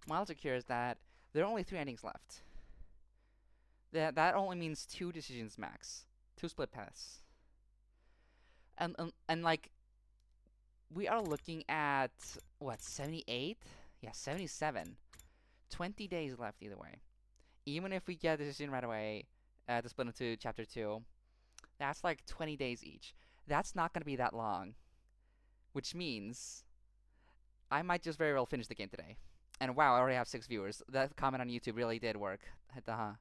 my logic here is that there are only 3 endings left. That only means 2 decisions max, 2 split paths, and like we are looking at what 78? Yeah, 77. 20 days left either way. Even if we get a decision right away to split into chapter 2, that's like 20 days each. That's not going to be that long, which means I might just very well finish the game today. And wow, I already have 6 viewers. That comment on YouTube really did work. Hit the huh.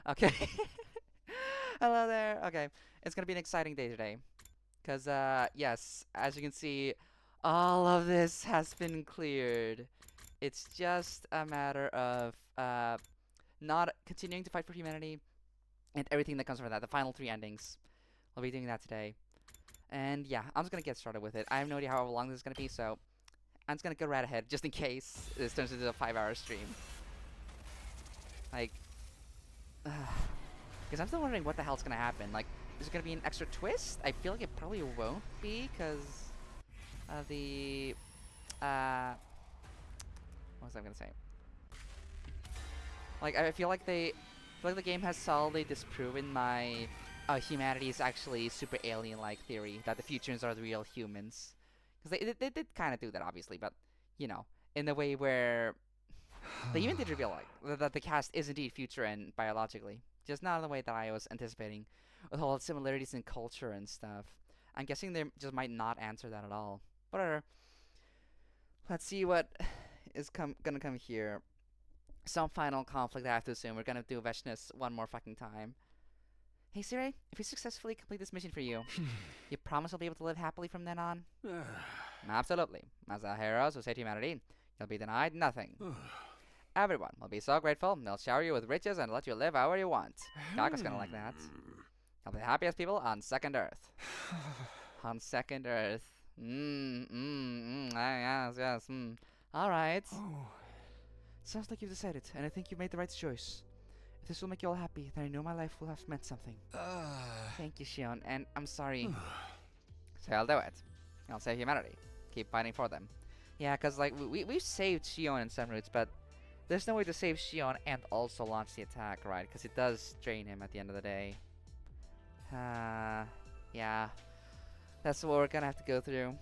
Okay. Hello there. Okay. It's going to be an exciting day today. Because, yes, as you can see, all of this has been cleared. It's just a matter of not continuing to fight for humanity and everything that comes from that. The final 3 endings. We'll be doing that today. And yeah, I'm just going to get started with it. I have no idea how long this is going to be, so I'm just going to go right ahead just in case this turns into a 5-hour stream. Like, because I'm still wondering what the hell's going to happen. Like, is it going to be an extra twist? I feel like it probably won't be because of the, what was I going to say? Like, I feel like the game has solidly disproven my humanity is actually super alien-like theory, that the Futurans are the real humans. Because they did kind of do that, obviously, but, you know, in the way where they even did reveal, like, that the cast is indeed Futuran biologically. Just not in the way that I was anticipating, with all the similarities in culture and stuff. I'm guessing they just might not answer that at all. Whatever. Let's see what is gonna come here. Some final conflict, I have to assume. We're gonna do Veshness one more fucking time. Hey, Sirei, if we successfully complete this mission for you, you promise you'll be able to live happily from then on? Absolutely. As the heroes who save humanity, you'll be denied nothing. Everyone will be so grateful, they'll shower you with riches and let you live however you want. Kaka's gonna like that. You'll be the happiest people on Second Earth. On Second Earth. Yes. Alright. Sounds like you've decided, and I think you've made the right choice. If this will make you all happy, then I know my life will have meant something. Thank you, Shion, and I'm sorry. So I'll do it. I'll save humanity. Keep fighting for them. Yeah, because like we've saved Shion in some routes, but there's no way to save Shion and also launch the attack, right? Because it does drain him at the end of the day. Yeah. That's what we're gonna have to go through.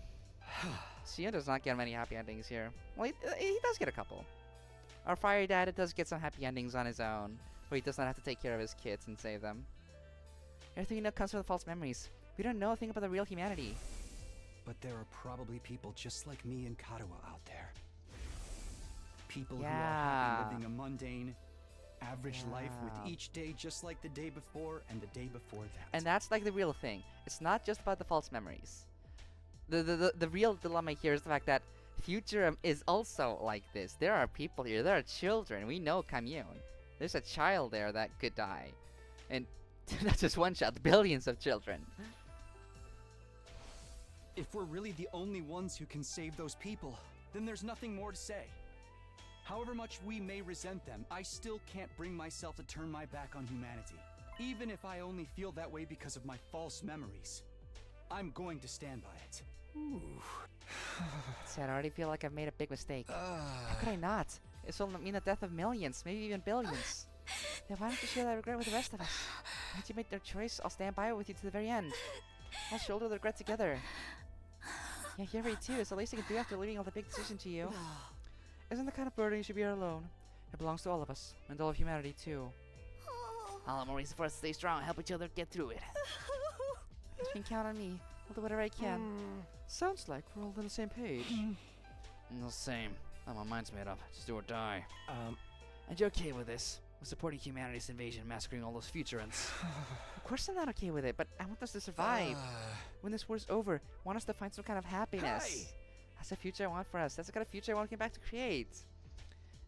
Shion does not get many happy endings here. Well, he does get a couple. Our fire dad does get some happy endings on his own, where he does not have to take care of his kids and save them. Everything you know comes from the false memories. We don't know a thing about the real humanity. But there are probably people just like me and Karawa out there. People who are happy living a mundane, average life with each day just like the day before and the day before that. And that's like the real thing. It's not just about the false memories. The real dilemma here is the fact that Future is also like this. There are people here. There are children. We know Kamyun. There's a child there that could die. And not just one child, billions of children. If we're really the only ones who can save those people, then there's nothing more to say. However much we may resent them, I still can't bring myself to turn my back on humanity. Even if I only feel that way because of my false memories. I'm going to stand by it. Sad, I already feel like I've made a big mistake. How could I not? This will mean the death of millions, maybe even billions. Then why don't you share that regret with the rest of us? Once you make their choice, I'll stand by it with you to the very end. I'll shoulder the regret together. Yeah, you're right too. It's the least I can do after leaving all the big decision to you. Isn't the kind of burden you should bear alone. It belongs to all of us, and all of humanity too. All the more reason for us to stay strong and help each other get through it. You can count on me. I'll do whatever I can. Sounds like we're all on the same page. The same. My mind's made up. Just do or die. And you're okay with this? With supporting humanity's invasion, massacring all those Futurans? Of course I'm not okay with it, but I want us to survive. When this war's over, I want us to find some kind of happiness. That's the future I want for us. That's the kind of future I want to get back to create.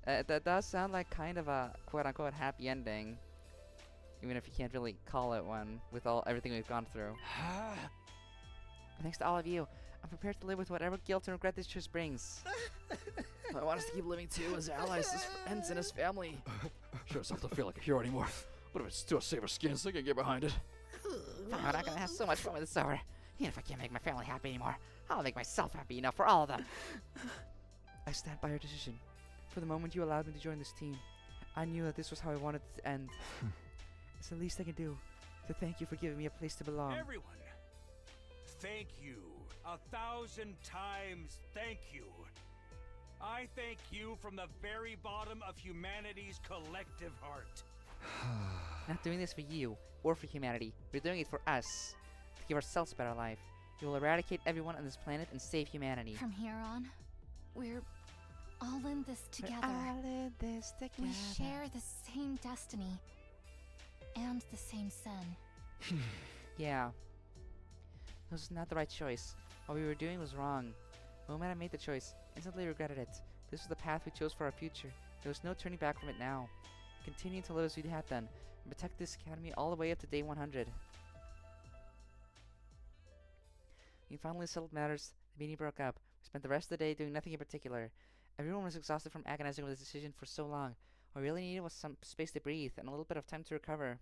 That does sound like kind of a quote-unquote happy ending. Even if you can't really call it one with everything we've gone through. Thanks to all of you, I'm prepared to live with whatever guilt and regret this choice brings. I want us to keep living too as allies, as friends, and as family. Sure as hell don't feel like a hero anymore. But if it's still save our skins, I can get behind it. Fine, I'm gonna have so much fun with this over. Even if I can't make my family happy anymore, I'll make myself happy enough for all of them. I stand by your decision. For the moment you allowed me to join this team, I knew that this was how I wanted it to end. It's the least I can do to thank you for giving me a place to belong. Everyone, thank you. 1,000 times thank you. I thank you from the very bottom of humanity's collective heart. Not doing this for you or for humanity. We're doing it for us. To give ourselves a better life. We will eradicate everyone on this planet and save humanity. From here on, we're all in this together. All in this together. We share the same destiny and the same sin. Yeah. This was not the right choice. What we were doing was wrong. The moment I made the choice, instantly regretted it. This was the path we chose for our future. There was no turning back from it now. Continue to live as we had done, and protect this academy all the way up to day 100. We finally settled matters. The meeting broke up. We spent the rest of the day doing nothing in particular. Everyone was exhausted from agonizing over this decision for so long. What we really needed was some space to breathe and a little bit of time to recover.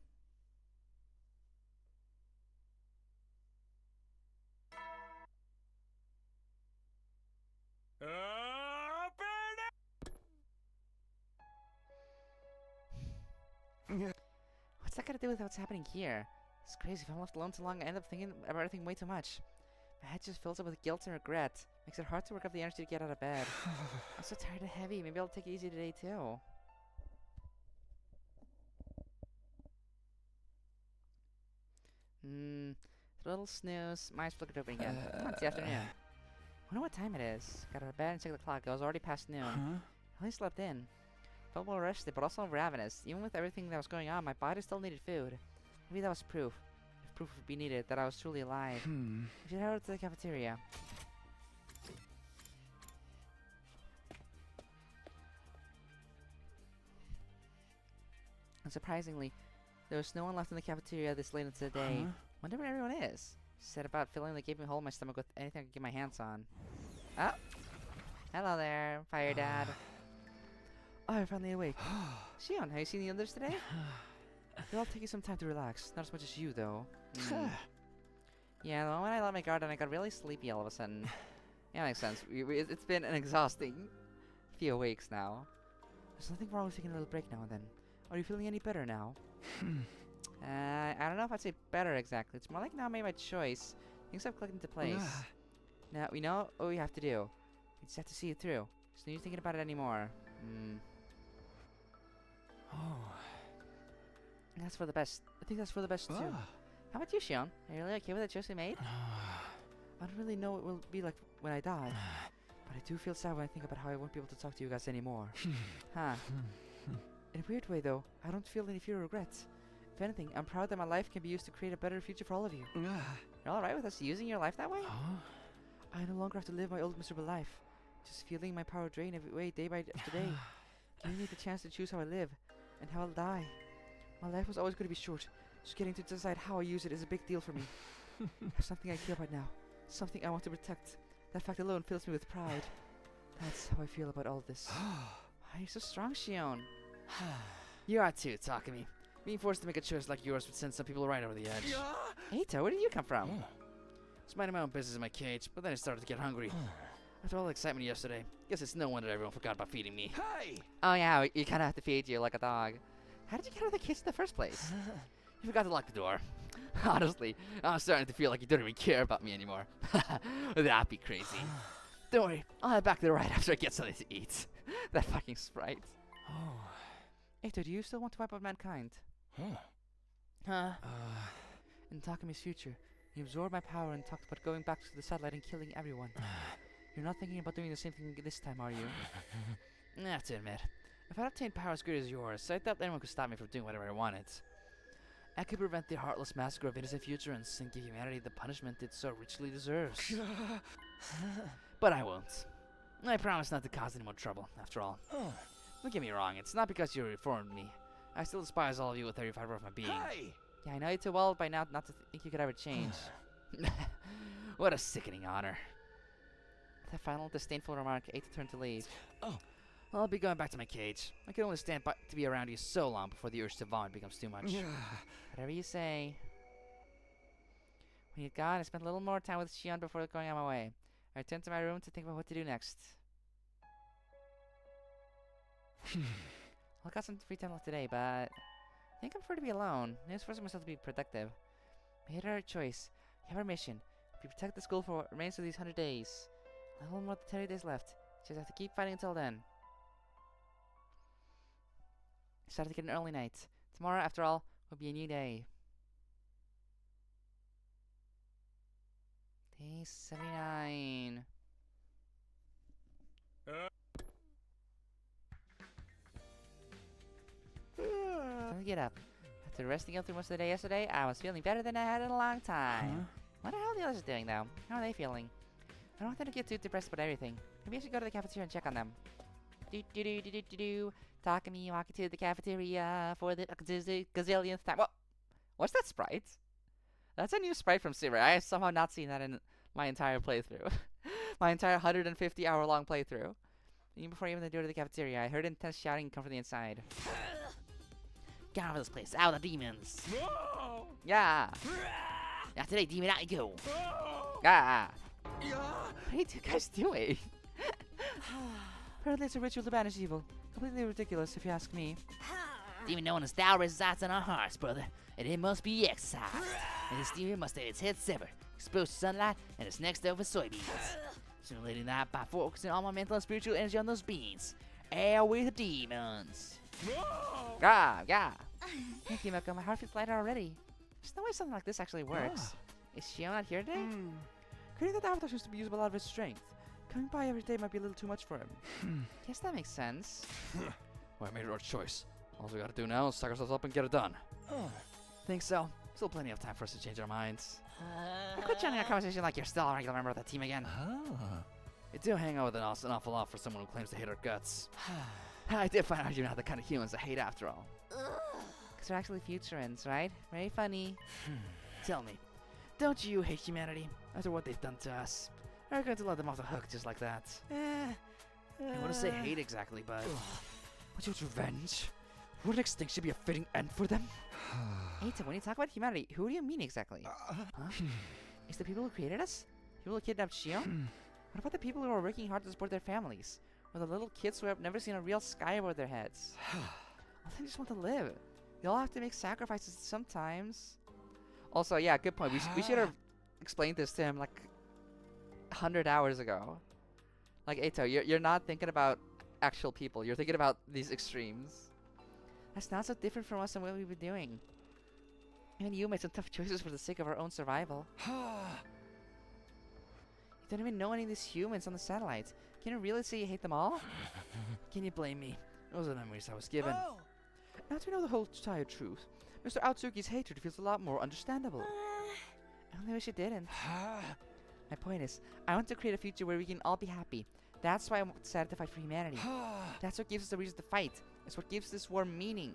What's that got to do with what's happening here? It's crazy. If I'm left alone too long, I end up thinking about everything way too much. My head just fills up with guilt and regret. Makes it hard to work up the energy to get out of bed. I'm so tired and heavy. Maybe I'll take it easy today too. A little snooze. My eyes flickered open again. Come on, it's the afternoon. Wonder what time it is. Got out of bed and checked the clock. It was already past noon. I only slept in. Felt well rested, but also ravenous. Even with everything that was going on, my body still needed food. Maybe that was proof. If proof would be needed that I was truly alive. We should head over to the cafeteria. Unsurprisingly, there was no one left in the cafeteria this late into the day. Wonder where everyone is. Said about filling the gaping hole in my stomach with anything I could get my hands on. Oh! Hello there, Fire Dad. Oh, you're finally awake. Shion, have you seen the others today? They're all taking some time to relax. Not as much as you, though. Yeah, the moment I let my guard down, I got really sleepy all of a sudden. Yeah, makes sense. It's been an exhausting few weeks now. There's nothing wrong with taking a little break now and then. Are you feeling any better now? I don't know if I'd say better exactly. It's more like now I made my choice. Things have clicked into place. Now, we know what we have to do. We just have to see it through. There's no use thinking about it anymore. That's for the best. I think that's for the best too. How about you, Shion? Are you really okay with the choice we made? I don't really know what it will be like when I die. But I do feel sad when I think about how I won't be able to talk to you guys anymore. Huh. In a weird way though, I don't feel any fear or regrets. If anything, I'm proud that my life can be used to create a better future for all of you. You're alright with us using your life that way? I no longer have to live my old miserable life. Just feeling my power drain every way, day by after day. Giving me the chance to choose how I live, and how I'll die. My life was always going to be short. Just getting to decide how I use it is a big deal for me. There's something I care about now. Something I want to protect. That fact alone fills me with pride. That's how I feel about all this. Why are you so strong, Shion? You are too, Takumi. Being forced to make a choice like yours would send some people right over the edge. Eito, where did you come from? Just minding my own business in my cage, but then I started to get hungry. After all the excitement yesterday, guess it's no wonder everyone forgot about feeding me. Hey! Oh yeah, you kind of have to feed you like a dog. How did you get out of the cage in the first place? You forgot to lock the door. Honestly, I'm starting to feel like you don't even care about me anymore. That'd be crazy. Don't worry, I'll head back to the right after I get something to eat. That fucking sprite. Eito, do you still want to wipe out mankind? In Takumi's future, he absorbed my power and talked about going back to the satellite and killing everyone. You're not thinking about doing the same thing this time, are you? I have to admit, if I obtained power as good as yours, I doubt anyone could stop me from doing whatever I wanted. I could prevent the heartless massacre of innocent futurans and give humanity the punishment it so richly deserves. But I won't. I promise not to cause any more trouble, after all. Don't get me wrong, it's not because you reformed me. I still despise all of you with every fiber of my being. Hey! Yeah, I know you too well by now not to think you could ever change. What a sickening honor. That final disdainful remark, Eito turned to leave. I'll be going back to my cage. I can only stand by to be around you so long before the urge to vomit becomes too much. Whatever you say. When you'd gone, I spent a little more time with Shion before going on my way. I returned to my room to think about what to do next. I've got some free time left today, but I think I prefer to be alone. I'm just forcing myself to be productive. We made our choice. We have our mission. If we protect the school for what remains of these 100 days, a little more than 30 days left. Just have to keep fighting until then. Started to get an early night. Tomorrow, after all, will be a new day. Day 79. Time to get up. After resting up through most of the day yesterday, I was feeling better than I had in a long time. Wonder how the others are doing, though. How are they feeling? I don't want them to get too depressed about everything. Maybe I should go to the cafeteria and check on them. Takumi walking to the cafeteria for the gazillionth time. What? What's that sprite? That's a new sprite from Sirei. I have somehow not seen that in my entire playthrough. My entire 150-hour-long playthrough. Even before even they go to the cafeteria, I heard intense shouting come from the inside. Get out of this place. Out of the demons. Yeah. Not today, demon. Out you go. Yeah. What are you two guys doing? Apparently it's a ritual to banish evil. Completely ridiculous, if you ask me. Demon known as Thou resides in our hearts, brother, and it must be excised. And this demon must have its head severed, exposed to sunlight, and its next over soybeans. Simulating that by focusing all my mental and spiritual energy on those beans. Air with demons. Yeah. Thank you, Mako. My heart feels lighter already. There's no way something like this actually works. Is Shio not here today? Creating that avatar seems to be using a lot of his strength. Coming by every day might be a little too much for him. Guess that makes sense. Well, I made our choice. All we gotta do now is suck ourselves up and get it done. Think so. Still plenty of time for us to change our minds. I quit joining our conversation like you're still a regular member of the team again. You do hang out with an awful lot for someone who claims to hate our guts. I did find out you're not the kind of humans I hate after all. Because we're actually futurans, right? Very funny. Tell me, don't you hate humanity after what they've done to us? Are you going to let them off the hook just like that? I wouldn't say hate exactly, but... What's your revenge? Would extinction be a fitting end for them? Eito, when you talk about humanity, who do you mean exactly? Is the people who created us? People who kidnapped Shio? What about the people who are working hard to support their families? Or the little kids who have never seen a real sky above their heads? Well, they just want to live. They all have to make sacrifices sometimes. Also, yeah, good point. We should have explained this to him like 100 hours ago. Like, Eito, you're not thinking about actual people. You're thinking about these extremes. That's not so different from us and what we've been doing. Even you made some tough choices for the sake of our own survival. You don't even know any of these humans on the satellite. Can you really say you hate them all? Can you blame me? Those are the memories I was given. Now to know the whole entire truth, Mr. Aotsuki's hatred feels a lot more understandable. I only wish it didn't. My point is, I want to create a future where we can all be happy. That's why I decided to fight for humanity. That's what gives us the reason to fight. It's what gives this war meaning.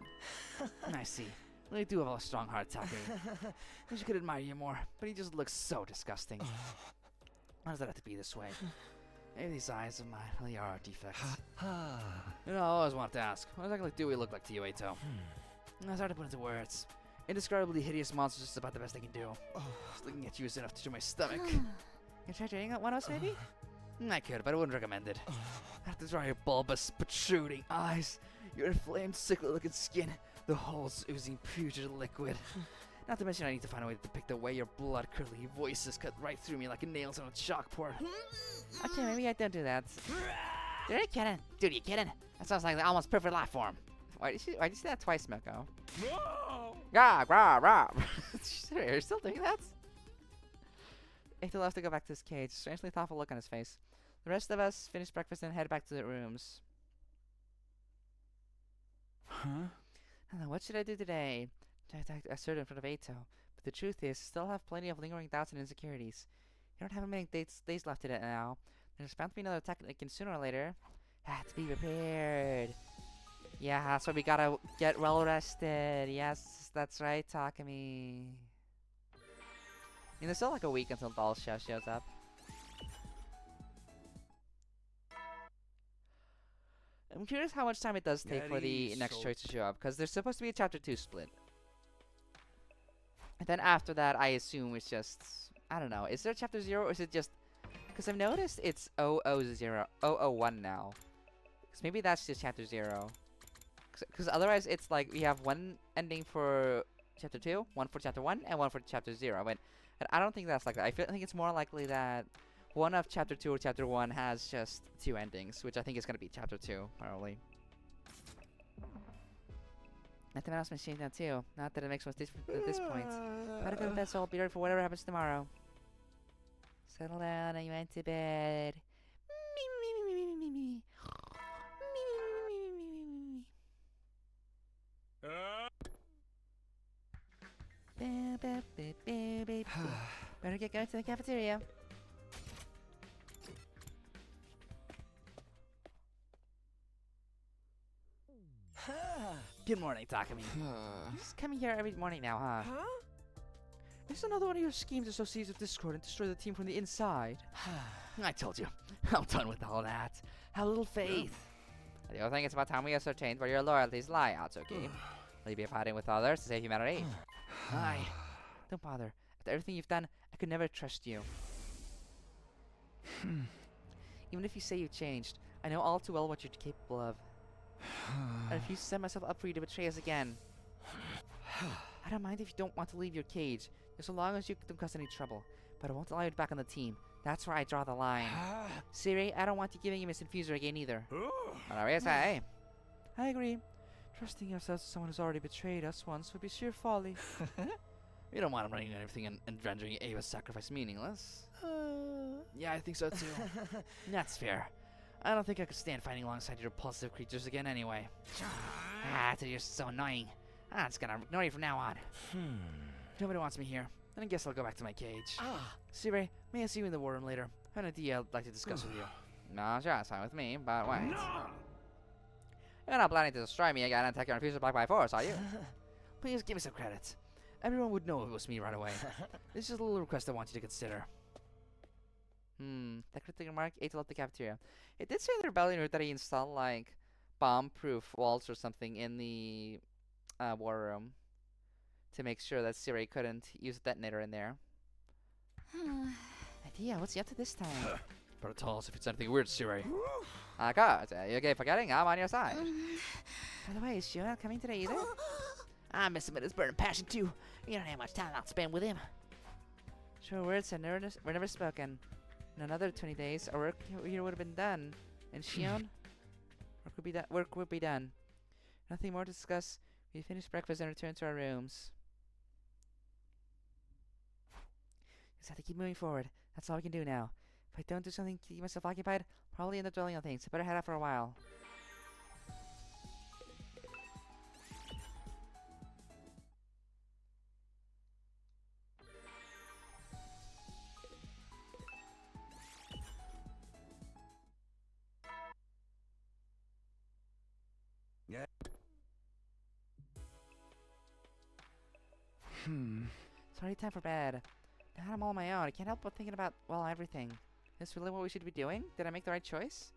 I see. Well, you do have a strong heart, Takumi. Wish I could admire you more, but he just looks so disgusting. Why does that have to be this way? Maybe these eyes of mine really are a defect. You know, I always wanted to ask, what exactly do we look like to you, Eito? It's hard to put into words. Indescribably hideous monsters is about the best I can do. Just looking at you is enough to turn my stomach. You try dating one of us, maybe? I could, but I wouldn't recommend it. After dry your bulbous, protruding eyes, your inflamed, sickly-looking skin, the holes oozing putrid liquid. Not to mention I need to find a way to depict the way your blood-curdling voices cut right through me like nails on a chalkboard. Okay, maybe I don't do that. Dude, are you kidding? Dude, are you kidding? That sounds like the almost perfect life form. Why did you say that twice, Mako? Yeah, rah, rah. You're still doing that? Eito will have to go back to his cage. Strangely thoughtful look on his face. The rest of us finish breakfast and head back to their rooms. I don't know, what should I do today? I tried to assert in front of Eito, but the truth is, still have plenty of lingering doubts and insecurities. You don't have many days left in it now. There's bound to be another attack again sooner or later. Have to be prepared. Yeah, that's why we gotta get well rested. Yes, that's right, Takumi. There's still like a week until Doll Show shows up. I'm curious how much time it does take for the next choice to show up, because there's supposed to be a chapter 2 split. And then after that, I assume it's just, I don't know, is there chapter 0 or is it just, because I've noticed it's 001 now. Because maybe that's just chapter 0. because otherwise it's like we have one ending for chapter 2, one for chapter 1, and one for chapter 0. But I don't think that's like that. I think it's more likely that one of chapter 2 or chapter 1 has just 2 endings, which I think is gonna be chapter 2 probably. Nothing else must change now too. Not that it makes much difference at this point. Gotta go to bed, so I'll be ready for whatever happens tomorrow. Settle down and you went to bed. Better get going to the cafeteria. Good morning, Takumi. You're just coming here every morning now, huh? Is another one of your schemes to associate with Discord and destroy the team from the inside? I told you. I'm done with all that. Have a little faith. I do think it's about time we ascertained where your loyalties lie, Atsuki. Will you be fighting with others to save humanity? Aye. Don't bother. After everything you've done, I could never trust you. Even if you say you've changed, I know all too well what you're capable of. I refuse to set myself up for you to betray us again. I don't mind if you don't want to leave your cage, just so long as you don't cause any trouble. But I won't allow you back on the team. That's where I draw the line. Sirei, I don't want you giving him his infuser again either. Whatever you say. I agree. Trusting ourselves to someone who's already betrayed us once would be sheer folly. We don't want him running everything and rendering Ava's sacrifice meaningless. Yeah, I think so too. That's fair. I don't think I could stand fighting alongside your repulsive creatures again anyway. You're so annoying. I'm just gonna ignore you from now on. Nobody wants me here. Then I guess I'll go back to my cage. Sirei, may I see you in the war room later? I have an idea I'd like to discuss with you. No, sure, it's fine with me, but wait. You're not planning to destroy me again and take your infuser back by force, are you? Please give me some credit. Everyone would know if it was me right away. This is a little request I want you to consider. The critic remark, Eito left the cafeteria. It did say in the rebellion route that he installed, like, bomb-proof walls or something in the war room to make sure that Sirei couldn't use a detonator in there. Idea, what's he up to this time? Better tell us if it's anything weird, Sirei. Good. You okay forgetting? I'm on your side. By the way, is Shion not coming today either? I miss him at his burning passion too. You don't have much time I'll spend with him. Sure words were never spoken. In another 20 days, our work here would have been done. And Shion? Work would be done. Nothing more to discuss. We finish breakfast and return to our rooms. Just have to keep moving forward. That's all we can do now. If I don't do something to keep myself occupied, I'll probably end up dwelling on things. I better head out for a while. It's already time for bed. Now I'm all on my own. I can't help but thinking about, well, everything. Is this really what we should be doing? Did I make the right choice?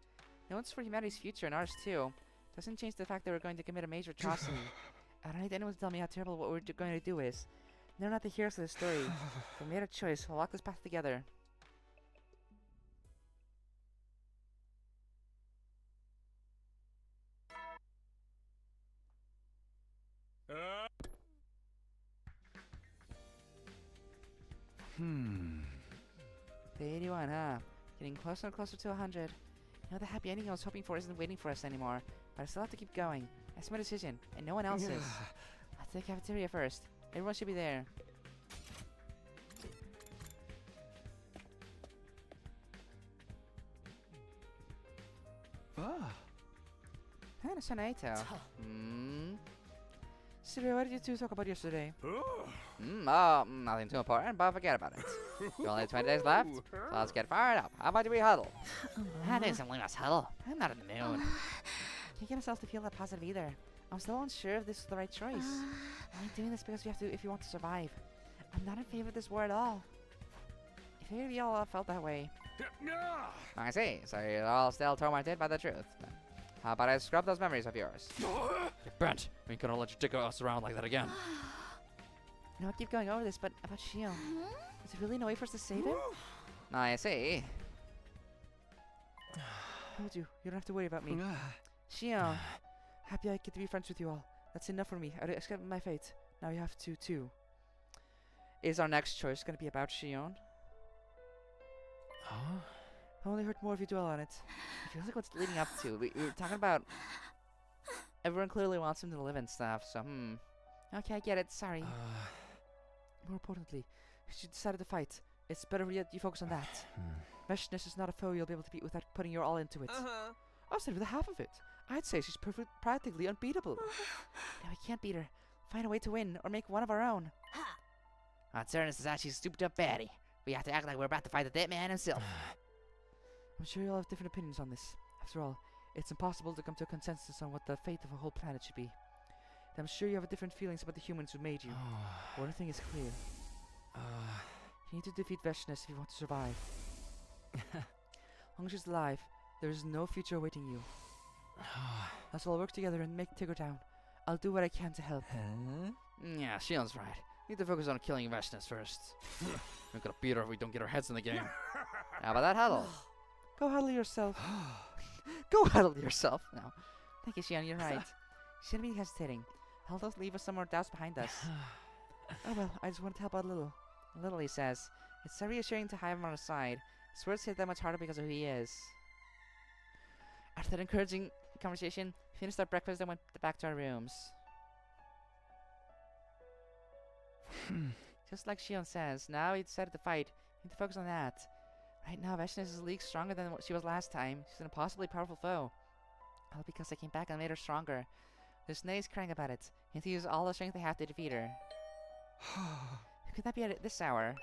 No, it's for humanity's future and ours too. Doesn't change the fact that we're going to commit a major atrocity. I don't need anyone to tell me how terrible what we're going to do is. They're not the heroes of the story. We made a choice. We'll walk this path together. Day 81, huh? Getting closer and closer to 100. The happy ending I was hoping for isn't waiting for us anymore, but I still have to keep going. That's my decision, and no one else's. I'll to the cafeteria first. Everyone should be there. Son Eito. Sirei, what did you two talk about yesterday? Nothing too important, but forget about it. You only have 20 days left, so let's get fired up. How about we huddle? That isn't we must huddle. I'm not in the mood. Can't get myself to feel that positive either. I'm still unsure if this is the right choice. I'm only doing this because we have to if you want to survive. I'm not in favor of this war at all. If any of you all felt that way. I see, so you're all still tormented by the truth. How about I scrub those memories of yours? You're bent. We ain't gonna let you dick us around like that again. I keep going over this, but about Shion. Is there really no way for us to save him? I see. I told you, you don't have to worry about me. Shion. Happy I get to be friends with you all. That's enough for me. I accept my fate. Now you have to, too. Is our next choice going to be about Shion? Oh? I'll only hurt more if you dwell on it. It feels like what's leading up to. We were talking about... Everyone clearly wants him to live and stuff, so, Okay, I get it. Sorry. More importantly, you decided to fight. It's better you focus on that. Meshness is not a foe you'll be able to beat without putting your all into it. I'll say with the half of it. I'd say she's practically unbeatable. Now we can't beat her. Find a way to win, or make one of our own. Uncertainty is actually a stupid up baddie. We have to act like we're about to fight the dead man himself. I'm sure you'll have different opinions on this. After all, it's impossible to come to a consensus on what the fate of a whole planet should be. And I'm sure you have different feelings about the humans who made you. One thing is clear. You need to defeat Veshness if you want to survive. As long as she's alive, there is no future awaiting you. Let's all work together and make Tigger down. I'll do what I can to help. Yeah, Shion's right. Need to focus on killing Veshness first. We're gonna beat her if we don't get our heads in the game. How about that huddle? Go huddle yourself. Go huddle yourself. No. Thank you, Shion, you're right. You shouldn't be hesitating. Help us leave us some more doubts behind us. Oh well, I just wanted to help out a little. Little, he says. It's so reassuring to have him on his side. His words hit that much harder because of who he is. After that encouraging conversation, we finished our breakfast and went back to our rooms. Just like Shion says, now he decided to fight. We need to focus on that. Right now, Veshness is a league stronger than what she was last time. She's an impossibly powerful foe. All because I came back and made her stronger. There's Snays crying about it. You need to use all the strength they have to defeat her. Could that be at this hour?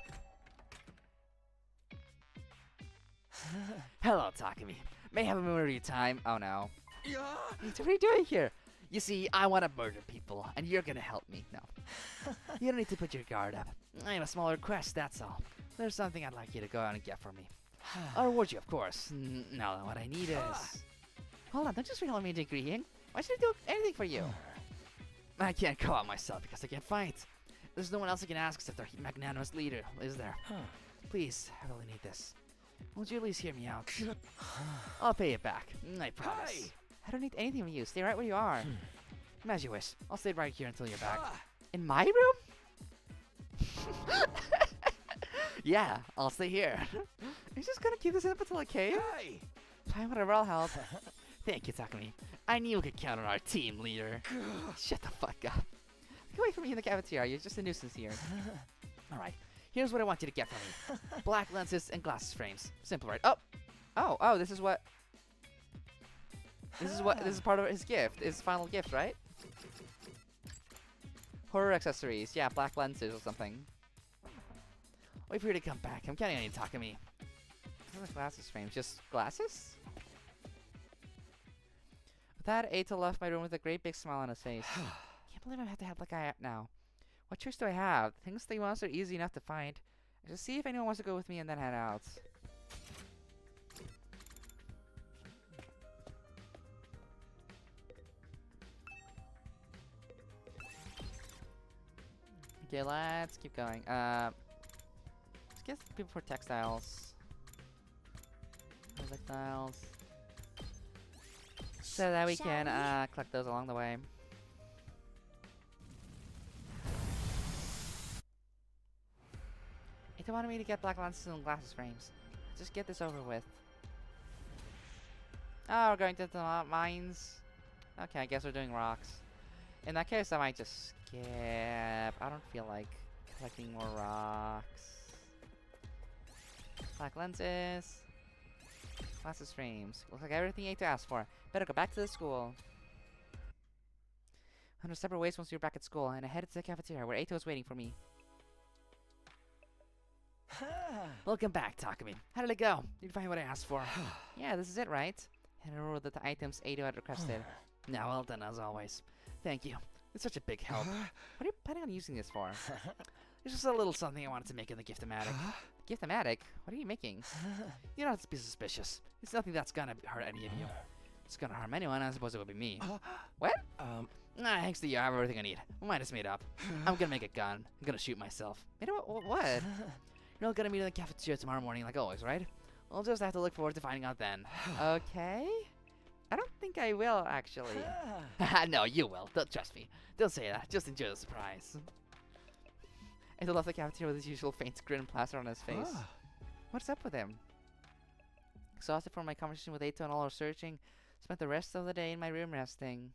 Hello, Takumi. May I have a moment of your time? Oh no. What are you doing here? You see, I want to murder people, and you're gonna help me. No. You don't need to put your guard up. I have a small request, that's all. There's something I'd like you to go out and get for me. I'll reward you, of course. No, what I need is... Hold on, don't just rely on me agreeing. Why should I do anything for you? I can't go out myself because I can't fight. There's no one else I can ask except our magnanimous leader, is there? Please, I really need this. Won't you at least hear me out? I'll pay it back, I promise. I don't need anything from you. Stay right where you are. As you wish. I'll stay right here until you're back. In my room? Yeah, I'll stay here. You're just gonna keep this up until I cave? Fine, whatever, I'll help. Thank you, Takumi. I knew we could count on our team leader. Shut the fuck up. Get away from me in the cafeteria. You're just a nuisance here. Alright, here's what I want you to get from me. Black lenses and glasses frames. Simple, right? Oh, this is what... This is part of his gift. His final gift, right? Horror accessories. Yeah, black lenses or something. Wait for you to come back. I'm counting on you, Takumi. What are the glasses frames? Just glasses? With that, Eito left my room with a great big smile on his face. Can't believe I have to help that guy out now. What choice do I have? Things they want are easy enough to find. I should see if anyone wants to go with me and then head out. Okay, let's keep going. Let's get people for textiles. Textiles. So that we can collect those along the way. If they wanted me to get black lenses and glasses frames, just get this over with. Oh, we're going to the mines. Okay, I guess we're doing rocks. In that case, I might just skip. I don't feel like collecting more rocks. Black lenses. Glasses frames. Looks like everything Eito asked for. Better go back to the school. Under separate ways once you're back at school, and I headed to the cafeteria where Eito is waiting for me. Welcome back, Takumi. How did it go? Did you find what I asked for? Yeah, this is it, right? And I wrote the items Eito had requested. Now, well done, as always. Thank you. It's such a big help. What are you planning on using this for? It's just a little something I wanted to make in the Gift-O-Matic. Gift-O-Matic? What are you making? You don't have to be suspicious. It's nothing that's gonna hurt any of you. It's gonna harm anyone, I suppose it would be me. What? Thanks to you, I have everything I need. My mind is made up. I'm gonna make a gun. I'm gonna shoot myself. What? You're all gonna meet in the cafeteria tomorrow morning like always, right? We'll just have to look forward to finding out then. Okay? I don't think I will, actually. No, you will. Don't trust me. Don't say that. Just enjoy the surprise. Eito left the cafeteria with his usual faint grin plastered on his face. What's up with him? Exhausted from my conversation with Eito and all our searching, spent the rest of the day in my room resting.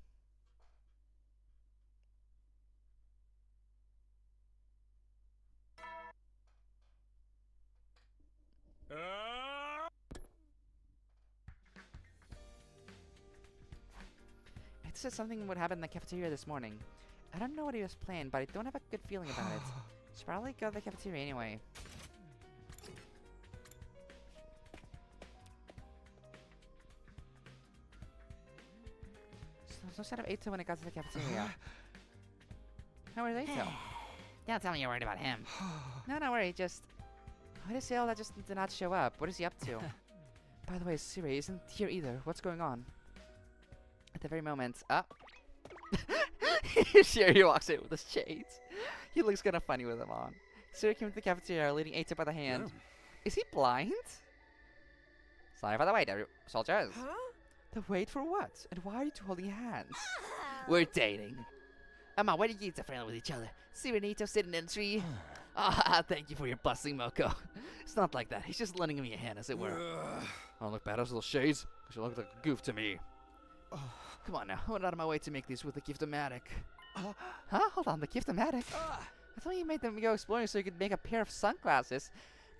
Eito said something would happen in the cafeteria this morning. I don't know what he was planning, but I don't have a good feeling about it. Should probably go to the cafeteria anyway. So there's no sign of Eito when I got to the cafeteria. How was Eito? Don't tell me you're worried about him. No, don't worry, just... Why does Sale that just did not show up? What is he up to? By the way, Sirei isn't here either. What's going on? At the very moment... Sure, he walks in with his shades. He looks kind of funny with them on. Sirei came to the cafeteria, leading Eito by the hand. Is he blind? Sorry for the wait, soldiers. Huh? The wait for what? And why are you two holding hands? We're dating. Come on, why do you get friendly with each other? Sirei and Eito sitting in a tree. Ah, thank you for your blessing, Moko. It's not like that. He's just lending me a hand, as it were. I don't look bad as little shades. You look like a goof to me. Come on now. I went out of my way to make these with the Gift-O-Matic. Huh? Hold on, the Gift-O-Matic? I thought you made them go exploring so you could make a pair of sunglasses.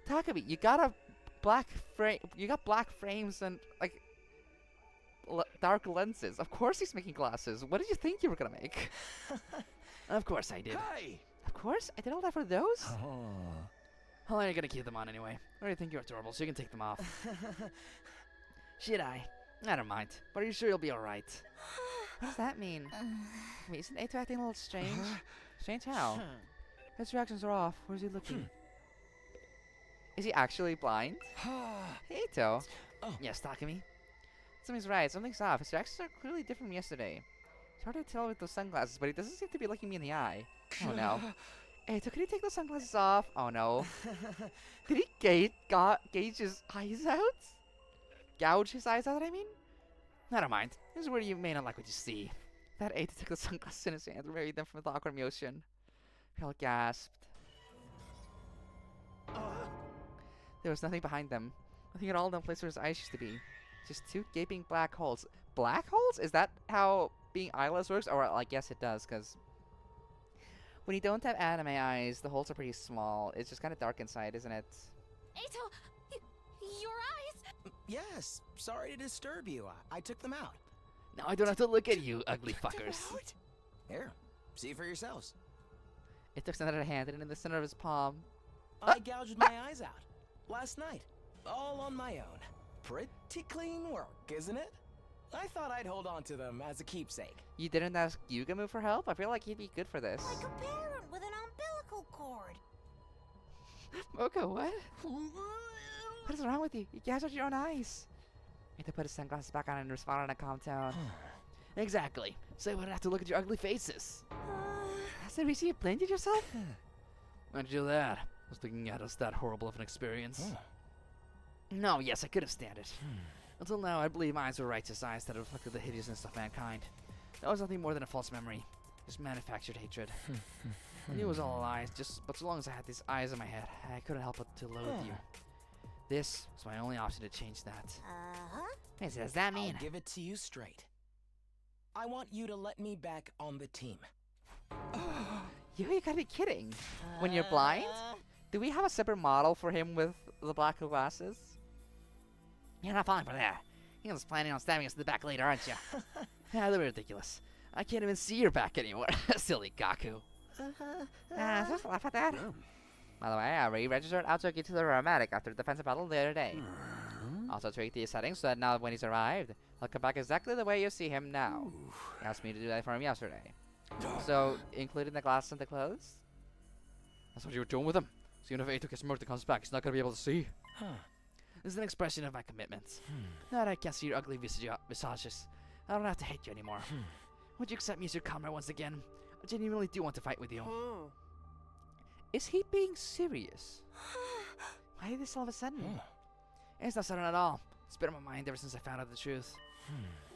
Takumi, you got a black frame. You got black frames and like dark lenses. Of course he's making glasses. What did you think you were gonna make? Of course I did. Hey! Of course, I did all that for those. How long are you gonna keep them on anyway? I already think you're adorable, so you can take them off. Should I? I don't mind. But are you sure you'll be alright? What does that mean? Wait, isn't Eito acting a little strange? Strange how? His reactions are off. Where's he looking? Is he actually blind? Eito. Yes, Takumi? Something's right. Something's off. His reactions are clearly different from yesterday. It's hard to tell with those sunglasses, but he doesn't seem to be looking me in the eye. Oh no. Eito, can you take those sunglasses off? Oh no. Did he gauge his eyes out? Gouge his eyes out, I mean? I don't mind. This is where you may not like what you see. That Eito took the sunglasses in his hand and removed them from the awkward motion. We all gasped. There was nothing behind them. Nothing at all in the place where his eyes used to be. Just two gaping black holes. Black holes? Is that how being eyeless works? Or I guess it does, because when you don't have anime eyes, the holes are pretty small. It's just kind of dark inside, isn't it? Eito, your eyes. Yes, sorry to disturb you. I took them out. Now I don't have to look at you, ugly fuckers. Here, see for yourselves. It took another hand and in the center of his palm. I gouged my eyes out last night, all on my own. Pretty clean work, isn't it? I thought I'd hold on to them as a keepsake. You didn't ask Yugamu for help? I feel like he'd be good for this. Like a parent with an umbilical cord. Moko, what? What is wrong with you? You gouged out your own eyes. Eito put his sunglasses back on and responded in a calm tone. Exactly. So I wouldn't have to look at your ugly faces. That's the reason you blinded yourself? Why'd you do that? Was looking at us that horrible of an experience? No, yes, I couldn't stand it. Until now, I believe my eyes were righteous eyes that reflected the hideousness of mankind. That was nothing more than a false memory. Just manufactured hatred. I knew it was all lies, but so long as I had these eyes in my head, I couldn't help but to loathe you. This was my only option to change that. Wait, so does that mean? I'll give it to you straight. I want you to let me back on the team. You gotta be kidding. When you're blind? Do we have a separate model for him with the black glasses? You're not falling for that. You're just planning on stabbing us in the back later, aren't you? Ah, they're ridiculous. I can't even see your back anymore. Silly Gaku. Just laugh at that. By the way, I re-registered Aotoki to the Romantic after the defensive battle the other day. Also tweaked the settings so that now when he's arrived, he'll come back exactly the way you see him now. He asked me to do that for him yesterday. So, including the glasses and the clothes? That's what you were doing with him. So even if Eito gets murdered and comes back, he's not going to be able to see. This is an expression of my commitments. Now that I can't see your ugly visages, I don't have to hate you anymore. Would you accept me as your comrade once again? I genuinely do want to fight with you. Is he being serious? Why did this all of a sudden? It's not sudden at all. It's been on my mind ever since I found out the truth.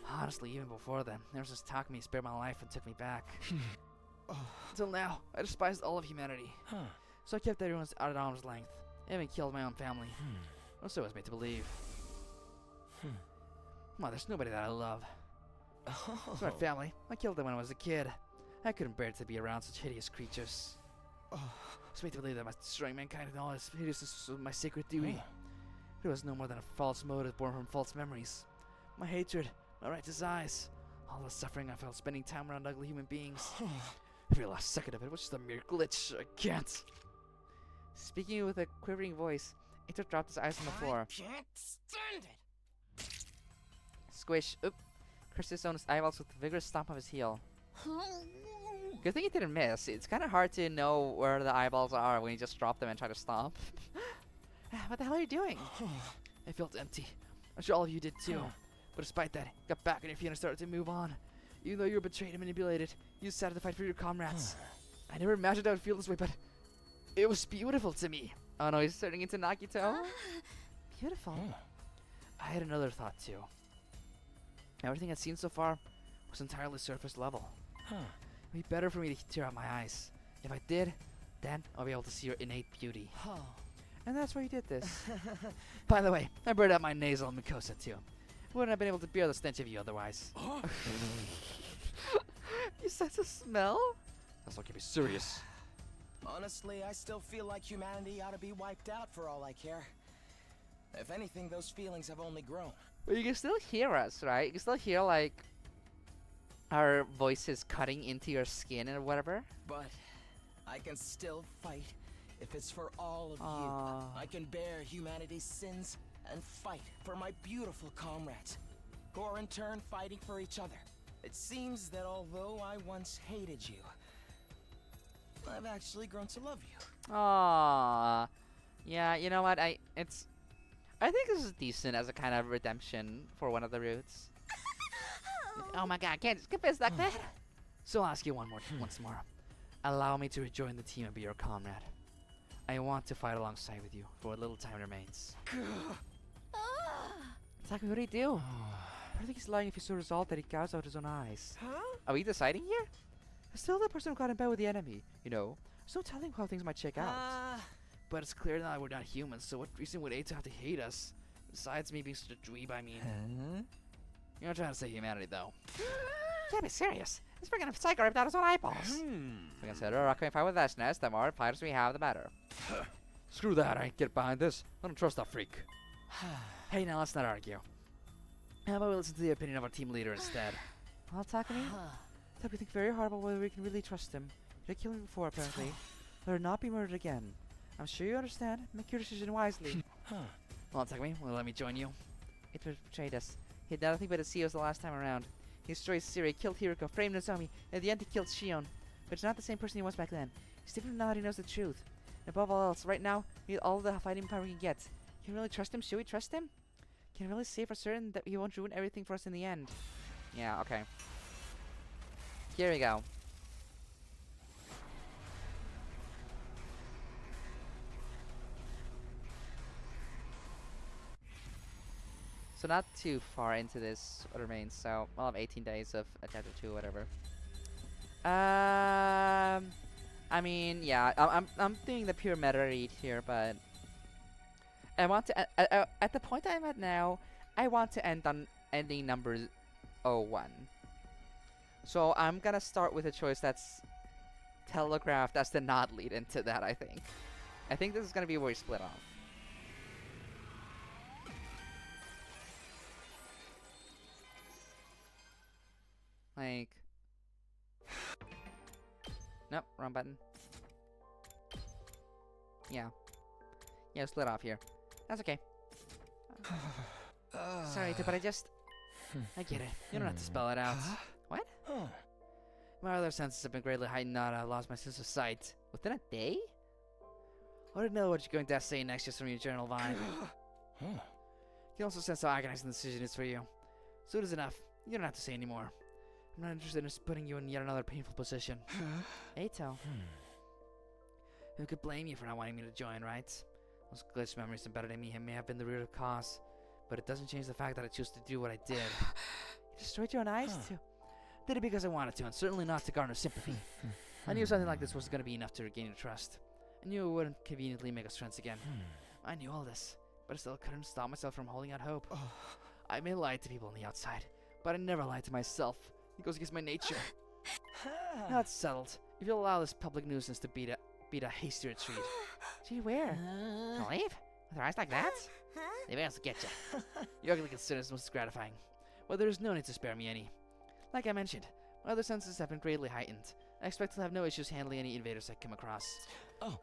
Honestly, even before then, there was this Takumi spared my life and took me back. Until now, I despised all of humanity. So I kept everyone out at arm's length. I even killed my own family. Or so I was made to believe. Well, there's nobody that I love. It's my family. I killed them when I was a kid. I couldn't bear to be around such hideous creatures. I was made to believe that my destroying mankind and all its hideousness was my sacred duty. It was no more than a false motive born from false memories. My hatred, my righteous eyes, all the suffering I felt spending time around ugly human beings. Every last second of it was just a mere glitch. I can't. Speaking with a quivering voice, Eito dropped his eyes on the floor. I can't stand it. Squish. Oop. Crushed his own eyeballs with a vigorous stomp of his heel. Good thing he didn't miss. It's kind of hard to know where the eyeballs are when you just drop them and try to stomp. What the hell are you doing? I felt empty. I'm sure all of you did too. But despite that, you got back on your feet and started to move on. Even though you were betrayed and manipulated, you decided to fight for your comrades. I never imagined I would feel this way, but it was beautiful to me. Oh no, he's turning into Nagito. Beautiful. I had another thought too. Everything I'd seen so far was entirely surface level. It'd be better for me to tear out my eyes. If I did, then I'll be able to see your innate beauty. And that's why you did this. By the way, I burned out my nasal mucosa too. Wouldn't have been able to bear the stench of you otherwise. You sense a smell? That's not gonna be serious. Honestly, I still feel like humanity ought to be wiped out for all I care. If anything, those feelings have only grown. But you can still hear us, right? You can still hear, like, our voices cutting into your skin or whatever. But I can still fight if it's for all of you. I can bear humanity's sins and fight for my beautiful comrades, who are in turn fighting for each other. It seems that although I once hated you, I've actually grown to love you. Aww. Yeah, you know what? I think this is decent as a kind of redemption for one of the roots. Oh my god, I can't just confess like that. So I'll ask you once more. Allow me to rejoin the team and be your comrade. I want to fight alongside with you for what little time remains. Takumi, what do you do? I don't think he's lying if he's so resolved that he gouges out his own eyes. Are we deciding here? Still the person who got in bed with the enemy, you know. There's no telling how things might check out. But it's clear now we're not humans, so what reason would Eito have to hate us? Besides me being such a dweeb, I mean. You're not trying to say humanity, though. Can't be serious. This freaking psycho ripped out his own eyeballs. We consider a rockaway fight with Vashnes, the more fighters we have, the better. Screw that, I ain't get behind this. I don't trust that freak. Hey, now let's not argue. How about we listen to the opinion of our team leader instead? Well, Takumi, we think very hard about whether we can really trust him. He did kill him before, apparently. Let her not be murdered again. I'm sure you understand. Make your decision wisely. Well, Takumi, will you let me join you? It betrayed us. He did nothing but deceive us the last time around. He destroyed Sirei, killed Hiriko, framed Nozomi, and at the end he killed Shion. But it's not the same person he was back then. He's different now that he knows the truth. And above all else, right now, we need all the fighting power we can get. Can we really trust him? Should we trust him? Can we really say for certain that he won't ruin everything for us in the end? Yeah, okay. Here we go. So not too far into this remains, so I'll have 18 days of chapter 2, whatever. I mean, yeah, I'm doing the pure meta read here, but I want to at the point I'm at now, I want to end on ending number 01. So I'm gonna start with a choice that's telegraphed as the not lead into that. I think this is gonna be where we split off. Like, nope, wrong button. Yeah, split off here. That's okay. Sorry, but I get it. You don't have to spell it out. What? My other senses have been greatly heightened now that I've lost my sense of sight. Within a day? I already know what you're going to say next just from your journal vibe. You can also sense how agonizing the decision is for you. So it is enough. You don't have to say anymore. I'm not interested in putting you in yet another painful position. Eito. Who could blame you for not wanting me to join, right? Those glitch memories embedded in me may have been the root of cause, but it doesn't change the fact that I choose to do what I did. You Destroyed your own eyes too. Did it because I wanted to, and certainly not to garner sympathy. I knew something like this wasn't going to be enough to regain your trust. I knew it wouldn't conveniently make us friends again. I knew all this, but I still couldn't stop myself from holding out hope. I may lie to people on the outside, but I never lie to myself. It goes against my nature. Now it's settled. If you'll allow this public nuisance to beat a hasty retreat. Gee, where? To leave? With her eyes like that? They will get you. Your ugly concerns most gratifying, but there is no need to spare me any. Like I mentioned, my other senses have been greatly heightened. I expect to have no issues handling any invaders I come across.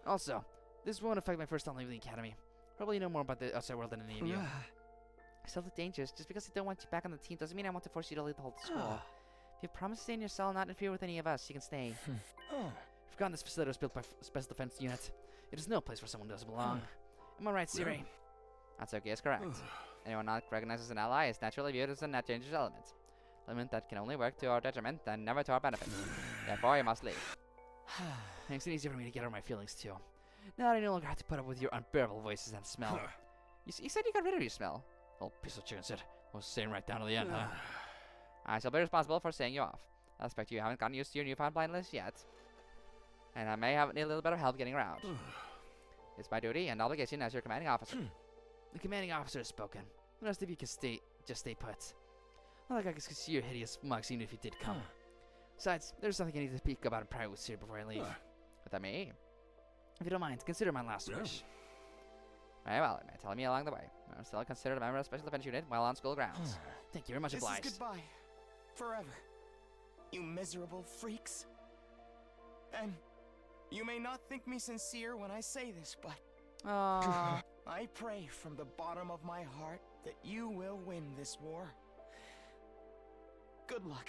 Also, this won't affect my first time leaving the academy. Probably know more about the outside world than any of you. I still look dangerous. Just because I don't want you back on the team doesn't mean I want to force you to leave the whole school. If you promise to stay in your cell and not interfere with any of us, you can stay. I've forgotten this facility was built by Special Defense Unit. It is no place where someone doesn't belong. Am I right, Sirei? Atsuki is correct. Anyone not recognized as an ally is naturally viewed as a net dangerous element. Element that can only work to our detriment and never to our benefit. Therefore, you must leave. Makes it easier for me to get over my feelings, too. Now that I no longer have to put up with your unbearable voices and smell. You said you got rid of your smell. Old piece of chicken said. I was staying right down to the end, huh? I shall be responsible for saying you off. I expect you haven't gotten used to your newfound blindness yet. And I may need a little bit of help getting around. It's my duty and obligation as your commanding officer. The commanding officer has spoken. The rest of you can just stay put. Not like I can see your hideous mugs even if you did come. Besides, there's something I need to speak about in private with Sirei before I leave. What that mean? If you don't mind, consider my last wish. Very well, you may tell me along the way. I'm still considered a member of Special Defense Unit while on school grounds. Thank you very much obliged. This is goodbye. Forever. You miserable freaks. And you may not think me sincere when I say this, but I pray from the bottom of my heart that you will win this war. Good luck.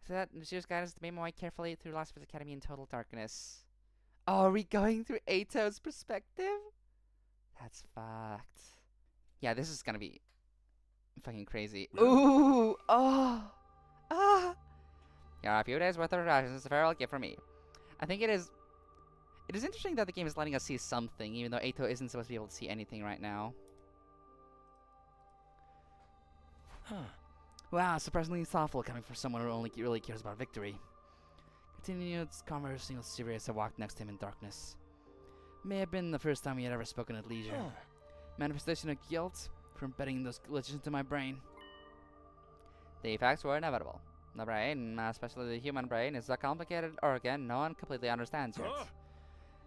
So that Nashir's guidance to me more carefully through Last of Us Academy in total darkness. Oh, are we going through Eito's perspective? That's fucked. Yeah, this is gonna be fucking crazy. Ooh! Oh! Ah! Here are a few days worth of rations, a farewell gift from me. I think it is interesting that the game is letting us see something, even though Eito isn't supposed to be able to see anything right now. Wow, surprisingly thoughtful coming from someone who only really cares about victory. Continued conversing with Sirei as I walked next to him in darkness. May have been the first time we had ever spoken at leisure. Manifestation of guilt from betting those glitches into my brain. The effects were inevitable. The brain, especially the human brain, is a complicated organ no one completely understands yet.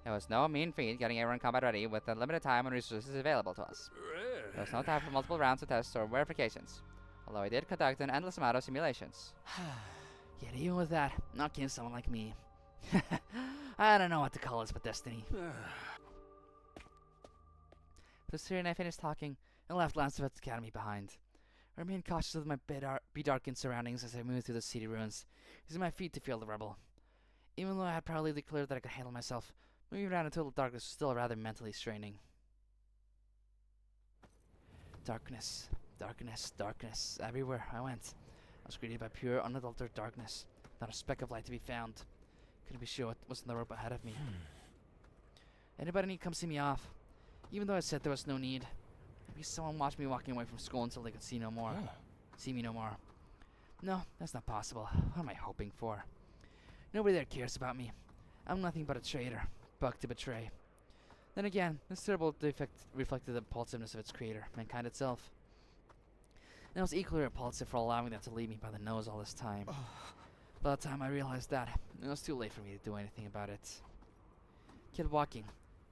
It was no mean feat getting everyone combat ready with the limited time and resources available to us. There was no time for multiple rounds of tests or verifications, although I did conduct an endless amount of simulations. Yet even with that, not came someone like me. I don't know what to call this but destiny. So Sirei and I finished talking and left Last of Us Academy behind. I remained cautious of my bedarkened surroundings as I moved through the city ruins, using my feet to feel the rubble. Even though I had proudly declared that I could handle myself, moving around in total darkness was still rather mentally straining. Darkness, darkness, darkness. Everywhere I went, I was greeted by pure, unadulterated darkness, not a speck of light to be found. Couldn't be sure what was in the road ahead of me. Anybody need to come see me off? Even though I said there was no need. Maybe someone watched me walking away from school until they could see no more. See me no more. No, that's not possible. What am I hoping for? Nobody there cares about me. I'm nothing but a traitor, bug to betray. Then again, this terrible defect reflected the impulsiveness of its creator, mankind itself. And I was equally repulsive for allowing them to lead me by the nose all this time. By the time I realized that, it was too late for me to do anything about it. Kept walking.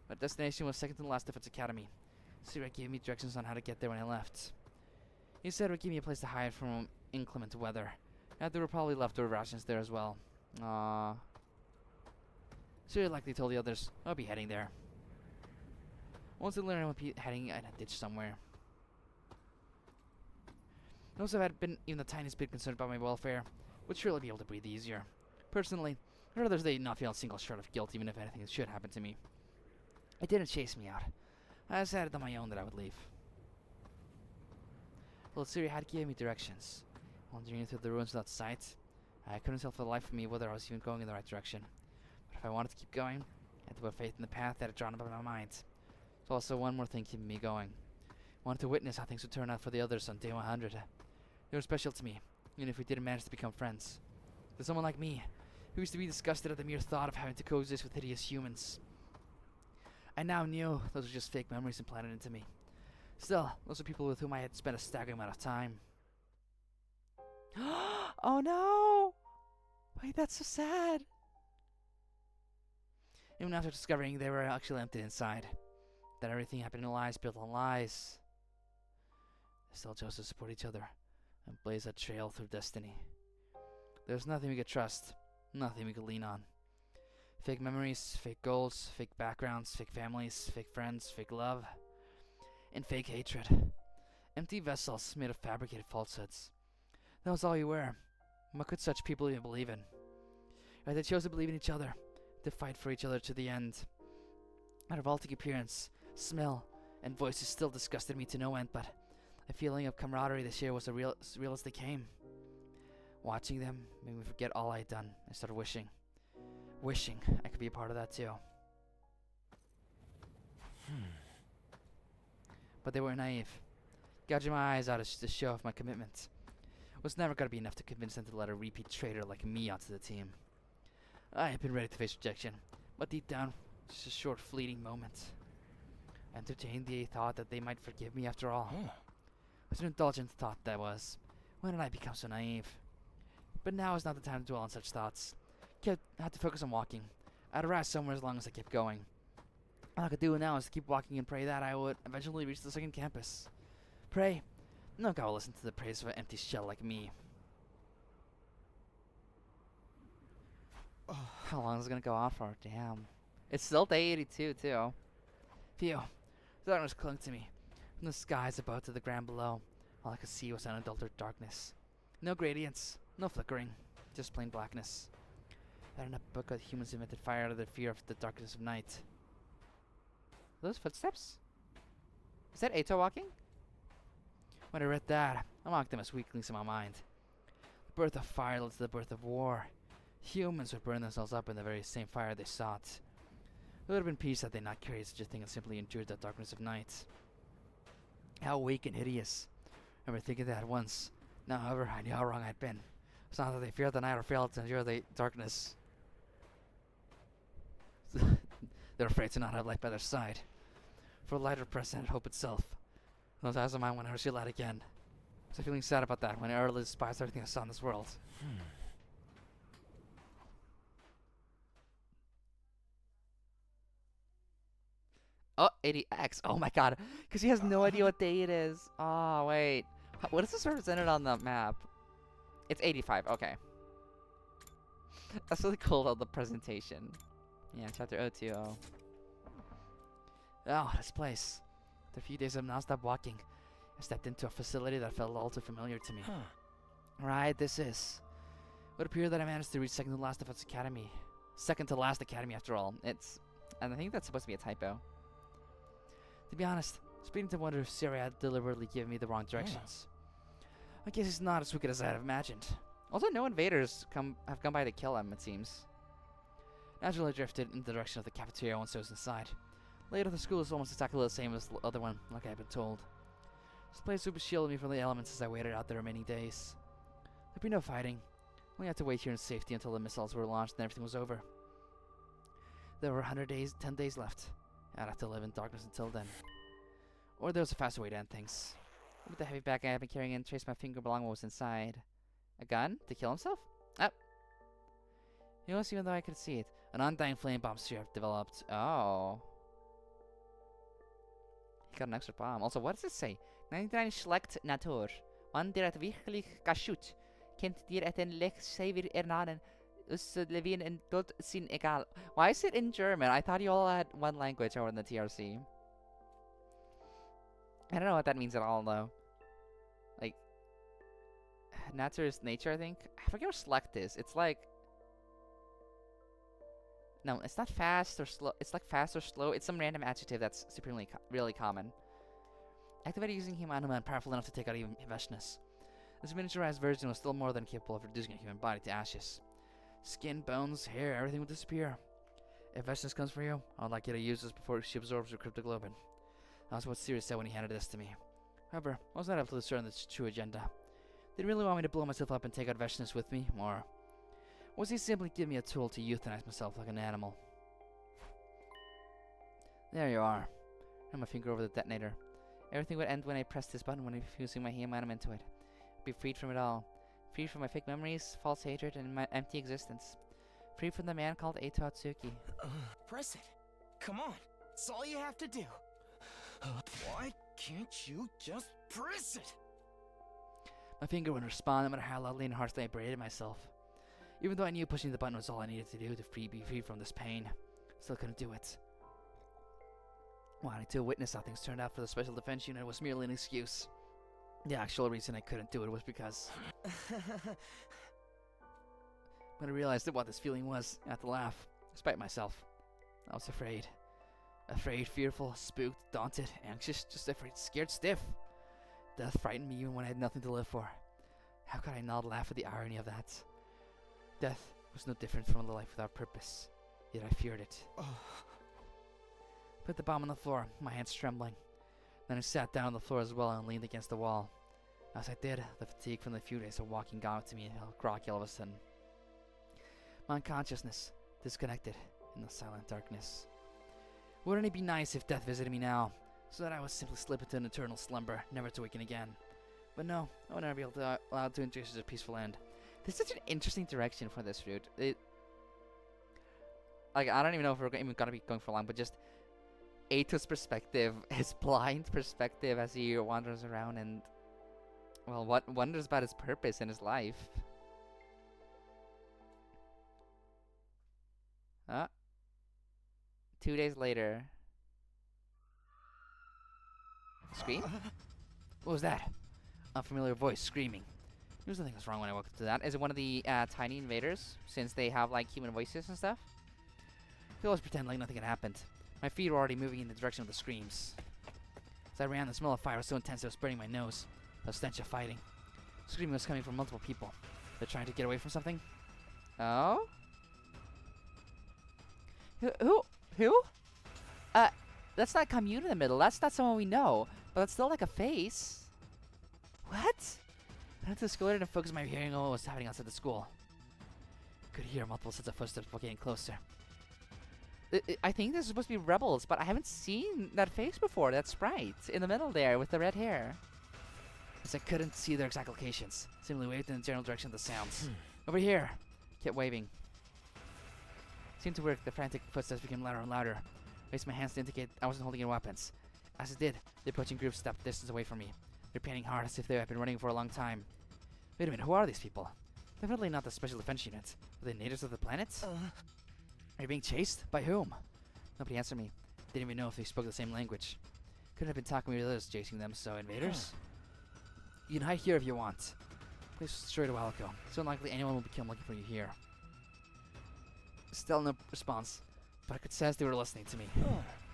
My destination was second to the last of its academy. Sirei gave me directions on how to get there when I left. He said it would give me a place to hide from inclement weather. And there were probably leftover rations there as well. Aww. Sirei likely told the others I'll be heading there. Once I learned I would be heading in a ditch somewhere. And also, if I had been even the tiniest bit concerned about my welfare, would surely be able to breathe easier. Personally, I'd rather they not feel a single shred of guilt even if anything should happen to me. It didn't chase me out. I decided on my own that I would leave. Well, Sirei had given me directions. Wandering through the ruins without sight, I couldn't tell for the life of me whether I was even going in the right direction. But if I wanted to keep going, I had to put faith in the path that had drawn up in my mind. There's also one more thing keeping me going. I wanted to witness how things would turn out for the others on day 100. They were special to me, even if we didn't manage to become friends. There's someone like me, who used to be disgusted at the mere thought of having to coexist with hideous humans. I now knew those were just fake memories implanted into me. Still, those are people with whom I had spent a staggering amount of time. Oh no! Wait, that's so sad. Even after discovering they were actually empty inside, that everything happened in lies built on lies, they still chose to support each other and blaze a trail through destiny. There was nothing we could trust, nothing we could lean on. Fake memories, fake goals, fake backgrounds, fake families, fake friends, fake love, and fake hatred. Empty vessels made of fabricated falsehoods. That was all we were. What could such people even believe in? Yet they chose to believe in each other, to fight for each other to the end. Their revolting appearance, smell, and voices still disgusted me to no end, but a feeling of camaraderie this year was as real as they came. Watching them made me forget all I had done. I started wishing I could be a part of that too. But they were naive. Gouging my eyes out as to show off my commitment was never going to be enough to convince them to let a repeat traitor like me onto the team. I had been ready to face rejection, but deep down, just a short fleeting moment. I entertained the thought that they might forgive me after all. It was an indulgent thought that was. When did I become so naive? But now is not the time to dwell on such thoughts. I had to focus on walking. I'd arrive somewhere as long as I kept going. All I could do now is to keep walking and pray that I would eventually reach the second campus. Pray. No God will listen to the praise of an empty shell like me. How long is it gonna go on for? Damn. It's still day 82 too. Phew. The darkness clung to me. From the skies above to the ground below, all I could see was unadulterated darkness. No gradients, no flickering, just plain blackness. I read in a book that humans invented fire out of their fear of the darkness of night. Those footsteps? Is that Eito walking? When I read that, I mocked them as weaklings in my mind. The birth of fire led to the birth of war. Humans would burn themselves up in the very same fire they sought. It would have been peace had they not carried such a thing and simply endured the darkness of night. How weak and hideous. I remember thinking that once. Now, however, I knew how wrong I'd been. It's not that they feared the night or failed to endure the darkness. They're afraid to not have light by their side. For light represented hope itself. Those eyes of mine will never see light again. I was feeling sad about that when I utterly despised everything I saw in this world. Oh, 80X. Oh my god. Because he has no idea what day it is. Oh, wait. What is this represented on the map? It's 85. Okay. That's really cool on the presentation. Yeah, chapter 020. Oh, this place. After a few days of non-stop walking, I stepped into a facility that felt all too familiar to me. Right, this is. It would appear that I managed to reach second to last of its academy. Second to last academy, after all. And I think that's supposed to be a typo. To be honest, I was beginning to wonder if Sirei had deliberately given me the wrong directions. I guess it's not as wicked as I had imagined. Also, no invaders have come by to kill him, it seems. Naturally, I drifted in the direction of the cafeteria once I was inside. Later, the school is almost exactly the same as the other one, like I had been told. This place would shield me from the elements as I waited out the remaining days. There'd be no fighting. We had to wait here in safety until the missiles were launched and everything was over. There were 10 days left. I'd have to live in darkness until then. Or there was a faster way to end things. With the heavy bag I had been carrying and traced my finger along what was inside. A gun? To kill himself? Oh. You notice, even though I could see it, an undying flame bomb syrup developed. Oh. He got an extra bomb. Also, what does it say? 99 Schlecht Natur. Wann dir het wirklich geschut. Kent dir et en lech sever ernanen. Levin and dot sin egal. Why is it in German? I thought you all had one language over in the TRC. I don't know what that means at all, though. Like, nature is nature, I think. I forget what select is. It's like... No, it's not fast or slow. It's like fast or slow. It's some random adjective that's supremely really common. Activated using human powerful enough to take out even vastness. This miniaturized version was still more than capable of reducing a human body to ashes. Skin, bones, hair, everything would disappear. If vastness comes for you, I'd like you to use this before she absorbs your cryptoglobin. That was what Sirei said when he handed this to me. However, I was not able to discern its true agenda. Did he really want me to blow myself up and take out Veshness with me, or was he simply giving me a tool to euthanize myself like an animal? There you are. I ran my finger over the detonator. Everything would end when I pressed this button when infusing my human atom into it. I'd be freed from it all. Freed from my fake memories, false hatred, and my empty existence. Freed from the man called Eito Atsuki. Press it. Come on. It's all you have to do. Why can't you just press it? My finger wouldn't respond no matter how loudly and harshly I berated myself. Even though I knew pushing the button was all I needed to do to be free from this pain, still couldn't do it. Wanting to witness how things turned out for the Special Defense Unit was merely an excuse. The actual reason I couldn't do it was because when I realized what this feeling was, I had to laugh, despite myself. I was afraid. Afraid, fearful, spooked, daunted, anxious, just afraid, scared stiff. Death frightened me even when I had nothing to live for. How could I not laugh at the irony of that? Death was no different from a life without purpose, yet I feared it. Put the bomb on the floor, my hands trembling. Then I sat down on the floor as well and leaned against the wall. As I did, the fatigue from the few days of walking got to me and felt groggy all of a sudden. My unconsciousness disconnected in the silent darkness. Wouldn't it be nice if death visited me now, so that I would simply slip into an eternal slumber, never to waken again? But no, I would never be able to allow to enjoy such a peaceful end. This is such an interesting direction for this route. Like, I don't even know if we're even gonna be going for long, but just Eito's perspective, his blind perspective as he wanders around and, well, what wonders about his purpose in his life. 2 days later. Scream? What was that? Unfamiliar voice screaming. There was nothing was wrong when I woke up to that. Is it one of the tiny invaders? Since they have like human voices and stuff? I always pretend like nothing had happened. My feet were already moving in the direction of the screams. As I ran, the smell of fire was so intense it was burning my nose. The stench of fighting. Screaming was coming from multiple people. They're trying to get away from something. Oh? Who? That's not Commune in the middle. That's not someone we know. But that's still like a face. What? I went to the school and focused my hearing on what was happening outside the school. I could hear multiple sets of footsteps while getting closer. I think this is supposed to be rebels, but I haven't seen that face before. That sprite in the middle there with the red hair. As I couldn't see their exact locations, simply waved in the general direction of the sounds. Over here! Kept waving. Seemed to work. The frantic footsteps became louder and louder. I raised my hands to indicate I wasn't holding any weapons. As it did, the approaching group stepped distance away from me. They're panting hard as if they had been running for a long time. Wait a minute, who are these people? Definitely not the Special Defense Unit. Are they natives of the planet? Are you being chased? By whom? Nobody answered me. Didn't even know if they spoke the same language. Couldn't have been talking with others chasing them, so invaders? You can hide here if you want. Place was destroyed a while ago. It's unlikely anyone will come looking for you here. Still no response, but I could sense they were listening to me.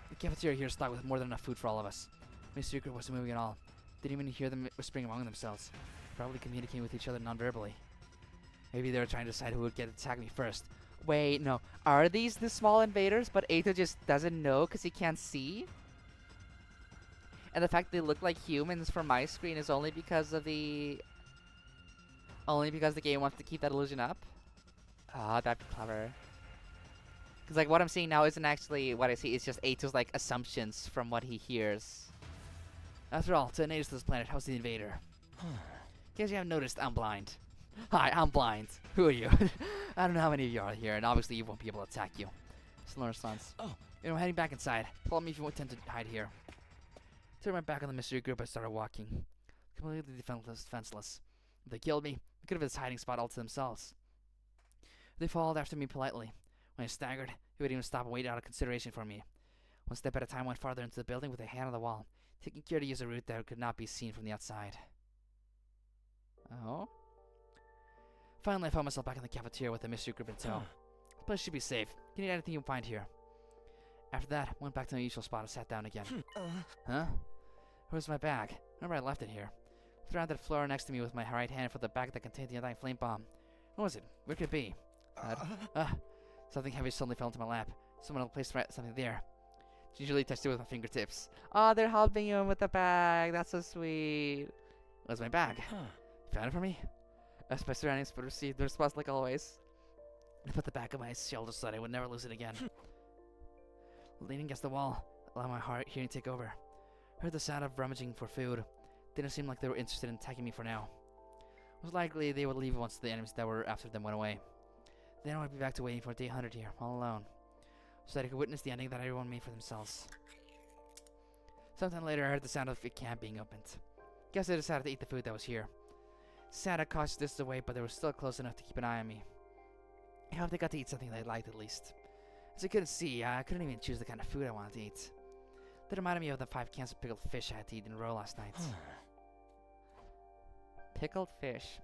The cafeteria here is stocked with more than enough food for all of us. My secret wasn't moving at all. Didn't even hear them whispering among themselves. Probably communicating with each other non-verbally. Maybe they were trying to decide who would get to attack me first. Wait, no. Are these the small invaders, but Eito just doesn't know because he can't see? And the fact they look like humans from my screen is only because of the... Only because the game wants to keep that illusion up? Ah, that'd be clever. Because, like, what I'm seeing now isn't actually what I see. It's just Eito's, like, assumptions from what he hears. After all, to the natives of this planet, how's the invader? In case you haven't noticed, I'm blind. Hi, I'm blind. Who are you? I don't know how many of you are here, and obviously you won't be able to attack you. Slow response. Oh, I'm heading back inside. Follow me if you intend to hide here. Turned my back on the mystery group, I started walking. Completely defenseless. If they killed me, they could have this hiding spot all to themselves. They followed after me politely. When I staggered, he would even stop and wait out of consideration for me. One step at a time, went farther into the building with a hand on the wall, taking care to use a route that could not be seen from the outside. Oh? Finally, I found myself back in the cafeteria with the mystery group in tow. This place should be safe. You can eat anything you can find here. After that, I went back to my usual spot and sat down again. Huh? Where's my bag? Remember I left it here. I looked around at the floor next to me with my right hand for the bag that contained the anti-flame bomb. What was it? Where could it be? Something heavy suddenly fell into my lap. Someone had placed something there. Gingerly touched it with my fingertips. Oh, they're helping you with the bag. That's so sweet. Where's my bag? Found it for me? Asked my surroundings, but received the response like always. I put the bag on my shoulder so that I would never lose it again. Leaning against the wall, allowed my heart hearing take over. Heard the sound of rummaging for food. Didn't seem like they were interested in attacking me for now. Most likely they would leave once the enemies that were after them went away. Then I would be back to waiting for day 100 here, all alone, so that I could witness the ending that everyone made for themselves. Sometime later I heard the sound of a can being opened. Guess they decided to eat the food that was here. Sad cautious distance away, but they were still close enough to keep an eye on me. I hope they got to eat something they liked at least. As I couldn't see, I couldn't even choose the kind of food I wanted to eat. That reminded me of the 5 cans of pickled fish I had to eat in a row last night. Pickled fish.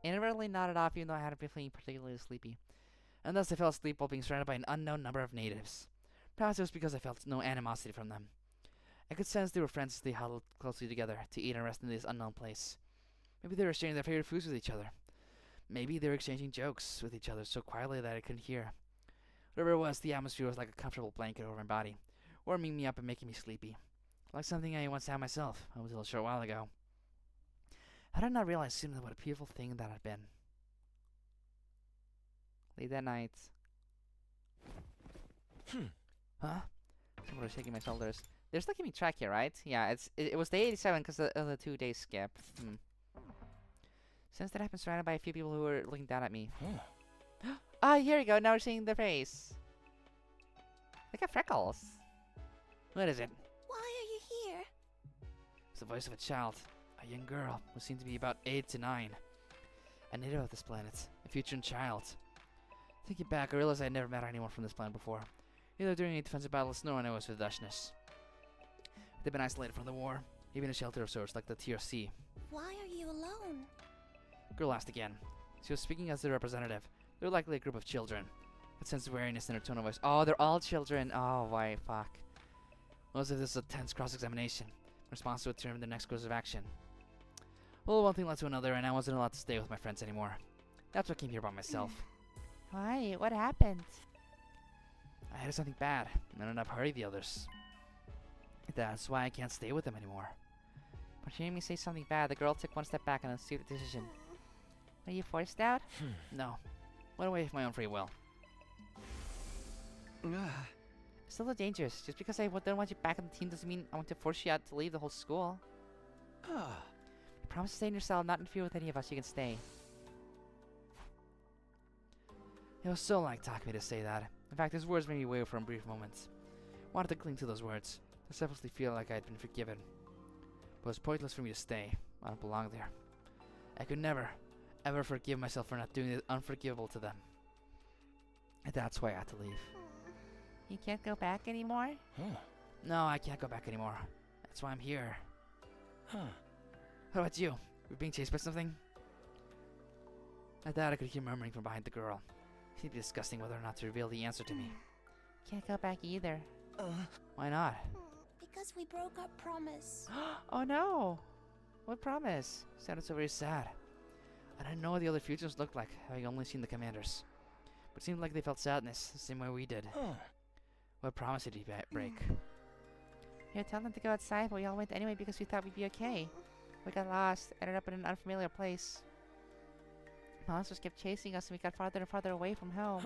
Inadvertently nodded off even though I hadn't been feeling particularly sleepy. And thus I fell asleep while being surrounded by an unknown number of natives. Perhaps it was because I felt no animosity from them. I could sense they were friends as they huddled closely together to eat and rest in this unknown place. Maybe they were sharing their favorite foods with each other. Maybe they were exchanging jokes with each other so quietly that I couldn't hear. Whatever it was, the atmosphere was like a comfortable blanket over my body, warming me up and making me sleepy. Like something I once had myself, until a short while ago. How did I not realize sooner what a beautiful thing that had been? Late that night. Huh? Someone was shaking my shoulders. They're still keeping track here, right? Yeah, it was day 87 because of the 2 days skip. Since that I've been surrounded by a few people who were looking down at me. Ah, here you go. Now we're seeing their face. Look at freckles. What is it? Why are you here? It's the voice of a child. A young girl who seemed to be about 8 to 9. A native of this planet. A future child. Thinking back, I realized I had never met anyone from this planet before. Either during a defensive battle nor when I was with Dashnis. They'd been isolated from the war. Even a shelter of sorts like the TRC. Why are you alone? Girl asked again. She was speaking as their representative. They were likely a group of children. I could sense wariness in her tone of voice. Oh, they're all children. Oh, why, fuck. Well, as if this was a tense cross-examination. Response to determine the next course of action. Well, one thing led to another, and I wasn't allowed to stay with my friends anymore. That's what came here by myself. Why? What happened? I had something bad, and ended up hurting the others. That's why I can't stay with them anymore. But hearing me say something bad, the girl took one step back on a stupid decision. Were you forced out? No. Went away of my own free will. It's a little dangerous. Just because I don't want you back on the team doesn't mean I want to force you out to leave the whole school. Promise to stay in your cell, not interfere with any of us. You can stay. It was so like talking me to say that. In fact, his words made me waver for a brief moment. Wanted to cling to those words. To selflessly feel like I had been forgiven. But it was pointless for me to stay. I don't belong there. I could never, ever forgive myself for not doing the unforgivable to them. And that's why I had to leave. You can't go back anymore? No, I can't go back anymore. That's why I'm here. What about you? We're being chased by something? I thought I could hear murmuring from behind the girl. It seemed to be discussing whether or not to reveal the answer to me. Can't go back either. Why not? Because we broke our promise. Oh no! What promise? Sounded so very sad. I didn't know what the other futures looked like, having only seen the commanders. But it seemed like they felt sadness, the same way we did. What promise did he break? You tell them to go outside, but we all went anyway because we thought we'd be okay. We got lost, ended up in an unfamiliar place. Monsters kept chasing us and we got farther and farther away from home.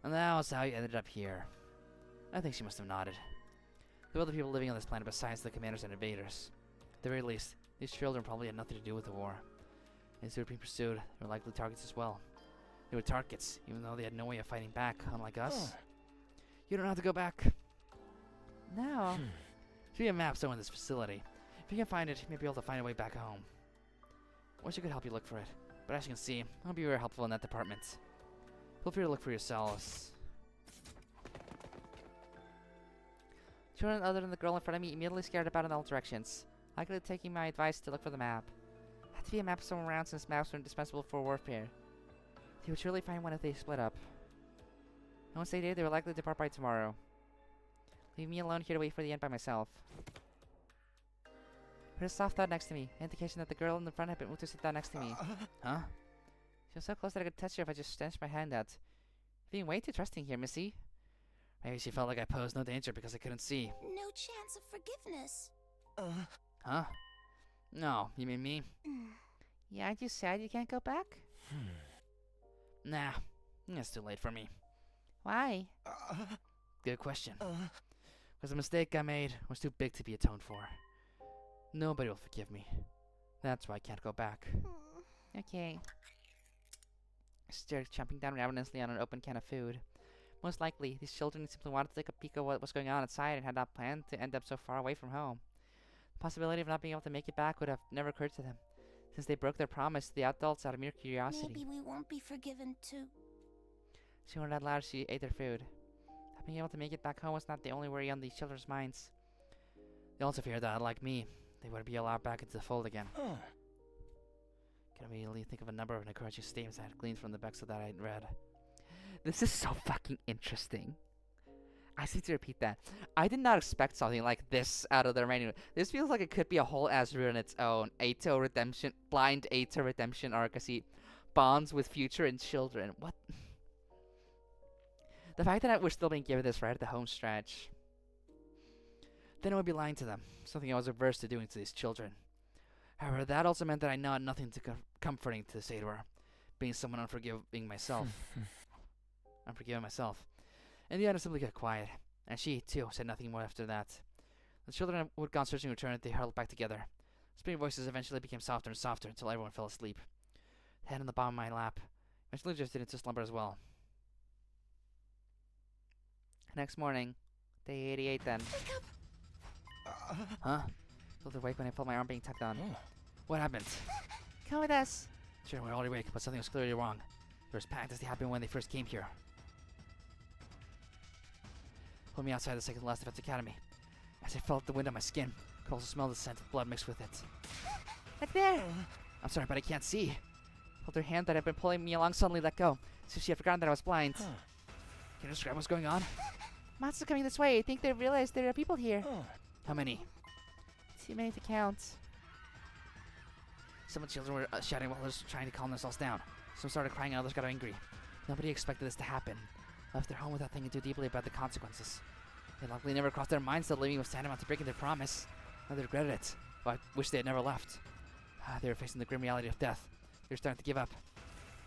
And that was how you ended up here. I think she must have nodded. There were other people living on this planet besides the commanders and invaders. At the very least, these children probably had nothing to do with the war. As they were being pursued, they were likely targets as well. They were targets, even though they had no way of fighting back, unlike us. You don't have to go back. No. Should be a map somewhere in this facility. If you can find it, you may be able to find a way back home. Wish I could help you look for it, but as you can see, I'll be very helpful in that department. Feel free to look for yourselves. Children other than the girl in front of me immediately scared about in all directions, likely taking my advice to look for the map. Had to be a map somewhere around since maps were indispensable for warfare. They would surely find one if they split up. And once they did, they were likely to depart by tomorrow. Leave me alone here to wait for the end by myself. Heard a soft thud next to me, an indication that the girl in the front had been moved to sit down next to me. Huh? She was so close that I could touch her if I just stretched my hand out. Being way too trusting here, Missy. Maybe she felt like I posed no danger because I couldn't see. No chance of forgiveness. Huh? No, you mean me? Yeah, aren't you sad you can't go back? Nah, it's too late for me. Why? Good question. Because the mistake I made was too big to be atoned for. Nobody will forgive me. That's why I can't go back. Okay. I stared, chomping down ravenously on an open can of food. Most likely, these children simply wanted to take a peek at what was going on outside and had not planned to end up so far away from home. The possibility of not being able to make it back would have never occurred to them, since they broke their promise to the adults out of mere curiosity. Maybe we won't be forgiven too. She wondered out loud as she ate their food. Not being able to make it back home was not the only worry on these children's minds. They also feared that, like me, they would be allowed back into the fold again. Could immediately think of a number of encouraging statements I had gleaned from the books that I had read. This is so fucking interesting. I just need to repeat that. I did not expect something like this out of their menu. This feels like it could be a whole ass route on its own. Eito redemption, blind Eito redemption arc as he bonds with future and children. What? The fact that we're still being given this right at the home stretch. Then I would be lying to them, something I was averse to doing to these children. However, that also meant that I had nothing to comforting to say to her, being someone unforgiving myself. In the end, I simply got quiet, and she, too, said nothing more after that. The children who had gone searching returned, they huddled back together. Speaking voices eventually became softer and softer until everyone fell asleep. The head on the bottom of my lap eventually drifted into slumber as well. Next morning, day 88 then. Wake up! Huh? Felt awake when I felt my arm being tugged on. What happened? Come with us. Sure, we're already awake, but something was clearly wrong. There was panic as they happened when they first came here. Pulled me outside the second last defense academy. As I felt the wind on my skin, could also smell the scent of blood mixed with it. Look there. I'm sorry, but I can't see. Felt her hand that had been pulling me along suddenly let go, as if she had forgotten that I was blind. Can you describe what's going on? Monsters coming this way. I think they realize there are people here. How many? Too many to count. Some of the children were shouting while others trying to calm themselves down. Some started crying and others got angry. Nobody expected this to happen. Left their home without thinking too deeply about the consequences. It luckily never crossed their minds that leaving was tantamount to breaking their promise. Now they regretted it. But I wish they had never left. They were facing the grim reality of death. They were starting to give up.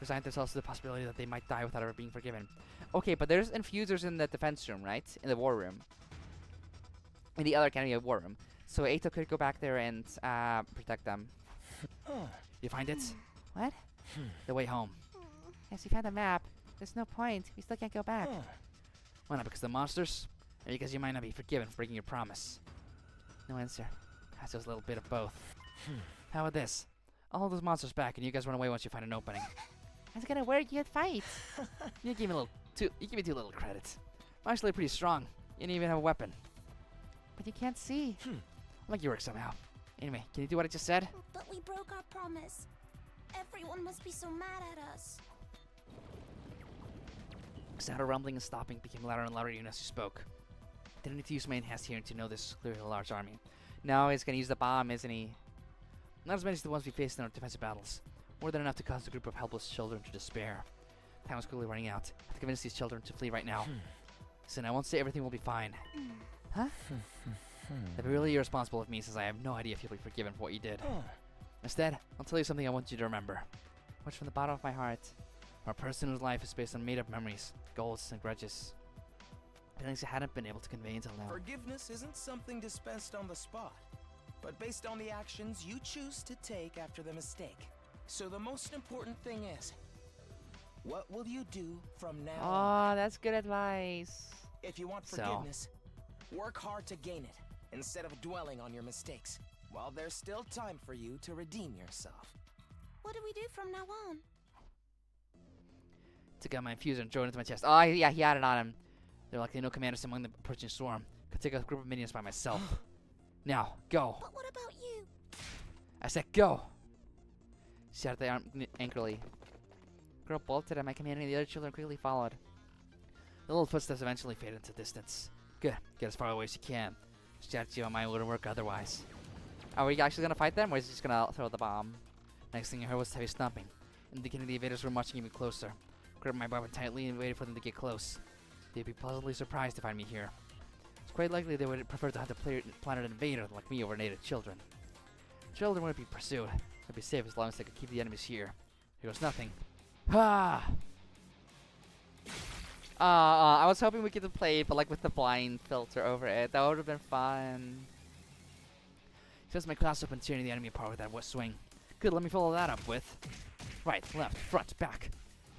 Resigned themselves to the possibility that they might die without ever being forgiven. Okay, but there's infusers in the defense room, right? In the war room. In the other academy of war room. So Eito could go back there and protect them. You find it? What? The way home. Yes, we found a map. There's no point. We still can't go back. Why not? Because of the monsters? Or because you might not be forgiven for breaking your promise? No answer. That's just a little bit of both. How about this? I'll hold those monsters back and you guys run away once you find an opening. How's it gonna work? You can't fight. You give me too little credit. I'm actually pretty strong. You didn't even have a weapon. But you can't see. I'll make you work somehow. Anyway, can you do what I just said? But we broke our promise. Everyone must be so mad at us. Sound of rumbling and stopping became louder and louder even as he spoke. Didn't need to use my enhanced hearing to know this was clearly a large army. No, he's gonna use the bomb, isn't he? Not as many as the ones we faced in our defensive battles. More than enough to cause a group of helpless children to despair. Time was quickly running out. I have to convince these children to flee right now. Listen, I won't say everything will be fine. Huh? That'd be really irresponsible of me since I have no idea if you'll be forgiven for what you did. Instead, I'll tell you something I want you to remember. Much from the bottom of my heart. Our person whose life is based on made-up memories, goals, and grudges. Feelings I hadn't been able to convey until now. Forgiveness isn't something dispensed on the spot, but based on the actions you choose to take after the mistake. So the most important thing is, what will you do from now on? Oh, that's good advice. If you want So? forgiveness, work hard to gain it, instead of dwelling on your mistakes, while there's still time for you to redeem yourself. What do we do from now on? Took out my infuser and drove it into my chest. Oh, yeah, he had it on him. There are likely no commanders among the approaching storm. Could take a group of minions by myself. Now, go. But what about you? I said go. She shouted the arm angrily. The girl bolted at my command and the other children quickly followed. The little footsteps eventually faded into distance. Good. Get as far away as you can. Strategy on mine wouldn't work otherwise. Are we actually gonna fight them, or is he just gonna throw the bomb? Next thing I heard was heavy stomping, indicating the invaders were marching even closer. Gripped my weapon tightly and waited for them to get close. They'd be pleasantly surprised to find me here. It's quite likely they would prefer to have the planet invader like me over native children. Children wouldn't be pursued. They'd be safe as long as they could keep the enemies here. Here goes nothing. Ha! I was hoping we could play it, but like with the blind filter over it. That would have been fun. Just my class up and tearing the enemy apart with that swing. Good, let me follow that up with right, left, front, back.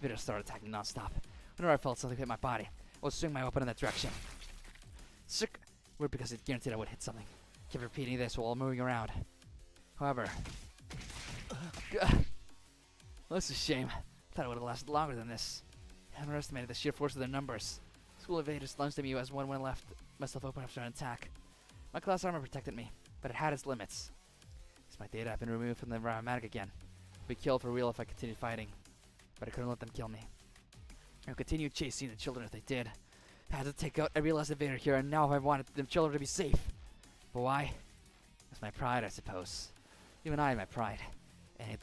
Vader started attacking non-stop. Whenever I felt something hit my body, I would swing my weapon in that direction. Sick. Weird because it guaranteed I would hit something. Kept repeating this while moving around. However, well, this is a shame. Thought it would have lasted longer than this. I underestimated the sheer force of their numbers. School invaders lunged at me as one went left myself open after an attack. My class armor protected me, but it had its limits. Despite data, I've been removed from the environment again. I'd be killed for real if I continued fighting, but I couldn't let them kill me. I would continue chasing the children if they did. I had to take out every last invader here, and now I wanted the children to be safe. But why? It's my pride, I suppose. Even I had my pride. And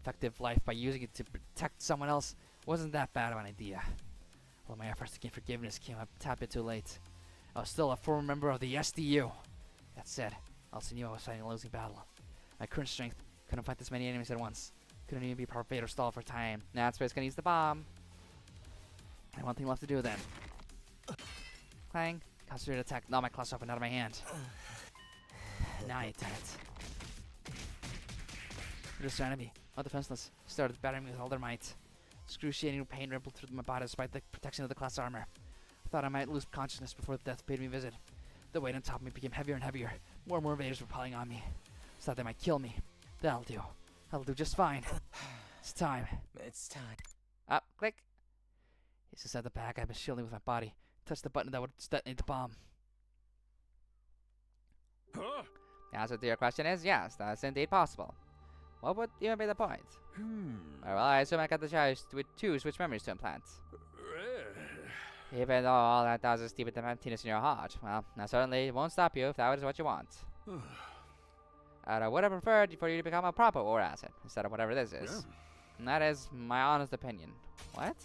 effective life by using it to protect someone else wasn't that bad of an idea. Although my efforts to gain forgiveness came a tad bit too late. I was still a former member of the SDU. That said, I also knew I was fighting a losing battle. My current strength couldn't fight this many enemies at once. Couldn't even be part of Vader's stall for time. Now that's where it's gonna use the bomb. I had one thing left to do then. Clang. Concentrated attack. Knocked my class weapon out of my hand. Now you did it. They're surrounded me. All defenseless. Started battering me with all their might. Excruciating pain rippled through my body despite the protection of the class armor. I thought I might lose consciousness before death paid me a visit. The weight on top of me became heavier and heavier. More and more invaders were piling on me. I thought they might kill me. That'll do. That'll do just fine. It's time. It's time. Up, click. It's just at the back. I've been shielding with my body. Touch the button that would detonate the bomb. Huh? The answer to your question is yes, that's indeed possible. What would even be the point? Well, I assume I got the choice to choose which memories to implant. Even though all that does is deepen the emptiness in your heart, well, that certainly won't stop you if that is what you want. I would have preferred for you to become a proper war asset instead of whatever this is. And that is my honest opinion. What?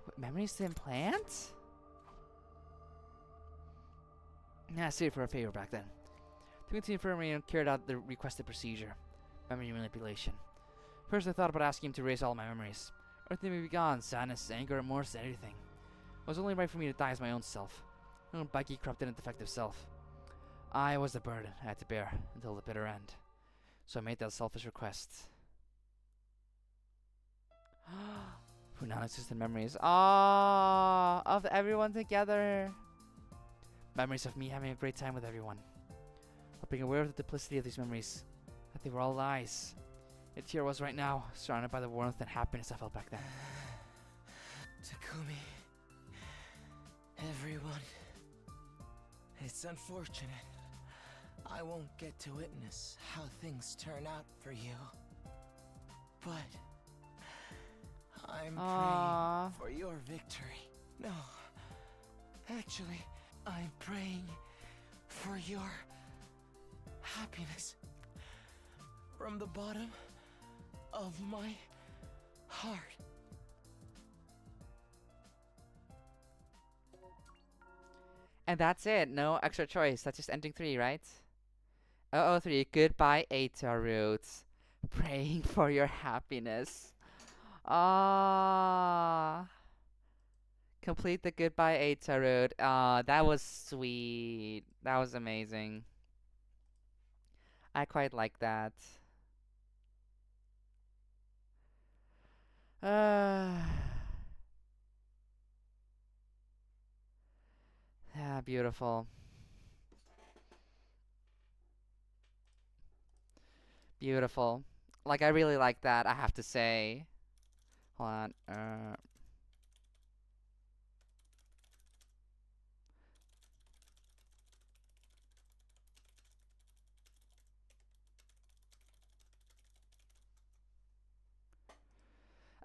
What memories to implant? Yeah, I sued for a favor back then. Took me to the infirmary and carried out the requested procedure. Memory manipulation. First I thought about asking him to erase all my memories. Everything may be gone, sadness, anger, remorse, anything. It was only right for me to die as my own self. My own buggy, corrupted and defective self. I was the burden I had to bear until the bitter end. So I made that selfish request. For non-existent memories. Ah, of everyone together. Memories of me having a great time with everyone. Of being aware of the duplicity of these memories. That they were all lies. Yet here I was right now, surrounded by the warmth and happiness I felt back then. Takumi. Everyone. It's unfortunate. I won't get to witness how things turn out for you. But I'm praying for your victory. No. Actually, I'm praying for your happiness. From the bottom of my heart. And that's it. No extra choice. That's just ending 3, right? 003. Goodbye, Eito Roots. Praying for your happiness. Complete the Goodbye Eito route. That was sweet. That was amazing. I quite like that. Yeah, beautiful. Beautiful. Like, I really like that, I have to say. Hold on.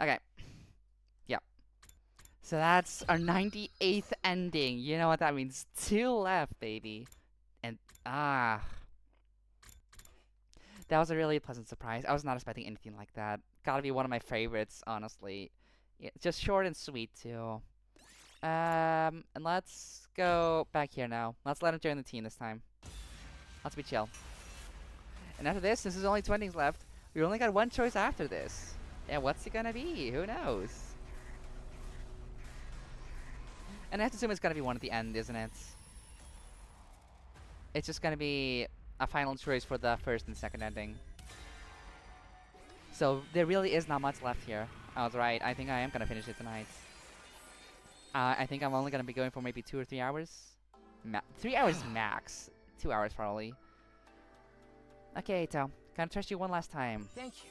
Okay. Yep. So that's our 98th ending. You know what that means. 2 left, baby. And, that was a really pleasant surprise. I was not expecting anything like that. gotta be one of my favorites, honestly. Yeah, just short and sweet too. And let's go back here now. Let's let him join the team this time. Let's be chill. And after this, since there's only 20 left, we only got one choice after this. Yeah, what's it gonna be? Who knows? And I have to assume it's gonna be one at the end, isn't it? It's just gonna be a final choice for the first and second ending. So there really is not much left here. I was right. I think I am gonna finish it tonight. I think I'm only gonna be going for maybe 2 or 3 hours. 3 hours max. 2 hours probably. Okay, Eito. Gonna trust you one last time. Thank you.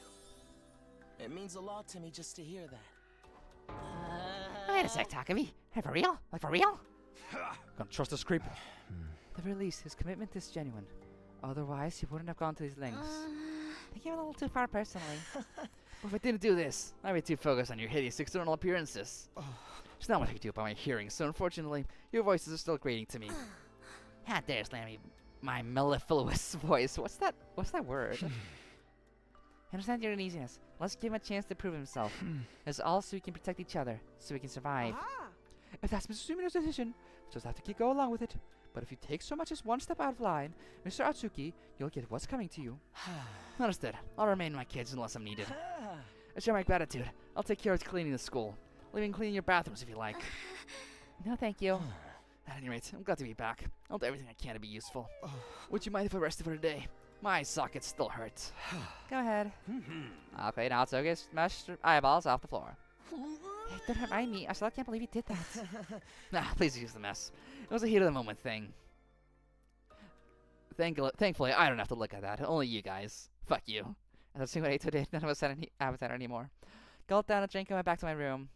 It means a lot to me just to hear that. Wait a sec, Takumi. Hey, for real? Like for real? Gonna trust this creep? At the very least, his commitment is genuine. Otherwise, he wouldn't have gone to these lengths. I think you're a little too far personally. But if I didn't do this, I'd be too focused on your hideous external appearances. There's not much I can do about my hearing, so unfortunately, your voices are still grating to me. How dare slam me, my mellifluous voice. What's that word? I understand your uneasiness. Let's give him a chance to prove himself. It's all so we can protect each other, so we can survive. If that's Mr. Sumino's decision, we'll just have to go along with it. But if you take so much as one step out of line, Mr. Atsuki, you'll get what's coming to you. Understood. I'll remain my kids unless I'm needed. I share my gratitude. I'll take care of cleaning the school. Leaving cleaning your bathrooms if you like. No, thank you. At any rate, I'm glad to be back. I'll do everything I can to be useful. Would you mind if I rested for a day? My eye socket still hurts. Go ahead. Okay, now Atsuki smashed her eyeballs off the floor. Hey, don't remind me. I still can't believe you did that. Nah, please use the mess. It was a heat of the moment thing. Thankfully, I don't have to look at that. Only you guys. Fuck you. That's what Eito did. None of us had any appetite anymore. Gulped down a drink and went back to my room.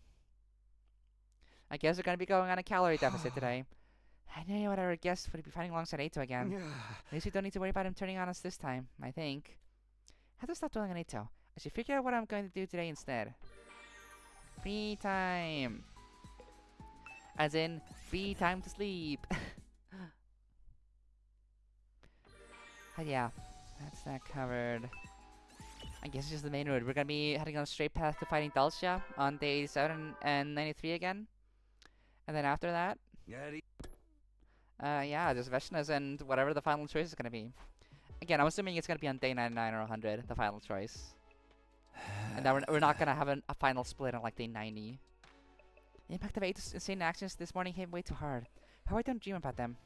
I guess we're gonna be going on a calorie deficit today. I knew what I would guess would be fighting alongside Eito again. At least we don't need to worry about him turning on us this time, I think. I have to stop dwelling on Eito. I should figure out what I'm going to do today instead. Free time. As in, free time to sleep. But yeah, that's that covered. I guess it's just the main road. We're gonna be heading on a straight path to fighting Dulcia on day 87 and 93 again. And then after that, yeah, just Veshna's and whatever the final choice is gonna be. Again, I'm assuming it's gonna be on day 99 or 100, the final choice. And then we're not gonna have a final split on like day 90. The impact of Eito's insane actions this morning hit way too hard. How I don't dream about them.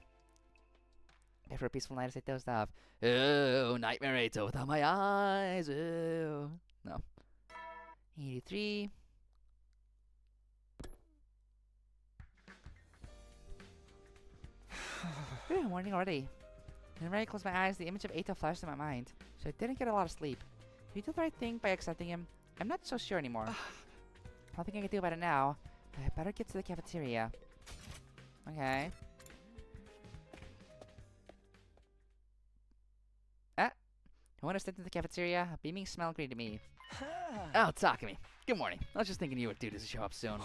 After a peaceful night as I dozed off. Oh, nightmare Eito without my eyes. Oh. No. 83. Good morning already. Whenever I closed my eyes, the image of Eito flashed in my mind, so I didn't get a lot of sleep. Did we do the right thing by accepting him? I'm not so sure anymore. Nothing I can do about it now. I better get to the cafeteria. Okay. When I stepped into the cafeteria, a beaming smile greeted me. Oh, Takumi. Good morning. I was just thinking you were due to show up soon.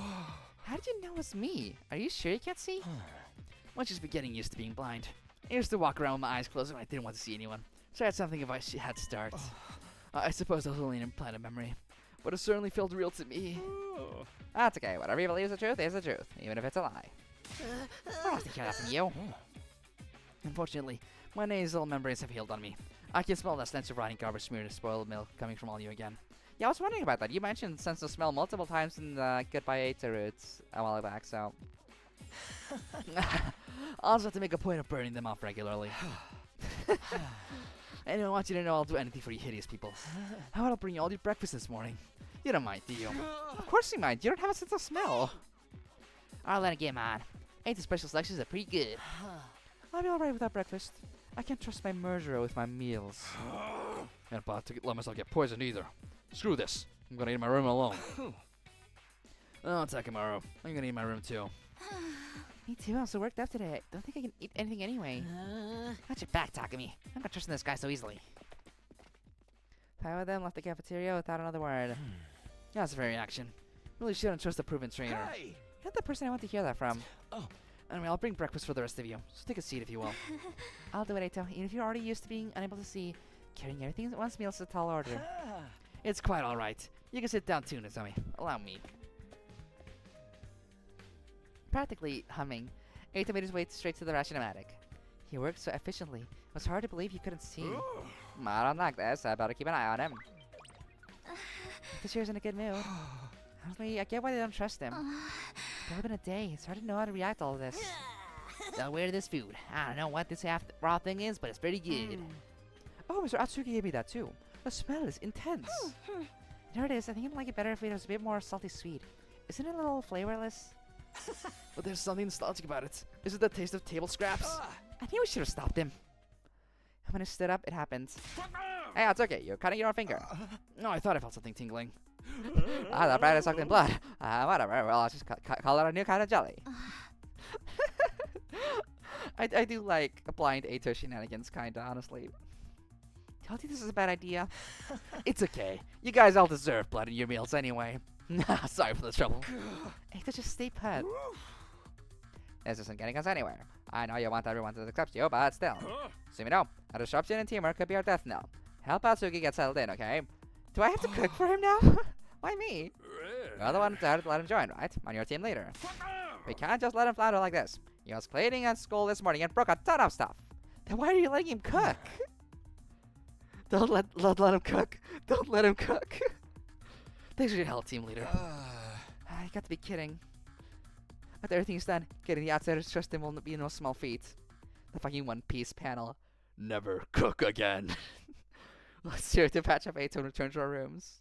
How did you know it was me? Are you sure you can't see? Must just be getting used to being blind. I used to walk around with my eyes closed when I didn't want to see anyone. So I had something if I had to start. I suppose it was only an implanted memory. But it certainly felt real to me. That's okay. Whatever you believe is the truth is the truth, even if it's a lie. I want to hear that from you. Unfortunately, my nasal membranes have healed on me. I can smell that stench of rotting garbage smeared with spoiled milk coming from all you again. Yeah, I was wondering about that. You mentioned sense of smell multiple times in the Goodbye Eito routes a while back, so... I'll just have to make a point of burning them off regularly. And I want you to know I'll do anything for you hideous people. How about I'll bring you all your breakfast this morning? You don't mind, do you? Of course you mind. You don't have a sense of smell. I'll let it get mine. Eito's special selections are pretty good. I'll be alright without breakfast. I can't trust my murderer with my meals. Can't about to let myself get poisoned either. Screw this. I'm gonna eat in my room alone. Oh, Takamaru. I'm gonna eat in my room too. Me too. I'm so worked up today. I don't think I can eat anything anyway. Watch your back, Takumi. I'm not trusting this guy so easily. Five of them left the cafeteria without another word. That's a very reaction. Really shouldn't trust a proven trainer. Hey! You're not the person I want to hear that from. Oh. Anyway, I'll bring breakfast for the rest of you. So take a seat if you will. I'll do it, Eito. Even if you're already used to being unable to see, carrying everything at one's meals is a tall order. It's quite alright. You can sit down too, Nozomi. Allow me. Practically humming, Eito made his way straight to the Rashinomatic. He worked so efficiently, it was hard to believe he couldn't see. I don't like this. I better keep an eye on him. Tashira's in a good mood. Honestly, I get why they don't trust him. It's probably been a day. It's hard to know how to react to all this. So where this food? I don't know what this half raw thing is, but it's pretty good. Oh, Mr. Atsuki gave me that too. The smell is intense. There it is. I think I'd like it better if it was a bit more salty sweet. Isn't it a little flavorless? But there's something nostalgic about it. Is it the taste of table scraps? I knew we should have stopped him. When I stood up, it happened. Hey, it's okay. You're cutting your own finger. No, I thought I felt something tingling. The bread is sucked in blood. Whatever. Well, I'll just call it a new kind of jelly. I do like blind Eito shenanigans, kinda, honestly. Told you this is a bad idea. It's okay. You guys all deserve blood in your meals anyway. Sorry for the trouble. Eito, just stay put. This isn't getting us anywhere. I know you want everyone to accept you, but still. So you know, a disruption in teamwork could be our death knell. Help Atsuki get settled in, okay? Do I have to cook for him now? Why me? You're the one who decided to let him join, right? I'm your team leader. We can't just let him flounder like this. He was cleaning at school this morning and broke a ton of stuff. Then why are you letting him cook? Don't let him cook. Don't let him cook. Thanks for your help, team leader. You got to be kidding. After everything's done, getting the outsiders to trust him will be no small feat. The fucking One Piece panel. Never cook again. Let's hear it to patch up Eito and return to our rooms.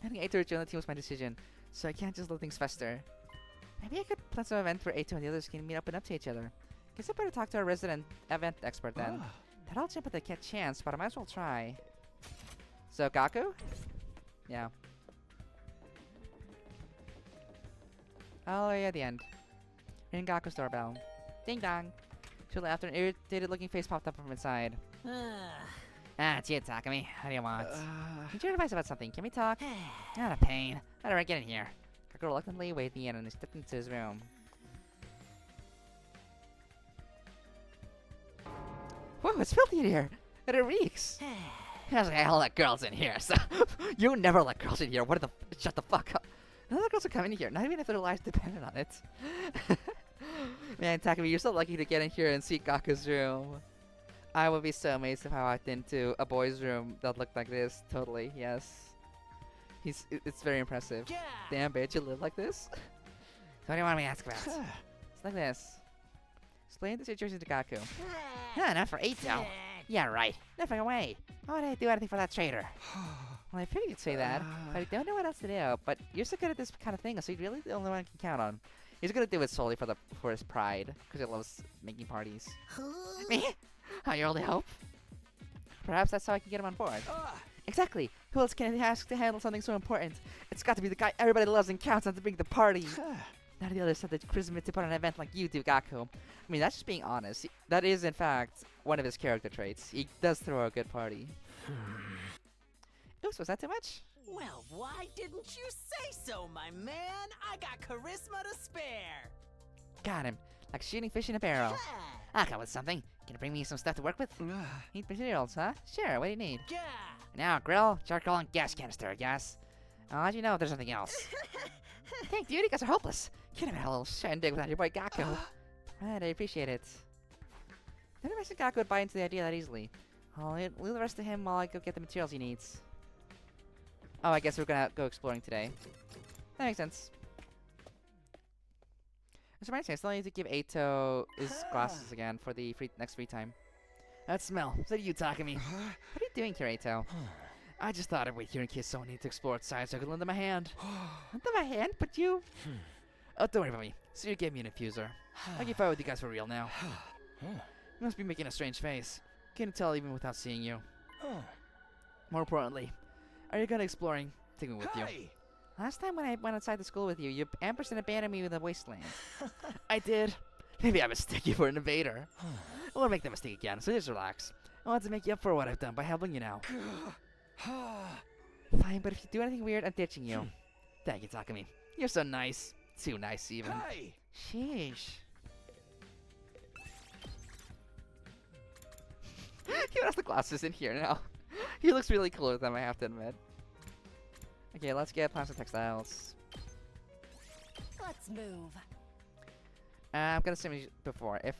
Having Eito rejoin the team was my decision, so I can't just let things fester. Maybe I could plan some event where Eito and the others can meet up and up to each other. Guess I better talk to our resident event expert then. That'll jump at the chance, but I might as well try. So, Gaku? Yeah. Oh, yeah, the end. Ring Gaku's doorbell. Ding dong. Shortly after, an irritated-looking face popped up from inside. It's you, Takumi. What do you want? Need your advice about something. Can we talk? Not a pain. Alright, get in here. Gaku reluctantly waved me in and stepped into his room. Whoa, it's filthy in here. And it reeks. There's a hell of girls in here, so you never let girls in here. What the? Shut the fuck up. None of the girls are coming in here, not even if their lives depended on it. Man, Takumi, you're so lucky to get in here and see Gaku's room. I would be so amazed if I walked into a boy's room that looked like this. Totally, yes. It's very impressive. Yeah. Damn, bitch, you live like this? So what do you want me to ask about? It's like this. Explain the situation to Gaku. Not for Eito. Yeah, right. Nothing away. Why would I do anything for that traitor? Well, I figured you'd say that, but I don't know what else to do. But you're so good at this kind of thing, so you're really the only one I can count on. He's gonna do it solely for his pride, because he loves making parties. Me? Your only hope? Perhaps that's how I can get him on board. Exactly. Who else can I ask to handle something so important? It's got to be the guy everybody loves and counts on to bring the party. None of the others have the charisma to put on an event like you do, Gaku. I mean, that's just being honest. That is, in fact, one of his character traits. He does throw a good party. Oops, was that too much? Well, why didn't you say so, my man? I got charisma to spare. Got him. Like shooting fish in a barrel. I'll come with something. Can you bring me some stuff to work with? Need materials, huh? Sure, what do you need? Yeah. Now, grill, charcoal, and gas canister, I guess. I'll let you know if there's anything else. Thank you, you guys are hopeless. Can't have had a little shindig without your boy Gaku. Right, I appreciate it. Never mentioned Gaku would buy into the idea that easily. I'll leave the rest to him while I go get the materials he needs. Oh, I guess we're gonna go exploring today. That makes sense. Which reminds me, I still need to give Eito his glasses again for the next free time. That smell. Is that you, Takumi? What are you doing here, Eito? I just thought I'd wait here in case someone needed to explore outside so I could lend them a hand. Lend them a hand? But you... Oh, don't worry about me. Sirei gave me an infuser. I can fight with you guys for real now. You must be making a strange face. Can't tell even without seeing you. More importantly, are you going exploring? Take me with you. Last time when I went outside the school with you, you ambushed and abandoned me in the wasteland. I did. Maybe I mistook you for an invader. I won't make that mistake again, so just relax. I want to make you up for what I've done by helping you now. Fine, but if you do anything weird, I'm ditching you. Thank you, Takumi. You're so nice. Too nice, even. Sheesh. He has the glasses in here now. He looks really cool with them, I have to admit. Okay, let's get plastic textiles. Let's move. I'm gonna say before, if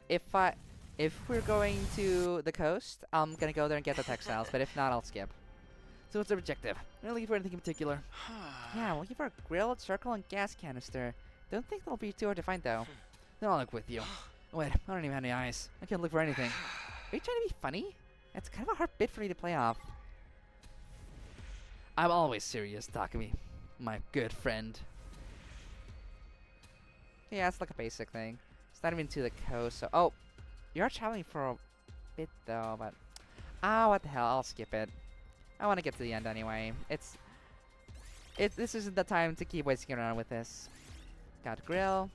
we're going to the coast, I'm gonna go there and get the textiles, but if not, I'll skip. So what's the objective? I'm not looking for anything in particular. Yeah, we're looking for a grilled circle and gas canister. Don't think they'll be too hard to find though. Then I'll look with you. Wait, I don't even have any eyes. I can't look for anything. Are you trying to be funny? That's kind of a hard bit for me to play off. I'm always serious, Takumi. My good friend. Yeah, it's like a basic thing. It's not even to the coast, so... Oh! You are traveling for a bit, though, but... Ah, what the hell, I'll skip it. I want to get to the end anyway. This isn't the time to keep wasting around with this. Got grill.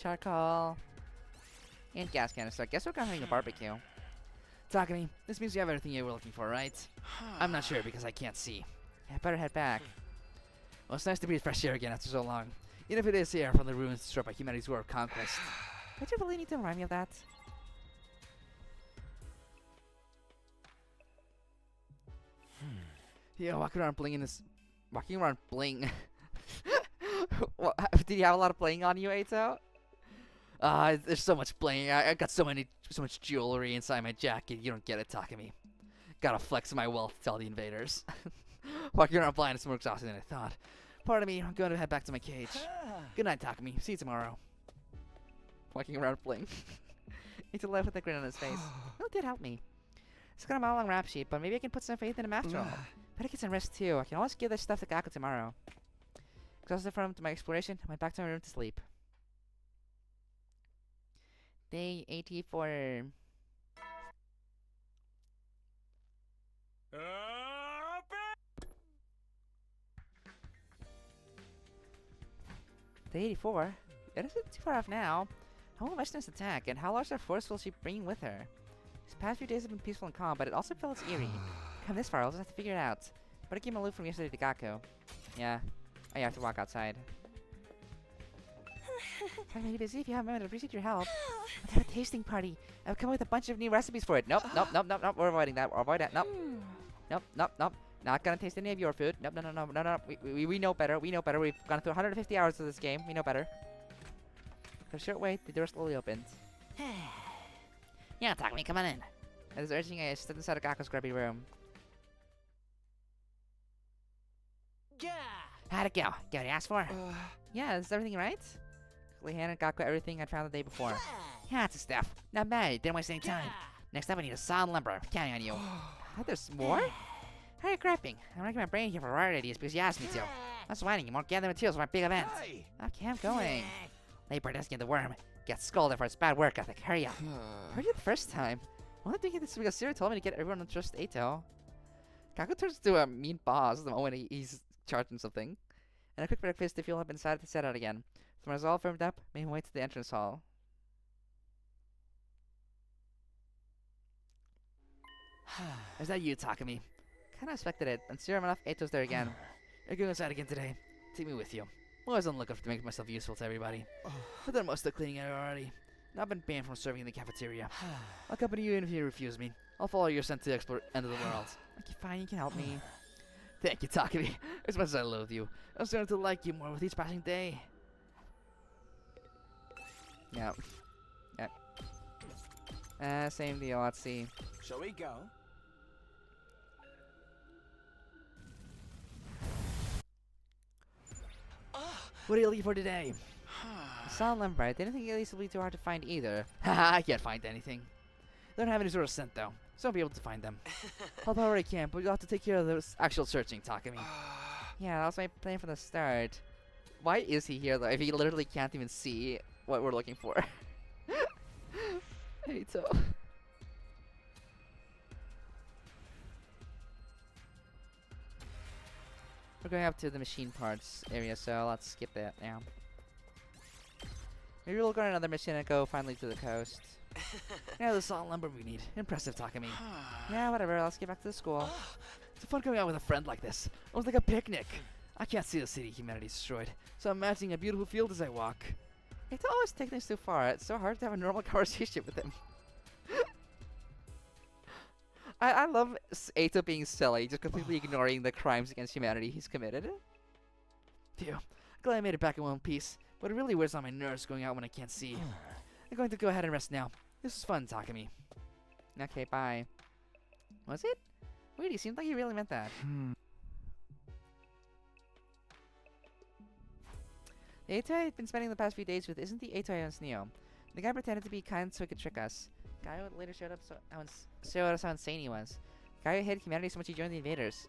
Charcoal. And gas canister. I guess we're gonna have a barbecue. Takumi, this means you have everything you were looking for, right? I'm not sure because I can't see. Yeah, better head back. Well, it's nice to breathe fresh air again after so long. Even if it is air from the ruins destroyed by humanity's war of conquest. Don't you really need to remind me of that? Yeah, walking around bling in this... Walking around bling. What, did you have a lot of bling on you, Eito? There's so much bling. I got so much jewelry inside my jacket. You don't get it, Takumi. Gotta flex my wealth to all the invaders. Walking around blind is more exhausting than I thought. Pardon me, I'm going to head back to my cage. Good night, Takumi. See you tomorrow. Walking around bling. Eito left with a grin on his face. Oh, it did help me. It's got a mile long rap sheet, but maybe I can put some faith in him after all. Better get some rest too. I can always give this stuff to Gaku tomorrow. Exhausted from my exploration, I went back to my room to sleep. Day 84. Day 84? It isn't too far off now. How will Western's attack, and how large a force will she bring with her? These past few days have been peaceful and calm, but it also feels eerie. Come this far, I'll just have to figure it out. Better keep my loop from yesterday to Gaku. Yeah. Oh, you have to walk outside. I'm really busy. If you have a moment, I appreciate your help. Let's have a tasting party. I've come up with a bunch of new recipes for it. Nope. We're avoiding that. We're avoiding that. Nope. Not gonna taste any of your food. Nope. No. We know better. We know better. We've gone through 150 hours of this game. We know better. For a short wait, the door slowly opened. Yeah, Takumi, come on in. I was urging I stood inside of Gaku's grubby room. Yeah. How'd it go? Get what you asked for? Yeah, is everything right? Quickly handed Gaku everything I'd found the day before. Yeah, that's the stuff. Not bad. Didn't waste any time. Next up, I need a solid lumber. I'm counting on you. There's more? How are you grabbing? I'm racking my brain here for riot ideas because you asked me to. That's whining. You won't gather materials for my big event. Okay, I'm going. Labor does get the worm. Gets scolded for its bad work ethic. Hurry up. Heard you the first time. I'm only thinking this because Sirei told me to get everyone to trust Eito. Gaku turns into a mean boss the moment he's charging something. And a quick breakfast if you'll have been decided to set out again. So when it's all firmed up, make my way to the entrance hall. Is that you, Takumi? Kinda expected it, and sure enough, Eito's there again. You're going inside again today. Take me with you. I'm always on the lookout to make myself useful to everybody. I've done most of the cleaning already. And I've been banned from serving in the cafeteria. I'll accompany you even if you refuse me. I'll follow your scent to the end of the world. Okay, fine, you can help me. Thank you, Takumi. As much as I loathe you, I'm starting to like you more with each passing day. Yep. Same deal, let's see. Shall we go? What are you looking for today? Solid lumber. I didn't think these would be too hard to find either. Haha, I can't find anything. They don't have any sort of scent though, so I'll be able to find them. I'll power I can, but you'll have to take care of the actual searching, Takumi. Yeah, that was my plan from the start. Why is he here though, if he literally can't even see what we're looking for? Eito. We're going up to the machine parts area, so let's skip that now. Maybe we'll go on another mission and go finally to the coast. Yeah, the solid lumber we need. Impressive, Takumi. Yeah, whatever. Let's get back to the school. It's fun going out with a friend like this. Almost like a picnic. I can't see the city humanity destroyed, so I'm imagining a beautiful field as I walk. It's always taking things too far. It's so hard to have a normal conversation with him. I love Eito being silly, just completely ignoring the crimes against humanity he's committed. Phew. Glad I made it back in one piece. But it really wears on my nerves going out when I can't see. I'm going to go ahead and rest now. This was fun, Takumi. Okay, bye. Was it? Weird, he seemed like he really meant that. The Eito I've been spending the past few days with isn't the Eito I once knew. The guy pretended to be kind so he could trick us. The guy who later showed us how insane he was. The guy who hated humanity so much he joined the invaders.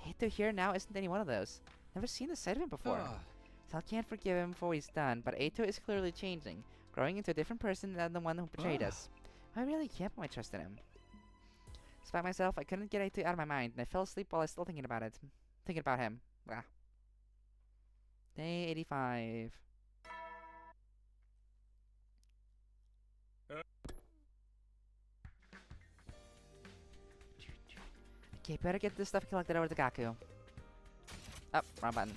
The Eito here now isn't any one of those. Never seen the side of him before. So I can't forgive him for what he's done, but Eito is clearly changing, growing into a different person than the one who betrayed us. I really can't put my trust in him. Despite myself, I couldn't get Eito out of my mind, and I fell asleep while I was still thinking about it. Thinking about him. Blah. Day 85. Okay, better get this stuff collected over to Gaku. Oh, wrong button.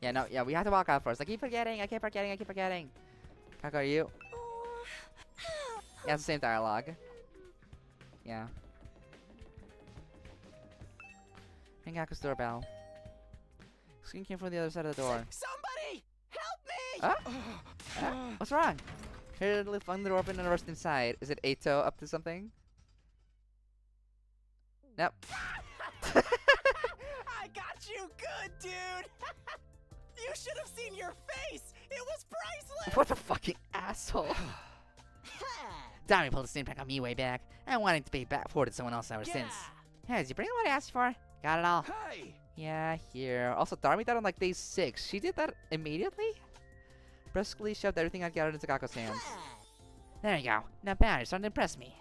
Yeah, no, yeah, we have to walk out first. I keep forgetting. Gaku, are you? Yeah, it's the same dialogue. Yeah. Ring Gaku's doorbell. Scream came from the other side of the door. Somebody! Help me! What's wrong? Heard the flung the door open and rushed inside. Is it Eito up to something? Nope. I got you good, dude! You should have seen your face! It was priceless! What a fucking asshole. Tommy pulled the same prank on me way back. I wanted to pay back forward to someone else ever since. Hey, did you bring what I asked for? Got it all. Hey! Yeah, here. Also, Darmy died on like day 6. She did that immediately? Brusquely shoved everything I'd gathered into Gaku's hands. There you go. Not bad. You're starting to impress me.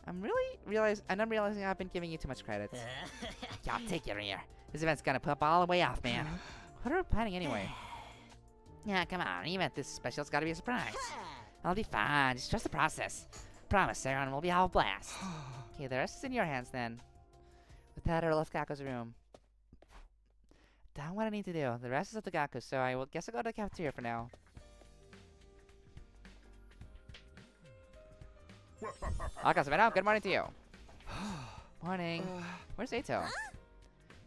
I'm realizing I've been giving you too much credit. Yeah, I'll take it here. This event's gonna pop all the way off, man. What are we planning anyway? Yeah, come on. An event this special's gotta be a surprise. I'll be fine. Just trust the process. Promise, Sarah, and we'll be all a blast. Okay, the rest is in your hands then. With that, I left Gaku's room. Done what I need to do. The rest is up to Gaku, so I will guess I'll go to the cafeteria for now. Okay, good morning to you. Morning. Where's Eito?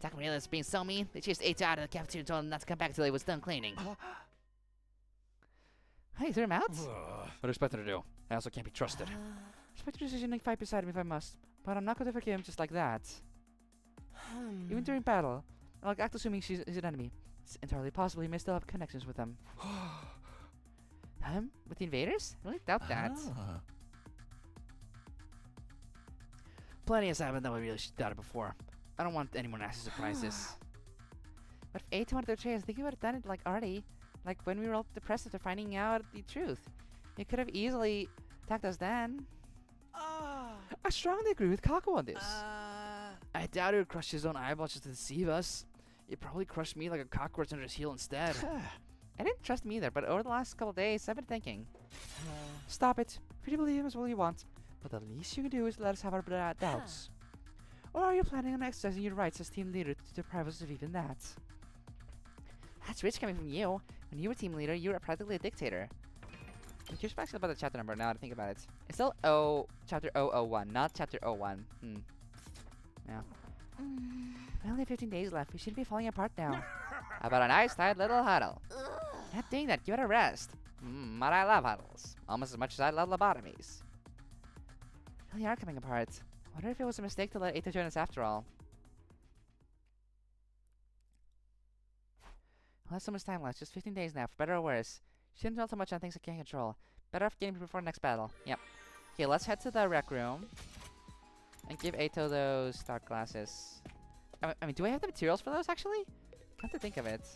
Takumi realized being so mean. They chased Eito out of the cafeteria and told him not to come back until he was done cleaning. Hey, threw him out? What do you expect him to do? I also can't be trusted. Respect your decision and fight beside him if I must. But I'm not going to forgive him just like that. Even during battle, I'll act assuming he's an enemy. It's entirely possible he may still have connections with them. Him? With the invaders? I really doubt that. Plenty has happened that we really should have done it before. I don't want anyone to ask surprises. But if Eito wanted to betray us, I think he would have done it like already. Like when we were all depressed after finding out the truth. He could have easily attacked us then. I strongly agree with Kaku on this. I doubt he would crush his own eyeballs just to deceive us. He'd probably crush me like a cockroach under his heel instead. I didn't trust him either, but over the last couple of days, I've been thinking. Stop it. If you believe him as well you want. But the least you can do is let us have our doubts. Or are you planning on exercising your rights as team leader to deprive us of even that? That's rich coming from you. When you were team leader, you were practically a dictator. I'm curious actually about the chapter number now that I think about it. It's still chapter 001, not chapter 01. Yeah. Only 15 days left. We shouldn't be falling apart now. How about a nice, tight little huddle? Not doing that. Give it a rest. But I love huddles. Almost as much as I love lobotomies. Really are coming apart. I wonder if it was a mistake to let Eito join us after all. Well, that's so much time left. Just 15 days now, for better or worse. Shouldn't dwell too much on things I can't control. Better off getting before the next battle. Yep. Okay, let's head to the rec room. And give Eito those dark glasses. I mean, do I have the materials for those, actually? Come to think of it.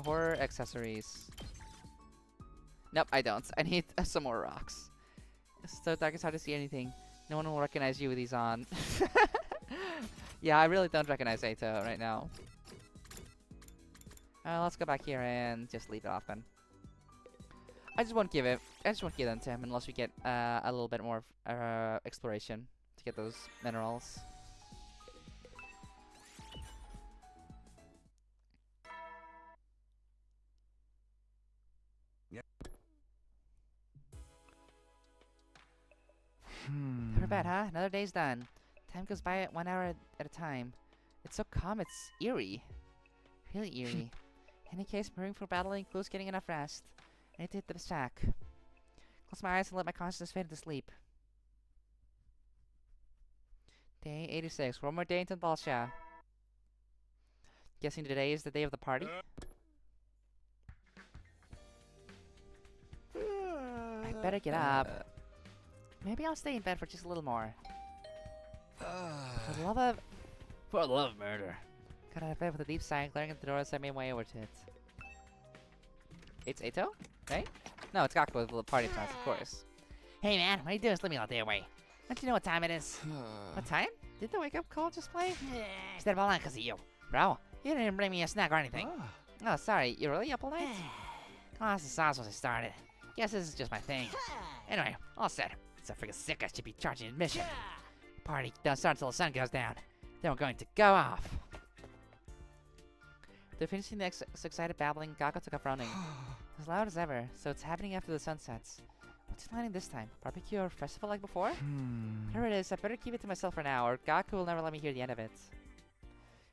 Horror accessories. Nope, I don't. I need some more rocks. It's so dark it's hard to see anything. No one will recognize you with these on. Yeah, I really don't recognize Eito right now. Let's go back here and just leave it off then. I just won't give them to him unless we get a little bit more exploration to get those minerals. bed, huh? Another day's done. Time goes by at 1 hour at a time. It's so calm, it's eerie. Really eerie. In any case, preparing for battle includes getting enough rest. I need to hit the sack. Close my eyes and let my consciousness fade into sleep. Day 86. One more day until Balsha. Guessing today is the day of the party? I better get up. Maybe I'll stay in bed for just a little more. For the love of... For the love of murder. Got out of bed with a deep sigh, glaring at the door as I made my way over to it. It's Eito? Right? No, it's Gaku with the party pass, of course. Hey man, what are you doing sleeping all day away? Don't you know what time it is? What time? Did the wake-up call just play? Stayed up all night because of you. Bro, you didn't even bring me a snack or anything. Oh, sorry. You really up all night? Oh, this is once I started. Guess this is just my thing. Anyway, all set. So freaking sick I should be charging admission. Party doesn't start until the sun goes down. Then we're going to go off. After finishing the excited babbling, Gaku took up running. As loud as ever, so it's happening after the sun sets. What's he planning this time? Barbecue or festival like before? Whatever it is, I better keep it to myself for now, or Gaku will never let me hear the end of it.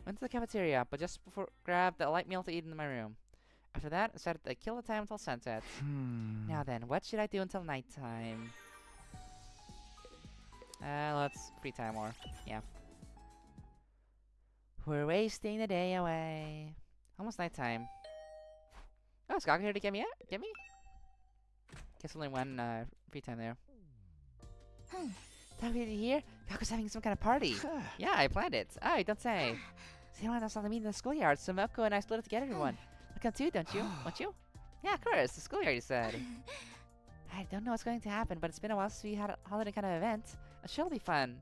Went to the cafeteria, but just before grabbed a light meal to eat in my room. After that, I decided to kill the time until sunset. Now then, what should I do until nighttime? Let's free time more. Yeah. We're wasting the day away. Almost nighttime. Oh, is Gaku here to get me? Get me? Guess only one free time there. Gaku, did you hear? Gaku's having some kind of party. Yeah, I planned it. Oh, don't say. So you want us all to meet in the schoolyard, so Moko and I split it to get everyone. I'll come too, don't you? Won't you? Yeah, of course. The schoolyard, you said. I don't know what's going to happen, but it's been a while since we had a holiday kind of event. I'm sure it'll be fun.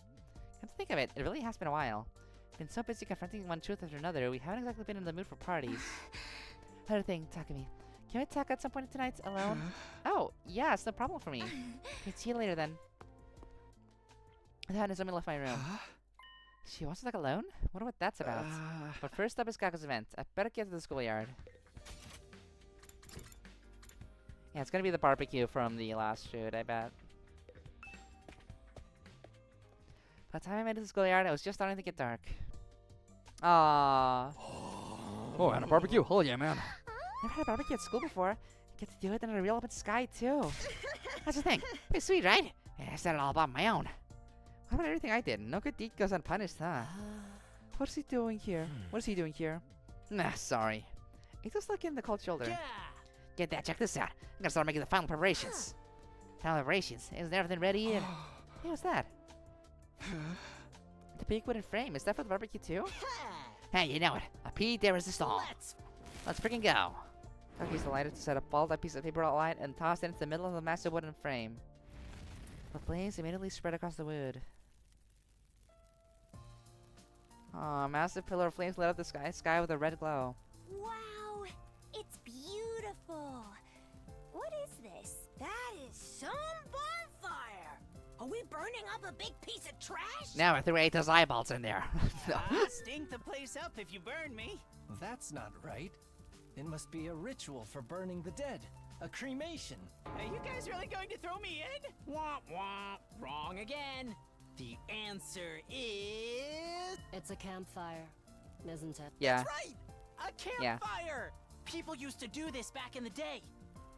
Come to think of it, it really has been a while. Been so busy confronting one truth after another, we haven't exactly been in the mood for parties. Another thing, Takumi. Can we talk at some point tonight alone? Oh, yeah, it's no problem for me. Okay, see you later then. That Izumi left my room. She wants to talk alone? Wonder what that's about. But first up is Gaku's event. I better get to the schoolyard. Yeah, it's gonna be the barbecue from the last shoot, I bet. By the time I made it to the schoolyard, it was just starting to get dark. Aww. Oh, and a barbecue? Hell yeah, man. Never had a barbecue at school before. Get to do it under a real open sky, too. That's the thing. Pretty sweet, right? Yeah, I said it all about my own. What about everything I did? No good deed goes unpunished, huh? What's he doing here? What is he doing here? Nah, sorry. Eito's looking in the cold shoulder. Yeah. Get that, check this out. I'm gonna start making the final preparations. Final preparations? Isn't everything ready yet? Hey, what's that? The big wooden frame. Is that for the barbecue, too? Hey, you know it. A P, there is the stall. Let's freaking go. Gaku's delighted to set a balled up piece of paper outline and toss it into the middle of the massive wooden frame. The flames immediately spread across the wood. Aw, massive pillar of flames lit up the sky with a red glow. Wow, it's beautiful. What is this? That is some bonfire. Are we burning up a big piece of trash? Now I threw Eito's eyeballs in there. I'll stink the place up if you burn me. That's not right. It must be a ritual for burning the dead. A cremation. Are you guys really going to throw me in? Womp womp. Wrong again. The answer is... It's a campfire, isn't it? Yeah. That's right! A campfire! People used to do this back in the day.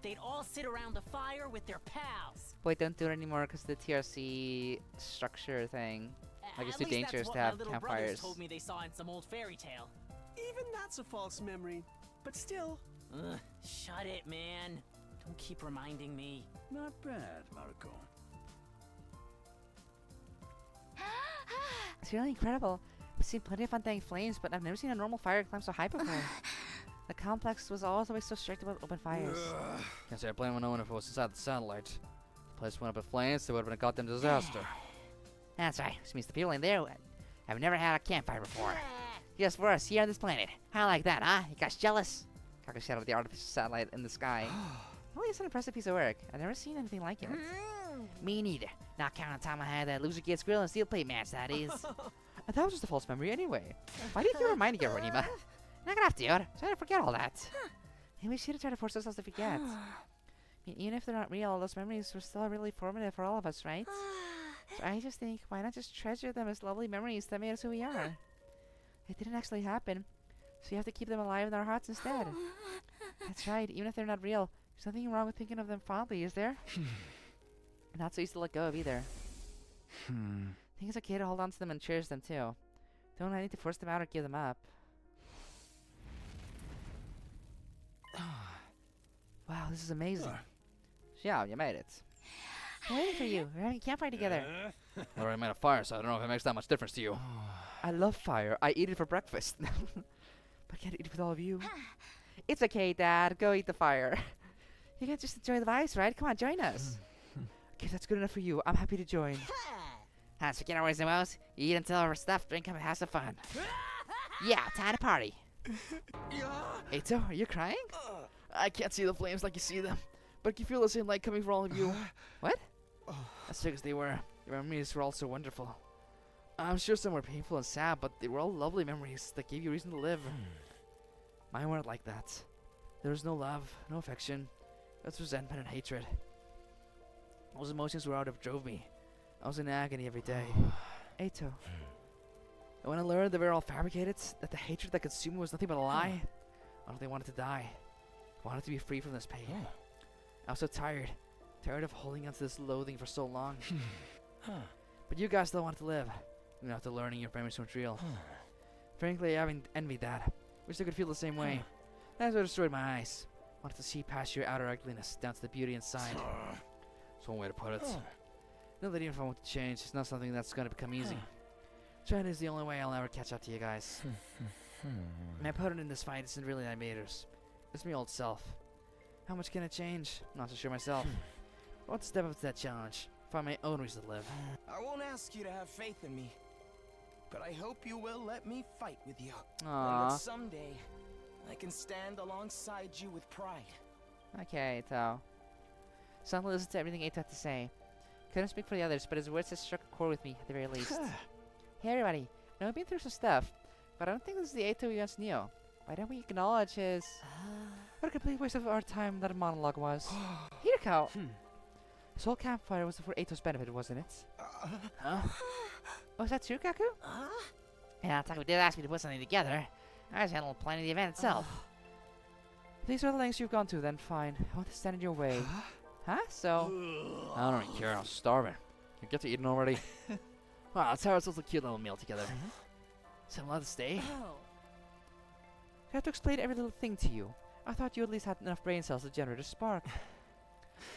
They'd all sit around a fire with their pals. Wait, don't do it anymore because the TRC structure thing. Like, it's too dangerous to have campfires. campfires. Told me they saw in some old fairy tale. Even that's a false memory. But still. Ugh, shut it, man. Don't keep reminding me. Not bad, Maruko. It's really incredible. I've seen plenty of undying flames, but I've never seen a normal fire climb so high before. The complex was always so strict about open fires. Can't say I blame anyone if it was inside the satellite. The place went up in flames, it would have been a goddamn disaster. That's right, which means the people in there have never had a campfire before. Just for us here on this planet. How like that, huh? You guys jealous? Gaku shouted at the artificial satellite in the sky. Really, it's an impressive piece of work. I've never seen anything like it. Me neither. Not counting the time I had that loser gets grill and steel plate match, that is. That was just a false memory anyway. Why do you keep reminding everyone, Ema? Not gonna have to, dude. Try to forget all that. Maybe we shouldn't try to force ourselves to forget. I mean, even if they're not real, those memories were still really formative for all of us, right? So I just think, why not just treasure them as lovely memories that made us who we are? It didn't actually happen, so you have to keep them alive in our hearts instead. That's right, even if they're not real, there's nothing wrong with thinking of them fondly, is there? Not so easy to let go of either. I think it's okay to hold on to them and cherish them too. Don't need to force them out or give them up. Wow, this is amazing. Yeah, you made it. I'm waiting for you. We're having a campfire together. I already made a fire, so I don't know if it makes that much difference to you. I love fire. I eat it for breakfast. But I can't eat it with all of you. It's okay, Dad. Go eat the fire. You can't just enjoy the vibes, right? Come on, join us. Okay, that's good enough for you. I'm happy to join. So forget our ways and woes. You eat until we're stuffed, drink up, and have some fun. Yeah, time to party. Eito, are you crying? I can't see the flames like you see them, but I can feel the same light coming from all of you. What? As sick as they were, your memories were all so wonderful. I'm sure some were painful and sad, but they were all lovely memories that gave you reason to live. Mine weren't like that. There was no love, no affection. There was resentment and hatred. Those emotions were out of drove me. I was in agony every day. Eito. And when I learned that we were all fabricated, that the hatred that consumed me was nothing but a lie, I only wanted to die. I wanted to be free from this pain. I was so tired of holding onto this loathing for so long. But you guys still wanted to live, even after learning your memories weren't real. Frankly, I haven't envied that. Wish I could feel the same way. That's what destroyed my eyes. Wanted to see past your outer ugliness down to the beauty inside. That's one way to put it. Know that even if I want to change, it's not something that's going to become easy. Trying is the only way I'll ever catch up to you guys. My opponent in this fight isn't really that matters. It's my old self. How much can it change? I'm not so sure myself. I want to step up to that challenge. Find my own reason to live. I won't ask you to have faith in me, but I hope you will let me fight with you. And Aww. that someday, I can stand alongside you with pride. Okay, Eito. Someone listen to everything Eito had to say. Couldn't speak for the others, but his words have struck a chord with me, at the very least. Hey everybody, now we've been through some stuff, but I don't think this is the Eito we once knew. Why don't we acknowledge his... What a complete waste of our time that monologue was. Hirako! This whole campfire was for Eito's benefit, wasn't it? Huh? Oh, is that true, Kaku? Yeah, Taku did ask me to put something together. I was handling planning the event itself. If these are the lengths you've gone to, then fine. I want to stand in your way. Huh? So... I don't even care. I'm starving. You get to eating already? Wow, let's have ourselves a cute little meal together. So I'm allowed to stay? I have to explain every little thing to you. I thought you at least had enough brain cells to generate a spark.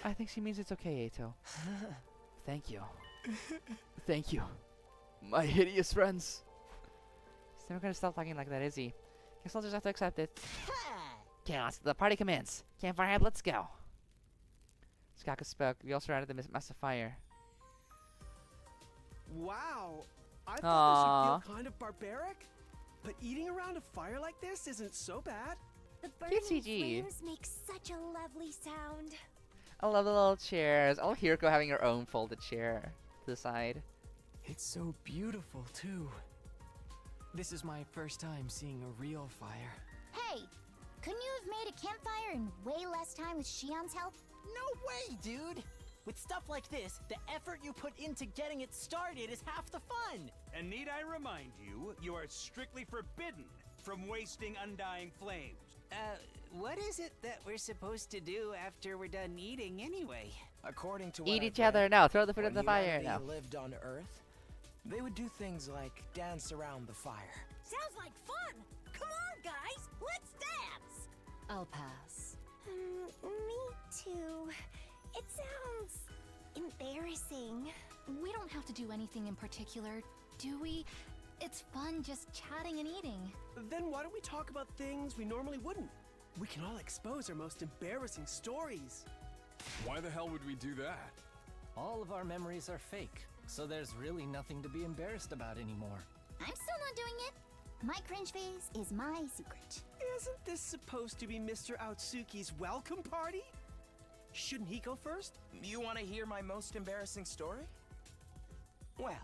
I think she means it's okay, Eito. Thank you. Thank you. My hideous friends. He's never gonna stop talking like that, is he? Guess I'll just have to accept it. Okay, the party commence. Campfire head, let's go. Kaku spoke. We all surrounded the massive fire. Wow. I thought this would feel kind of barbaric, but eating around a fire like this isn't so bad. The burning CG. flames make such a lovely sound. I love the little chairs. I love Hirako having her own folded chair to the side. It's so beautiful, too. This is my first time seeing a real fire. Hey, couldn't you have made a campfire in way less time with Shion's help? No way, dude! With stuff like this, the effort you put into getting it started is half the fun! And need I remind you, you are strictly forbidden from wasting undying flames. What is it that we're supposed to do after we're done eating anyway? According to what Eat I've each read, other. No, throw the food when in the fire. humanity No. lived on Earth, they would do things like dance around the fire. Sounds like fun! Come on, guys! Let's dance! I'll pass. Me too. It sounds embarrassing. We don't have to do anything in particular, do we? It's fun just chatting and eating. Then why don't we talk about things we normally wouldn't? We can all expose our most embarrassing stories. Why the hell would we do that? All of our memories are fake, so there's really nothing to be embarrassed about anymore. I'm still not doing it. My cringe phase is my secret. Isn't this supposed to be Mr. Outsuki's welcome party? Shouldn't he go first? You want to hear my most embarrassing story? Well,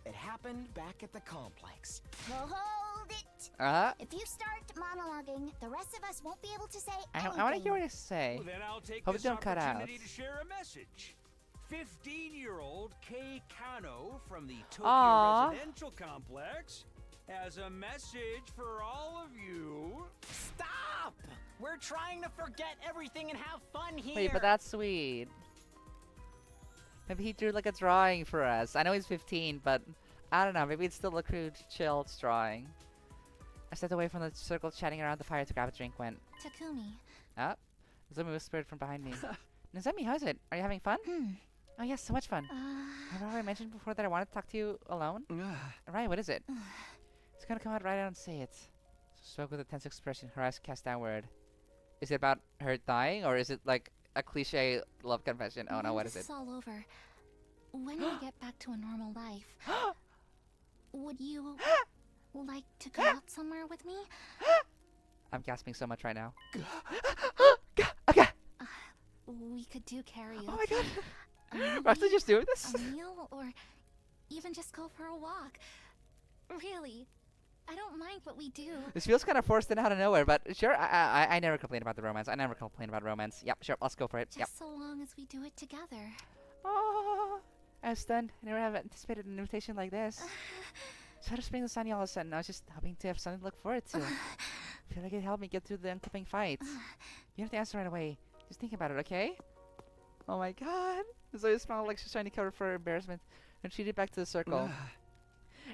it happened back at the complex. Well, hold it. If If you start monologuing, the rest of us won't be able to say I anything. want to hear what he has to say. Well, then I'll take Hope it this don't cut out. opportunity to share a message. 15-year-old Kei Kano from the Tokyo Aw. Residential Complex has a message for all of you. Stop! We're trying to forget everything and have fun here. Wait, but that's sweet. Maybe he drew like a drawing for us. I know he's 15, but I don't know. Maybe it's still a crude, chilled drawing. I stepped away from the circle chatting around the fire to grab a drink when... Takumi. Ah, Zumi whispered from behind me. Nozumi, how's it? Are you having fun? Oh yes, so much fun. Remember how I mentioned before that I wanted to talk to you alone? Right, what is it? It's gonna come out right out and say it. Spoke with a tense expression, her eyes cast downward. Is it about her dying, or is it like a cliche love confession? Oh no, what is it? This is all over. When we get back to a normal life, would you like to go out somewhere with me? I'm gasping so much right now. We could do karaoke. Oh my god! We're actually just doing this? A meal, or even just go for a walk. Really, I don't mind what we do. This feels kind of forced and out of nowhere, but sure, I never complain about the romance. I never complain about romance. Yep, sure, let's go for it. Just so long as we do it together. Oh, I was stunned. I never have anticipated an invitation like this. So to spring the sun all of a sudden, I was just hoping to have something to look forward to. I feel like it helped me get through the oncoming fight. You don't have to answer right away. Just think about it, okay? Oh my god. Zoe smiled like she's trying to cover for her embarrassment and treated back to the circle.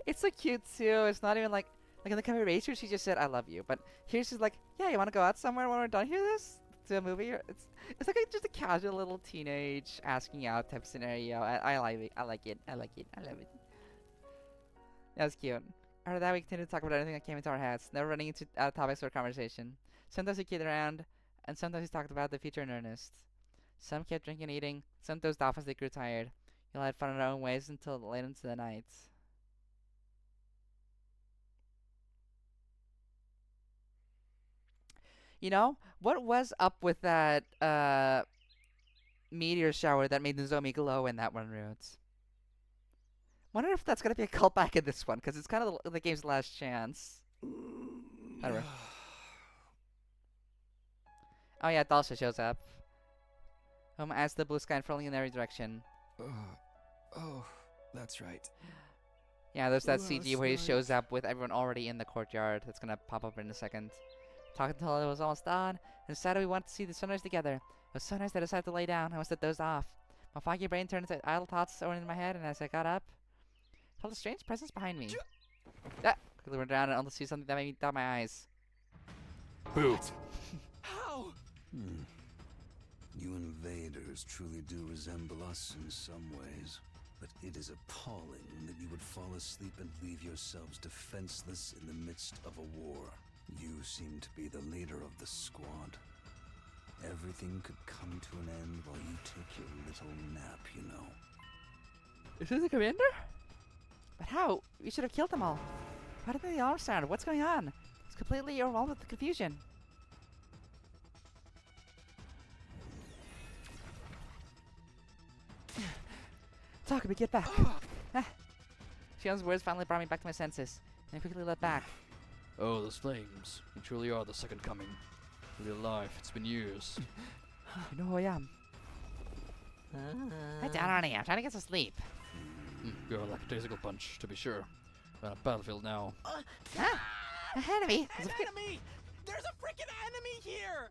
It's so cute too. It's not even like in the cover racer she just said I love you, but here she's like, yeah, you want to go out somewhere when we're done here to a movie? It's like just a casual little teenage asking out type scenario. I like it. I like it. I love it. That was cute. After that, we continued to talk about anything that came into our heads, never running into topics for conversation. Sometimes we kidded around, and sometimes we talked about the future in earnest. Some kept drinking and eating, some dozed off as they grew tired. We all had fun in our own ways until late into the night. You know, what was up with that meteor shower that made Nozomi glow in that one route? Wonder if that's gonna be a callback in this one, because it's kind of the game's last chance. Whatever. Oh yeah, Dalsha shows up. As the blue sky unfurling in every direction. Oh, that's right. Yeah, there's that CG where he shows up with everyone already in the courtyard. That's gonna pop up in a second. Talked until it was almost done, and decided we wanted to see the sunrise together. It was so nice that I decided to lay down. I must have dozed off. My foggy brain turned into idle thoughts over in my head, and as I got up, I felt a strange presence behind me. Quickly went around and only see something that made me dot my eyes. Boo! How? You invaders truly do resemble us in some ways, but it is appalling that you would fall asleep and leave yourselves defenseless in the midst of a war. You seem to be the leader of the squad. Everything could come to an end while you take your little nap, you know. Is this the commander? But how? We should have killed them all. Why didn't the alarm sound? What's going on? It's completely overwhelmed with the confusion. Takumi, get back. Shion's words finally brought me back to my senses, and I quickly leapt back. Oh, those flames. You truly are the second coming. Real life, it's been years. You know who I am. Head down, Arnie. I'm trying to get some sleep. You're a lackadaisical bunch, to be sure. We're on a battlefield now. Enemy! Enemy! There's a freaking enemy here!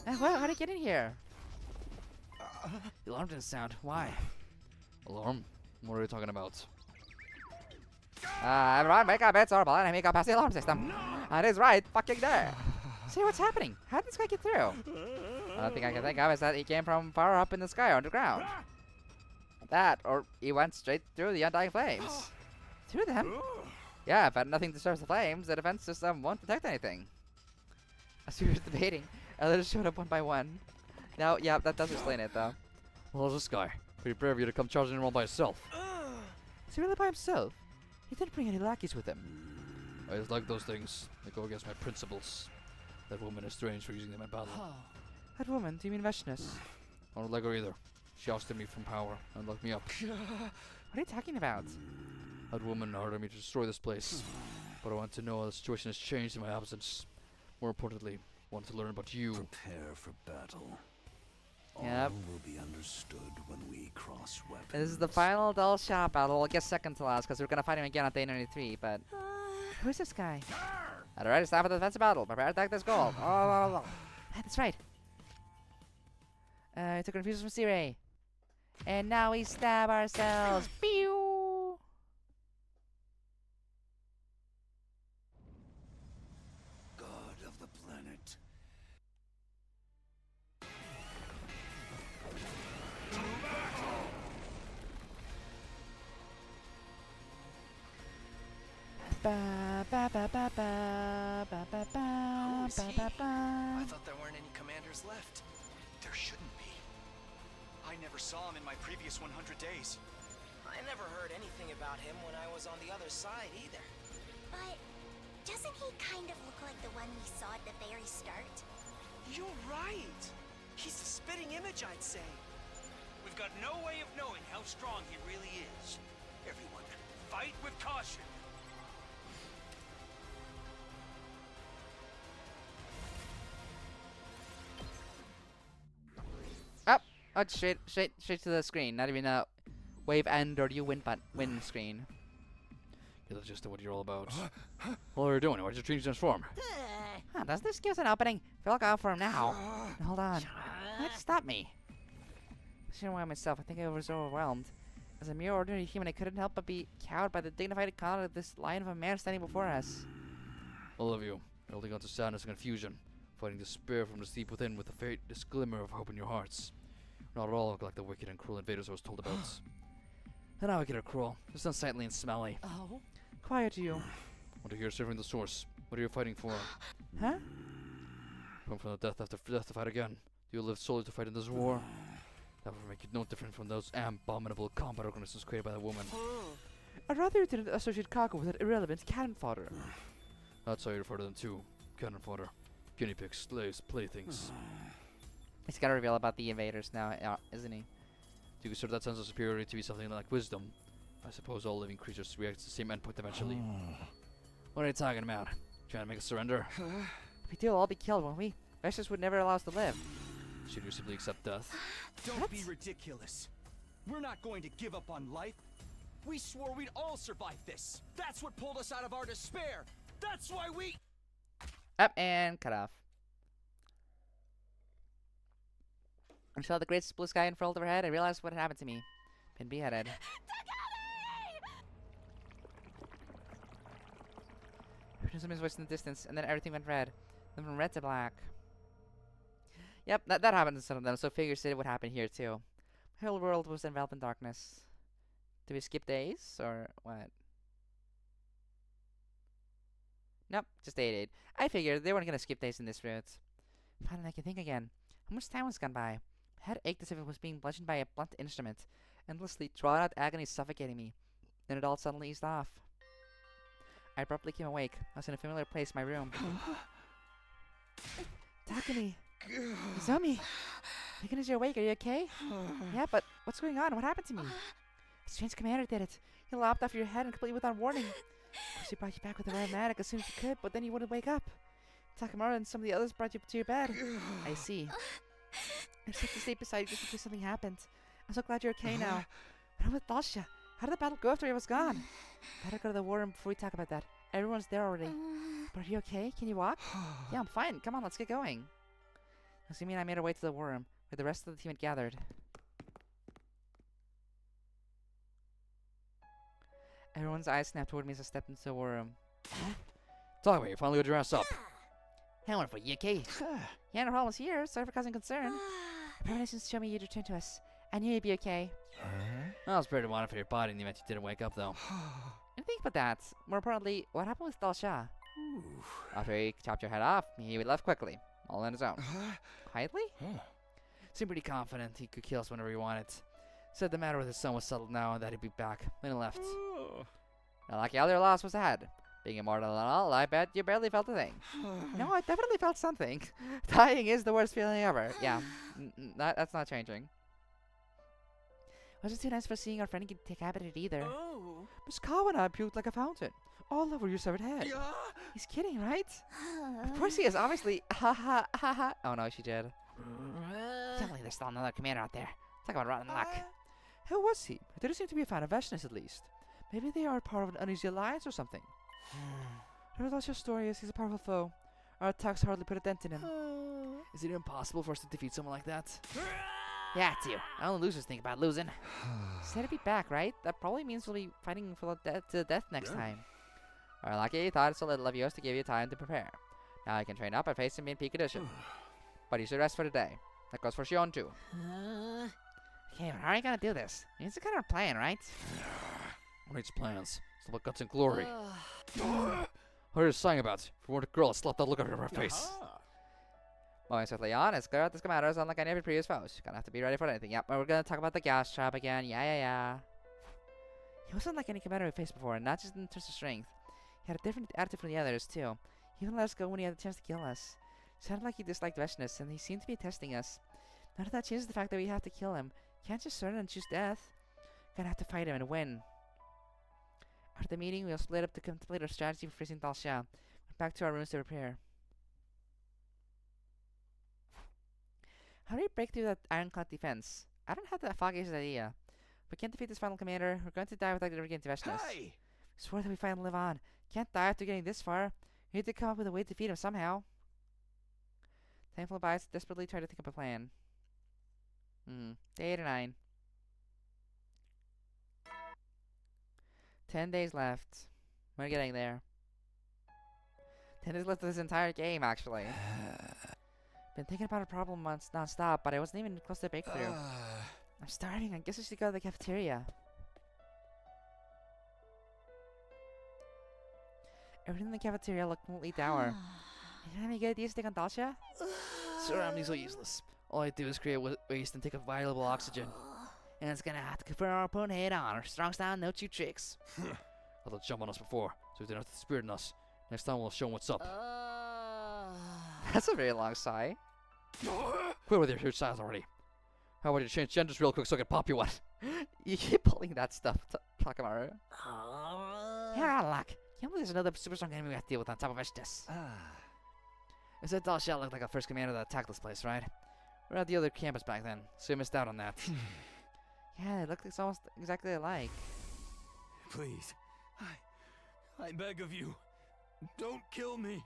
How'd he get in here? The alarm didn't sound. Why? Alarm? What are you talking about? Everyone, wake up, it's horrible. Enemy got past the alarm system. And it's right fucking there. See what's happening? How did this guy get through? The only thing I can think of is that he came from far up in the sky underground. That, or he went straight through the undying flames. Through them? Yeah, if nothing disturbs the flames, the defense system won't detect anything. As we were debating, others showed up one by one. Now, yeah, that does explain it, though. Well, this guy. Pretty brave of you to come charging in all by yourself. Is he really by himself? He didn't bring any lackeys with him. I just like those things. They go against my principles. That woman is strange for using them in battle. That woman? Do you mean Veshness? I don't like her either. She ousted me from power and locked me up. What are you talking about? That woman ordered me to destroy this place. But I want to know how the situation has changed in my absence. More importantly, I want to learn about you. Prepare for battle. Yep. All will be understood when we cross weapons. This is the final dull shot battle. We'll get second to last because we're gonna fight him again on day 93. But who's this guy? Alright, it's time for the defensive battle. Prepare to attack this goal. Oh, that's right. Took confusions from Sirei. And now we stab ourselves. Pew! God of the planet. Ba ba ba ba ba ba ba ba Who is ba he? ba ba. I thought there weren't any commanders left. There shouldn't be. I never saw him in my previous 100 days. I never heard anything about him when I was on the other side either. But doesn't he kind of look like the one we saw at the very start? You're right. He's the spitting image, I'd say. We've got no way of knowing how strong he really is. Everyone, fight with caution. Oh, straight to the screen. Not even a wave end or you win screen. Get the gist of what you're all about. What are you doing? Why did you change this form? Huh, does this give us an opening? If I look out for him now. Hold on. Why'd you stop me? I shouldn't worry myself. I think I was overwhelmed. As a mere ordinary human, I couldn't help but be cowed by the dignified conduct of this lion of a man standing before us. All of you, holding on to sadness and confusion, fighting despair from the deep within with the faintest glimmer of hope in your hearts. Not at all like the wicked and cruel invaders I was told about. They're not wicked or cruel, just unsightly and smelly. Oh? Quiet, you. Want to hear serving the source? What are you fighting for? Huh? Come from the death after death to fight again. Do you live solely to fight in this war? That would make you no different from those abominable combat organisms created by the woman. I'd rather you didn't associate cargo with that irrelevant cannon fodder. That's how you refer to them too. Cannon fodder. Guinea pigs, slaves, playthings. He's got to reveal about the invaders now, isn't he? Do you consider that sense of superiority to be something like wisdom? I suppose all living creatures react to the same endpoint eventually. What are you talking about? Trying to make us surrender? If we do, we'll all be killed, won't we? Vicious would never allow us to live. Should you simply accept death? Don't be ridiculous. We're not going to give up on life. We swore we'd all survive this. That's what pulled us out of our despair. That's why we... Up and cut off. I saw the great blue sky unfurled overhead. I realized what had happened to me. Been beheaded. I heard someone's voice in the distance, and then everything went red. Then from red to black. Yep, that happened to some of them, so figures it would happen here too. My whole world was enveloped in darkness. Did we skip days, or what? Nope, just day 8. I figured they weren't gonna skip days in this route. Finally, I can think again. How much time has gone by? My head ached as if it was being bludgeoned by a blunt instrument, endlessly drawn out agony suffocating me. Then it all suddenly eased off. I abruptly came awake. I was in a familiar place, my room. Takumi! Izumi! Thinking as you're awake, are you okay? Yeah, but what's going on? What happened to me? A strange commander did it. He lopped off your head and completely without warning. Of course, he brought you back with a automatic as soon as he could, but then you wouldn't wake up. Takamura and some of the others brought you to your bed. I see. I just have to stay beside you just in case something happened. I'm so glad you're okay now. What with Dalsha? How did the battle go after I was gone? Better go to the war room before we talk about that. Everyone's there already. But are you okay? Can you walk? Yeah, I'm fine. Come on, let's get going. Azumi and I made our way to the war room, where the rest of the team had gathered. Everyone's eyes snapped toward me as I stepped into the war room. Talk about you finally got your ass up. Hey, wonderful, you okay? Yeah, no problems here. Sorry for causing concern. Premonitions showed me you'd return to us. I knew you'd be okay. I was pretty wanted for your body in the event you didn't wake up, though. And think about that. More importantly, what happened with Dalsha? After he chopped your head off, he left quickly, all on his own. Quietly? Seemed pretty confident he could kill us whenever he wanted. Said the matter with his son was settled now and that he'd be back. Then he left. Now, lucky all your loss was ahead. Being immortal and all, I bet you barely felt a thing. No, I definitely felt something. Dying is the worst feeling ever. Yeah, that's not changing. Wasn't too nice for seeing our friend get decapitated either. Oh. Miss Kawana puked like a fountain, all over your severed head. Yeah. He's kidding, right? Of course he is, obviously. Ha ha ha ha. Oh no, she did. Can't believe there's still another commander out there. Talk about rotten luck. Who was he? He didn't seem to be a fan of Veshness, at least. Maybe they are part of an uneasy alliance or something. Regardless your story is, he's a powerful foe. Our attacks hardly put a dent in him. Is it impossible for us to defeat someone like that? Yeah, it's you. Only losers think about losing. Said to be back, right? That probably means we'll be fighting for to the death next time. Our lucky thought it's a little of yours to give you time to prepare. Now you can train up and face him in peak edition. But you should rest for today. That goes for Shion too. Okay, but how are you gonna do this? It's a kind of plan, right? What needs plans? It's about guts and glory. What are you saying about? If we weren't a girl, I'd slap that look out of her face. Moving swiftly on, it's clear that this commander is unlike any of your previous foes. You're gonna have to be ready for anything. Yep, we're gonna talk about the gas trap again. Yeah. He wasn't like any commander we faced before, not just in terms of strength. He had a different attitude from the others, too. He even let us go when he had the chance to kill us. It sounded like he disliked Veshness, and he seemed to be testing us. None of that changes the fact that we have to kill him. Can't just surrender and choose death. Gonna have to fight him and win. After the meeting, we all split up to contemplate our strategy for facing Dalxia. Went back to our rooms to prepare. How do we break through that ironclad defense? I don't have the foggiest idea. If we can't defeat this final commander, we're going to die without ever getting to Veshness. Hey! I swear that we fight and live on. Can't die after getting this far. We need to come up with a way to defeat him somehow. Time flew by, desperately trying to think of a plan. Day 8 or 9. 10 days left. We're getting there. 10 days left of this entire game, actually. Been thinking about a problem non-stop, but I wasn't even close to a breakthrough. I'm starving. I guess I should go to the cafeteria. Everything in the cafeteria looked completely dour. You have any good ideas to take on Dalxia? Sir, I'm so useless. All I do is create waste and take up valuable oxygen. And it's gonna have to confront our opponent head on. Our strong style, no cheap tricks. Thought they'd jump on us before, so we didn't have the spirit in us. Next time we'll show them what's up. That's a very long sigh. Quit with your huge size already. How about you change genders real quick so I can pop you one? You keep pulling that stuff, Takamaru. You're out of luck. Can't believe there's another super strong enemy we have to deal with on top of Veshness. Is that Dalxia looked like a first commander that attacked this place, right? We're at the other campus back then, so you missed out on that. Yeah, it looked like it's almost exactly alike. Please, I beg of you, don't kill me.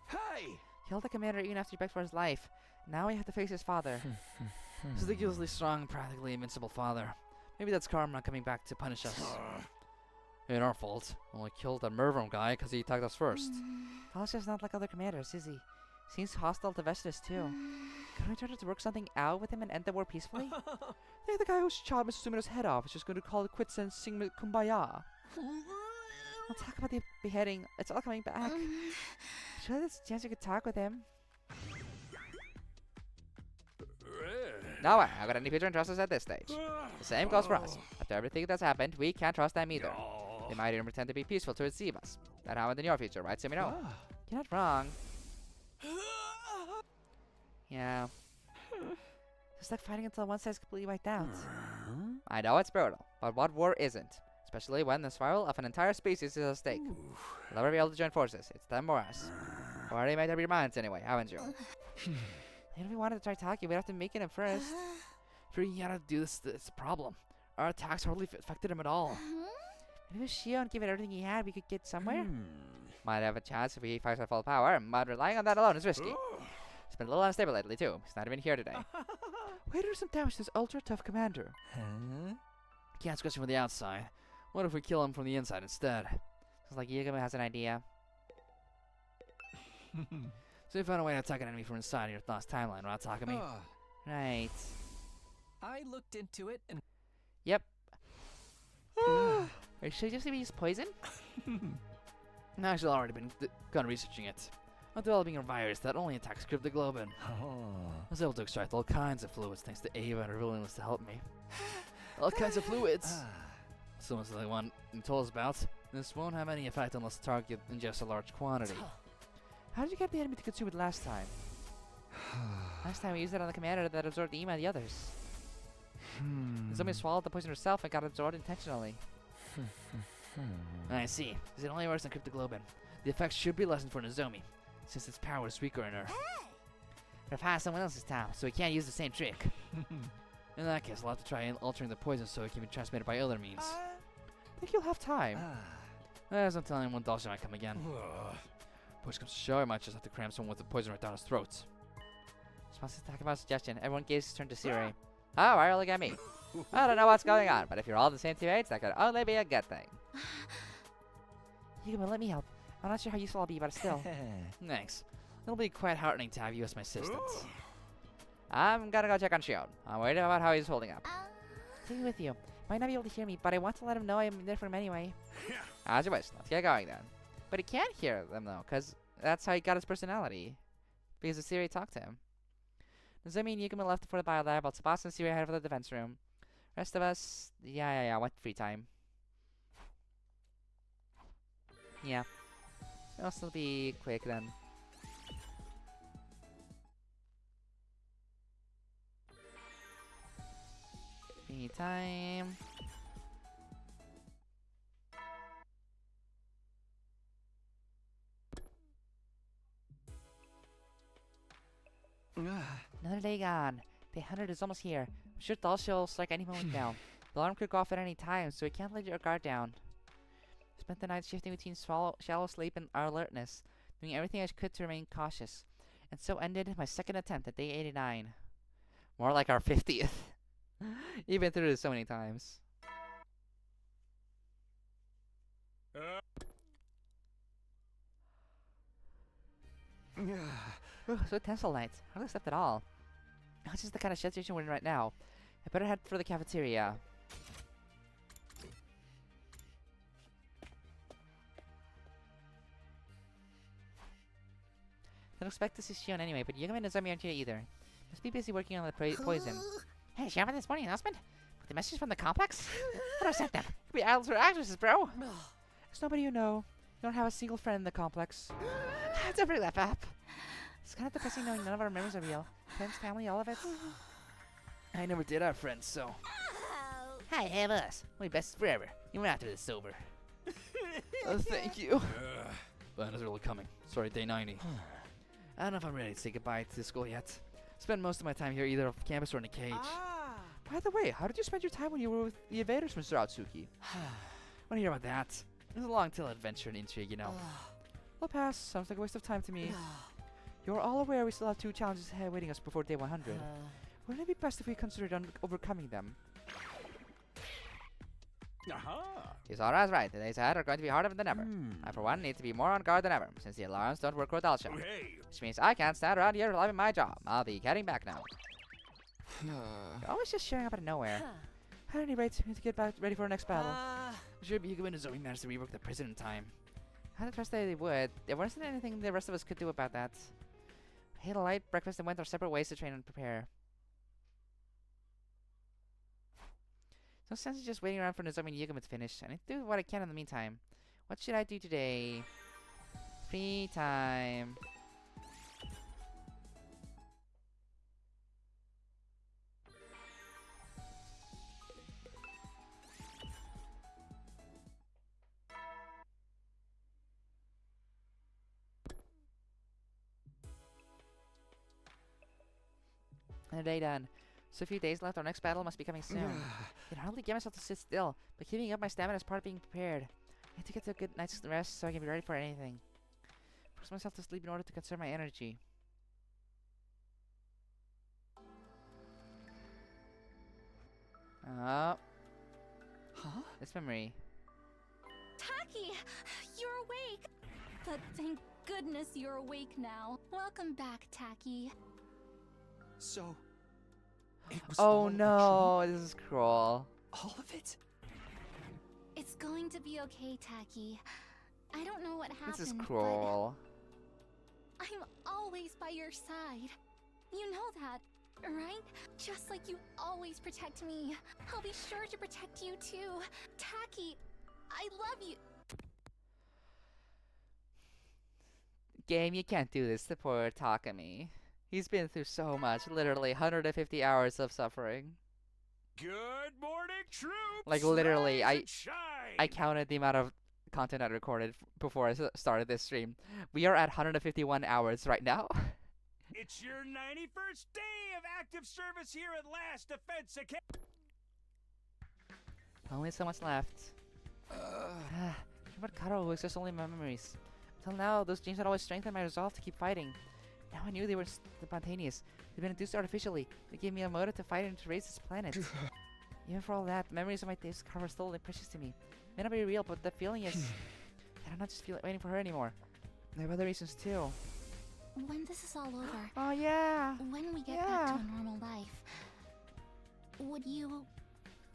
Hey! Killed the commander even after he begged for his life. Now we have to face his father. His ridiculously strong, practically invincible father. Maybe that's karma coming back to punish us. Ain't our fault. Only killed that Mervum guy because he attacked us first. Dalxia's not like other commanders, is he? Seems hostile to Veshness too. Can we try to work something out with him and end the war peacefully? Hey, the guy who shot Mr. Sumido's head off is just going to call it quits and sing Kumbaya. I'll talk about the beheading. It's all coming back. Surely there's a chance you could talk with him. No way, I got any future and trust us at this stage. The same goes for us. After everything that's happened, we can't trust them either. They might even pretend to be peaceful to deceive us. That happened in your future, right, Sumino? You're not wrong. Yeah. It's like fighting until one side's completely wiped out. I know it's brutal, but what war isn't? Especially when the survival of an entire species is at stake. You'll never be able to join forces. It's them or us. Already made up your minds anyway, haven't you? Even if we wanted to try talking, we'd have to make it him first. Freaking out to do this is a problem. Our attacks hardly affected him at all. Maybe if Shion gave it everything he had, we could get somewhere. Might have a chance if he fights at full power, but relying on that alone is risky. He's been a little unstable lately too. He's not even here today. Way to do some damage to this ultra-tough commander. Can't squash him from the outside. What if we kill him from the inside instead? Sounds like Yagami has an idea. So you found a way to attack an enemy from inside in your last timeline, right, Takami? Right. I looked into it and... Yep. Are you sure you just use poison? No, I've already begun researching it. I'm developing a virus that only attacks cryptoglobin. I was able to extract all kinds of fluids thanks to Ava and her willingness to help me. All kinds of fluids! So much as the one you told us about. This won't have any effect unless the target ingests a large quantity. How did you get the enemy to consume it last time? Last time we used it on the commander that absorbed Ima and the others. Izumi swallowed the poison herself and got absorbed intentionally. I see. Because it only works on cryptoglobin. The effects should be lessened for Nozomi, since its power is weaker in her. We're past someone else's time, so we can't use the same trick. In that case, I'll have to try altering the poison so it can be transmitted by other means. I think you'll have time. As I'm telling him, when Dawson might come again. Push comes to shove, I might just have to cram someone with the poison right down his throat. Just wants to talk about a suggestion. Everyone gives his turn to Sirei. Oh, why are you looking at me? I don't know what's going on, but if you're all the same teammates, that could only be a good thing. You can let me help. I'm not sure how useful I'll be, but still. Thanks. It'll be quite heartening to have you as my assistant. I'm gonna go check on Shion. I'm worried about how he's holding up. Take me with you. Might not be able to hear me, but I want to let him know I'm there for him anyway. As you wish. Let's get going then. But he can't hear them though, because that's how he got his personality. Because the Sirei talked to him. Nozomi and Yukima left for the bio lab, while Tsubasa and Sirei headed for the defense room. Rest of us, want free time. Yeah. It'll still be quick then. Free time. Another day gone. Day 100 is almost here. I'm sure Dalsha will strike any moment now. The alarm could go off at any time, so we can't let your guard down. Spent the night shifting between shallow sleep and alertness, doing everything I could to remain cautious. And so ended my second attempt at day 89. More like our 50th. You've been through this so many times. So tense all night. Hardly slept at all. That's just the kind of situation we're in right now. I better head for the cafeteria. Don't expect to see Shion anyway, but Yugami and Nozomi aren't here either. Must be busy working on the poison. Hey, did you have this morning announcement? The message from the complex? What sent them? Could be idols or actresses, bro. There's nobody you know. You don't have a single friend in the complex. Don't bring that up. It's kind of depressing knowing none of our memories are real. Friends, family, all of it. I never did have friends, so. Hi, have us. We'll be best forever, even after this is over. Thank you. That is really coming. Sorry, day 90. I don't know if I'm ready to say goodbye to school yet. Spend most of my time here either off campus or in a cage. By the way, how did you spend your time when you were with the invaders, Mr. Atsuki? Want to hear about that? It was a long tail adventure and intrigue, you know. I'll pass. Sounds like a waste of time to me. You're all aware we still have 2 challenges ahead waiting us before day 100. Wouldn't it be best if we considered overcoming them? He's always right. The days ahead are going to be harder than ever. I, for one, need to be more on guard than ever, since the alarms don't work with Dalsha. Which means I can't stand around here loving my job. I'll be getting back now. You're always just showing up out of nowhere. At any rate, we need to get back ready for our next battle. I'm sure Yugami and Nozomi managed to rework the prison in time. I trust they would. There wasn't anything the rest of us could do about that. We ate a light breakfast and went our separate ways to train and prepare. No sense in just waiting around for Nozomi and Yugami to finish. I need to do what I can in the meantime. What should I do today? Free time. Another day done. So few days left, our next battle must be coming soon. I can hardly get myself to sit still, but keeping up my stamina is part of being prepared. I need to get a good night's rest so I can be ready for anything. Force myself to sleep in order to conserve my energy. Oh. Huh? It's memory. Taki! You're awake! But thank goodness you're awake now. Welcome back, Taki. So, it was Oh all no, this is cruel. all of it? It's going to be okay, Taki. I don't know what happened. This is cruel. But I'm always by your side. You know that, right? Just like you always protect me. I'll be sure to protect you too. Taki, I love you. Game, you can't do this to poor Takami. He's been through so much, literally 150 hours of suffering. Good morning, troops! Like literally, Rise and shine! I counted the amount of content I recorded before I started this stream. We are at 151 hours right now. It's your 91st day of active service here at Last Defense Academy. Only so much left. But Karo was just only my memories. Until now, those dreams had always strengthened my resolve to keep fighting. Now I knew they were spontaneous. They'd been induced artificially. They gave me a motive to fight and to raise this planet. Even for all that, the memories of my days with Karo are still precious to me. May not be real, but the feeling is... I don't just feel like waiting for her anymore. There are other reasons too. When this is all over... Oh yeah! When we get back to a normal life... Would you...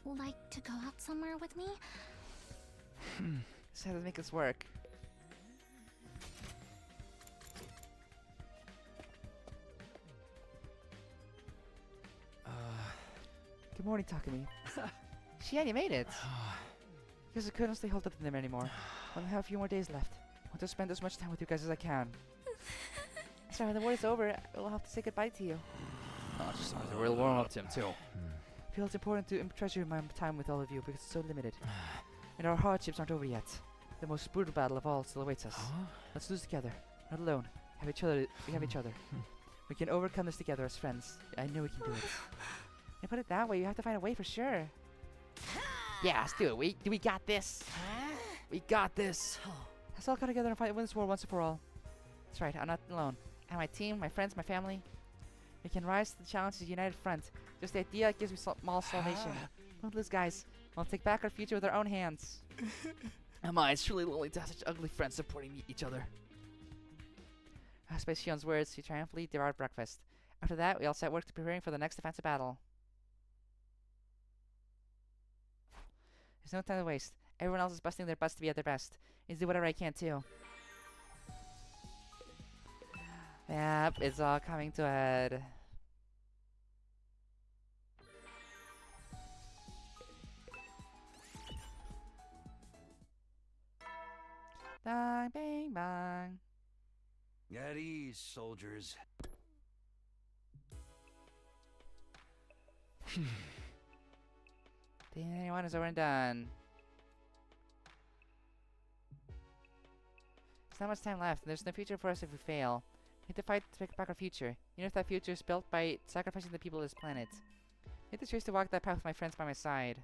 like to go out somewhere with me? Just have to make this work. Good morning, Takumi. Shia, you made it! Because I couldn't stay holed up in them anymore. I only have a few more days left. I want to spend as much time with you guys as I can. So when the war is over, we'll have to say goodbye to you. Oh, just something to really warm up to him, too. I feel it's important to treasure my time with all of you because it's so limited. And our hardships aren't over yet. The most brutal battle of all still awaits us. Let's do this together, not alone. We have each other. We can overcome this together as friends. I know we can do it. And put it that way, you have to find a way for sure. Yeah, let's do it. We got this. We got this. Let's all come together and win this war once and for all. That's right, I'm not alone. I have my team, my friends, my family. We can rise to the challenge as a united front. Just the idea gives me small salvation. Don't lose, guys. We'll take back our future with our own hands. It's truly lonely to have such ugly friends supporting each other. As by Shion's words, he triumphantly devoured breakfast. After that, we all set work to preparing for the next defensive battle. There's no time to waste. Everyone else is busting their butts to be at their best. Let's do whatever I can too. Yep, it's all coming to a head. Bang, bang, bang. At ease, soldiers. Day 91 is over and done. There's not much time left, and there's no future for us if we fail. We have to fight to take back our future, even if that future is built by sacrificing the people of this planet. I have the choice to walk that path with my friends by my side.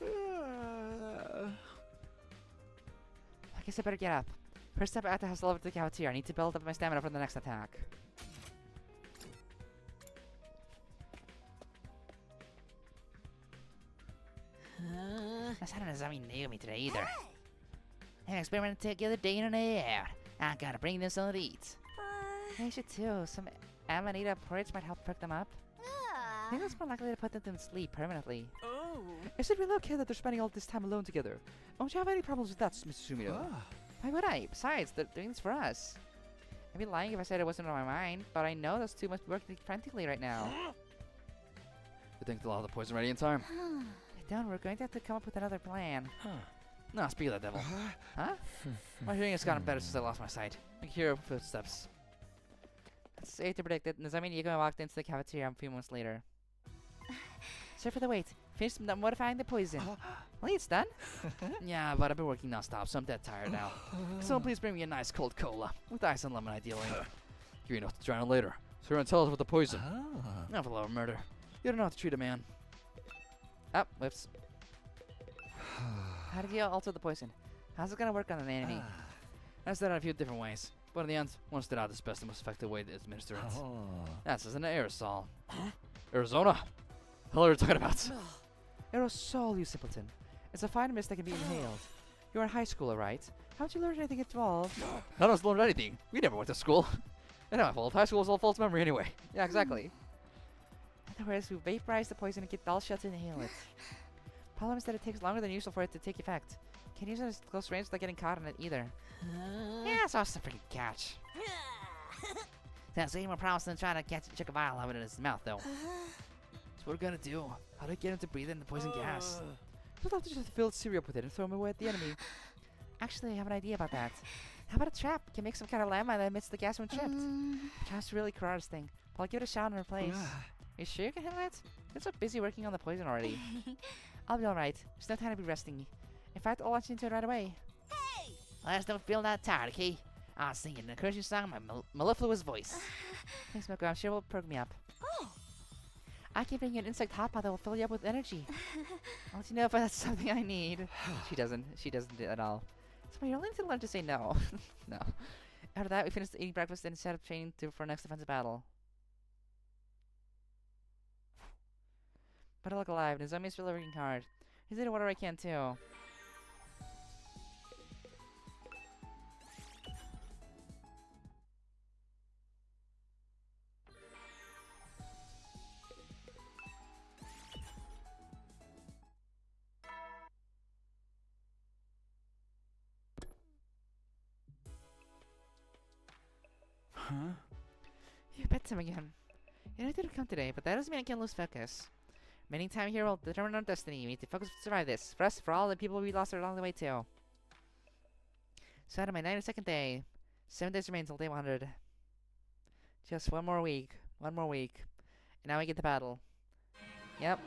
I guess I better get up. First step, I have to hustle over to the cafeteria. I need to build up my stamina for the next attack. That's not Nazami nailed me today either. An experiment together day in and day out. I gotta bring them something to eat. I should too. Some amanita porridge might help perk them up. I think it's more likely to put them to sleep permanently. Oh. Is it really okay that they're spending all this time alone together? Won't you have any problems with that, Mr. Sumio? Why would I? Besides, they're doing this for us. I'd be lying if I said it wasn't on my mind, but I know that's too much work frantically right now. You think they'll have the poison ready in time? Don't, we're going to have to come up with another plan. No, speak of that devil. Huh? My hearing has gotten better since I lost my sight. I can hear footsteps. It's safe to predict that Nazami and Yuko walked into the cafeteria a few months later. Sorry for the wait. Finished modifying the poison. Well, it's done. Yeah, but I've been working non-stop, so I'm dead tired now. Someone please bring me a nice cold cola. With ice and lemon, ideally. Give you enough to drown on later. So you're gonna tell us about the poison. Not for love of murder. You don't know how to treat a man. Oh, whoops. How did you alter the poison? How's it gonna work on an enemy? I've done it a few different ways. But in the end, one stood out as best and most effective way to administer it. That's as an aerosol. Arizona? The hell are you talking about? Aerosol, you simpleton. It's a fine mist that can be inhaled. You're in high school, right? How'd you learn anything at all? None of us learned anything. We never went to school. It's not my fault. High school is all false memory anyway. Yeah, exactly. In other words, we vaporize the poison and get doll shell to inhale it. Problem is that it takes longer than usual for it to take effect. Can't use it at close range without getting caught in it either. Yeah, so it's a freaking catch. Sounds any more promising than trying to catch a chick of vial of it in his mouth, though. So what we're gonna do? How do I get him to breathe in the poison gas? We'll have to just fill Sirei up with it and throw him away at the enemy. Actually, I have an idea about that. How about a trap? Can make some kind of landmine that emits the gas when tripped. Trap's really Karada's thing. But I'll give it a shot in her place. you sure you can handle it? You're so busy working on the poison already. I'll be alright. There's no time to be resting. In fact, I'll launch into it right away. Hey! I just don't feel that tired, okay? I was singing an encouraging song in my mellifluous voice. Thanks, Moko. I'm sure it will perk me up. Oh! I can bring you an insect hot pot that will fill you up with energy. I'll let you know if that's something I need. She doesn't. She doesn't at all. So you only need to learn to say no. No. After that, we finished eating breakfast and set up training for our next defensive battle. But I look alive, and his zombies really working hard. He's doing whatever I can too. Huh? You bet him again. Yeah, I didn't come today, but that doesn't mean I can't lose focus. Many time here will determine our destiny. We need to focus to survive this. For us, for all the people we lost along the way too. So out of my 92nd day, 7 days remain till day 100. Just one more week. One more week. And now we get to battle. Yep.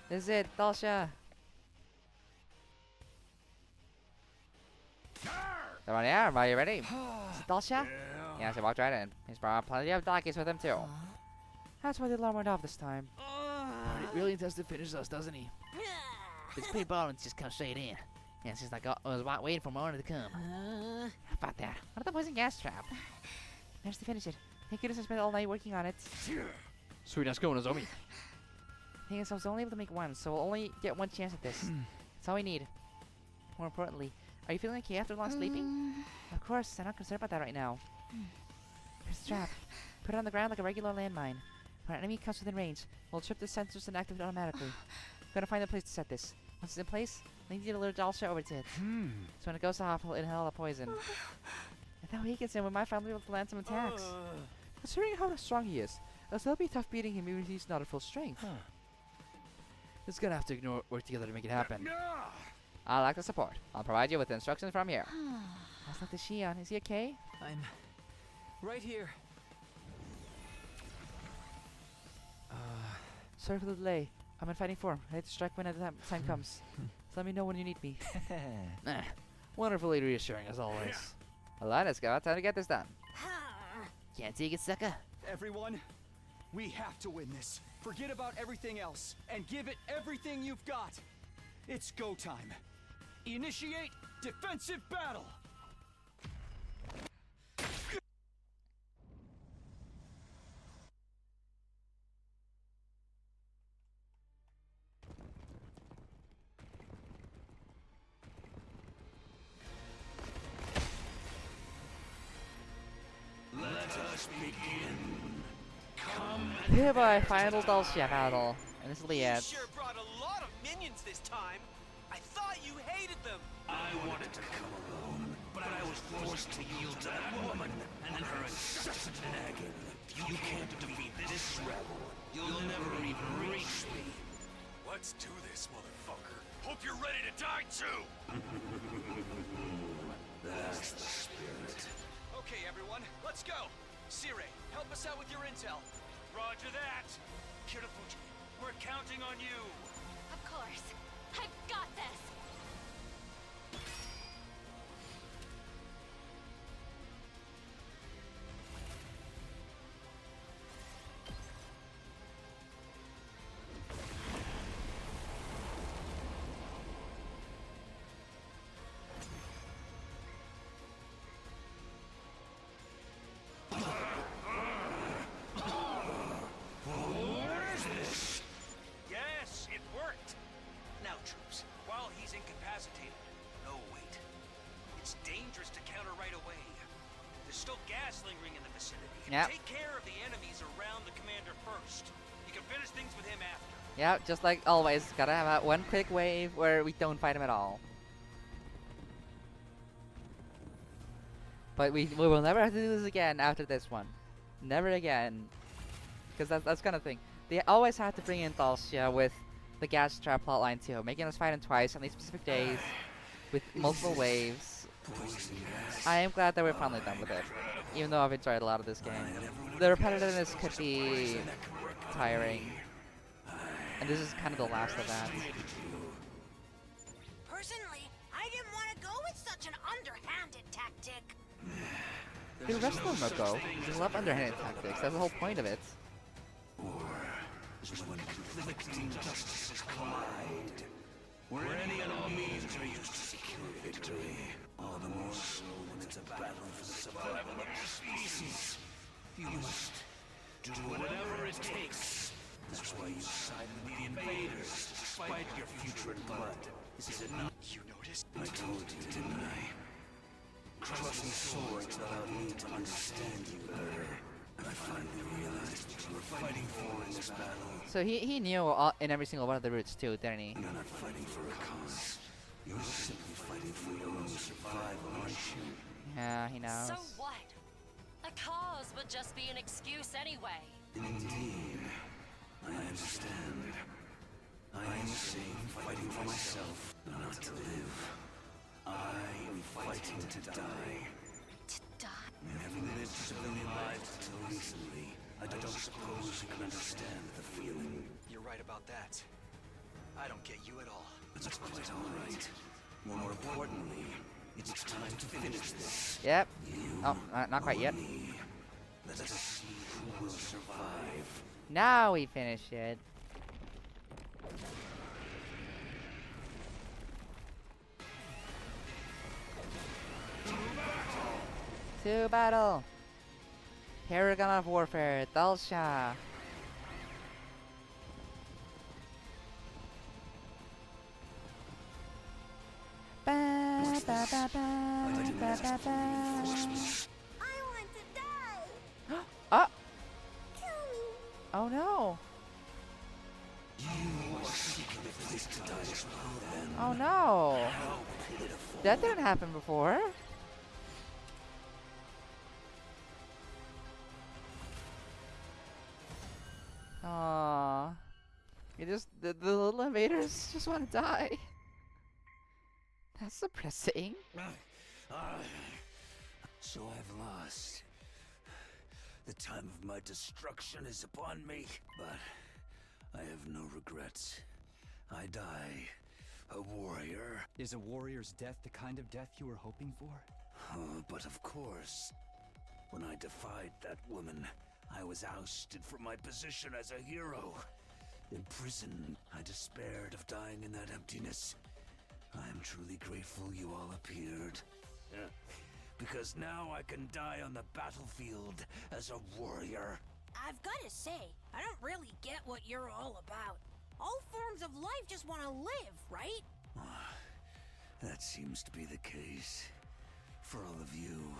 This is it, Dalsha. Everyone, yeah, are you ready? Is it Dalsha? Yeah, so walked right in. He's brought plenty of donkeys with him too. That's why the alarm went off this time. He really intends to finish us, doesn't he? It's pretty boring to just come straight in. Yeah, it's just like I was waiting for morning to come. How about that? What about the poison gas trap? Managed to finish it. Thank goodness I spent all night working on it. Sweet, let's go, Nozomi. Thing is, I was only able to make one, so we'll only get one chance at this. That's all we need. More importantly, are you feeling okay after long sleeping? Of course, I'm not concerned about that right now. Here's the trap. Put it on the ground like a regular landmine. When an enemy comes within range, we'll trip the sensors and activate it automatically. Gotta find a place to set this. Once it's in place, we need to alert Dalsha over to it. So when it goes off, he'll inhale the poison. If that weakens him, we might finally be able to land some attacks. Considering how strong he is, it'll be tough beating him even if he's not at full strength. Just gonna have to work together to make it happen. I'll act as support. I'll provide you with instructions from here. How's Dr. Shion? Is he okay? I'm right here. Sorry for the delay. I'm in fighting form. I have to strike when the time comes. So let me know when you need me. Wonderfully reassuring as always. Alright, let's go. Time to get this done. Can't take it, sucker. Everyone, we have to win this. Forget about everything else and give it everything you've got. It's go time. Initiate defensive battle. Hereby, final Dalsha battle. And this is Liat. You sure brought a lot of minions this time. I thought you hated them. I wanted to come alone, but I was forced to yield to that woman and her incessant nagging. You can't defeat this rebel. You'll never even reach me. Let's do this, motherfucker. Hope you're ready to die too. That's the spirit. Okay, everyone, let's go. Sirei, help us out with your intel. Roger that. Kirafuji, we're counting on you. Of course. I've got this. Yes, it worked. Now, troops, while he's incapacitated, no, wait. It's dangerous to counter right away. There's still gas lingering in the vicinity. Yep. Take care of the enemies around the commander first. You can finish things with him after. Yeah, just like always, gotta have that one quick wave where we don't fight him at all. But we will never have to do this again after this one. Never again. Because that's kind of thing. They always have to bring in Dalsha with the gas trap plotline too, making us fight him twice on these specific days with multiple waves. I am glad that we're finally done with it. even though I've enjoyed a lot of this game. The repetitiveness could be tiring. And this is kind of the last of that. Personally, I didn't want to go with such an underhanded tactic. The rest of them go. They love underhanded tactics. That's the whole point of it. War is when conflicting justices collide, where any and all means are used to secure victory. All the more so when it's a battle for the survival of your species. You must do whatever it takes. That's why you side with the invaders, despite your future in blood. Is it not? You noticed? I told you, didn't I? Crossing swords allowed me to understand you better. I finally realized what you were fighting for in this battle. So he knew in every single one of the routes too, didn't he? You're not fighting for a cause. You're simply fighting for your own survival, aren't you? Yeah, he knows. So what? A cause would just be an excuse anyway. Indeed. I understand. I am the same, fighting for myself, not to live. I am fighting to die. To die? Having lived civilian lives until recently, I don't suppose you can understand the feeling. You're right about that. I don't get you at all. That's quite all right. More importantly, it's time to finish this. Yep. You Oh, not quite yet. me. Let us see who will survive. Now we finished it. To battle! Paragon of Warfare, Dalsha! Ba, ba, ba, ba, ba, ba, ba. I want to die. Ah! Kill me. Oh no! You are seeking a place to die as well, then. Oh no! How pitiful. That didn't happen before. Aww. The little invaders just want to die. That's depressing. So I've lost. The time of my destruction is upon me, but I have no regrets. I die a warrior. Is a warrior's death the kind of death you were hoping for? But of course, when I defied that woman, I was ousted from my position as a hero. In prison, I despaired of dying in that emptiness. I am truly grateful you all appeared. Because now I can die on the battlefield as a warrior. I've got to say, I don't really get what you're all about. All forms of life just want to live, right? That seems to be the case. For all of you.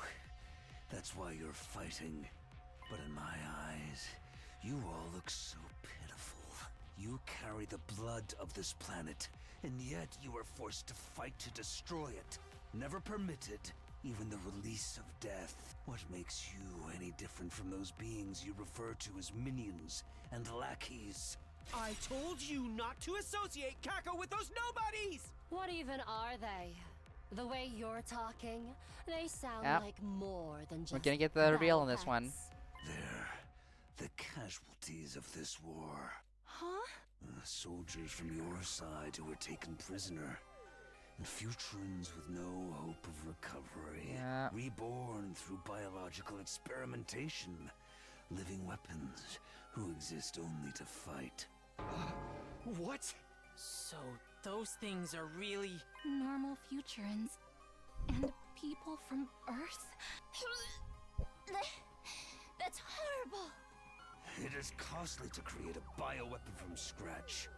That's why you're fighting. But in my eyes, you all look so pitiful. You carry the blood of this planet, and yet you are forced to fight to destroy it. Never permitted even the release of death. What makes you any different from those beings you refer to as minions and lackeys? I told you not to associate Kako with those nobodies! What even are they? The way you're talking, they sound Yep. like more than just We're gonna get the reveal on this battle one. pets. They're the casualties of this war. Huh? Soldiers from your side who were taken prisoner. And futurans with no hope of recovery. Yeah. Reborn through biological experimentation. Living weapons who exist only to fight. What? So those things are really... Normal futurans. And people from Earth? That's horrible. It is costly to create a bioweapon from scratch.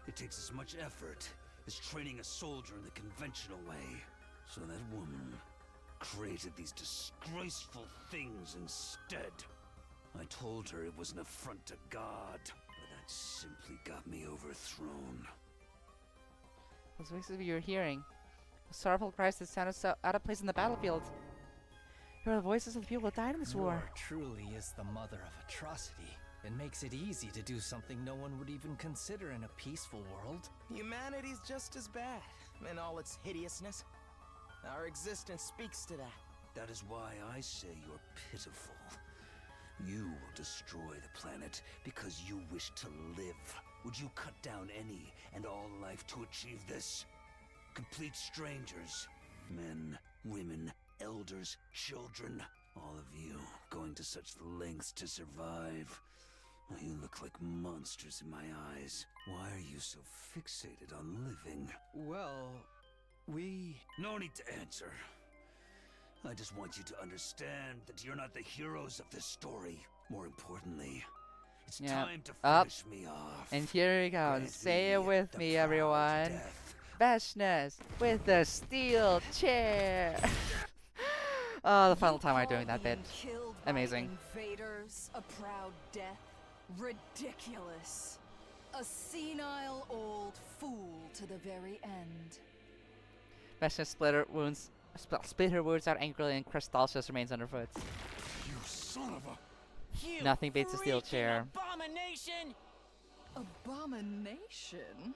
It takes as much effort as training a soldier in the conventional way. So that woman created these disgraceful things instead. I told her it was an affront to God, but that simply got me overthrown. Those voices you're hearing. The sorrowful cries that sounded so out of place in the battlefield. Here are the voices of the people who died in this war. War truly is the mother of atrocity. It makes it easy to do something no one would even consider in a peaceful world. Humanity's just as bad, in all its hideousness. Our existence speaks to that. That is why I say you're pitiful. You will destroy the planet because you wish to live. Would you cut down any and all life to achieve this? Complete strangers, men, women, elders, children, all of you going to such lengths to survive. You look like monsters in my eyes. Why are you so fixated on living? Well, we... No need to answer. I just want you to understand that you're not the heroes of this story. More importantly, it's time to finish me off. And here we go. Grant Say me it with the me, proud everyone. death. Veshness with the steel chair. Oh, the final time I'm doing that bit. Amazing. Invaders, a proud death. Ridiculous. A senile old fool to the very end. Veshness split her wounds out angrily, and Crystalsis remains underfoot. You son of a... You Nothing beats a steel freaking chair. Abomination! Abomination?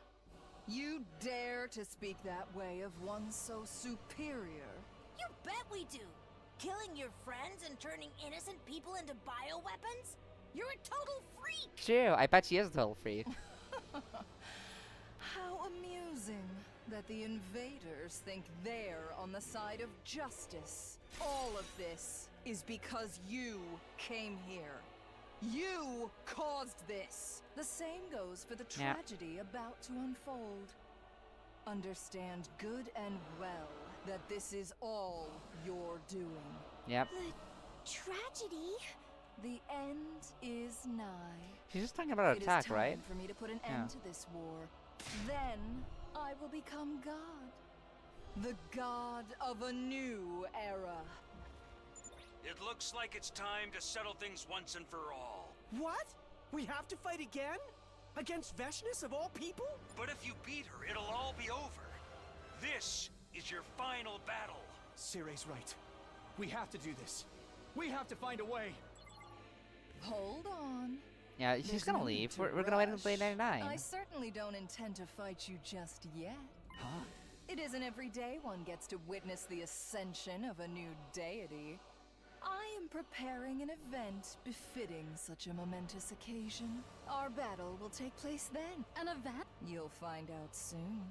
You dare to speak that way of one so superior? You bet we do! Killing your friends and turning innocent people into bioweapons? You're a total freak! True, I bet she is a total freak. How amusing that the invaders think they're on the side of justice. All of this is because you came here. You caused this. The same goes for the tragedy about to unfold. Understand good and well that this is all your doing. Yep. The tragedy? The end is nigh. She's just talking about her attack, right? It is time for me to put an end to this war. Then I will become God. The god of a new era. It looks like it's time to settle things once and for all. What? We have to fight again? Against Veshness of all people? But if you beat her, it'll all be over. This is your final battle. Sirei's right. We have to do this. We have to find a way. Hold on. Yeah, she's gonna leave. We're gonna wait until day 99. I certainly don't intend to fight you just yet. Huh? It isn't every day one gets to witness the ascension of a new deity. I am preparing an event befitting such a momentous occasion. Our battle will take place then. An event? You'll find out soon,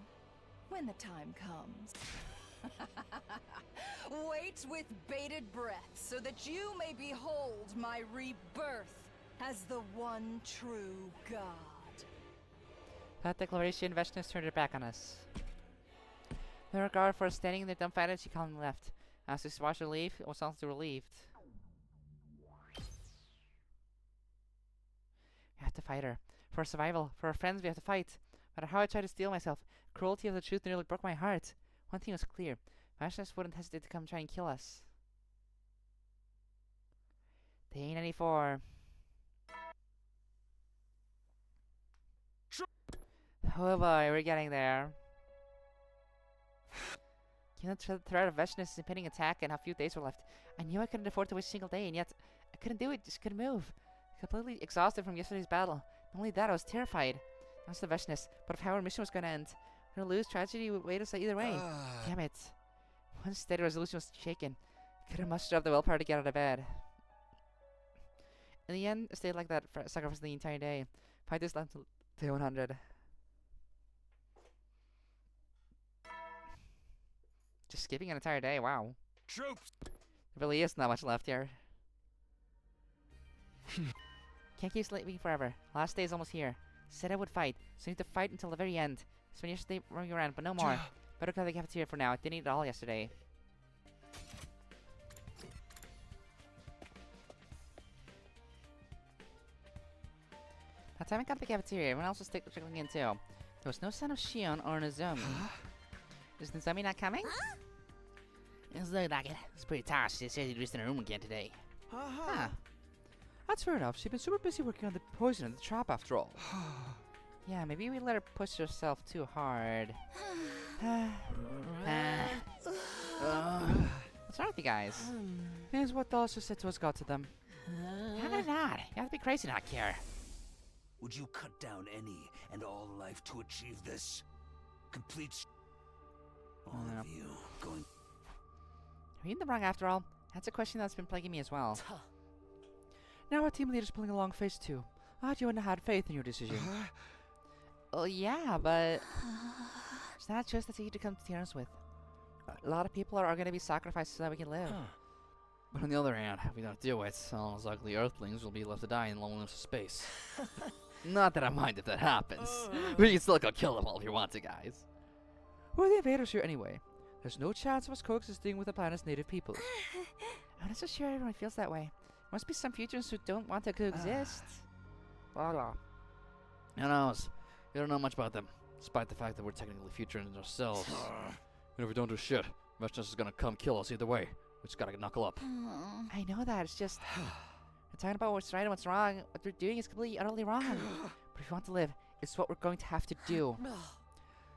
when the time comes. Wait with bated breath so that you may behold my rebirth as the one true God. That declaration, Veshness turned her back on us. No regard for us standing there dumbfounded, she calmly left. As we watched her leave, it was also relieved. We have to fight her. For our survival, for our friends, we have to fight. No matter how I tried to steel myself, cruelty of the truth nearly broke my heart. One thing was clear. Veshness wouldn't hesitate to come try and kill us. Day 94. Oh boy, we're getting there. Given the threat of Veshness' impending attack and how few days were left, I knew I couldn't afford to waste a single day, and yet I couldn't do it, just couldn't move. Completely exhausted from yesterday's battle. Not only that, I was terrified. Not just the Veshness, but of how our mission was going to end. We're gonna lose, tragedy would wait us either way. Damn it. One steady resolution was shaken. I couldn't muster up the willpower to get out of bed. In the end, I stayed like that, sacrificing the entire day. 5 days left to day 100. Just skipping an entire day, wow. Troops! There really is not much left here. Can't keep sleeping forever. Last day is almost here. Said I would fight, so I need to fight until the very end. Spend yesterday roaming around, but no more. Better go to the cafeteria for now. I didn't eat it all yesterday. By the time I got to the cafeteria, everyone else was trickling in too. There was no sign of Shion or Nozomi. Is Nozomi not coming? It's like it. It's pretty tired. She said he'd rest in her room again today. Huh. That's fair enough. She's been super busy working on the poison in the trap after all. Yeah, maybe we let her push herself too hard. What's wrong with you guys? Here's what the officer said to us got to them. How did not? You have to be crazy to not care. Would you cut down any and all life to achieve this? Complete... All of you going... Are you in the wrong after all? That's a question that's been plaguing me as well. Now our team leader's pulling along phase 2. I thought you wouldn't have had faith in your decision. Well, yeah, but it's not just that's easy to come to terms with. A lot of people are going to be sacrificed so that we can live. But on the other hand, if we don't do it, all those ugly Earthlings will be left to die in the loneliness of space. Not that I mind if that happens. But you can still go kill them all if you want to, guys. Who are the invaders here anyway? There's no chance of us coexisting with the planet's native people. I'm not so sure everyone feels that way. Must be some futurists who don't want to coexist. Blah blah. Who knows? You don't know much about them, despite the fact that we're technically futurists ourselves. And if we don't do shit, Vestness is gonna come kill us either way. We just gotta knuckle up. I know that, it's just... we're talking about what's right and what's wrong. What we're doing is completely, utterly wrong. But if we want to live, it's what we're going to have to do.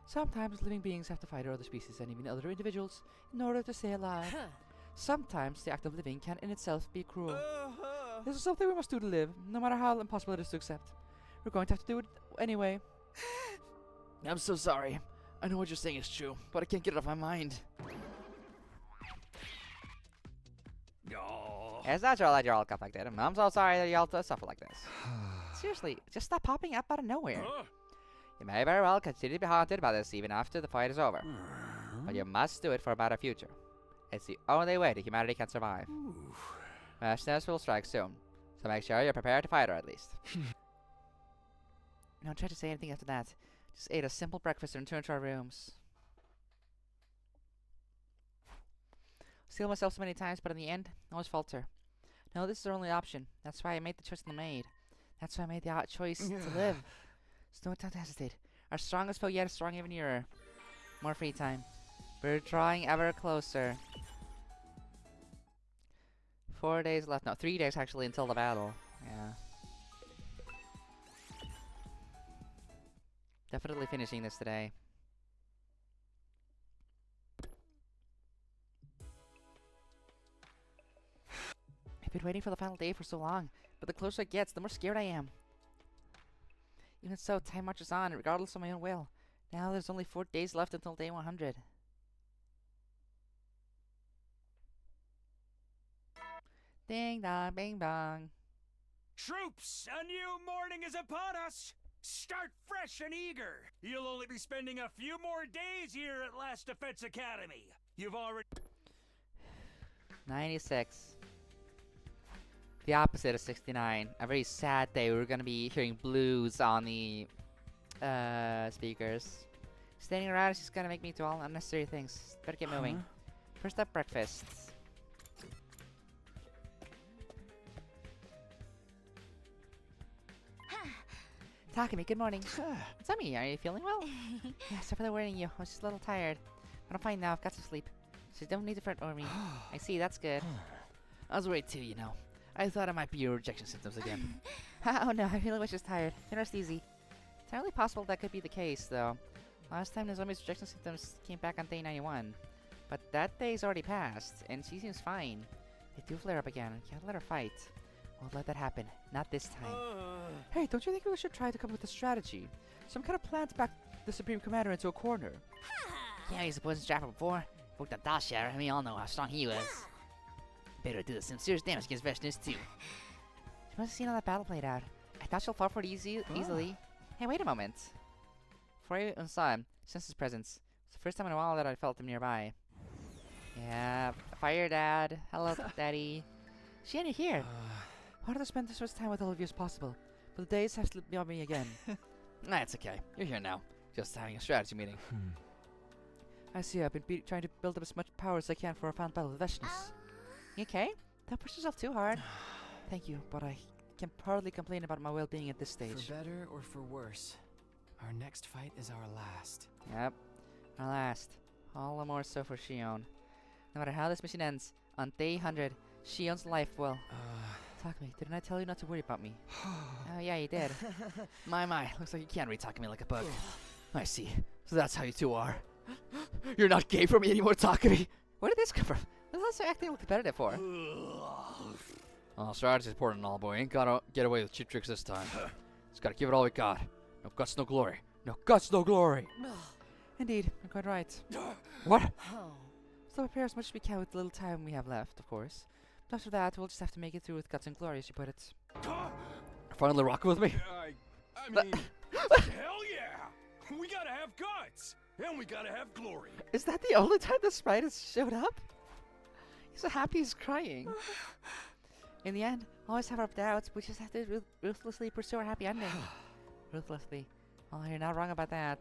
Sometimes living beings have to fight other species and even other individuals in order to stay alive. Sometimes the act of living can in itself be cruel. This is something we must do to live, no matter how impossible it is to accept. We're going to have to do it anyway. I'm so sorry. I know what you're saying is true, but I can't get it off my mind. It's natural that you're all conflicted. I'm so sorry that you all suffer like this. Seriously, just stop popping up out of nowhere. You may very well continue to be haunted by this even after the fight is over. But you must do it for a better future. It's the only way that humanity can survive. Vestness will strike soon, so make sure you're prepared to fight her at least. Don't try to say anything after that. Just ate a simple breakfast and returned to our rooms. Steal myself so many times, but in the end, I always falter. No, this is our only option. That's why I made the choice I made. That's why I made the choice to live. So no time to hesitate. Our strongest foe yet is strong even nearer. More free time. We're drawing ever closer. 4 days left. No, 3 days actually until the battle. Yeah. Definitely finishing this today. I've been waiting for the final day for so long, but the closer it gets, the more scared I am. Even so, time marches on, regardless of my own will. Now there's only 4 days left until day 100. Ding dong, bing bong. Troops, a new morning is upon us! Start fresh and eager! You'll only be spending a few more days here at Last Defense Academy. You've already... 96. The opposite of 69. A very sad day. We're gonna be hearing blues on the speakers. Standing around is just gonna make me do all unnecessary things. Better get moving. First up, breakfast. Takumi, good morning. Sumi, are you feeling well? Yeah, sorry for worrying you. I was just a little tired. But I'm fine now. I've got some sleep. So you don't need to fret over me. I see, that's good. I was worried too, you know. I thought it might be your rejection symptoms again. Oh no, I really was just tired. Can rest easy. It's entirely possible that could be the case, though. Last time Nozomi's rejection symptoms came back on day 91. But that day's already passed, and she seems fine. They do flare up again. Can't let her fight. Won't let that happen. Not this time. Hey, don't you think we should try to come up with a strategy? Some kind of plan to back the Supreme Commander into a corner. Yeah, he's a poison trapper before. Broke the Dashare, and we all know how strong he was. Better do some serious damage against Vestness too. She must have seen how that battle played out. I thought she'll fall for it easily. Hey, wait a moment. Before I even saw him, I sensed his presence. It's the first time in a while that I felt him nearby. Yeah, fire dad. Hello, daddy. She ain't here. I wanted to spend as much time with all of you as possible, but the days have slipped by me again. That's okay. You're here now. Just having a strategy meeting. I see. I've been trying to build up as much power as I can for a final battle with Vestness. You okay? Don't push yourself too hard. Thank you, but I can hardly complain about my well-being at this stage. For better or for worse, our next fight is our last. Yep, our last. All the more so for Shion. No matter how this mission ends, on day 100, Shion's life will... Takumi, didn't I tell you not to worry about me? Oh yeah, you did. My, looks like you can't read Takumi like a bug. I see. So that's how you two are. You're not gay for me anymore, Takumi! Where did this come from? What's this acting competitive for? Oh, strategy's important and all, boy. Ain't gotta get away with cheap tricks this time. Just gotta give it all we got. No guts, no glory. No guts, no glory! Indeed, you're quite right. What? So prepare as much as we can with the little time we have left, of course. But after that, we'll just have to make it through with guts and glory, as you put it. Finally rocking with me. I mean, hell yeah! We gotta have guts! And we gotta have glory! Is that the only time the sprite has showed up? He's so happy he's crying. In the end, always have our doubts, we just have to ruthlessly pursue our happy ending. Ruthlessly. Oh, you're not wrong about that.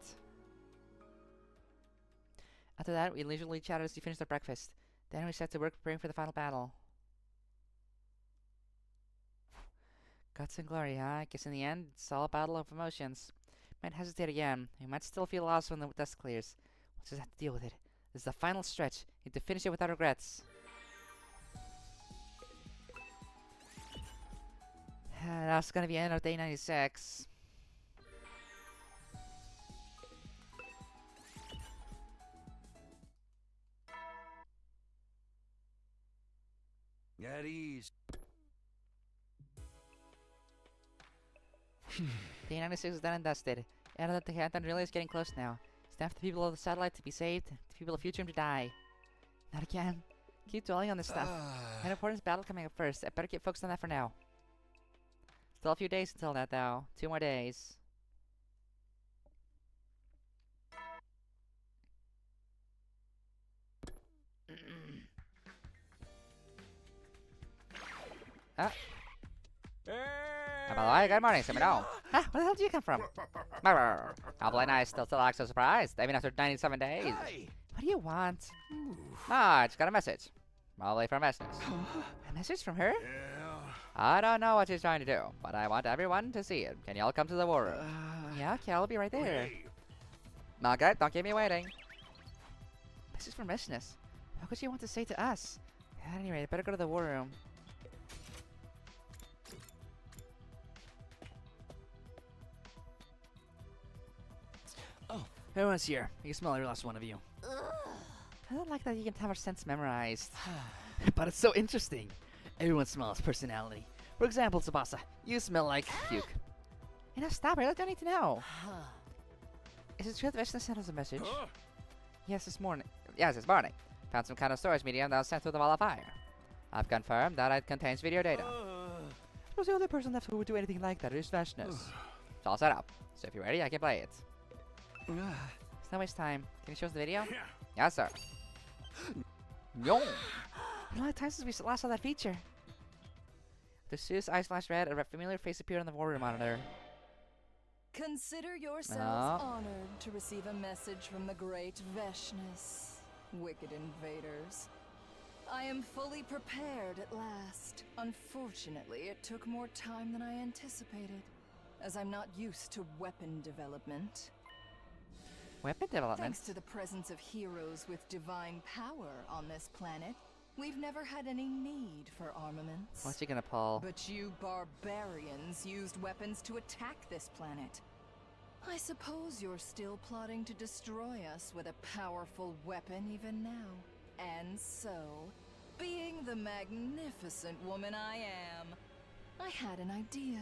After that, we leisurely chatted as we finished our breakfast. Then we set to work preparing for the final battle. Guts and glory, huh? I guess in the end, it's all a battle of emotions. Might hesitate again. We might still feel lost when the dust clears. We'll just have to deal with it. This is the final stretch. Need to finish it without regrets. That's gonna be the end of day 96. At ease. Day 96 is done and dusted. And the countdown really is getting close now. It's time for the people of the satellite to be saved, the people of Future to die. Not again. Keep dwelling on this stuff. An important battle coming up first. I better get focused on that for now. Still a few days until that, though. 2 more days. Ah. By the way, good morning, Simino. Huh? Where the hell did you come from? Goblin Eye still acts so surprised, even after 97 days. Hey. What do you want? Ah, I just got a message. Probably from Esnes. A message from her? Yeah. I don't know what she's trying to do, but I want everyone to see it. Can y'all come to the war room? Yeah, okay, I'll be right there. Okay, don't keep me waiting. Message from Esnes. What could she want to say to us? At any rate, I better go to the war room. Oh, everyone's here. I can smell every last one of you. I don't like that you can have our scents memorized. But it's so interesting. Everyone smells personality. For example, Tsubasa, you smell like puke. You know, stop it. I don't need to know. Is it true that Vishnu sent us a message? Yes, this morning. Yes, this morning. Found some kind of storage medium that was sent through the wall of fire. I've confirmed that it contains video data. Suppose the only person left who would do anything like that is Vashnis. It's all set up. So if you're ready, I can play it. It's no waste time. Can you show us the video? Yeah. Yes, sir. Yo! Been a lot of time since we last saw that feature. The Zeus eyes flash red, a familiar face appeared on the warrior monitor. Consider yourselves honored to receive a message from the great Veshnis, wicked invaders. I am fully prepared at last. Unfortunately, it took more time than I anticipated, as I'm not used to weapon development. Weapon development? Thanks to the presence of heroes with divine power on this planet, we've never had any need for armaments. What's he gonna pull? But you barbarians used weapons to attack this planet. I suppose you're still plotting to destroy us with a powerful weapon even now. And so, being the magnificent woman I am, I had an idea.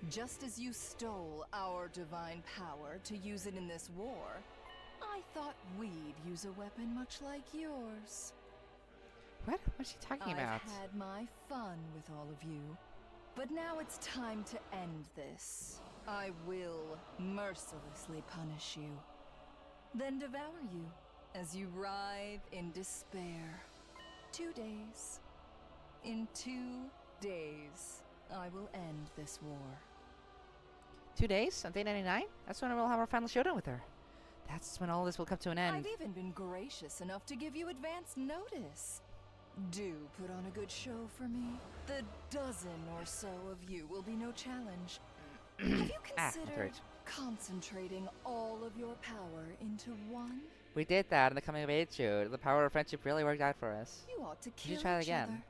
Just as you stole our divine power to use it in this war, I thought we'd use a weapon much like yours. What? What's she talking about? I've had my fun with all of you, but now it's time to end this. I will mercilessly punish you, then devour you as you writhe in despair. 2 days. In 2 days, I will end this war. 2 days? On day 99? That's when we'll have our final showdown with her. That's when all this will come to an end. I've even been gracious enough to give you advance notice. Do put on a good show for me. The dozen or so of you will be no challenge. Have you considered concentrating all of your power into one? We did that in the coming of age shoot. The power of friendship really worked out for us. You ought to kill You should try it each again. other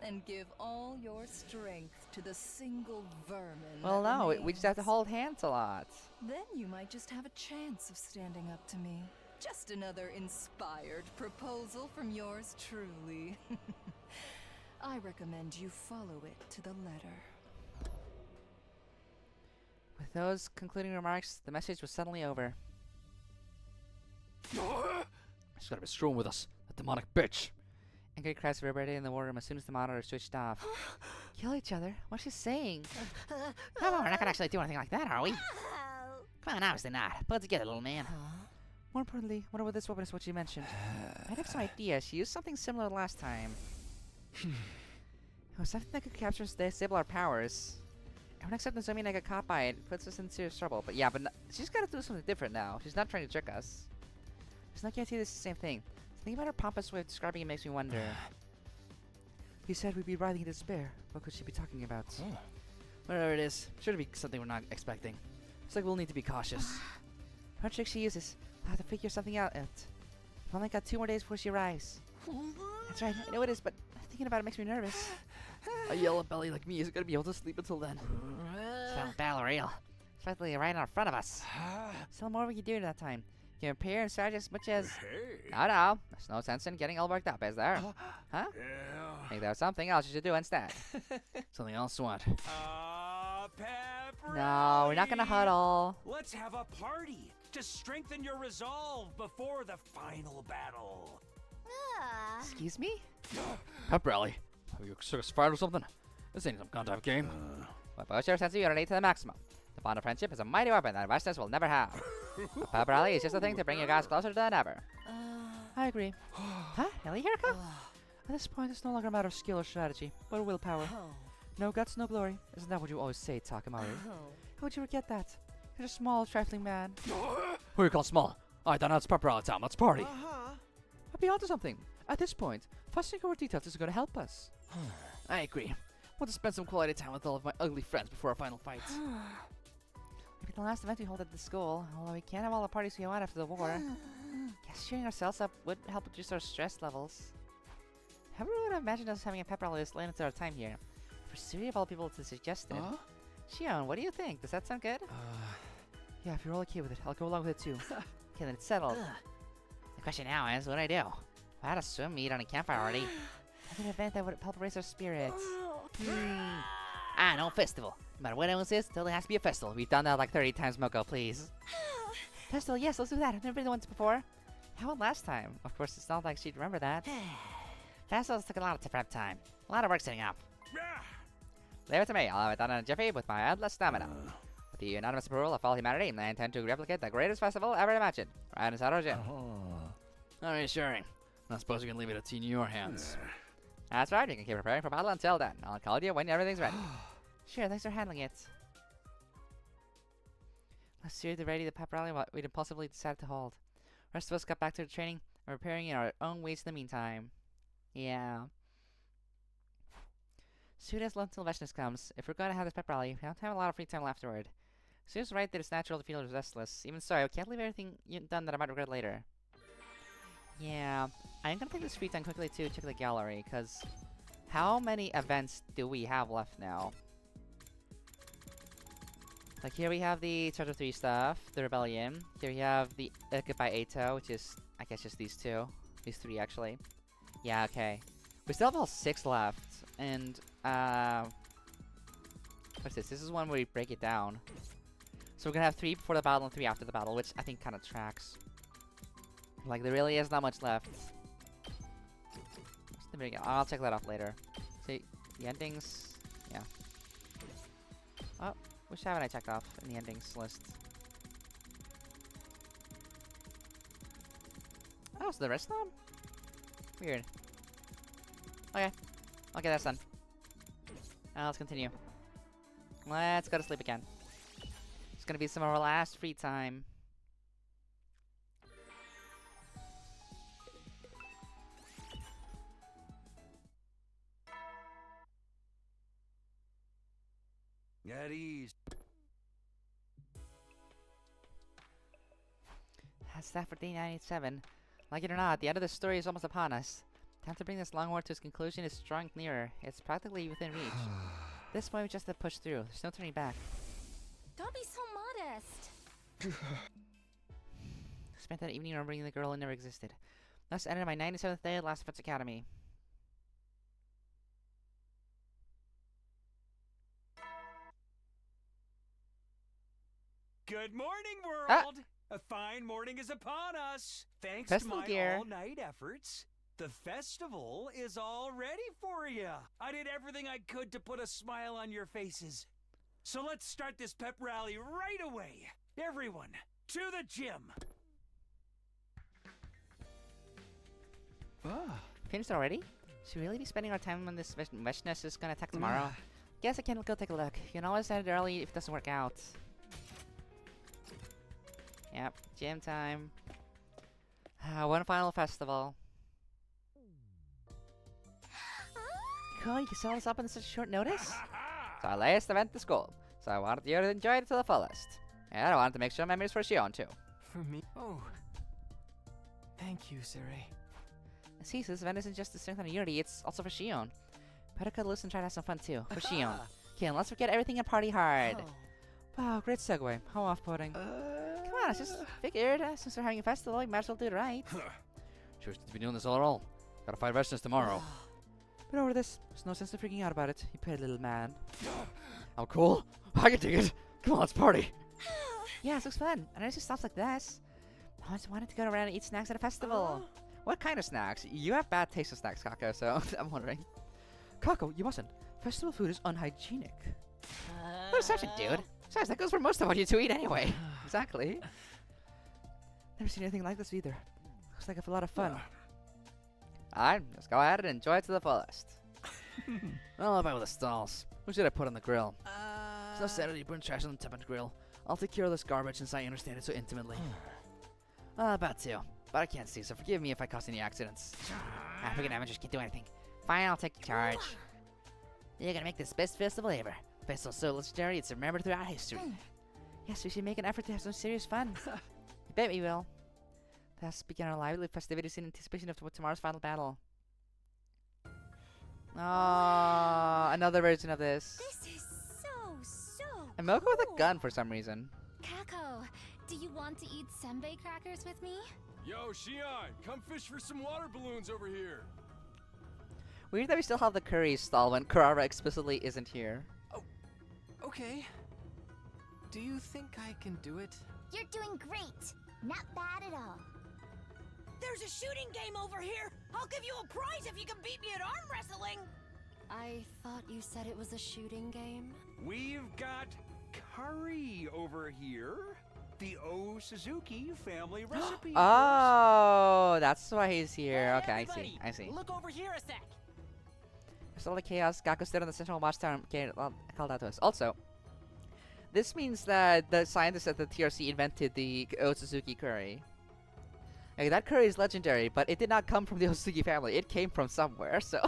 and give all your strength to the single vermin. Well, that no, we just have to remains. hold hands a lot. Then you might just have a chance of standing up to me. Just another inspired proposal from yours truly. I recommend you follow it to the letter. With those concluding remarks, the message was suddenly over. She's gotta be screwing with us. demonic bitch. Angry cries reverberated in the war room as soon as the monitor switched off. Kill each other? What's she saying? Come on, we're not gonna actually do anything like that, are we? Come on, obviously not. Pull it together, little man. More importantly, wonder what this weapon is what you mentioned. I have some idea. She used something similar last time. It was something that could capture and disable our powers. Everyone except Nozomi and I got caught by it. Puts us in serious trouble. But yeah, she's got to do something different now. She's not trying to trick us. There's no guarantee this is the same thing. Something about her pompous way of describing it makes me wonder. He said we'd be writhing in despair. What could she be talking about? Whatever it is, sure to be something we're not expecting. Looks like we'll need to be cautious. What trick she uses, we'll have to figure something out. We've only got 2 more days before she arrives. That's right, I know it is, but thinking about it makes me nervous. A yellow belly like me isn't gonna be able to sleep until then. Sounds battle real. Especially right in front of us. Still more we can do that time. You can prepare and strategize as much as... No, there's no sense in getting all worked up, is there? Huh? I think there's something else you should do instead. Something else what? No, we're not gonna huddle. Let's have a party to strengthen your resolve before the final battle. Excuse me? Pep rally. Have you circus fired or something? This ain't some cont'd game. But push your sense of unity to the maximum. The bond of friendship is a mighty weapon that Westerners will never have. A pep rally is just a thing to bring you guys closer than ever. I agree. Huh? Really, Hirako? At this point, it's no longer a matter of skill or strategy, but willpower. No guts, no glory. Isn't that what you always say, Takamaru? How would you forget that? You're a small, trifling man. Who you call small? Alright, then it's pep rally time. Let's party. I'll be onto something. At this point, fussing over details is going to help us. I agree. Want to spend some quality time with all of my ugly friends before our final fight. Maybe the last event we hold at the school, although we can't have all the parties we want after the war. Guess cheering ourselves up would help reduce our stress levels. Never would have imagined us having a pep rally this late into our time here. For Sirei of all people to suggest it. Shion, what do you think? Does that sound good? Yeah, if you're all okay with it, I'll go along with it too. Okay, then it's settled. The question now is, what do I do? If I had a swim meet on a campfire already. Have an event that would help raise our spirits. No festival. No matter what anyone says, still there has to be a festival. We've done that like 30 times, Moko, please. Festival, yes, let's do that. I've never been to one before. How about last time? Of course, it's not like she'd remember that. Festivals took a lot of prep time. A lot of work setting up. Leave it to me. I'll have it done in a jiffy with my endless stamina. With the unanimous approval of all humanity, I intend to replicate the greatest festival ever imagined. Right inside our gym. Not reassuring. I suppose you can leave it in your hands. That's right, you can keep preparing for battle until then. I'll call you when everything's ready. Sure, thanks for handling it. Let's see the ready the pep rally we'd impulsively decided to hold. The rest of us got back to the training and preparing in our own ways in the meantime. Yeah. Soon as love until Veshness comes, if we're going to have this pep rally, we have to have a lot of free time afterward. Sue's right that it's natural to feel restless. Even so, I can't leave everything done that I might regret later. Yeah, I'm gonna take this free time quickly to check the gallery, because how many events do we have left now? Like here we have the Chapter 3 stuff, the Rebellion. Here we have the Goodbye Eito, which is, I guess, just these two. These 3, actually. Yeah, okay. We still have all 6 left, and, what's this? This is one where we break it down. So we're gonna have 3 before the battle and 3 after the battle, which I think kind of tracks. Like, there really is not much left. What's the beginning? I'll check that off later. See, the endings... Yeah. Oh, which haven't I checked off in the endings list? Oh, so the rest of them? Weird. Okay. Okay, that's done. Now let's continue. Let's go to sleep again. It's gonna be some of our last free time. At ease. That's that for day 97. Like it or not, the end of the story is almost upon us. Time to bring this long war to its conclusion is drawing nearer. It's practically within reach. At this point, we just have to push through. There's no turning back. Don't be so modest. Spent that evening remembering the girl who never existed. Thus ended my 97th day at Last Defense Academy. Good morning, world! A fine morning is upon us, thanks to my all-night efforts. The festival is all ready for you. I did everything I could to put a smile on your faces. So let's start this pep rally right away. Everyone, to the gym. Finished already? Should we really be spending our time on this meshness is gonna attack tomorrow? Guess I can go take a look. You can always end it early if it doesn't work out. Yep, gym time. One final festival. Cool, you can set us up on such short notice? It's our last event to school, so I wanted you to enjoy it to the fullest. And I wanted to make sure memories for Shion too. For me? Oh. Thank you, Sirei. See, so this event isn't just to strengthen unity, it's also for Shion. Better cut loose and try to have some fun too, for Shion. Okay, and let's forget everything and party hard. Wow, great segue. How off-putting. Come on, I just figured, since we're having a festival, you might as well do it right. Sure to be doing this all. Gotta fight Restless tomorrow. But over this, there's no sense in freaking out about it, you pretty little man. I'm cool. I can dig it. Come on, let's party. Yeah, it looks fun. And it just stops like this. I always wanted to go around and eat snacks at a festival. What kind of snacks? You have bad taste of snacks, Kako, so I'm wondering. Kako, you mustn't. Festival food is unhygienic. Who's such a dude? Besides, that goes for most of what you two eat anyway. Exactly. Never seen anything like this either. Looks like a lot of fun. Alright, let's go ahead and enjoy it to the fullest. I'll about with the stalls. What should I put on the grill? There's no sanity to burn trash on the top of the grill. I'll take care of this garbage since I understand it so intimately. About to. But I can't see, so forgive me if I cause any accidents. Freaking amateurs can't do anything. Fine, I'll take charge. You're gonna make this best festival ever. Festival so legendary, it's remembered throughout history. Yes, we should make an effort to have some serious fun. I bet we will. Thus begin our lively festivities in anticipation of tomorrow's final battle. Oh, another version of this. This is so And Moko with a gun for some reason. Kako, do you want to eat senbei crackers with me? Yo, Shion, come fish for some water balloons over here. Weird that we still have the curry stall when Kurara explicitly isn't here. Oh, okay. Do you think I can do it? You're doing great. Not bad at all. There's a shooting game over here. I'll give you a prize if you can beat me at arm wrestling. I thought you said it was a shooting game. We've got curry over here. The O Suzuki family recipe. Oh, that's why he's here. Okay, I see. Look over here a sec. There's all the chaos. Gakko stood on the central watchtower and called out to us. Also, this means that the scientists at the TRC invented the O Suzuki curry. Okay, that curry is legendary, but it did not come from the O Suzuki family. It came from somewhere, so...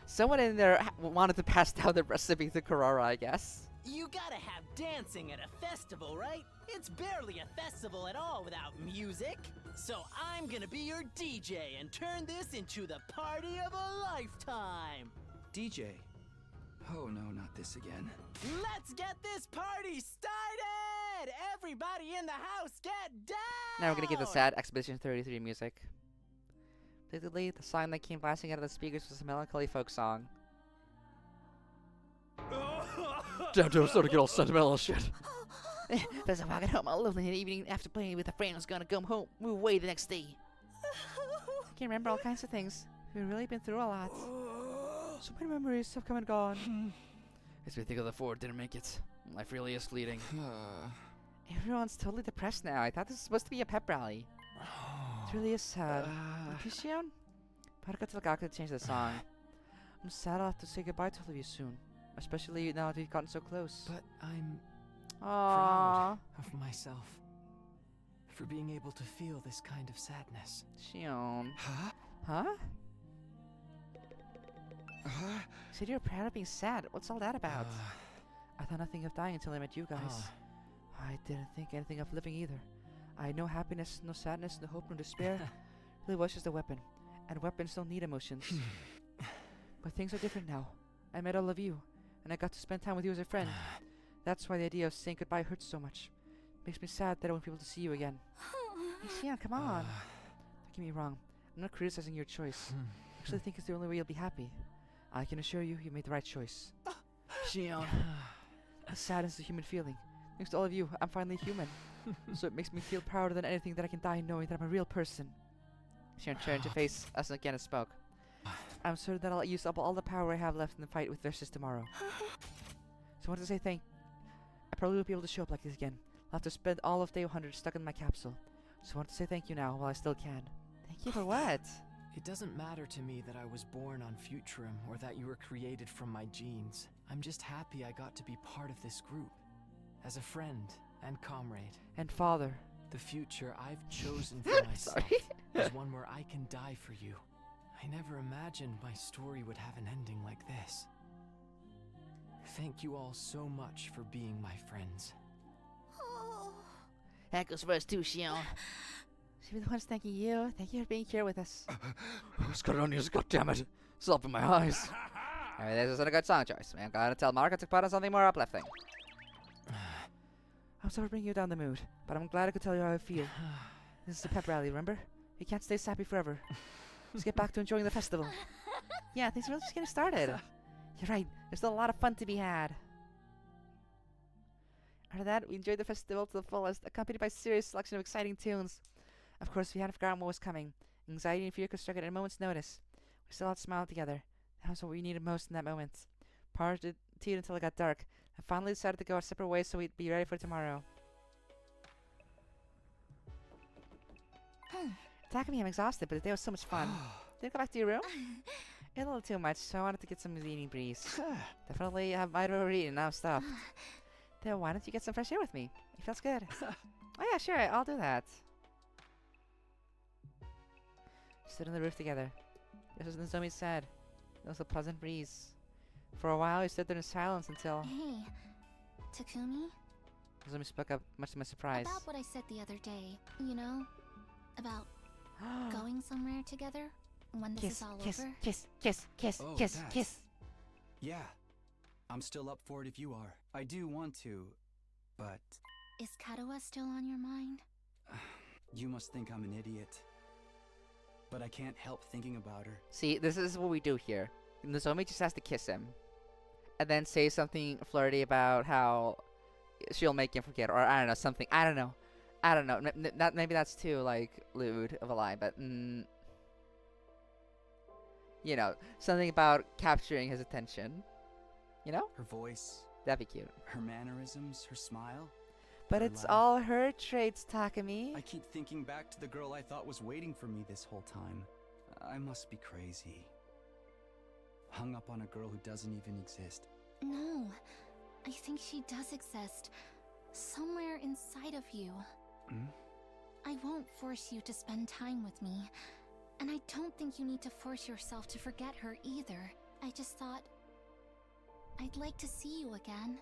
Someone in there wanted to pass down the recipe to Kurara, I guess. You gotta have dancing at a festival, right? It's barely a festival at all without music. So I'm gonna be your DJ and turn this into the party of a lifetime. DJ? Oh no, not this again. Let's get this party started! Everybody in the house, get down! Now we're gonna give the sad Expedition 33 music. Particularly, the song that came blasting out of the speakers was a melancholy folk song. Damn, I'm starting to get all sentimental and shit. As I'm walking home all alone in the evening after playing with a friend who's gonna come home, move away the next day. I can remember all kinds of things. We've really been through a lot. So many memories have come and gone. Makes me think of the four didn't make it. Life really is fleeting. Everyone's totally depressed now. I thought this was supposed to be a pep rally. It really is sad. Kishion? Better tell Gakko to change the song. I'm sad I'll have to say goodbye to all of you soon. Especially now that we've gotten so close. But I'm proud of myself for being able to feel this kind of sadness. Shion. Huh? You said you were proud of being sad. What's all that about? I thought nothing of dying until I met you guys. I didn't think anything of living either. I had no happiness, no sadness, no hope, no despair. It really was just a weapon. And weapons don't need emotions. But things are different now. I met all of you, and I got to spend time with you as a friend. That's why the idea of saying goodbye hurts so much. Makes me sad that I won't be able to see you again. Hey, Shion, come on. Don't get me wrong. I'm not criticizing your choice. I actually think it's the only way you'll be happy. I can assure you, you made the right choice. Shion. Sadness is a human feeling. Thanks to all of you, I'm finally human. So it makes me feel prouder than anything that I can die knowing that I'm a real person. She turned to face us again and spoke. I'm certain that I'll use up all the power I have left in the fight with Versus tomorrow. So I want to say I probably won't be able to show up like this again. I'll have to spend all of day 100 stuck in my capsule. So I want to say thank you now while I still can. Thank you for what? It doesn't matter to me that I was born on Futurum or that you were created from my genes. I'm just happy I got to be part of this group. As a friend and comrade. And father. The future I've chosen for myself is one where I can die for you. I never imagined my story would have an ending like this. Thank you all so much for being my friends. That goes for us too, Shion. Should be the ones thanking you. Thank you for being here with us. Scaronius, goddammit. It's up in my eyes. Alright, this isn't a good song choice. I'm gonna tell Marco to put on something more uplifting. I'm sorry for bringing you down the mood, but I'm glad I could tell you how I feel. This is a pep rally, remember? You can't stay sappy forever. Let's get back to enjoying the festival. Yeah, things are really just getting started. You're right, there's still a lot of fun to be had. After that, we enjoyed the festival to the fullest, accompanied by a serious selection of exciting tunes. Of course, we hadn't forgotten what was coming. Anxiety and fear could strike at a moment's notice. We still had smiled together. That was what we needed most in that moment. Partied until it got dark, and finally decided to go our separate ways so we'd be ready for tomorrow. Takumi, I'm exhausted, but the day was so much fun. Did you go back to your room? Ate a little too much, so I wanted to get some eating breeze. Definitely might have overeaten, now I'm stuffed. Then why don't you get some fresh air with me? It feels good. Oh yeah, sure, I'll do that. We stood on the roof together. Just as Nozomi said, there was a pleasant breeze. For a while, we stood there in silence until... Hey, Takumi? Nozomi spoke up, much to my surprise. About what I said the other day, you know? About going somewhere together when this is all over? Oh, kiss. Yeah, I'm still up for it if you are. I do want to, but... Is Kadoa still on your mind? You must think I'm an idiot. But I can't help thinking about her. See, this is what we do here. Nozomi just has to kiss him. And then say something flirty about how she'll make him forget. Or I don't know, something. I don't know. Maybe that's too, like, lewd of a lie, but... you know, something about capturing his attention. You know? Her voice. That'd be cute. Her mannerisms, her smile. But it's all her traits, Takumi. I keep thinking back to the girl I thought was waiting for me this whole time. I must be crazy. Hung up on a girl who doesn't even exist. No, I think she does exist. Somewhere inside of you. I won't force you to spend time with me. And I don't think you need to force yourself to forget her either. I just thought... I'd like to see you again.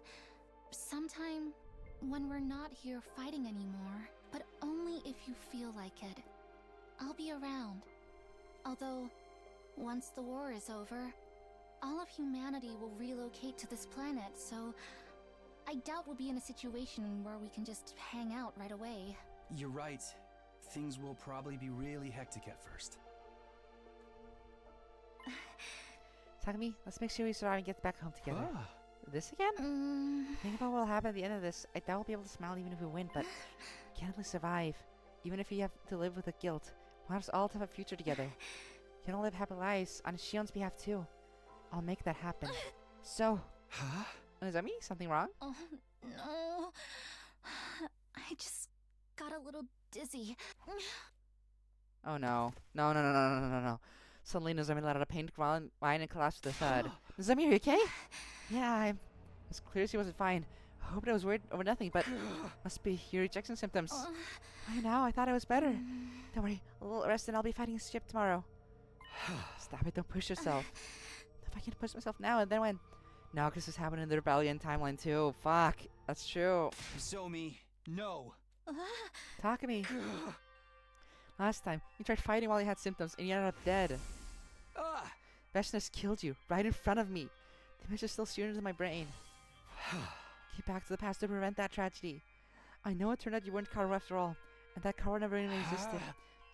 Sometime when we're not here fighting anymore. But only if you feel like it. I'll be around. Although, once the war is over, all of humanity will relocate to this planet, so... I doubt we'll be in a situation where we can just hang out right away. You're right. Things will probably be really hectic at first. Takumi, let's make sure we survive and get back home together. This again? Think about what will happen at the end of this. I doubt we'll be able to smile even if we win, but can't we survive? Even if you have to live with the guilt. We want us all to have a future together. You can all live happy lives on Shion's behalf too. I'll make that happen. So... Huh? Is that me? Something wrong? Oh, no. I just got a little dizzy. Oh no. No. Suddenly Nozomi let out a pained whine and collapsed to the thud. Nozomi, are you okay? Yeah, it's clear she wasn't fine. I hoped I was worried over nothing, but must be your rejection symptoms. I know, I thought I was better. Don't worry, a little rest and I'll be fighting a ship tomorrow. Stop it, don't push yourself. If I can push myself now, and then when? No, because this happened in the Rebellion timeline too. Fuck, that's true. Zomi, no. Takumi. Last time, you tried fighting while you had symptoms and you ended up dead. Veshness killed you, right in front of me. The image is still seared into my brain. Get back to the past to prevent that tragedy. I know it turned out you weren't Kaoru after all, and that Kaoru never even existed.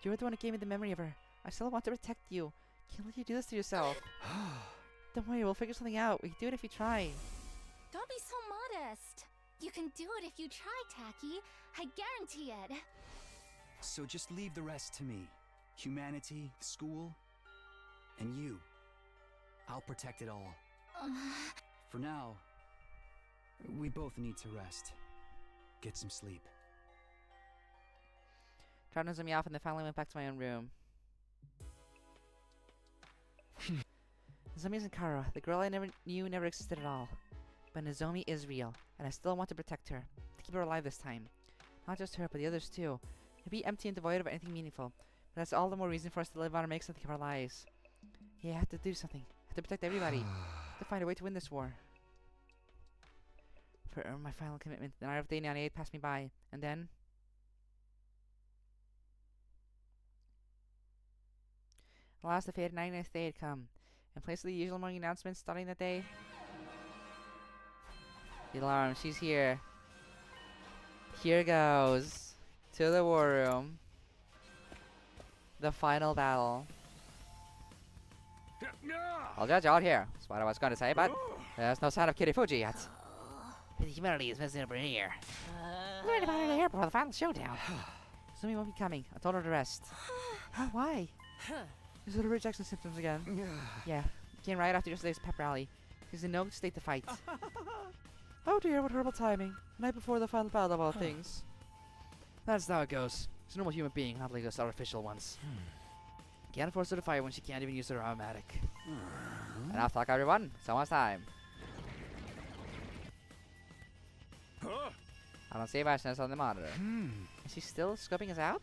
You were the one who gave me the memory of her. I still want to protect you. Can't let you do this to yourself. Don't worry, we'll figure something out. We can do it if you try. Don't be so modest. You can do it if you try, Taki. I guarantee it. So just leave the rest to me. humanity, school, and you. I'll protect it all. For now, we both need to rest. Get some sleep. Tried to me off and then finally went back to my own room. Nozomi isn't Kara. The girl I never knew never existed at all. But Nozomi is real, and I still want to protect her. To keep her alive this time. Not just her, but the others too. It'd be empty and devoid of anything meaningful. But that's all the more reason for us to live on and make something of our lives. Yeah, I have to do something. I have to protect everybody. I have to find a way to win this war. For my final commitment, the night of day 98 passed me by, and then... Alas, the fated 99th day had come. In place of the usual morning announcements starting that day... The alarm, she's here. Here goes. To the war room. The final battle. I'll judge out here. That's what I was going to say, but there's no sign of Kirifuji yet. The humidity is messing up her ear. Learn about her here before the final showdown. Sumi won't be coming. I told her to rest. Huh, why? Is it a rejection symptoms again? Yeah. Came right after yesterday's pep rally. He's in no state to fight. Oh dear, what horrible timing. The night before the final battle of all things. That's how it goes. She's a normal human being, not like us artificial ones. Can't force her to fight when she can't even use her automatic. Enough talk, everyone. It's almost time. I don't see Vashness on the monitor. Is she still scoping us out?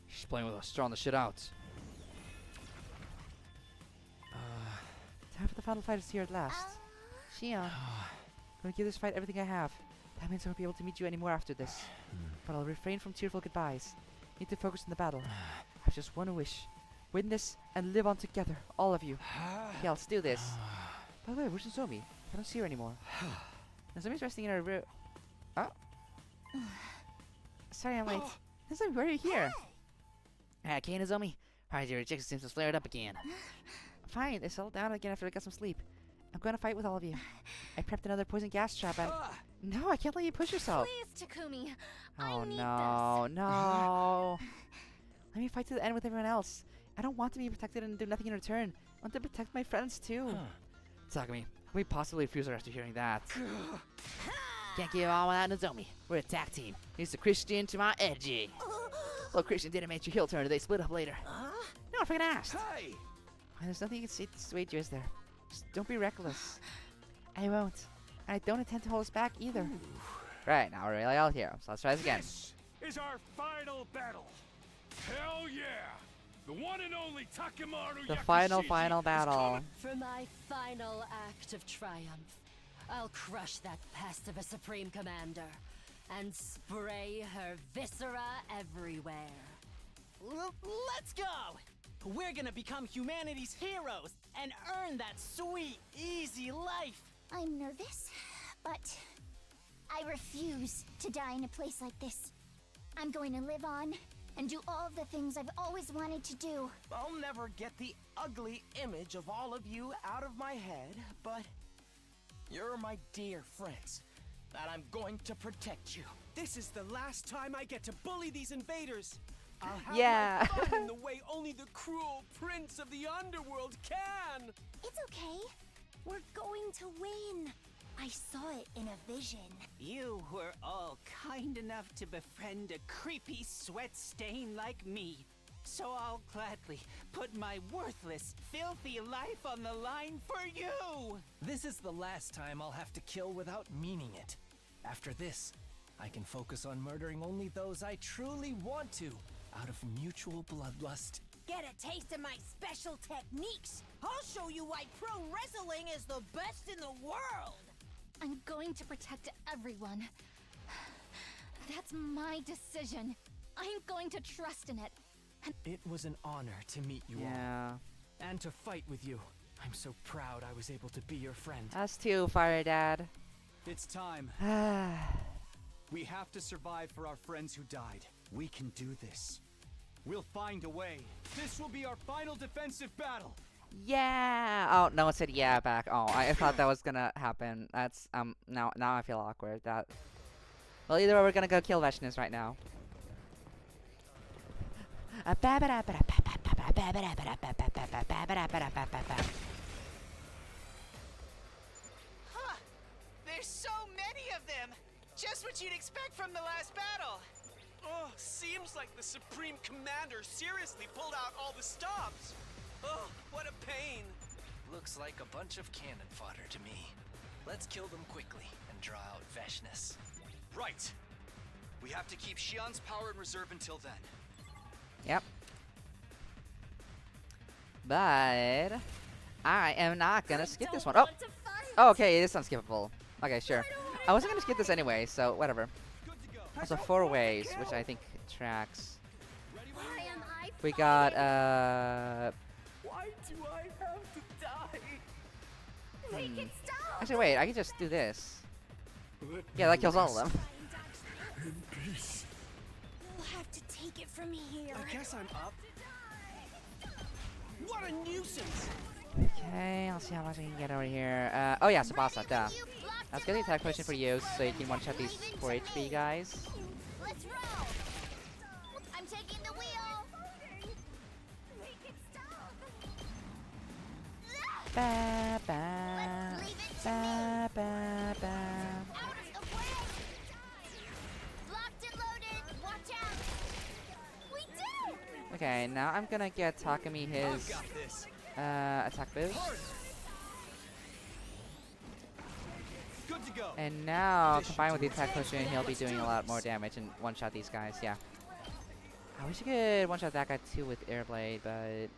She's playing with us, drawing the shit out. Time for the final fight is here at last. Shion. I'm gonna give this fight everything I have. That means I won't be able to meet you anymore after this. But I'll refrain from tearful goodbyes. Need to focus on the battle. I have just one wish. Win this and live on together, all of you. Yeah, let's do this. By the way, where's Nozomi? I don't see her anymore. Nozomi's resting in her room. Oh. Sorry, I'm late. Nozomi, why are you here? Okay, Nozomi. How's your rejection symptoms flared up again? Fine, they settled down again after I got some sleep. I'm going to fight with all of you. I prepped another poison gas trap and... No, I can't let you push yourself. Please, Takumi. Oh, I need no, no. Let me fight to the end with everyone else. I don't want to be protected and do nothing in return. I want to protect my friends, too. Takumi, how we possibly refuse her after hearing that? Can't give on without Nozomi. We're a tag team. Here's the Christian to my Edgy. Well, Christian didn't make your heel turn. They split up later. No, I freaking asked. Hey. There's nothing you can say to dissuade you, is there? Just don't be reckless. I won't. And I don't intend to hold us back either. Right, now we're really out here, so let's try this again. This is our final battle. Hell yeah! The one and only Takemaru The Yakushishi final battle. For my final act of triumph, I'll crush that pest of a Supreme Commander and spray her viscera everywhere. Let's go! We're gonna become humanity's heroes and earn that sweet, easy life. I'm nervous, but I refuse to die in a place like this. I'm going to live on and do all of the things I've always wanted to do. I'll never get the ugly image of all of you out of my head, but you're my dear friends, and I'm going to protect you. This is the last time I get to bully these invaders. I'll have Yeah. my fun in the way only the cruel prince of the underworld can. It's okay. We're going to win. I saw it in a vision. You were all kind enough to befriend a creepy sweat stain like me. So I'll gladly put my worthless, filthy life on the line for you! This is the last time I'll have to kill without meaning it. After this, I can focus on murdering only those I truly want to, out of mutual bloodlust. Get a taste of my special techniques. I'll show you why pro wrestling is the best in the world. I'm going to protect everyone. That's my decision. I'm going to trust in it. It was an honor to meet you all. And to fight with you. I'm so proud I was able to be your friend. Us too, Fire Dad. It's time. We have to survive for our friends who died. We can do this. We'll find a way. This will be our final defensive battle. Yeah. Oh, no one said yeah back. Oh, I thought that was gonna happen. That's now I feel awkward. That. Well, either way, we're gonna go kill Vashnis right now. Huh! There's so many of them! Just what you'd expect from the last battle! Oh, seems like the Supreme Commander seriously pulled out all the stops. Oh, what a pain. Looks like a bunch of cannon fodder to me. Let's kill them quickly and draw out Veshness. Right. We have to keep Xian's power in reserve until then. Yep. But I am not gonna skip this one. Oh! Oh, okay, it is unskippable. Okay, sure. I wasn't gonna skip this anyway, so whatever. Also 4 ways, which I think tracks. We got, Why do I have to die? Actually, wait, I can just do this. Yeah, that kills all of them. You'll have to take it from here. I guess I'm up. What a nuisance! Okay, let's see how much I can get over here. Oh yeah, Sabasa, duh. Let's get the attack potion for you so you can one-shot these 4 HP guys. Let's roll. I'm taking the wheel. Ba ba ba ba ba. Locked and loaded. Watch out. We did. Okay, now I'm gonna get Takumi his attack boost. Good to go. And now, combined with the attack potion, he'll be doing a lot more damage and one-shot these guys, yeah. I wish you could one-shot that guy too with Airblade, but...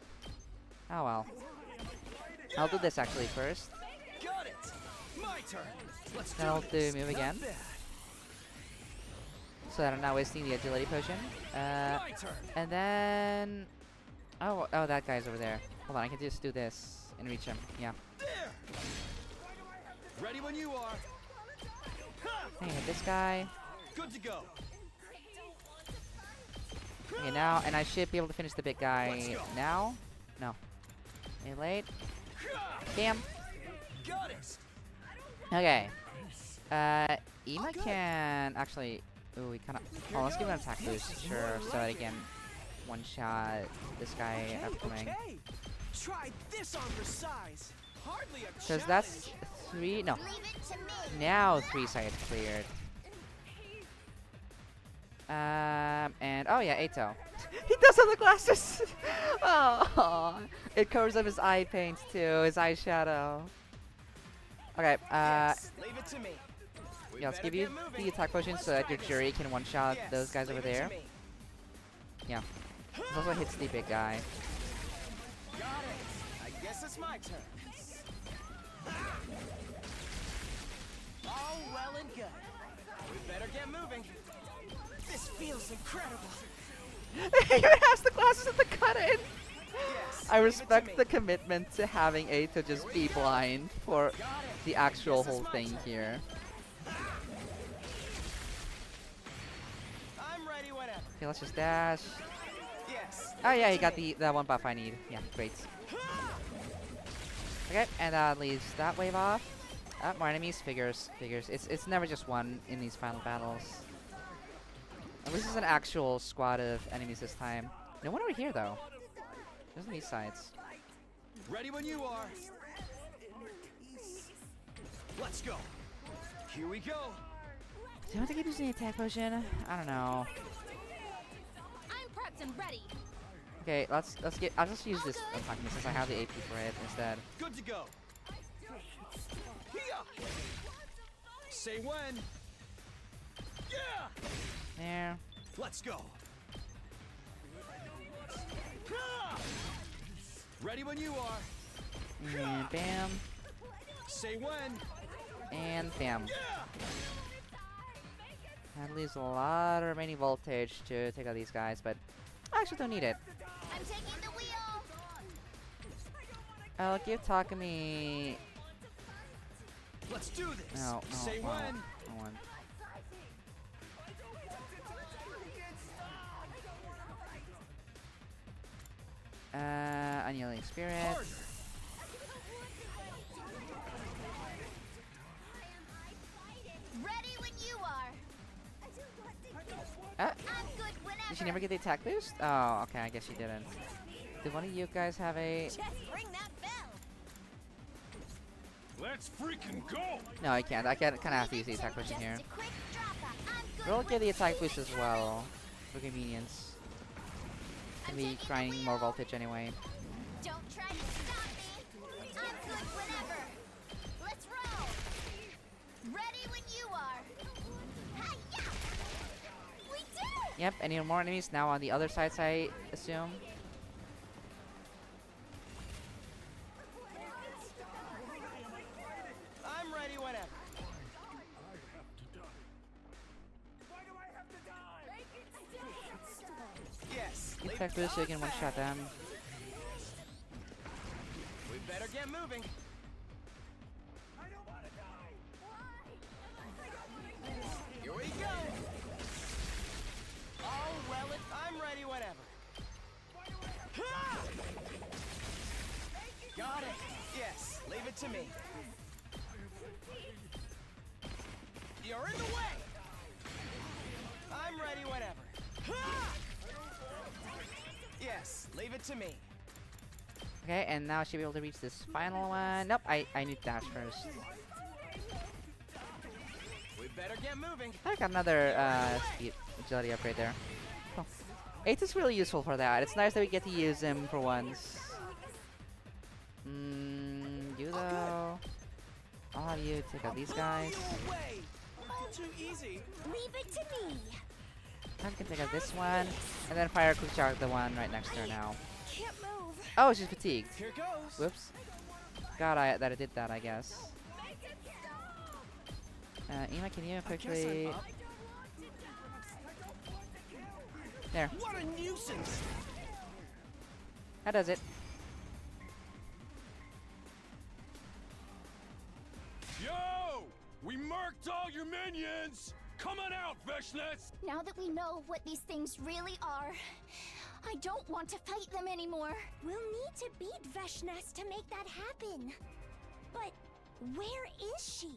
oh well. I'll do this actually first. Got it. My turn. Let's Then I'll do move again. So that I'm not wasting the agility potion. And then... oh, that guy's over there. Hold on, I can just do this and reach him, yeah. Ready when you are. Okay, hit this guy. Good to go. Okay, now, and I should be able to finish the big guy now. No. Hey, late. Bam. Okay. Ema can actually. Ooh, we kind of. Oh, let's give him an attack boost, sure, so that I can one-shot this guy upcoming. Try this on for size. Hardly a Because that's 3. No. Now 3 sides cleared. And oh yeah, Eito. He does have the glasses. Oh, it covers up his eye paint too, his eyeshadow. Okay. Leave it to me. Yeah, let's give you the attack potion so that your jury can one-shot those guys over there. Yeah. This also hits the big guy. Got it. I guess it's my turn. All well and good. We better get moving. This feels incredible. He even has the glasses at the cut-in. I respect the commitment to having Eito just be blind for the actual whole thing here. I'm ready whenever. Okay, let's just dash. Yes. Oh yeah, he got that one buff I need. Yeah, great. Okay, and that leaves that wave off. More enemies, figures. It's never just one in these final battles. At least it's an actual squad of enemies this time. No one over here though. There's on these sides. Ready when you are. Let's go. Here we go. Do I have to keep using the attack potion? I don't know. I'm prepped and ready. Okay, let's get. I'll just use this attack since I have the AP for it instead. Good to go. Say when. Yeah. There. Let's go. Ready when you are. And bam. Say when. And bam. That leaves a lot of remaining voltage to take out these guys, but I actually don't need it. I'm taking the wheel. I'll give Takumi. Let's do this. No, Say no, when. no one. Annealing Spirit. Ready when you are. Ah. I'm good whenever. she never get the attack boost? Oh, okay, I guess she didn't. Did one of you guys have a... Just ring that bell. Let's freaking go! No, I can't. I kind of have to use the attack boost in here. Just a quick drop up. I'm good We'll with get the attack boost as well, for convenience. Gonna be trying more voltage anyway. Don't try to stop me. I'm good whenever. Let's roll. Ready when you are. Hi-ya! We did it! Yep, any more enemies now on the other sides, I assume. I'm ready whenever. Yes. Get attack boost so you can one-shot them. We better get moving. Here we go. Oh, well, I'm ready whenever. Ha! Got it. Yes, leave it to me. You're in the way. I'm ready whenever. Ha! Yes, leave it to me. Okay, and now I should be able to reach this final one. Nope, I need to dash first. We better get moving. I got another speed agility upgrade there. Cool. Eito is really useful for that. It's nice that we get to use him for once. You though. I'll have you take out these guys. No way! All too easy. Leave it to me. I can take out this one, and then fire quick charge the one right next to her now. Can't move. Oh, she's fatigued. Here goes. Whoops. God, that I did that, I guess. Ema, can you quickly... There. What a nuisance! That does it. Yo! We murked all your minions! Come on out, Veshnets! Now that we know what these things really are, I don't want to fight them anymore. We'll need to beat Veshnes to make that happen. But where is she?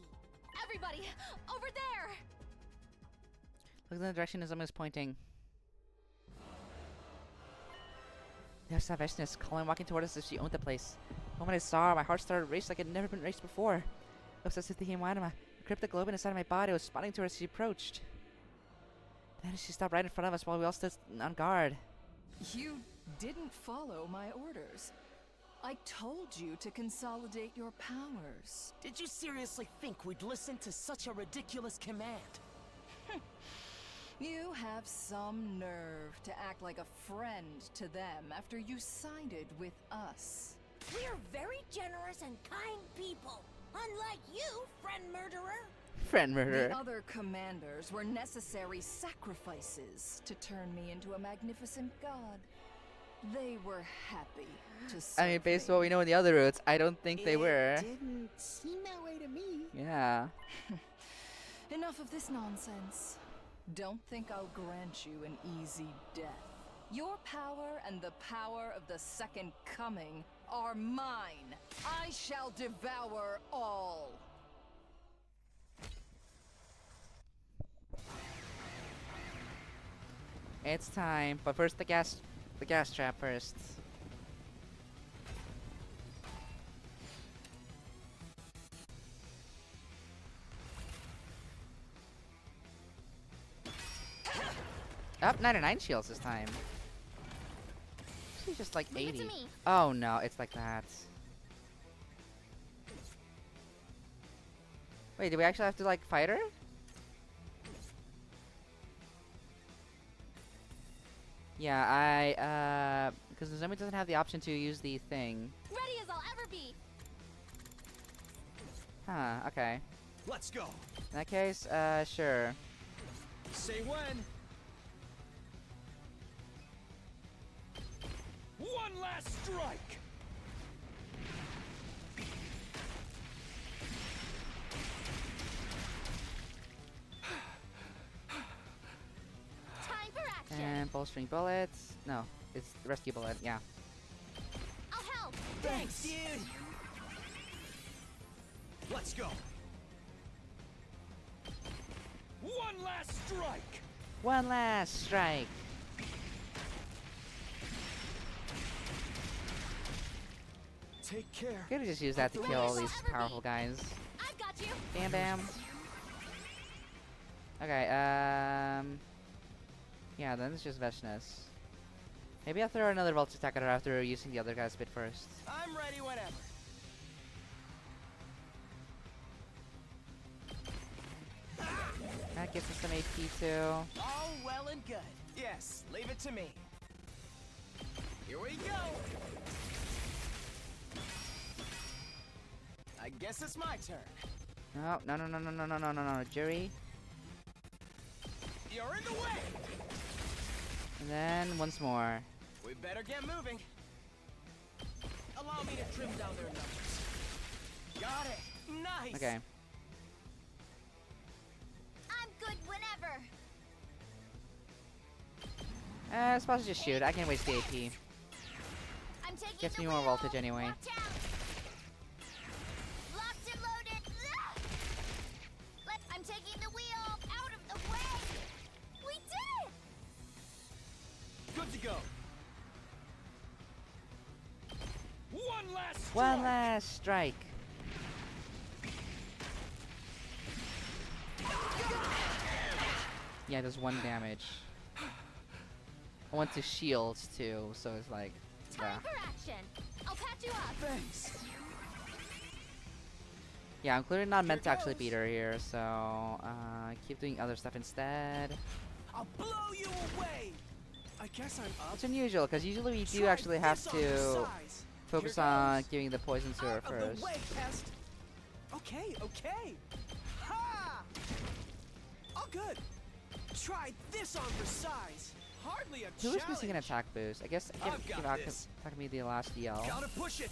Everybody, over there! Look in the direction Izuma is pointing. There's Saveshness calling, walking toward us as if she owned the place. The moment I saw her, my heart started to race like it had never been raced before. It was as if the Himanima, the cryptic globe inside my body, was spawning to her as she approached. Then she stopped right in front of us while we all stood on guard. You didn't follow my orders. I told you to consolidate your powers. Did you seriously think we'd listen to such a ridiculous command? You have some nerve to act like a friend to them after you sided with us. We're very generous and kind people. Unlike you, friend murderer. Friend murderer. The other commanders were necessary sacrifices to turn me into a magnificent god. They were happy to serve I mean, based on what we know in the other routes, I don't think they were. Didn't seem that way to me. Yeah. Enough of this nonsense. Don't think I'll grant you an easy death. Your power and the power of the Second Coming are mine. I shall devour all. It's time, but first the gas trap first. Up 99 shields this time. She's just like Leave it 80. to me. Oh no, it's like that. Wait, do we actually have to like fight her? Yeah, because Nozomi doesn't have the option to use the thing. Ready as I'll ever be. Huh, okay. Let's go. In that case, sure. Say when. One last strike! Time for action. And bowstring bullets. No, it's the rescue bullet, yeah. I'll help. Thanks, dude! Let's go. One last strike! One last strike. Take care. Could have just used that to kill all these powerful guys. I've got you. Bam bam. Okay, yeah, then it's just Veshness. Maybe I'll throw another Voltage attack at her after using the other guy's bit first. I'm ready whenever. That gets us some AP too. All well and good. Yes, leave it to me. Here we go. I guess it's my turn. No, no, no, no, no, no, no, no, no, no, Jury. You're in the way. And then once more. We better get moving. Allow me to trim down their numbers. Got it. Nice. Okay. I'm good whenever. I suppose I just shoot. I can waste the AP. I'm taking Gets the me more wheel. voltage anyway. Watch out. Locked and loaded. I'm taking the wheel out of the way. We did it. Good to go. One last strike. One last strike. Yeah, it does 1 damage. I want to shields too, so it's like, Time for action. I'll patch you up. Thanks. yeah, I'm clearly not meant to actually beat her here, so keep doing other stuff instead. I'll blow you away. I guess I'm up. It's unusual because usually we do Try actually have this on your to size. focus Here on goes. giving the poison to her Out of first. the way, pest. Okay, okay. Ha! All good. Try this on for size. Hardly a Who is challenge. missing an attack boost? I guess I've give got this. me the last DL. Gotta push it.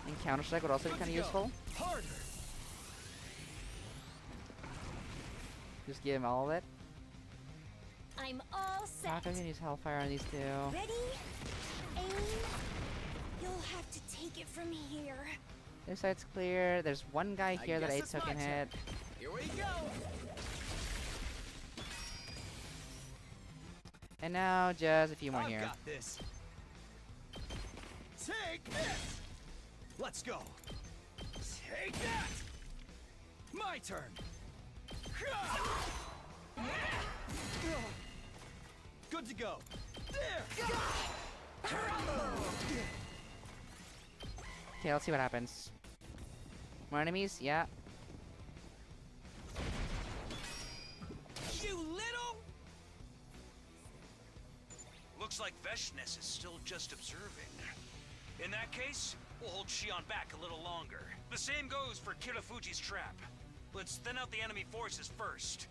And Counter Strike would also be Good kind of to go. useful. Harder. Just give him all of it. I'm all I set. can use Hellfire on these two. Ready? Aim. You'll have to take it from here. This side's clear. There's one guy here that guess it's Eito my can turn. hit. Here we go. And now just a few more I've here. got this. Take this. Let's go. Take that. My turn. Good to go. There. Okay, let's see what happens. More enemies? Yeah. You little. Looks like Veshness is still just observing. In that case, we'll hold Shion back a little longer. The same goes for Kirafuji's trap. Let's thin out the enemy forces first.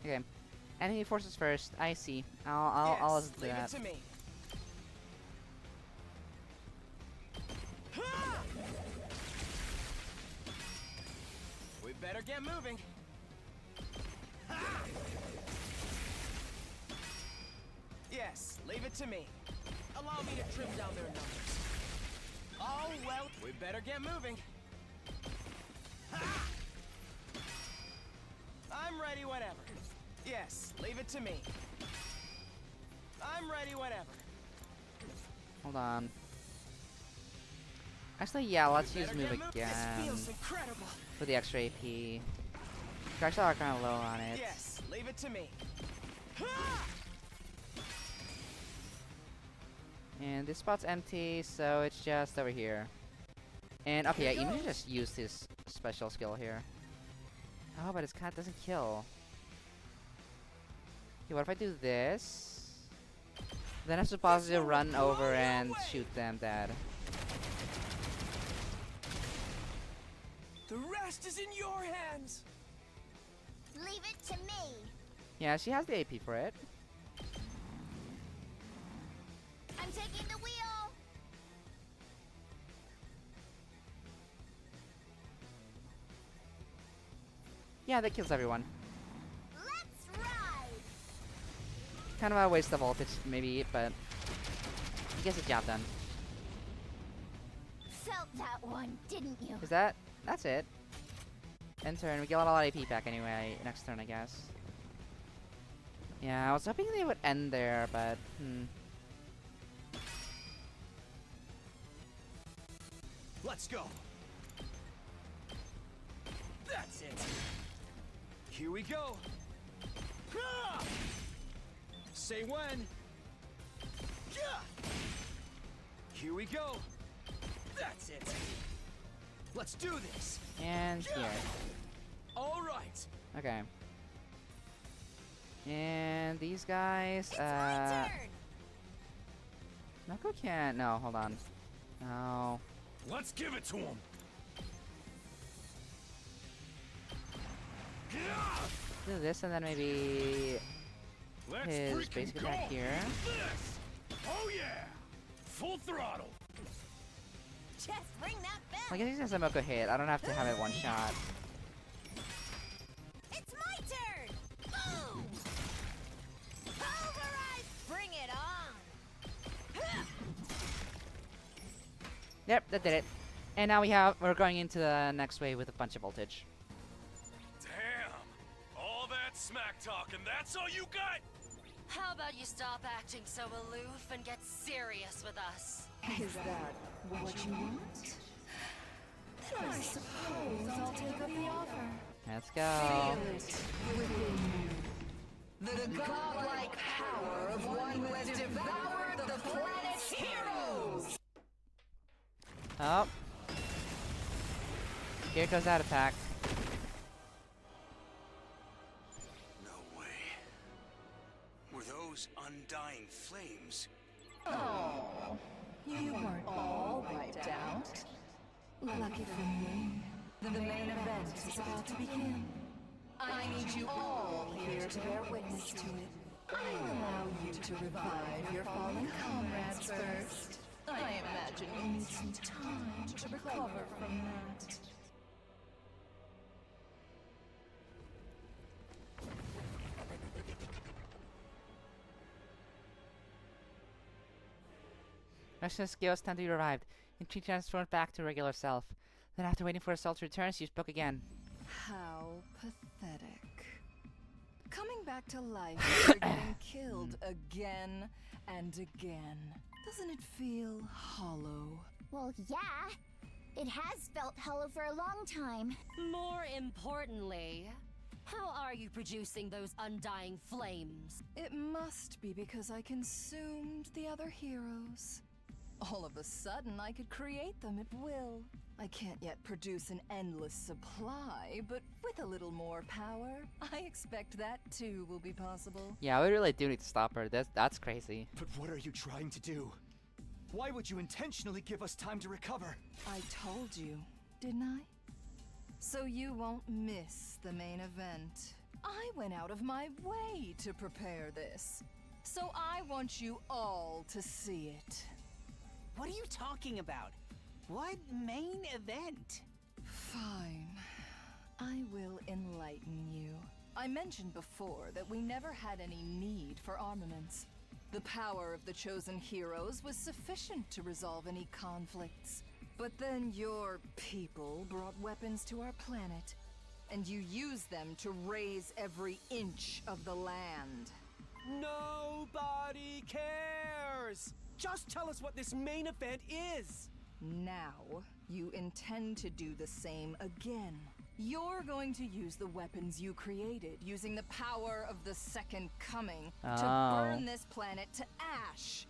Okay. Enemy forces first. I see. I'll Yes, listen to leave that. it to me. We better get moving. Yes, leave it to me. Allow me to trim down their numbers. Oh, well, we better get moving. I'm ready whenever. Yes, leave it to me. I'm ready whenever. Hold on. Actually, yeah, let's We use better move get moving. again This feels incredible. for the extra AP. Cracks are kind of low on it. Yes, leave it to me. And this spot's empty, so it's just over here. And okay, yeah, Emu just used his special skill here. Oh, but his cat doesn't kill. Okay, what if I do this? Then I suppose to run over and shoot them dead. The rest is in your hands. Leave it to me. Yeah, she has the AP for it. I'm taking the wheel. Yeah, that kills everyone. Let's ride. Kind of a waste of voltage, maybe, but it gets the job done. Felt that one, didn't you? Is that? That's it. End turn. We get a lot of AP back anyway. Next turn, I guess. Yeah, I was hoping they would end there, but Let's go. That's it. Here we go. Ah! Say when. Yeah! Here we go. That's it. Let's do this. And here. All right. Okay. And these guys, Nako can't. No, hold on. No. Let's give it to him. Do this and then maybe his Let's basic freaking attack go. here. This. Oh yeah. Full throttle. Just ring that bell. I guess he has a Moko hit. I don't have to have it one shot. It's my turn. Boom. Override. Bring it on. Yep, that did it. And now we're going into the next wave with a bunch of voltage. Damn. All that smack talk and that's all you got? How about you stop acting so aloof and get serious with us? Is that what you want? Then I suppose I'll take up the offer. Let's go. Feel it within you. The godlike power of one who has devoured the planet's heroes! Oh. Here goes that attack. No way. Were those undying flames? Oh, you weren't all wiped out. Lucky for me, the main event is about to begin. I need you all here to bear witness to it. I'll allow you to revive your fallen comrades first. I imagine you'll need some time to recover from that. Russia's skills tend to be revived, and she transforms back to regular self. Then after waiting for her soul to return, she spoke again. How pathetic. Coming back to life after getting killed again and again. Doesn't it feel hollow? Well, yeah. It has felt hollow for a long time. More importantly, how are you producing those undying flames? It must be because I consumed the other heroes. All of a sudden, I could create them at will. I can't yet produce an endless supply, but with a little more power, I expect that too will be possible. Yeah, we really do need to stop her. That's crazy. But what are you trying to do? Why would you intentionally give us time to recover? I told you, didn't I? So you won't miss the main event. I went out of my way to prepare this. So I want you all to see it. What are you talking about? What main event? Fine. I will enlighten you. I mentioned before that we never had any need for armaments. The power of the chosen heroes was sufficient to resolve any conflicts. But then your people brought weapons to our planet, and you used them to raise every inch of the land. Nobody cares! Just tell us what this main event is! Now, you intend to do the same again. You're going to use the weapons you created, using the power of the Second Coming, to burn this planet to ash.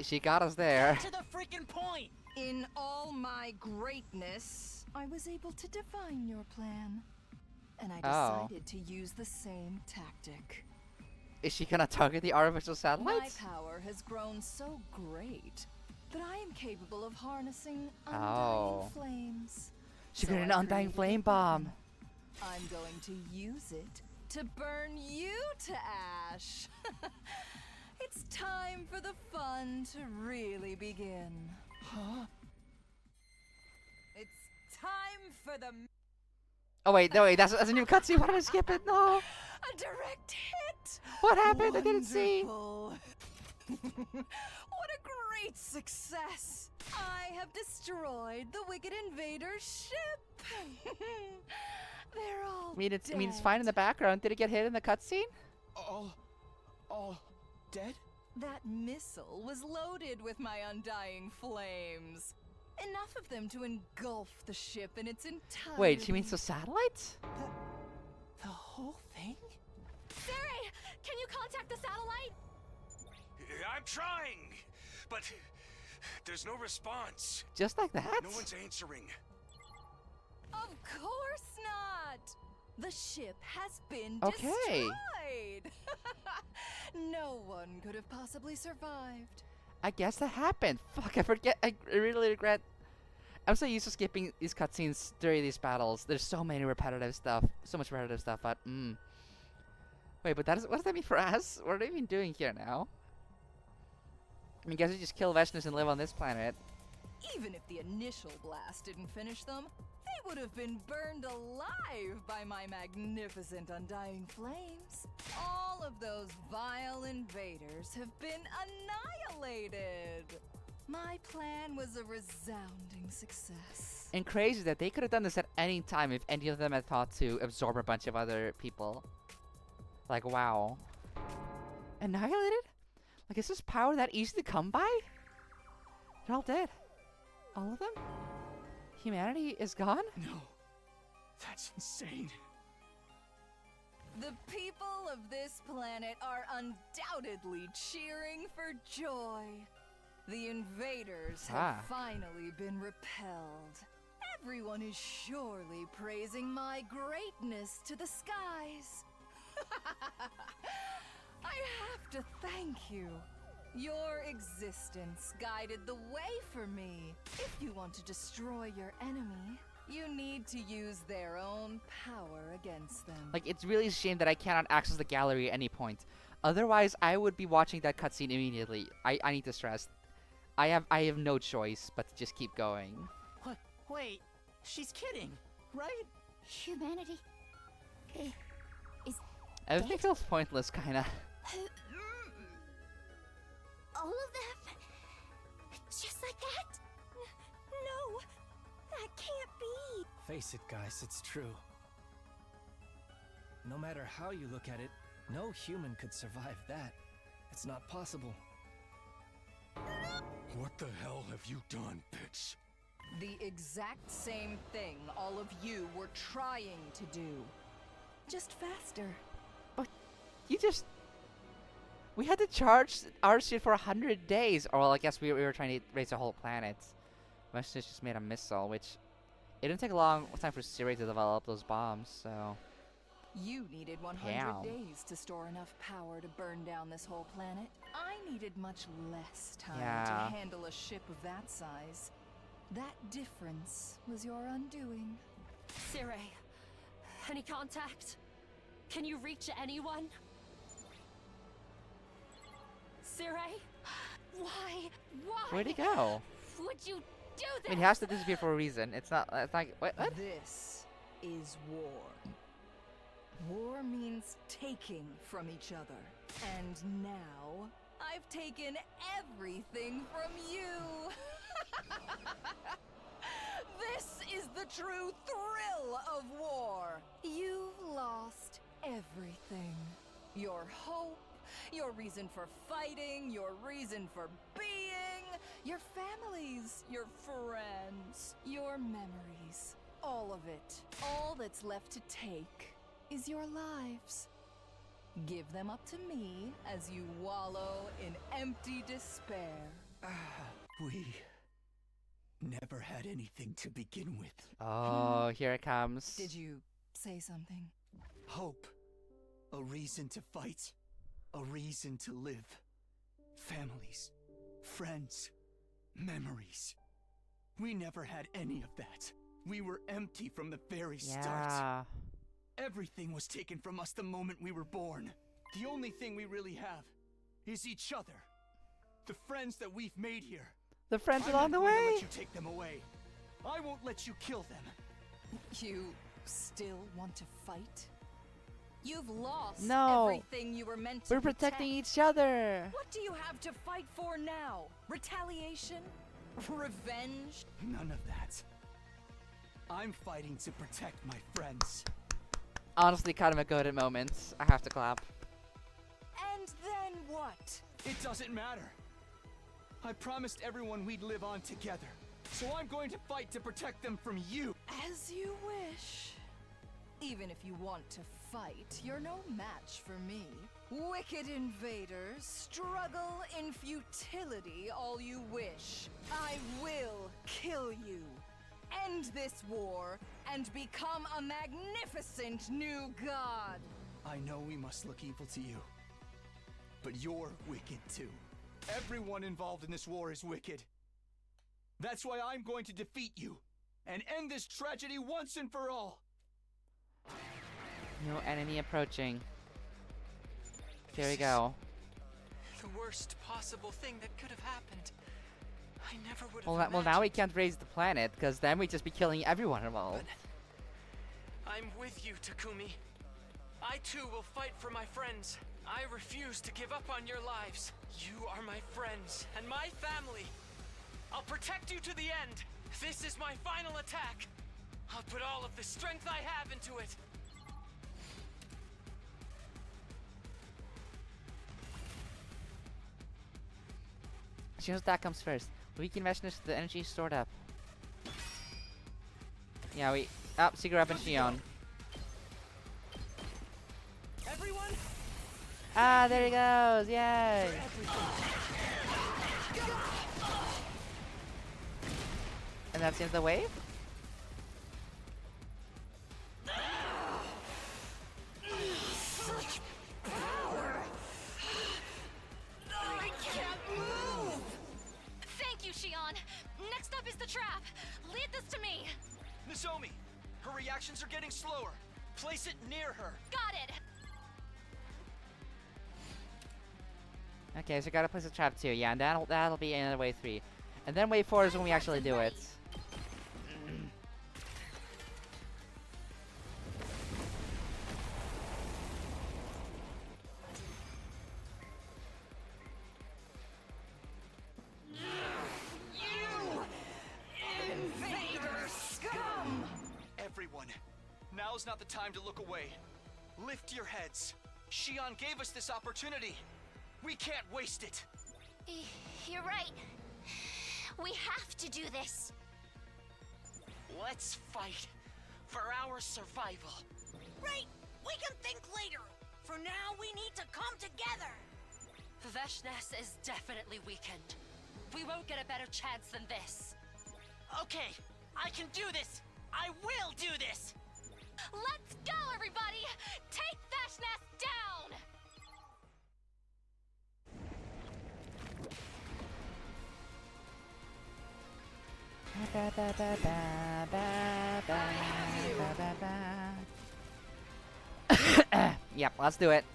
She got us there. Get to the freaking point! In all my greatness, I was able to divine your plan. And I decided to use the same tactic. Is she gonna target the artificial satellites? My power has grown so great that I am capable of harnessing undying flames. She got an undying flame bomb. I'm going to use it to burn you to ash. It's time for the fun to really begin. Huh? It's time for the... Oh wait, no wait, that's a new cutscene. Why did I skip it? No. A direct hit! What happened? I didn't see. What a great success! I have destroyed the wicked invader's ship! They're all I mean, it's dead. fine in the background. Did it get hit in the cutscene? All dead? That missile was loaded with my undying flames. Enough of them to engulf the ship in its entirety. Wait, she means the satellites? The whole thing? Sirei, can you contact the satellite? I'm trying, but there's no response. Just like that? No one's answering. Of course not! The ship has been Okay. destroyed! No one could have possibly survived. I guess that happened. Fuck, I forget. I really regret. I'm so used to skipping these cutscenes during these battles. There's so many repetitive stuff. So much repetitive stuff, but Wait, but what does that mean for us? What are they even doing here now? I mean, guess we just kill Veshnus and live on this planet. Even if the initial blast didn't finish them, they would have been burned alive by my magnificent undying flames. All of those vile invaders have been annihilated. My plan was a resounding success. And crazy that they could have done this at any time if any of them had thought to absorb a bunch of other people. Like, wow. Annihilated? Like, is this power that easy to come by? They're all dead. All of them? Humanity is gone? No. That's insane. The people of this planet are undoubtedly cheering for joy. The invaders have finally been repelled. Everyone is surely praising my greatness to the skies. I have to thank you. Your existence guided the way for me. If you want to destroy your enemy, you need to use their own power against them. Like, it's really a shame that I cannot access the gallery at any point. Otherwise, I would be watching that cutscene immediately. I need to stress. I have no choice but to just keep going. What? Wait, she's kidding, right? Humanity is Everything feels pointless, kinda. All of them? Just like that? No, that can't be. Face it, guys, it's true. No matter how you look at it, no human could survive that. It's not possible. What the hell have you done, bitch? The exact same thing all of you were trying to do. Just faster. But you just... We had to charge our shit for 100 days. Or, well, I guess we were trying to raise the whole planet. Veshnus just made a missile, which... It didn't take a long time for Sirei to develop those bombs, so... You needed 100 days to store enough power to burn down this whole planet. I needed much less time to handle a ship of that size. That difference was your undoing. Sirei, any contact? Can you reach anyone? Sirei? Why? Where'd he go? Would you do this? I mean, he has to disappear for a reason. It's not what? This is war. War means taking from each other. And now, I've taken everything from you! This is the true thrill of war! You've lost everything. Your hope, your reason for fighting, your reason for being, your families, your friends, your memories. All of it. All that's left to take is your lives. Give them up to me as you wallow in empty despair. We never had anything to begin with. Oh, here it comes. Did you say something? Hope. A reason to fight. A reason to live. Families. Friends. Memories. We never had any of that. We were empty from the very start. Everything was taken from us the moment we were born. The only thing we really have is each other. The friends that we've made here. The friends along the I'm not going way? to let you take them away. I won't let you kill them. You still want to fight? You've lost No. everything you were meant to We're protecting protect. each other. What do you have to fight for now? Retaliation? Revenge? None of that. I'm fighting to protect my friends. Honestly, kind of a good moment. I have to clap. And then what? It doesn't matter. I promised everyone we'd live on together. So I'm going to fight to protect them from you. As you wish. Even if you want to fight, you're no match for me. Wicked invaders, struggle in futility all you wish. I will kill you. End this war and become a magnificent new god. I know we must look evil to you, but you're wicked too. Everyone involved in this war is wicked. That's why I'm going to defeat you and end this tragedy once and for all. No enemy approaching. Here we go. The worst possible thing that could have happened. I never would have Well, now we can't raise the planet, because then we'd just be killing everyone involved. I'm with you, Takumi. I too will fight for my friends. I refuse to give up on your lives. You are my friends and my family. I'll protect you to the end. This is my final attack. I'll put all of the strength I have into it. Shion's attack comes first. Weak investments to the energy stored up. Yeah, we... Oh, secret weapon Shion. Everyone? Ah, there he goes! Yay! And that's the end of the wave? Such power! I can't move! Thank you, Shion. Next up is the trap. Lead this to me. Nozomi, her reactions are getting slower. Place it near her. Got it. Okay, so gotta place a trap too. Yeah, and that'll be another wave 3. And then wave 4 is when we actually do it. Invader scum! Everyone, now's not the time to look away. Lift your heads. Shion gave us this opportunity. We can't waste it. You're right. We have to do this. Let's fight for our survival. Right! We can think later. For now, we need to come together. Veshness is definitely weakened. We won't get a better chance than this. Okay, I can do this. I will do this. Let's go, everybody! Take Veshness down! Yep, let's do it.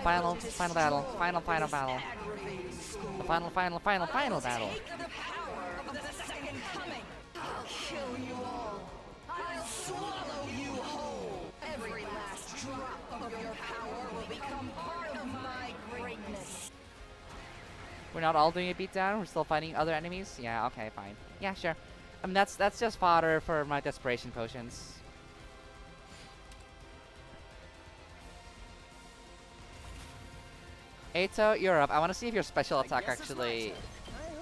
Final battle. Final battle. The final battle. Take the power of the second coming. I'll kill you all. I'll swallow you whole. Every last drop of your power will become part of my greatness. We're not all doing a beatdown. We're still fighting other enemies. Yeah, okay, fine. Yeah, sure. I mean, that's just fodder for my desperation potions. Eito, you're up. I want to see if your special attack actually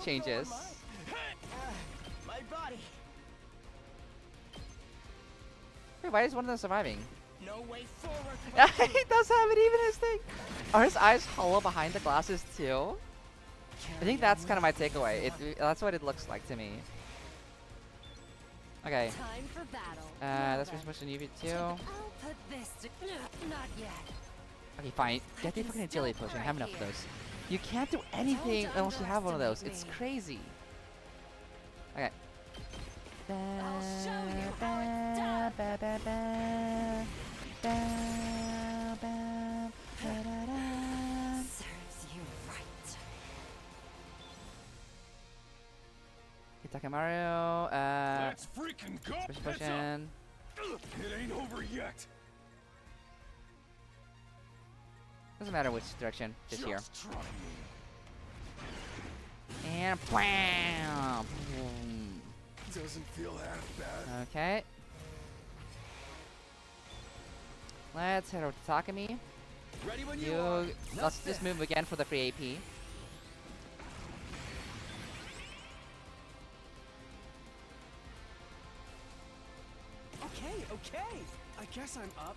changes. My body. Wait, why is one of them surviving? No way forward. He does have it even his thing. Are his eyes hollow behind the glasses too? I think that's kind of my takeaway. That's what it looks like to me. Okay. Time for battle. That's supposed to UV too. I'll put this to... Not yet. Okay, fine. Get the fucking agility potion. I have enough of those. You can't do anything unless you have one of those. It's crazy. Okay. I'll show you how it's done. Serves you right. Takamaru, Let's freaking go! special potion. It ain't over yet. Doesn't matter which direction, just here. Try me. And bam! Boom. Doesn't feel half bad. Okay. Let's head over to Takumi. Ready when you are. Let's just move again for the free AP. Okay, okay. I guess I'm up.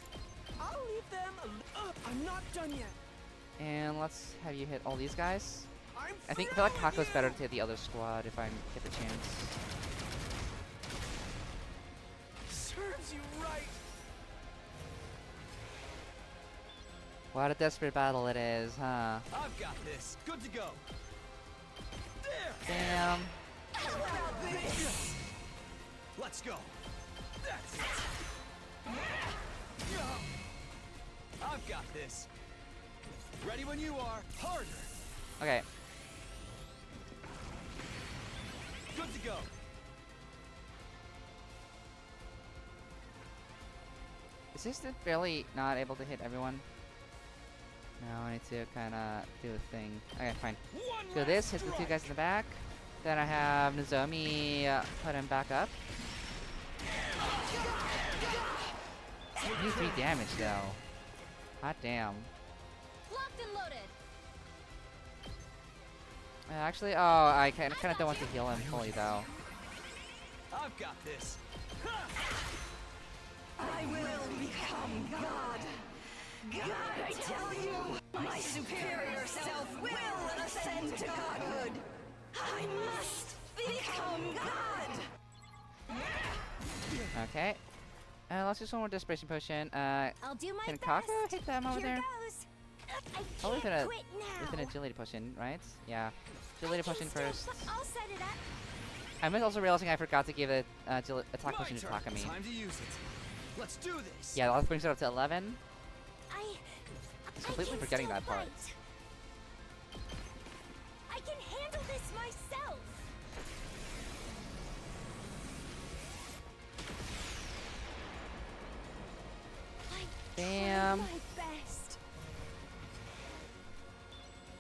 I'll leave them up. I'm not done yet. And let's have you hit all these guys. I'm I feel like Kako's better to hit the other squad if I get the chance. Serves you right. What a desperate battle it is, huh? I've got this. Good to go. There. Damn. Let's go. That's it. I've got this. Ready when you are. Harder. Okay. Good to go. Is this barely not able to hit everyone? No, I need to kind of do a thing. Okay, fine. So this hits the two guys in the back. Then I have Nozomi put him back up. I need 3 damage though. Hot damn. Locked and loaded. Actually, oh, I kind of don't want to heal him fully though. I've got this. I will become God. God, I tell you, my superior self will ascend to godhood. I must become God. Okay. Let's just one more desperation potion. I'll do my can best. Kako hit them over Here there? goes. Probably I can't quit with an now. agility potion, right? Yeah. Agility potion first. I'll set it up. I'm also realizing I forgot to give the attack potion to Takumi. Time to use it. Let's do this. Yeah, that brings it up to 11. I Completely can forgetting still that part. fight. I can handle this myself. Damn. My best.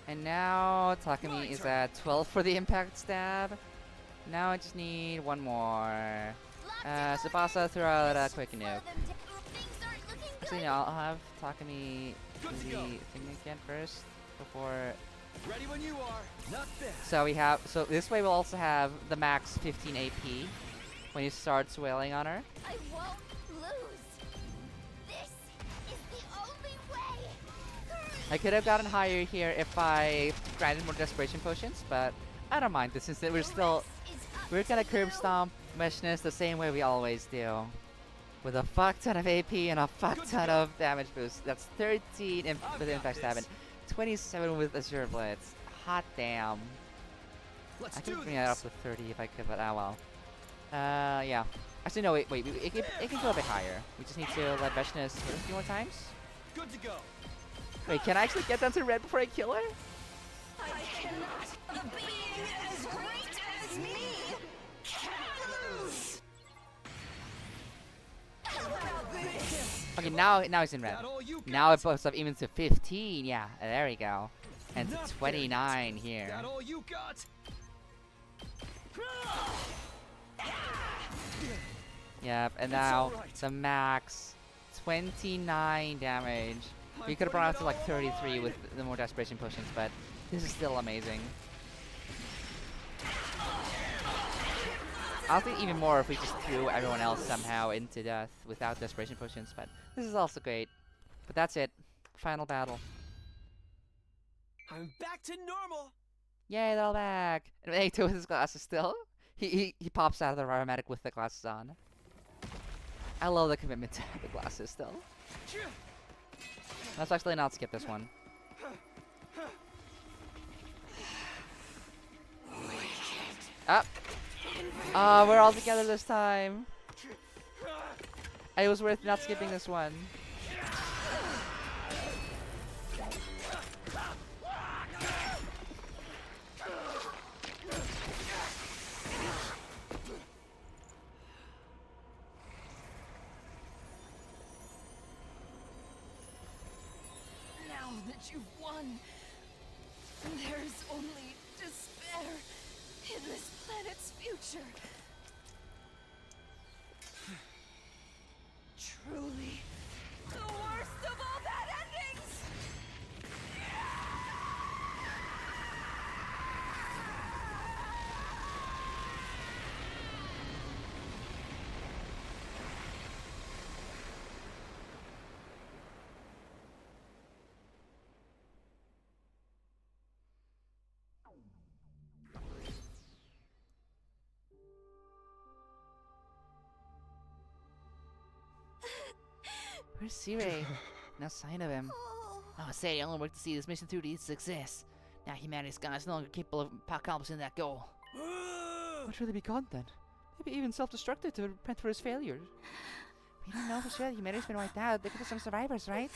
And now Takumi is at 12 for the impact stab. Now I just need one more. Tsubasa, throw out a quick nuke. Actually, no, I'll have Takumi do the thing again first before. Ready when you are. Not bad. So we have. So this way we'll also have the max 15 AP when he starts wailing on her. I won't lose. This is the only way. I could have gotten higher here if I grinded more desperation potions, but I don't mind this since we're gonna curb stomp Meshness the same way we always do. With a fuck ton of AP and a fuck ton of damage boost. That's 13 with impact stab and 27 with Azure Blitz. Hot damn. I could bring that up to 30 if I could, but ah well. Yeah. Actually, no, wait, it can go a bit higher. We just need to let Meshness hit a few more times. Good to go. Wait, can I actually get down to red before I kill her? I cannot. A being as great as me cannot lose. How about this? Okay, now he's in red. Now it bumps up even to 15. Yeah, there we go. And to 29 here. That all you got? Yep, and now the max 29 damage. We could have brought it to like 33 with the more desperation potions, but this is still amazing. I'll think even more if we just threw everyone else somehow into death without desperation potions, but this is also great. But that's it. Final battle. I'm back to normal. Yay, they're all back. And Eito with his glasses still. He pops out of the aromatic with the glasses on. I love the commitment to have the glasses still. Let's actually not skip this one. Up. We're all together this time. It was worth not skipping this one. Now that you've won. There's only despair in this planet's future. Truly, the worst of all bad endings! Where's Sirei? No sign of him. Oh, say, I only worked to see this mission through to its success. Now humanity's gone, is no longer capable of accomplishing that goal. What should they be called then? Maybe even self-destructed to repent for his failures. We don't know for sure that humanity's been wiped out. There could be some survivors, right?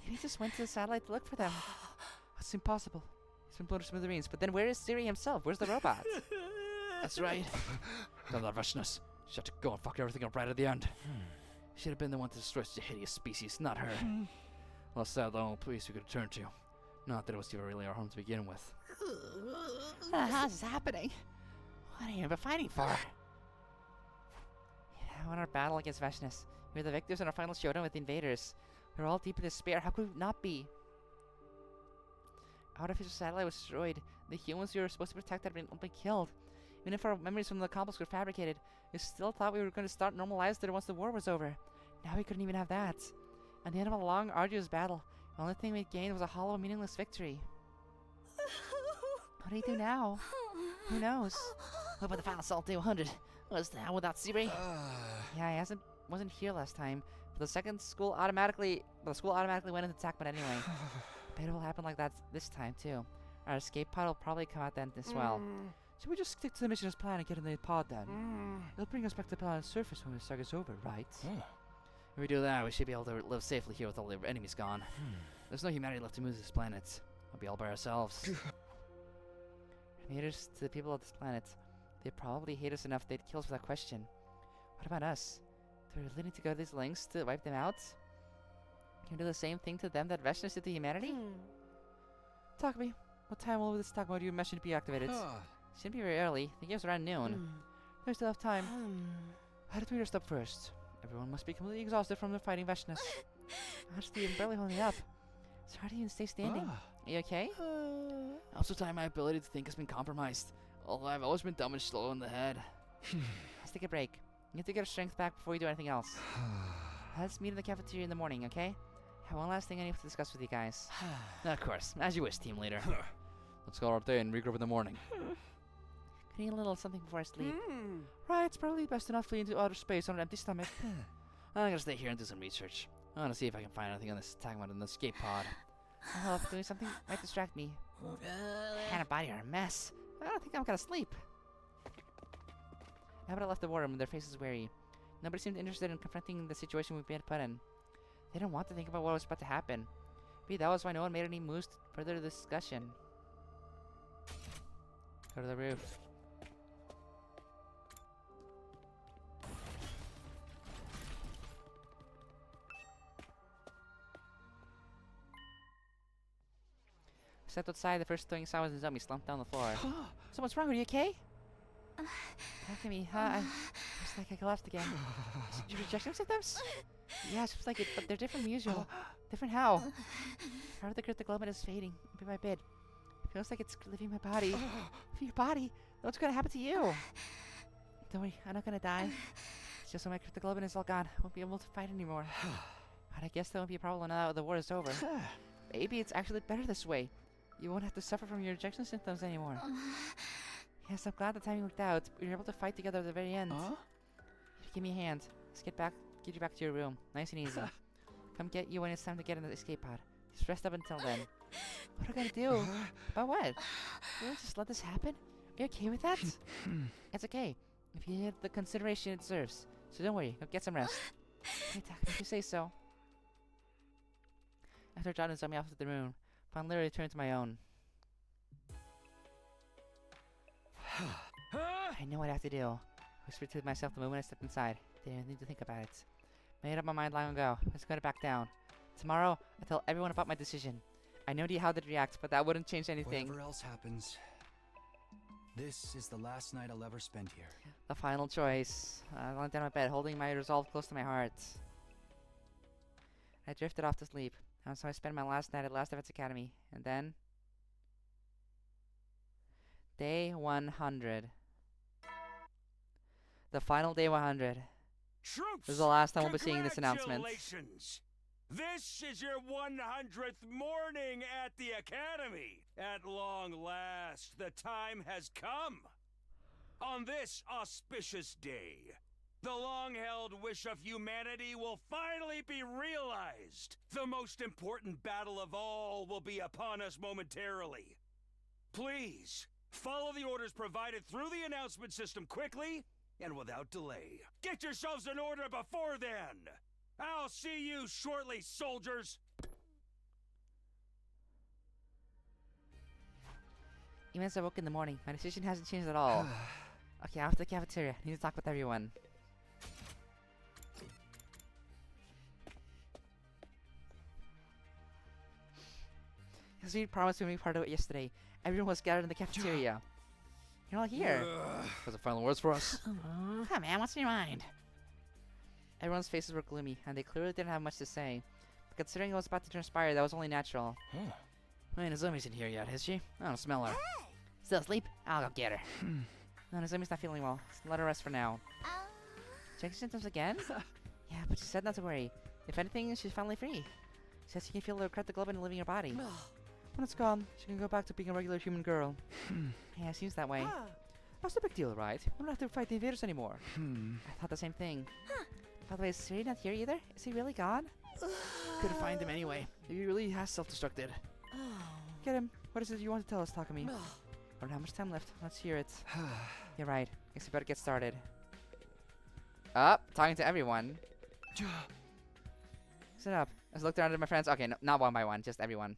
Maybe he just went to the satellite to look for them. That's impossible. He's been blown to smithereens. But then where is Sirei himself? Where's the robot? That's right. Done that rashness. She had to go and fuck everything up right at the end. Should have been the one to destroy such a hideous species, not her. Well, sad the only place we could have turned to. Not that it was even really our home to begin with. What the hell is happening? What are you fighting for? Yeah, on our battle against Veshness. We were the victors in our final showdown with the invaders. We were all deep in despair. How could we not be? Our artificial satellite was destroyed. The humans we were supposed to protect had been killed. Even if our memories from the complex were fabricated, we still thought we were going to start normal lives there once the war was over. Now we couldn't even have that. At the end of a long, arduous battle, the only thing we'd gained was a hollow, meaningless victory. What do you do now? Who knows? What about the final assault day 100? Was the hell without Sirei? Yeah, he wasn't here last time. But the school automatically went into attack mode anyway. Bet it will happen like that this time too. Our escape pod will probably come out then as well. Should we just stick to the mission as planned and get in the pod then? It'll bring us back to the planet's surface when the saga's over, right? If we do that, we should be able to live safely here with all the enemies gone. There's no humanity left to move this planet. We'll be all by ourselves. Haters to the people of this planet. They probably hate us enough they'd kill us without question. What about us? They're willing to go to these lengths to wipe them out? Can we do the same thing to them that Veshness did to humanity? Talk to me. What time will this talk mode you mentioned be activated? Shouldn't be very early. I think it was around noon. There's still have time. How did we rest up first? Everyone must be completely exhausted from the fighting Veshness. Honestly, I'm barely holding up. It's hard to even stay standing. Are you okay? Also, time my ability to think has been compromised. Although I've always been dumb and slow in the head. Let's take a break. You have to get our strength back before we do anything else. Let's meet in the cafeteria in the morning, okay? I have one last thing I need to discuss with you guys. Of course, as you wish, team leader. Let's call our day and regroup in the morning. Could eat a little something before I sleep. Right, it's probably best to not flee into outer space on an empty stomach. I'm gonna stay here and do some research. I wanna see if I can find anything on this attack mode in the escape pod. I'll help. Doing something might distract me. Hand and body are a mess. I don't think I'm gonna sleep. Now that I left the war room, their faces wary. Nobody seemed interested in confronting the situation we've been put in. They didn't want to think about what was about to happen. Maybe that was why no one made any moves to further the discussion. Go to the roof. Stepped outside, the first thing I saw was a zombie slumped down the floor. So what's wrong? Are you okay? Talk to me, huh? It's like I collapsed again. Did you rejection symptoms? Yeah, it seems like it, but they're different from usual. Different how? Part of the crystal globin is fading bit by bit. It feels like it's leaving my body. Leaving your body? What's gonna happen to you? Don't worry, I'm not gonna die. It's just when my crystal globin is all gone, I won't be able to fight anymore. But I guess that won't be a problem now that the war is over. Maybe it's actually better this way. You won't have to suffer from your rejection symptoms anymore. Yes, I'm glad the timing worked out. We were able to fight together at the very end. Give me a hand. Let's get you back to your room. Nice and easy. Come get you when it's time to get in the escape pod. Just rest up until then. What are we gonna do? About what? Will we just let this happen? Are you okay with that? It's okay. If you get the consideration it deserves. So don't worry. Go get some rest. Hey, Doc, if you say so. After John and me off to the room, finally returned to my own. I know what I have to do. I whispered to myself the moment I stepped inside. Didn't need to think about it. Made up my mind long ago. Let's go back down. Tomorrow, I tell everyone about my decision. I know how they'd react, but that wouldn't change anything. Whatever else happens, this is the last night I'll ever spend here. The final choice. I lying down in my bed, holding my resolve close to my heart. I drifted off to sleep. And so I spent my last night at Last Defense Academy. And then... Day 100. The final day 100. Troops, This is the last time we'll be seeing this announcement. Congratulations! This is your 100th morning at the Academy. At long last, the time has come. On this auspicious day, the long-held wish of humanity will finally be realized. The most important battle of all will be upon us momentarily. Please, follow the orders provided through the announcement system quickly and without delay. Get yourselves in order before then! I'll see you shortly, soldiers! Even as I woke in the morning, my decision hasn't changed at all. Okay, off to the cafeteria. I need to talk with everyone. As we promised when we parted out yesterday, everyone was gathered in the cafeteria. You're all here. Has the final words for us? Come on, what's in your mind? Everyone's faces were gloomy, and they clearly didn't have much to say. But considering what was about to transpire, that was only natural. I mean, Nazumi's in here yet, is she? I don't smell her. Still asleep? I'll go get her. No, Nazumi's not feeling well. Just let her rest for now. Check symptoms again? Yeah, but she said not to worry. If anything, she's finally free. She says she can feel the recruit globin living in her body. When it's gone, she can go back to being a regular human girl. Yeah, it seems that way. What's the big deal, right? We don't have to fight the invaders anymore. I thought the same thing. By the way, is Sirei not here either? Is he really gone? Couldn't find him anyway. He really has self-destructed. Get him. What is it you want to tell us, Takumi? I don't have much time left. Let's hear it. You're right. Guess we better get started. Talking to everyone. Sit up. I looked around at my friends. Okay, no, not one by one, just everyone.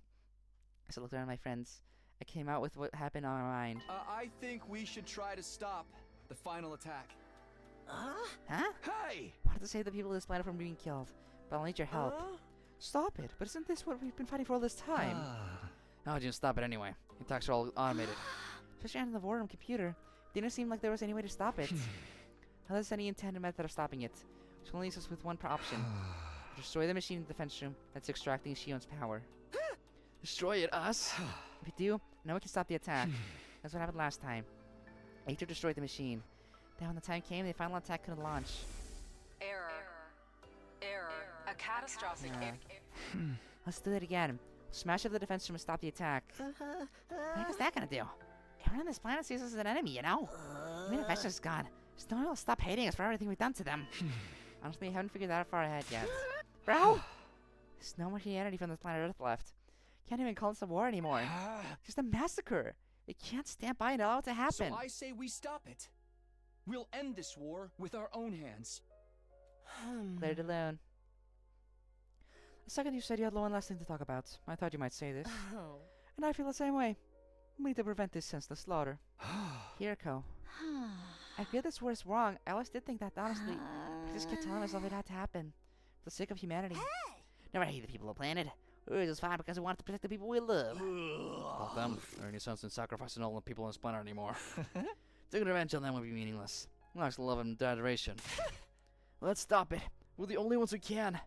I looked around at my friends. I came out with what happened on my mind. I think we should try to stop the final attack. Huh? Hey! Wanted to save the people of this planet from being killed, but I'll need your help. Stop it! But isn't this what we've been fighting for all this time? How would you stop it anyway? The attacks are all automated. Just ran on the war room computer. Didn't seem like there was any way to stop it. Now there's any intended method of stopping it, which only leaves us with one option. Destroy the machine in the defense room that's extracting Shion's power. Destroy it, us? If we do, now we can stop the attack. That's what happened last time. Eito destroyed the machine. Then when the time came, the final attack couldn't launch. Error. A catastrophic error. Let's do it again. Smash up the defense room and stop the attack. What is that gonna do? Everyone on this planet sees us as an enemy, you know? Even if Vesta's gone, still no one will stop hating us for everything we've done to them. Honestly, I haven't figured that far ahead yet. Bro! There's no more humanity from this planet Earth left. Can't even call this a war anymore. Just a massacre. We can't stand by and allow it to happen. So I say we stop it. We'll end this war with our own hands. Let it alone. The second you said you had one last thing to talk about, I thought you might say this. And I feel the same way. We need to prevent this senseless slaughter. Hiriko. I feel this war is wrong. I always did think that, honestly. I just kept telling myself it had to happen. For the sake of humanity. Never hate the people of the planet. We're just fine because we want to protect the people we love. About them, there any sense in sacrificing all the people on this planet anymore. Taking revenge on them would be meaningless. We'll actually love and adoration. Let's stop it. We're the only ones who can.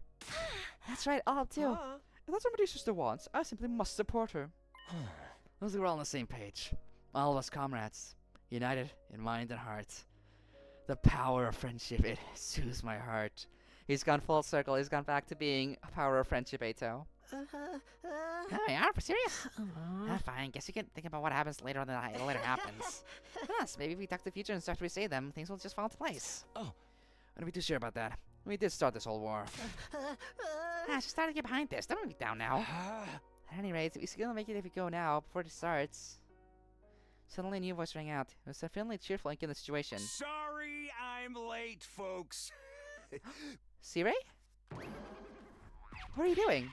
That's right, I'll help too. If that's what my sister wants, I simply must support her. Looks like we're all on the same page. All of us comrades. United in mind and heart. The power of friendship, it soothes my heart. He's gone full circle. He's gone back to being a power of friendship, Eito. Oh, yeah? Serious? Fine. Guess you can think about what happens later than it later happens. Yes, maybe if we talk to the future and start to say them, things will just fall into place. Oh, I don't be too sure about that. We did start this whole war. She's starting to get behind this. Don't be down now. At any rate, we still make it if we go now, before it starts. Suddenly a new voice rang out. It was sufficiently cheerful and in the situation. Sorry I'm late, folks. Sirei? What are you doing?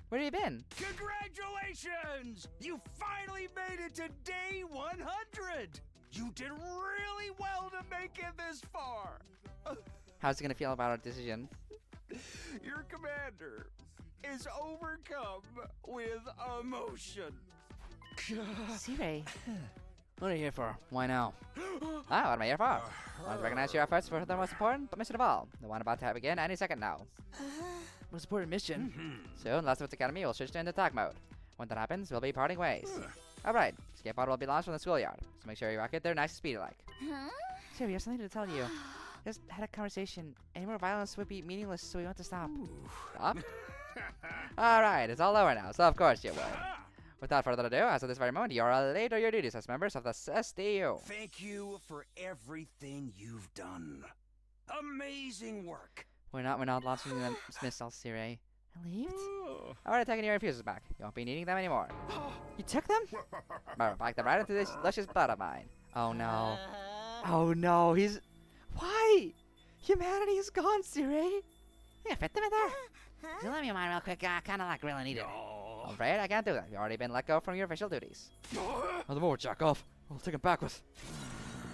Where have you been? Congratulations! You finally made it to day 100! You did really well to make it this far! How's he gonna feel about our decision? Your commander, is overcome with emotion. Sirei. What are you here for? Why now? Ah, what am I here for? I want to recognize your efforts for the most important mission of all. The one about to begin any second now. Most important mission? Soon, Last of Us Academy will switch to attack mode. When that happens, we'll be parting ways. Alright, escape pod will be launched from the schoolyard, so make sure you rock it there nice and speedy like. Huh? Sirei, I have something to tell you. Just had a conversation. Any more violence would be meaningless, so we want to stop. Stop? Alright, it's all over now, so of course you will. Without further ado, as of this very moment, you are laid to your duties as members of the SDU. Thank you for everything you've done. Amazing work. We're not launching the missile, Sirei. Relieved? Alright, taking your infuses back. You won't be needing them anymore. You took them? Back them right into this luscious blood of mine. Oh no. Oh no, he's... Why? Humanity is gone, Sirei. Yeah, fit them in there. Huh? Let me mind real quick, kinda like really need it. I'm afraid I can't do that. You've already been let go from your official duties. Nothing more, jack off. I'll take him back with.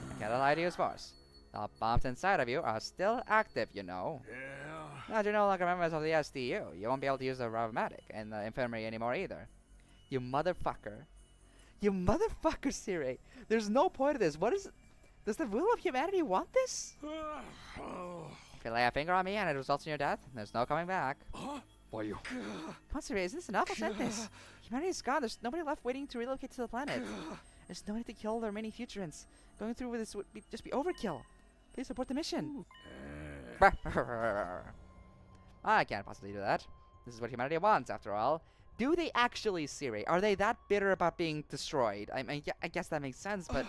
I can't lie to you, Sparse. The bombs inside of you are still active, you know. Yeah. Now that you're no longer members of the SDU, you won't be able to use the Ravomatic in the infirmary anymore either. You motherfucker. You motherfucker, Sirei. There's no point to this. What is... Does the will of humanity want this? If you lay a finger on me and it results in your death, there's no coming back. Why you? Come on, Sirei, isn't this enough? I'll send this. Humanity's gone. There's nobody left waiting to relocate to the planet. There's no need to kill the remaining futurans. Going through with this would just be overkill. Please support the mission. I can't possibly do that. This is what humanity wants, after all. Do they actually, Sirei? Are they that bitter about being destroyed? I mean, I guess that makes sense, but...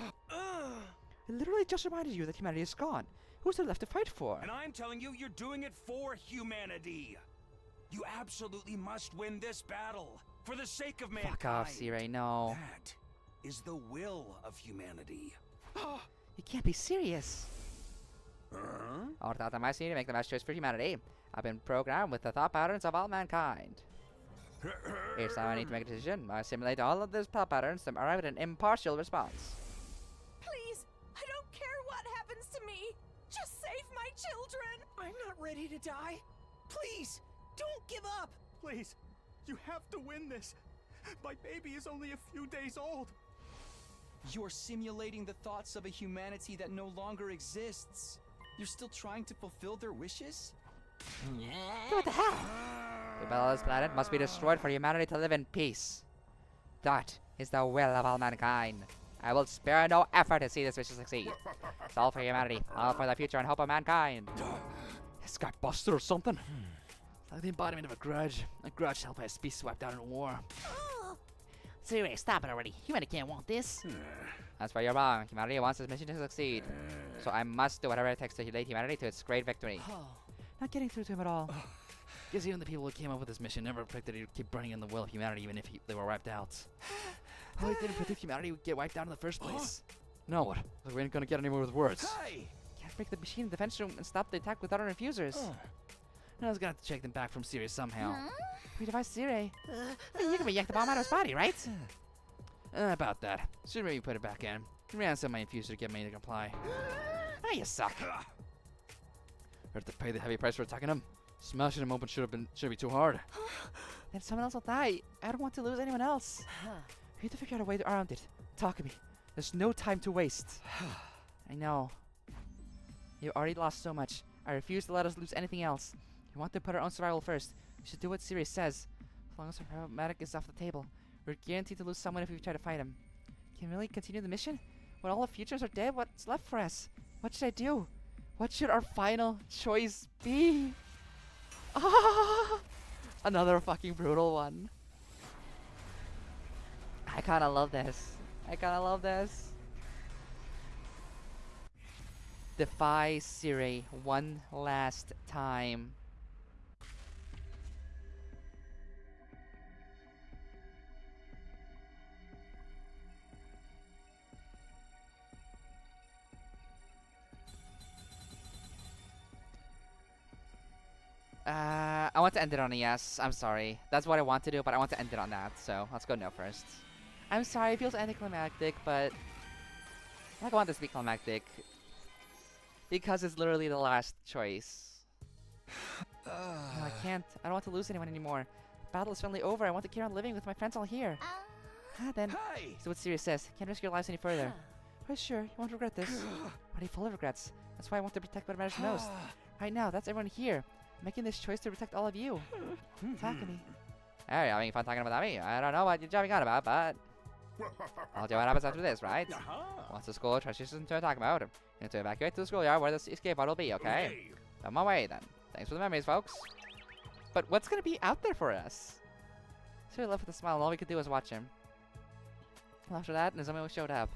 It literally just reminded you that humanity is gone. Who's there left to fight for? And I'm telling you, you're doing it for humanity. You absolutely must win this battle for the sake of mankind. Fuck off, Sirei, no. That is the will of humanity. You can't be serious. All thought that I see to make the best choice for humanity. I've been programmed with the thought patterns of all mankind. Each time I need to make a decision, I assimilate all of those thought patterns to arrive at an impartial response. Please, I don't care what happens to me. Just save my children. I'm not ready to die. Please, don't give up. Please, you have to win this. My baby is only a few days old. You're simulating the thoughts of a humanity that no longer exists. You're still trying to fulfill their wishes? What the hell? The Bella's planet must be destroyed for humanity to live in peace. That is the will of all mankind. I will spare no effort to see this mission succeed. It's all for humanity, all for the future and hope of mankind. This guy busted or something? It's like the embodiment of a grudge. A grudge held by a species wiped out in a war. Sirei, stop it already. Humanity can't want this. That's where you're wrong. Humanity wants this mission to succeed. So I must do whatever it takes to lead humanity to its great victory. Not getting through to him at all. Guess even the people who came up with this mission never predicted he'd keep burning in the will of humanity even if they were wiped out. Oh, he didn't predict humanity would get wiped out in the first place. Now what? Like we ain't gonna get anywhere with words. Hey! Can't break the machine in the defense room and stop the attack without our infusers. I was gonna have to check them back from Sirei somehow. We devised Sirei. You can yank the bomb out of his body, right? About that. Should maybe put it back in. Ransom my infuser to get me to comply. Ah, you suck. We have to pay the heavy price for attacking him. Smashing him open shouldn't be too hard. Then someone else will die. I don't want to lose anyone else. We need to figure out a way around it. Talk to me. There's no time to waste. I know. You already lost so much. I refuse to let us lose anything else. We want to put our own survival first. We should do what Sirei says. As long as our problematic is off the table, we're guaranteed to lose someone if we try to fight him. Can we really continue the mission? When all the futures are dead, what's left for us? What should I do? What should our final choice be? Ah! Another fucking brutal one. I kinda love this. I kinda love this. Defy Sirei one last time. I want to end it on a yes. I'm sorry. That's what I want to do, but I want to end it on that. So let's go no first. I'm sorry. It feels anticlimactic, but I want this to be climactic because it's literally the last choice. No, I can't. I don't want to lose anyone anymore. battle is finally over. I want to carry on living with my friends all here. Then. Hey! So what Sirei says. Can't risk your lives any further. Right, sure. You won't regret this. But I'm full of regrets. That's why I want to protect what matters most. Right now, that's everyone here. I'm making this choice to protect all of you. Takumi. Hey, you're having fun talking about me. I don't know what you're jabbing on about, but I'll do what happens after this, right? Once the school transitions to attack mode, you need to evacuate to the schoolyard where the escape pod will be, okay? On my way, then. Thanks for the memories, folks. But what's gonna be out there for us? Sirei left with a smile, and all we could do was watch him. Well, after that, Nozomi showed up.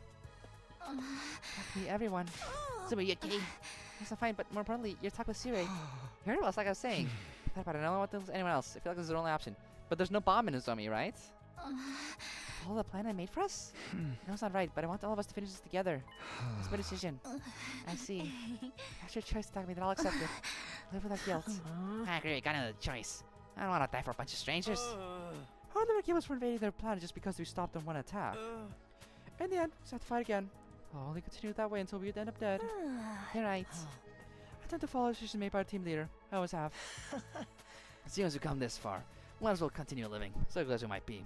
Takumi, everyone. Nozomi, you okay? Yes, I'm fine, but more importantly, you're talking with Sirei. You heard about us, like I was saying. I thought about it, I don't want to lose anyone else. I feel like this is the only option. But there's no bomb in Nozomi, right? Follow the plan I made for us? No, it's not right, but I want all of us to finish this together. It's my decision. I see. That's your choice, Takumi, then I'll accept it. Live without guilt. I agree, got another choice. I don't want to die for a bunch of strangers. How did they forgive us for invading their planet just because we stopped on one attack? In the end, we just have to fight again. I'll only continue that way until we end up dead. You're right. I tend to follow the decision made by our team leader. I always have. As soon as we come this far, might as well continue living, so good as we might be.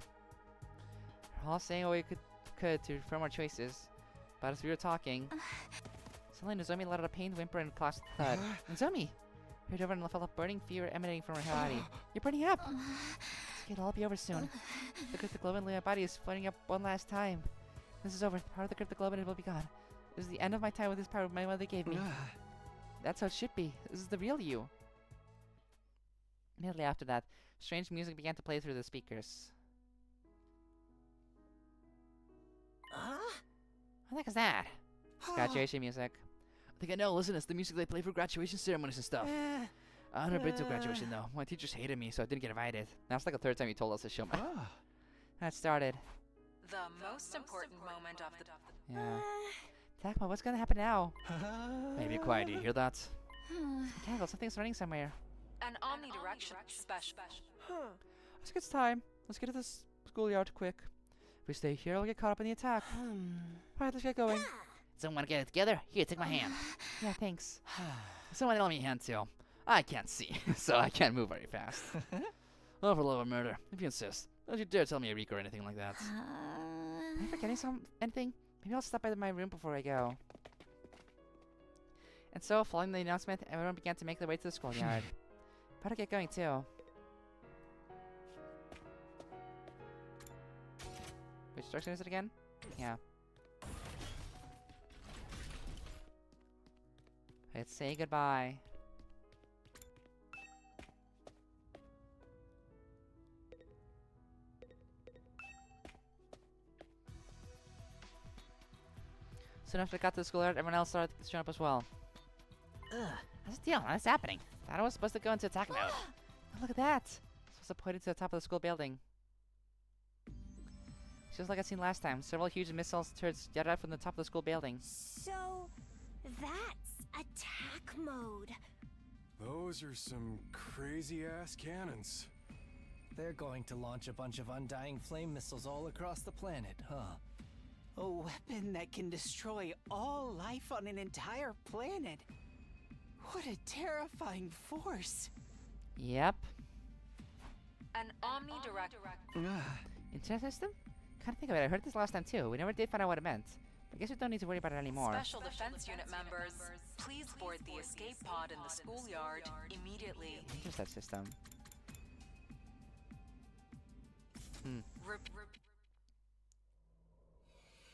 We're all saying what we could to affirm our choices. But as we were talking, suddenly Nozomi let out a pained whimper and clasped the thud. Nozomi! Peered over and felt a burning fever emanating from her body. You're burning up! It'll all be over soon. The cryptic globe in my body is floating up one last time. This is over. The power of the cryptic globe and it will be gone. This is the end of my time with this power my mother gave me. That's how it should be. This is the real you. Immediately after that, strange music began to play through the speakers. What the heck is that? Graduation music. I think I know. Listen, it's the music they play for graduation ceremonies and stuff. I've never been to a graduation though. My teachers hated me, so I didn't get invited. That's like the third time you told us to show me. That started. The most important moment of the... Yeah. Takuma, what's gonna happen now? Hey, be quiet. Do you hear that? Mechanical, something's running somewhere. An omnidirection special. I think it's time. Let's get to this schoolyard quick. If we stay here, we'll get caught up in the attack. Alright, let's get going. Someone get it together? Here, take my hand. Yeah, thanks. Someone lend me a hand too. I can't see, so I can't move very fast. Oh, for love of murder, if you insist. Don't you dare tell me a Rico or anything like that. Am I forgetting anything? Maybe I'll stop by my room before I go. And so, following the announcement, everyone began to make their way to the schoolyard. Better get going too. Which direction is it again? Yeah. Let's say goodbye. Soon after I got to the schoolyard, everyone else started showing up as well. What's the deal? What's happening? I thought I was supposed to go into attack mode. Oh, look at that! Supposed to point it to the top of the school building. Just like I seen last time, several huge missiles turrets jutted out from the top of the school building. So, that's attack mode. Those are some crazy-ass cannons. They're going to launch a bunch of undying flame missiles all across the planet, huh? A weapon that can destroy all life on an entire planet. What a terrifying force. Yep. An omnidirectional. Internet system? Can't think of it. I heard this last time too. We never did find out what it meant. I guess we don't need to worry about it anymore. Special Defense Unit members, please board the escape pod in the schoolyard immediately. Intercept system.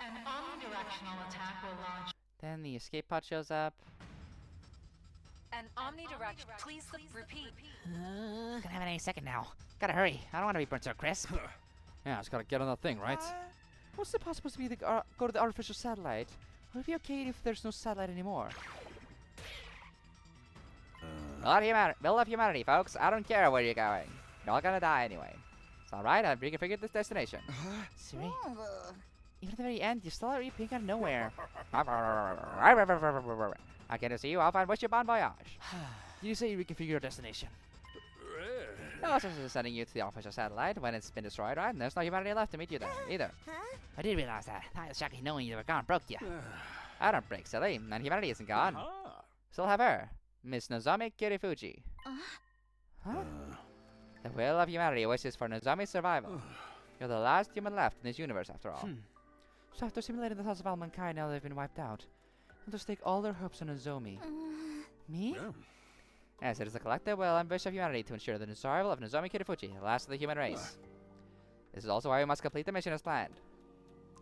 An omnidirectional attack will launch. Then the escape pod shows up. An omnidirectional. Please repeat. Gonna have it any second now. Gotta hurry. I don't want to be burnt to a crisp. Yeah, just gotta get on that thing, right? What's the pod supposed to be? Go to the artificial satellite. Would it be okay if there's no satellite anymore? Build up humanity, folks. I don't care where you're going. You're all gonna die anyway. It's alright, I've reconfigured this destination. Sirei, even at the very end, you're still appearing out of nowhere. I get to see you off and wish you bon voyage. Did you say you reconfigure your destination? No, I was just sending you to the artificial satellite when it's been destroyed, right? And there's no humanity left to meet you there, either. I didn't realize that. I was shocking knowing you were gone broke you. I don't break, silly. And humanity isn't gone. Still have her. Miss Nozomi Kirifuji. Huh? The will of humanity wishes for Nozomi's survival. You're the last human left in this universe, after all. So after simulating the thoughts of all mankind, now they've been wiped out, they'll just stake all their hopes on Nozomi. Me? Yes, it is the collective will and wish of humanity to ensure the survival of Nozomi Kirifuchi, the last of the human race. This is also why we must complete the mission as planned.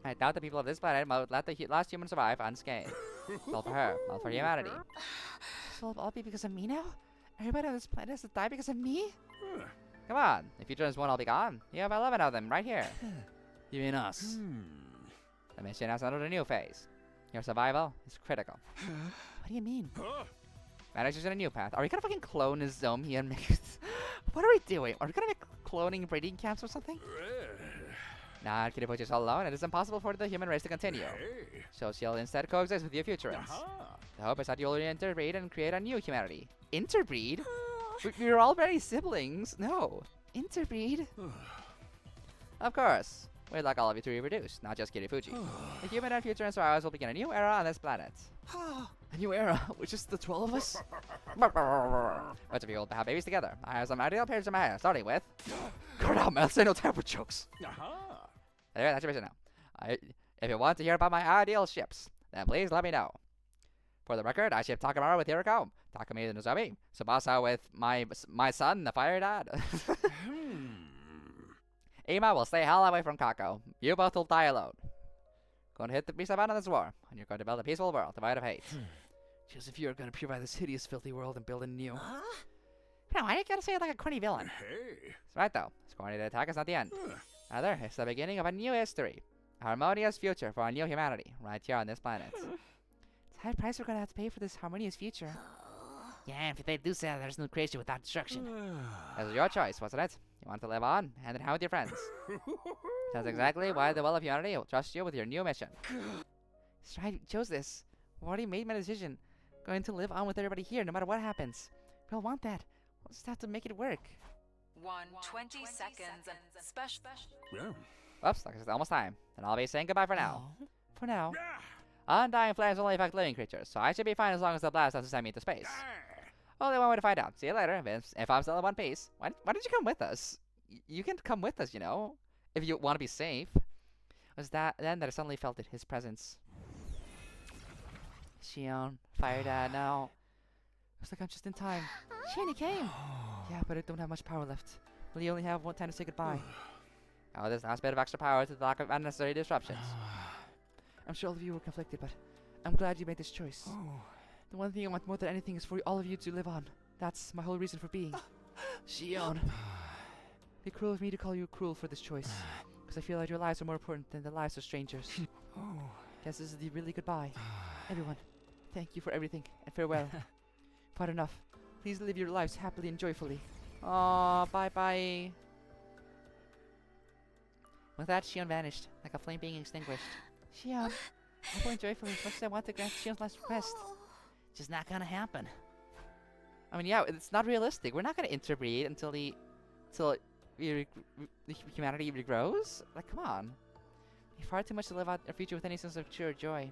I doubt the people of this planet will let the last human survive unscathed. It's all for her, all for humanity. So will it all be because of me now? Everybody on this planet has to die because of me? Come on, if you just won't all be gone. You have 11 of them right here. You mean us? The mission has entered a new phase. Your survival is critical. What do you mean? Managers in a new path. Are we gonna fucking clone Nozomi and make it? What are we doing? Are we gonna make cloning breeding camps or something? Nah, Kirifuchi's all alone. It is impossible for the human race to continue. So she'll instead coexist with your futurans. The hope is that you'll interbreed and create a new humanity. Interbreed? We're already siblings. No. Interbreed? Of course. We'd like all of you to reproduce, not just Kirifuchi. The human and future survivors will begin a new era on this planet. A new era, which is the 12 of us? Bunch of you will have babies together. I have some ideal pairs in my head, starting with... Cut out, man. Say no temper jokes. Anyway, that's your mission now. If you want to hear about my ideal ships, then please let me know. For the record, I ship Takamaru with Hiroko, Takumi and Nozomi, Tsubasa with my son, the Fire Dad. Ima will stay hell away from Kako. You both will die alone. Going to hit the reset button on this war, and you're going to build a peaceful world, devoid of hate. Just if you're going to purify this hideous, filthy world and build a new. No, I ain't gotta say it like a corny villain. It's right though. This corny attack is not the end. Rather, it's the beginning of a new history. A harmonious future for a new humanity, right here on this planet. It's a high price we're gonna have to pay for this harmonious future. Yeah, if they do say that there's no creation without destruction. That was your choice, wasn't it? You want to live on, hand in hand with your friends. That's exactly why the will of humanity will trust you with your new mission. That's right, we chose this. We've already made my decision. Going to live on with everybody here, no matter what happens. We all want that. We'll just have to make it work. 20 seconds and special. Whoops, like I said, almost time. Then I'll be saying goodbye for now. For now. Undying flames only affect living creatures, so I should be fine as long as the blast doesn't send me into space. Only one way to find out. See you later. If I'm still in one piece. Why did you come with us? You can come with us, you know. If you want to be safe. It was then that I suddenly felt it, his presence. Shion, Fire Dad, now. Looks like I'm just in time. Shion, he came. Yeah, but I don't have much power left. We only have one time to say goodbye. Oh, this last bit of extra power to the lack of unnecessary disruptions. I'm sure all of you were conflicted, but I'm glad you made this choice. The one thing I want more than anything is for all of you to live on. That's my whole reason for being. Shion. Be cruel of me to call you cruel for this choice, because I feel that your lives are more important than the lives of strangers. Guess this is the really goodbye. Everyone, thank you for everything, and farewell. But enough. Please live your lives happily and joyfully. Aww, bye-bye. With that, Shion vanished, like a flame being extinguished. Shion, happily and joyfully, as much as I want to grant Shion's last request. Just not gonna happen. I mean, yeah, it's not realistic. We're not gonna interbreed until the humanity regrows. Like, come on. We have far too much to live out our future with any sense of pure joy.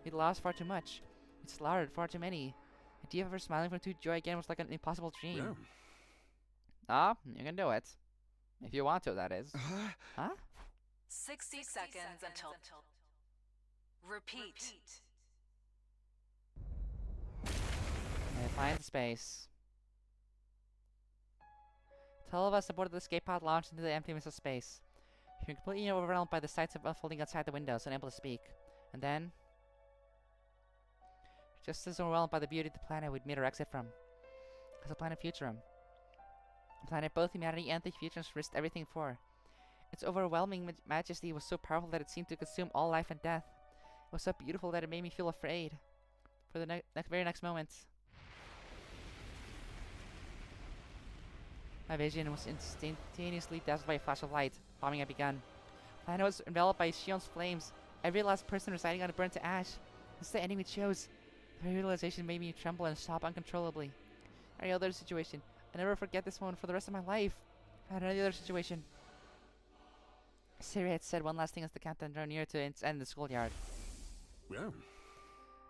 We lost far too much. We slaughtered far too many. The idea of ever smiling from true joy again was like an impossible dream. Ah, you can do it. If you want to, that is. Huh? 60 seconds until. Repeat. Find space. 12 of us aboard the escape pod launched into the emptiness of space. We were completely overwhelmed by the sights of unfolding outside the windows, unable to speak. And then, just as overwhelmed by the beauty of the planet we'd made our exit from. It was a planet Futurum. A planet both humanity and the Futurums risked everything for. Its overwhelming majesty was so powerful that it seemed to consume all life and death. It was so beautiful that it made me feel afraid. For the very next moment. My vision was instantaneously dazzled by a flash of light. Bombing had begun. The planet was enveloped by Shion's flames. Every last person residing on it burned to ash. This is the ending we chose. The realization made me tremble and sob uncontrollably. Any other situation. I'll never forget this moment for the rest of my life. I had any other situation. Sirei had said one last thing as the countdown drew near to its end in the schoolyard.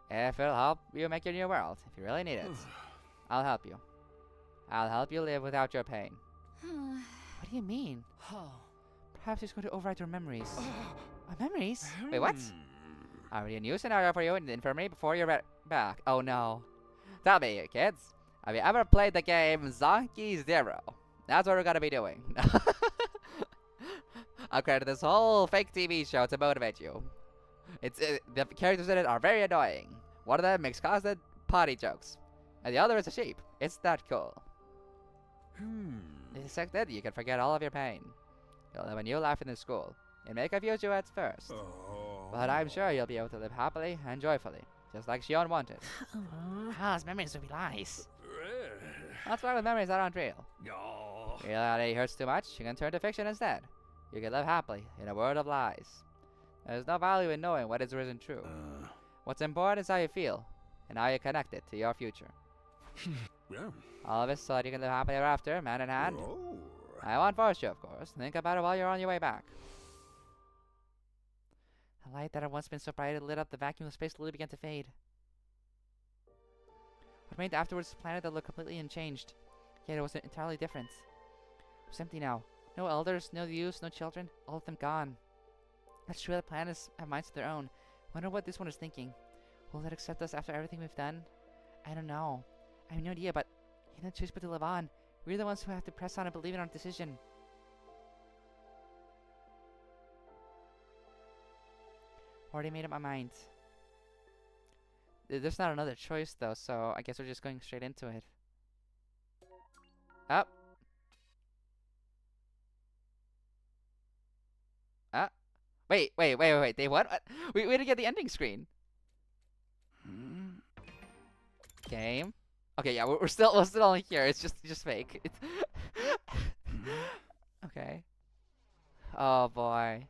If it'll help you make your new world, if you really need it, I'll help you. I'll help you live without your pain. What do you mean? Perhaps he's going to override your memories. Our memories? Wait, what? Already a new scenario for you in the infirmary before you're back. Oh no. Tell me, kids, have you ever played the game Zonky Zero? That's what we're gonna be doing. I've created this whole fake TV show to motivate you. The characters in it are very annoying. One of them makes constant potty jokes, and the other is a sheep. It's that cool. Dissected, you can forget all of your pain. You'll have a new life in the school. It may confuse you at first, but I'm sure you'll be able to live happily and joyfully, just like Shion wanted. His memories will be lies. That's why with memories that aren't real. Reality hurts too much, you can turn to fiction instead. You can live happily in a world of lies. There's no value in knowing what is or isn't true. What's important is how you feel, and how you connect it to your future. All of this so that you can live happily ever after, hand in hand. I won't force you, of course. Think about it while you're on your way back. The light that had once been so bright it lit up the vacuum of space slowly began to fade. What remained afterwards was a planet that looked completely unchanged. Yet it was entirely different. It was empty now. No elders, no youths, no children. All of them gone. That's true that planets have minds of their own. Wonder what this one is thinking. Will it accept us after everything we've done? I don't know. I have no idea, but you have no choice but to live on. We're the ones who have to press on and believe in our decision. Already made up my mind. There's not another choice though, so I guess we're just going straight into it. Up. Wait. They what? We didn't get the ending screen. Game. Okay, yeah, we're still only here. It's just fake. Okay. Oh boy.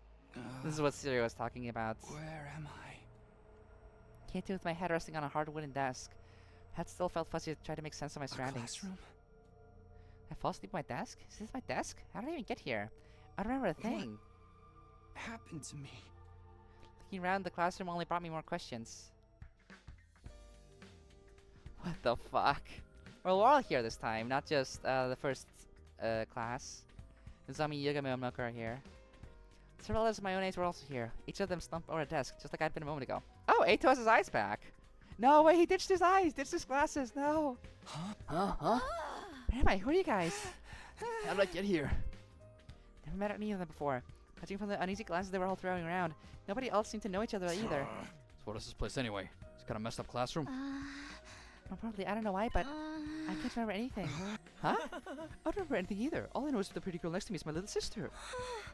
This is what Sirei was talking about. Where am I? Can't do with my head resting on a hard wooden desk. Head still felt fuzzy to try to make sense of my surroundings. Classroom? I fall asleep at my desk? Is this my desk? How did I even get here? I don't remember a thing. What happened to me? Looking around, the classroom only brought me more questions. What the fuck? Well, we're all here this time, not just the first class. Zami, Yugame, and Moka are here. Several others of my own age were also here. Each of them slumped over a desk, just like I'd been a moment ago. Oh, Eito has his eyes back. No, wait, he ditched his eyes, ditched his glasses, no. Huh? Where am I? Who are you guys? How did I get here? Never met any of them before. Judging from the uneasy glances they were all throwing around, nobody else seemed to know each other either. So what is this place anyway? It's kind of messed up classroom. No, probably. I don't know why, but I can't remember anything. Huh? I don't remember anything either. All I know is the pretty girl next to me is my little sister.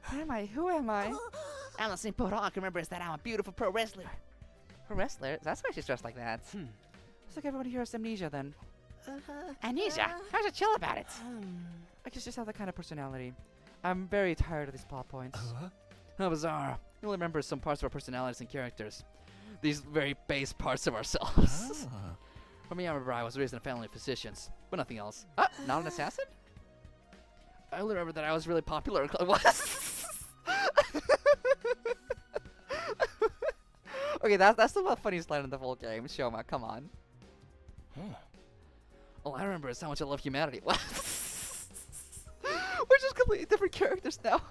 Where am I? Who am I? I'm the same boat. All I can remember is that I'm a beautiful pro wrestler. Pro wrestler? That's why she's dressed like that. Looks like everyone here has amnesia then. Amnesia? How's it chill about it? I guess just have that kind of personality. I'm very tired of these plot points. How bizarre. We only remember some parts of our personalities and characters. These very base parts of ourselves. For me, I remember I was raised in a family of physicians, but nothing else. Not an assassin? I only remember that I was really popular. What? Okay, that's the funniest line in the whole game. Shoma, come on. All I remember is how much I love humanity. What? We're just completely different characters now.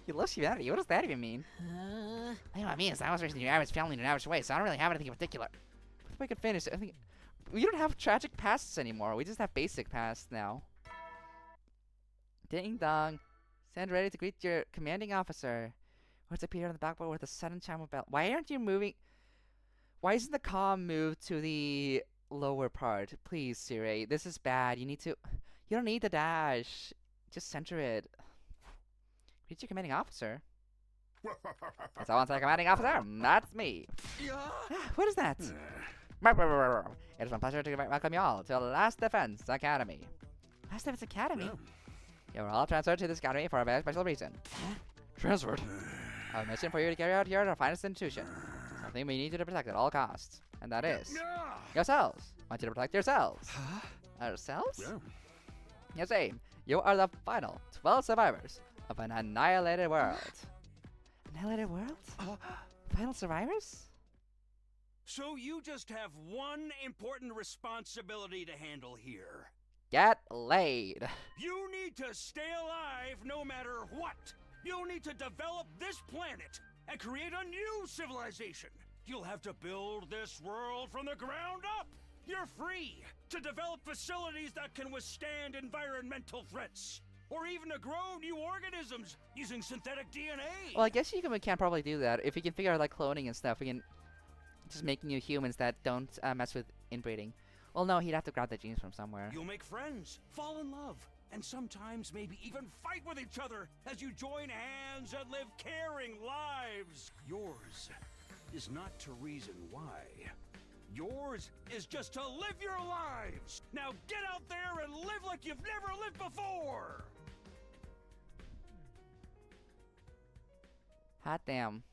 He loves humanity. What does that even mean? You know what I mean is I was raised in your average family in an average way, so I don't really have anything in particular. But if I could finish, I think we don't have tragic pasts anymore. We just have basic pasts now. Ding dong. Stand ready to greet your commanding officer. Words appear on the backboard with a sudden chime of bell. Why aren't you moving? Why isn't the comm moved to the lower part? Please, Sirei. This is bad. You don't need the dash. Just center it. Greet your commanding officer. That's all a commanding officer. That's me. What is that? It is my pleasure to welcome you all to Last Defense Academy. Last Defense Academy? You are all transferred to this academy for a very special reason. Transferred? I have a mission for you to carry out here at our finest institution. Something we need you to protect at all costs. And that is yourselves. I want you to protect yourselves. Ourselves? You see, you are the final 12 survivors of an annihilated world. Annihilated world? Final survivors? So you just have one important responsibility to handle here. Get laid. You need to stay alive no matter what. You'll need to develop this planet and create a new civilization. You'll have to build this world from the ground up. You're free to develop facilities that can withstand environmental threats, or even to grow new organisms using synthetic DNA. Well, I guess we can probably do that if we can figure out like cloning and stuff. We can just make new humans that don't mess with inbreeding. Well, no, he'd have to grab the genes from somewhere. You'll make friends, fall in love, and sometimes maybe even fight with each other as you join hands and live caring lives. Yours is not to reason why. Yours is just to live your lives. Now get out there and live like you've never lived before. Hot damn.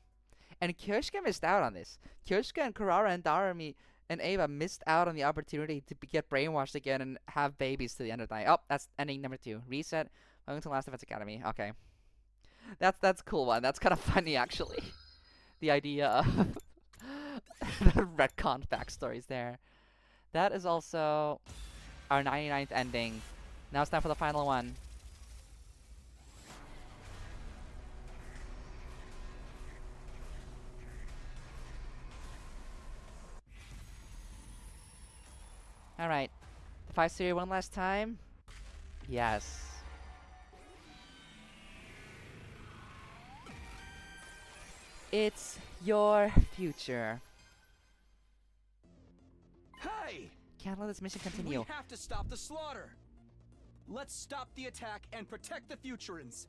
And Kyoshka missed out on this. Kyoshka and Kurara and Darumi and Ava missed out on the opportunity to get brainwashed again and have babies to the end of the night. Oh, that's ending number 2. Reset. Welcome to Last Defense Academy. Okay. That's a cool one. That's kind of funny, actually. The idea of the retcon backstories there. That is also our 99th ending. Now it's time for the final one. Alright. Defy Sirei one last time? Yes. It's your future. Hey! Can't let this mission continue. We have to stop the slaughter. Let's stop the attack and protect the Futurans.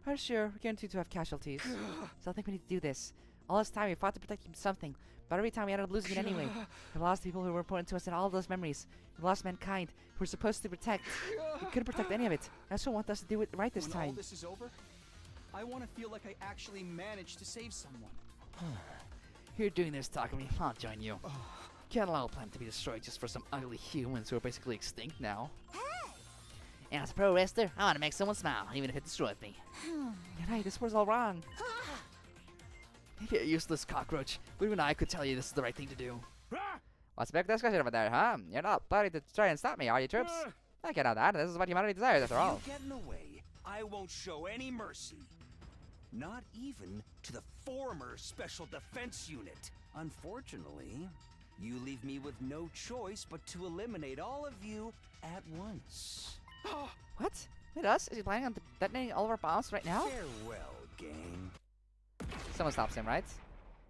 Oh, sure, we're guaranteed to have casualties. So I think we need to do this. All this time we fought to protect something, but every time we ended up losing it anyway. We lost people who were important to us in all of those memories. We lost mankind, who we're supposed to protect. We couldn't protect any of it. That's what want us to do it right this when time. All this is over, I want to feel like I actually managed to save someone. You're doing this, Takumi. I'll join you. Can't allow a planet to be destroyed just for some ugly humans who are basically extinct now. And as a pro wrestler, I want to make someone smile, even if it destroys me. You're right, this was all wrong. You useless cockroach. But even I could tell you this is the right thing to do. What's the big discussion over there, huh? You're not planning to try and stop me, are you, troops? I get on that. This is what humanity desires, after all. You get in the way, I won't show any mercy. Not even to the former Special Defense Unit. Unfortunately, you leave me with no choice but to eliminate all of you at once. What? With us? Is he planning on detonating all of our bombs right now? Farewell, gang. Someone stops him, right?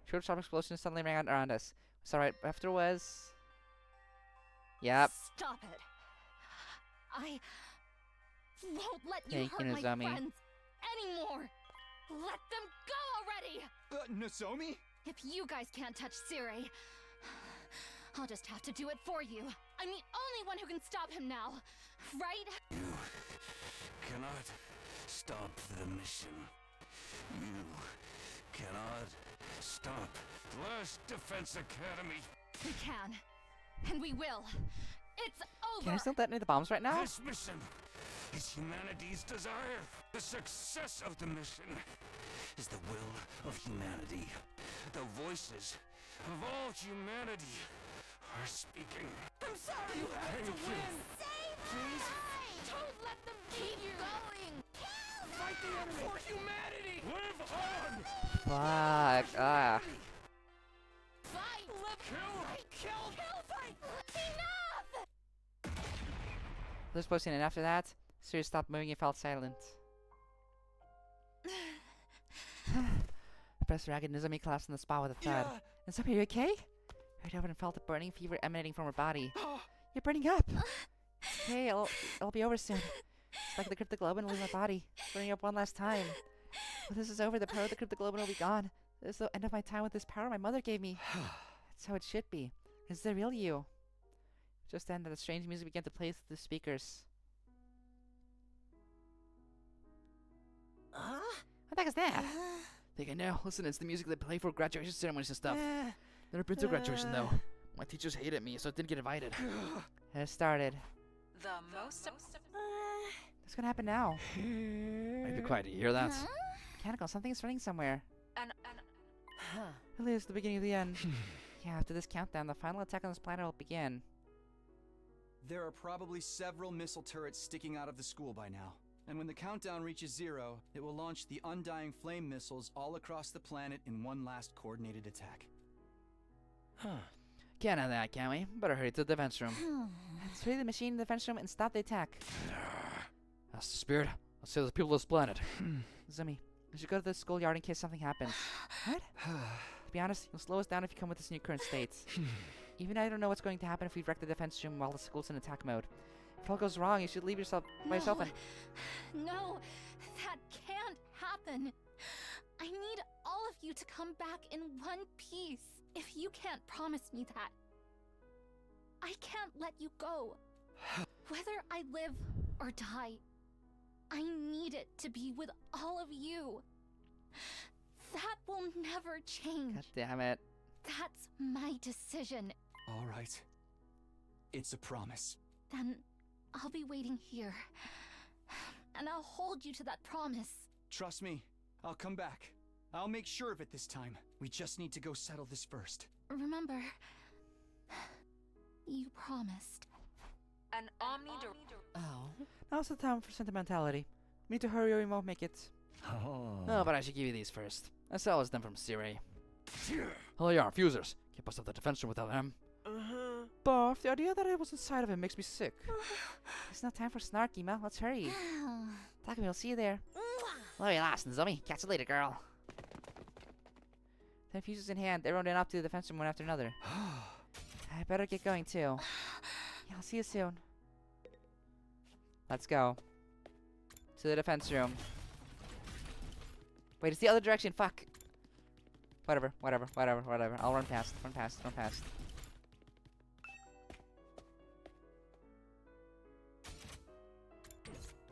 Short, sharp explosion suddenly rang out around us. It's alright. After was... Yep. Stop it. I won't let you Thank hurt you, my Nozomi. friends anymore. Let them go already. Nozomi? If you guys can't touch Sirei, I'll just have to do it for you. I'm the only one who can stop him now, right? You cannot stop the mission. You cannot stop Last Defense Academy. We can, and we will. It's over. Can I still detonate the bombs right now? This mission is humanity's desire. The success of the mission is the will of humanity. The voices of all humanity are speaking. I'm sorry. You have to win. Please. Don't let them keep going. Fight the enemy for humanity. Live on. Fuck. Ah. Fight. Kill. Fight. Enough. This posting, and after that, Sirei stopped moving and fell silent. Professor Ragged Nozomi collapsed in the spot with a thud. Nozomi, are you okay? Heard over and felt a burning fever emanating from her body. You're burning up! Okay, it'll be over soon. It's like the cryptoglobin will leave my body. Burning up one last time. When this is over, the power of the cryptoglobin will be gone. This is the end of my time with this power my mother gave me. That's how it should be. Is the real you? Just then, the strange music began to play through the speakers. What the heck is that? Think I know. Listen, it's the music they play for graduation ceremonies and stuff. Never been to graduation though. My teachers hated me, so I didn't get invited. It started. The most... What's gonna happen now? Be quiet, do you hear that? Mechanical, something is running somewhere. And Really, it's the beginning of the end. Yeah, after this countdown, the final attack on this planet will begin. There are probably several missile turrets sticking out of the school by now. And when the countdown reaches 0, it will launch the Undying Flame missiles all across the planet in one last coordinated attack. Can't have that, can we? Better hurry to the defense room. Let's hurry the machine in the defense room and stop the attack. That's the spirit. I'll save the people of this planet. Zumi, we should go to the schoolyard in case something happens. What? To be honest, you'll slow us down if you come with this in your current state. Even I don't know what's going to happen if we wreck the defense room while the school's in attack mode. If all goes wrong, you should leave yourself by yourself and... No, that can't happen. I need all of you to come back in one piece. If you can't promise me that, I can't let you go. Whether I live or die, I need it to be with all of you. That will never change. God damn it. That's my decision. All right. It's a promise. Then I'll be waiting here. And I'll hold you to that promise. Trust me, I'll come back. I'll make sure of it this time. We just need to go settle this first. Remember, you promised. An Oh. Now's the time for sentimentality. We need to hurry or we won't make it. Oh, but I should give you these first. I saw them from Sirei. Hell yeah, fusers. Can't bust up the defense room without them. Barf, the idea that I was inside of him makes me sick. It's not time for snarky, Mel. Let's hurry. Takumi, I'll see you there. Well, you lost, Zumi. Catch you later, girl. 10 fuses in hand. Everyone ran up to the defense room one after another. I better get going, too. Yeah, I'll see you soon. Let's go. To the defense room. Wait, it's the other direction. Fuck. Whatever. I'll run past. Run past.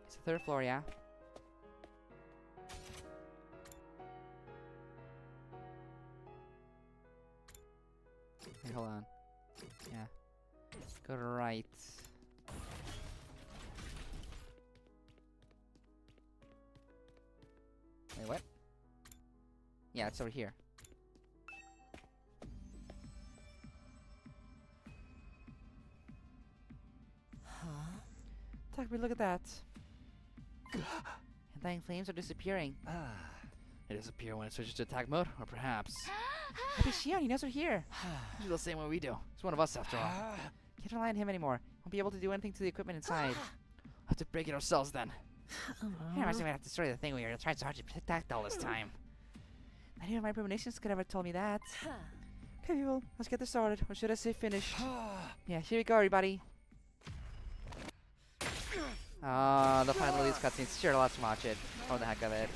It's the 3rd floor, yeah? Wait, hold on. Yeah. Go to right. Wait, what? Yeah, it's over here. Takumi, look at that. Undying flames are disappearing. They disappear when it switches to attack mode, or perhaps... Happy Shion, he knows we're here. do the same way we do. He's one of us after all. Can't rely on him anymore. Won't be able to do anything to the equipment inside. We'll have to break it ourselves then. I imagine we have to destroy the thing we were trying so hard to protect all this time. Not even my premonitions could ever told me that. Okay, people, let's get this started. Or should I say finish? Yeah, here we go, everybody. The final release cutscenes. Sure, let's watch it. For the heck of it.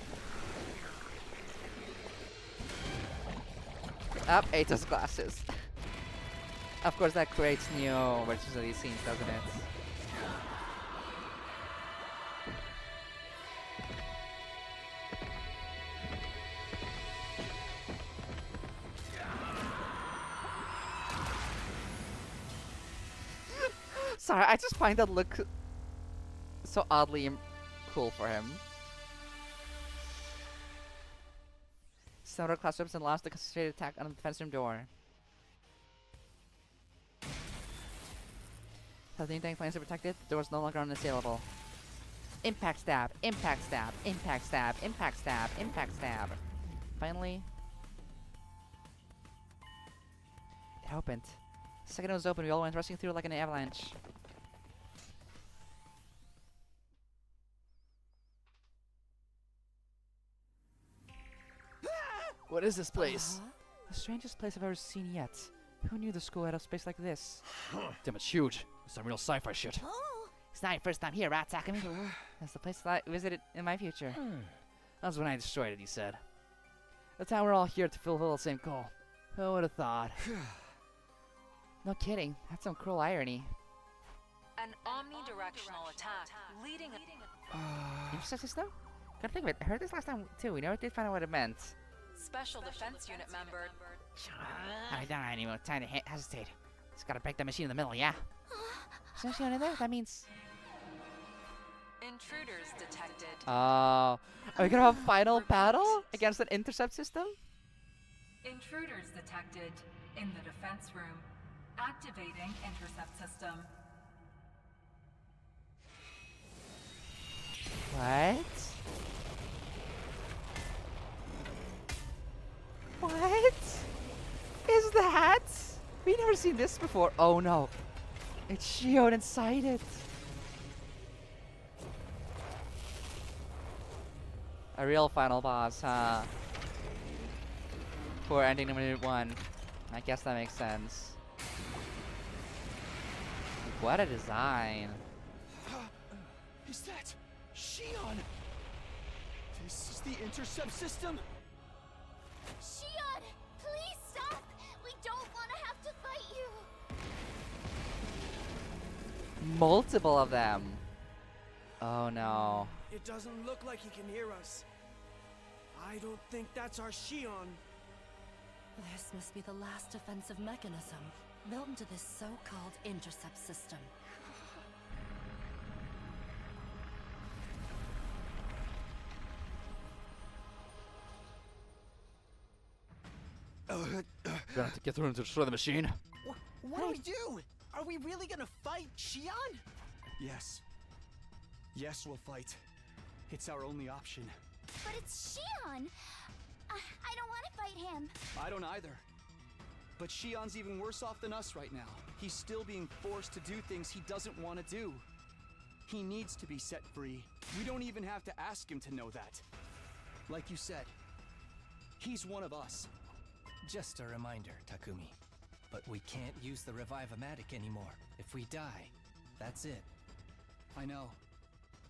Up, Eito's glasses. Of course, that creates new versions of these scenes, doesn't it? Sorry, I just find that look so oddly cool for him. Several classrooms and launched a concentrated attack on the defense room door. As the undying flames are protected, the door is no longer unassailable. Impact stab, impact stab, impact stab, impact stab, impact stab. Finally, it opened. The second it was open, we all went rushing through like an avalanche. What is this place? The strangest place I've ever seen yet. Who knew the school had a space like this? Damn, it's huge. It's some real sci-fi shit. It's not your first time here, right, Takumi? That's the place that I visited in my future. That was when I destroyed it, he said. The time we're all here to fulfill the same goal. Who would have thought? No kidding. That's some cruel irony. An omnidirectional attack leading... Intercept system? Gotta think of it. I heard this last time too. We never did find out what it meant. Special Defense Unit member. I don't have any more time to hesitate. Just gotta break the machine in the middle, yeah? Is there anyone in there? That means... Intruders detected. Oh. Are we gonna have a final battle against an intercept system? Intruders detected in the defense room. Activating intercept system. What? What is that? We never seen this before. Oh no. It's Shion inside it. A real final boss, huh? For ending minute 1. I guess that makes sense. What a design. Is that Shion? This is the Intercept system? Shion, please stop! We don't want to have to fight you! Multiple of them. Oh no. It doesn't look like he can hear us. I don't think that's our Shion. This must be the last defensive mechanism built into this so-called Intercept system. We're gonna have to get through and destroy the machine. What do we do? Are we really gonna fight Shion? Yes. Yes, we'll fight. It's our only option. But it's Shion! I don't want to fight him. I don't either. But Shion's even worse off than us right now. He's still being forced to do things he doesn't want to do. He needs to be set free. We don't even have to ask him to know that. Like you said, he's one of us. Just a reminder, Takumi. But we can't use the Revive-O-Matic anymore. If we die, that's it. I know.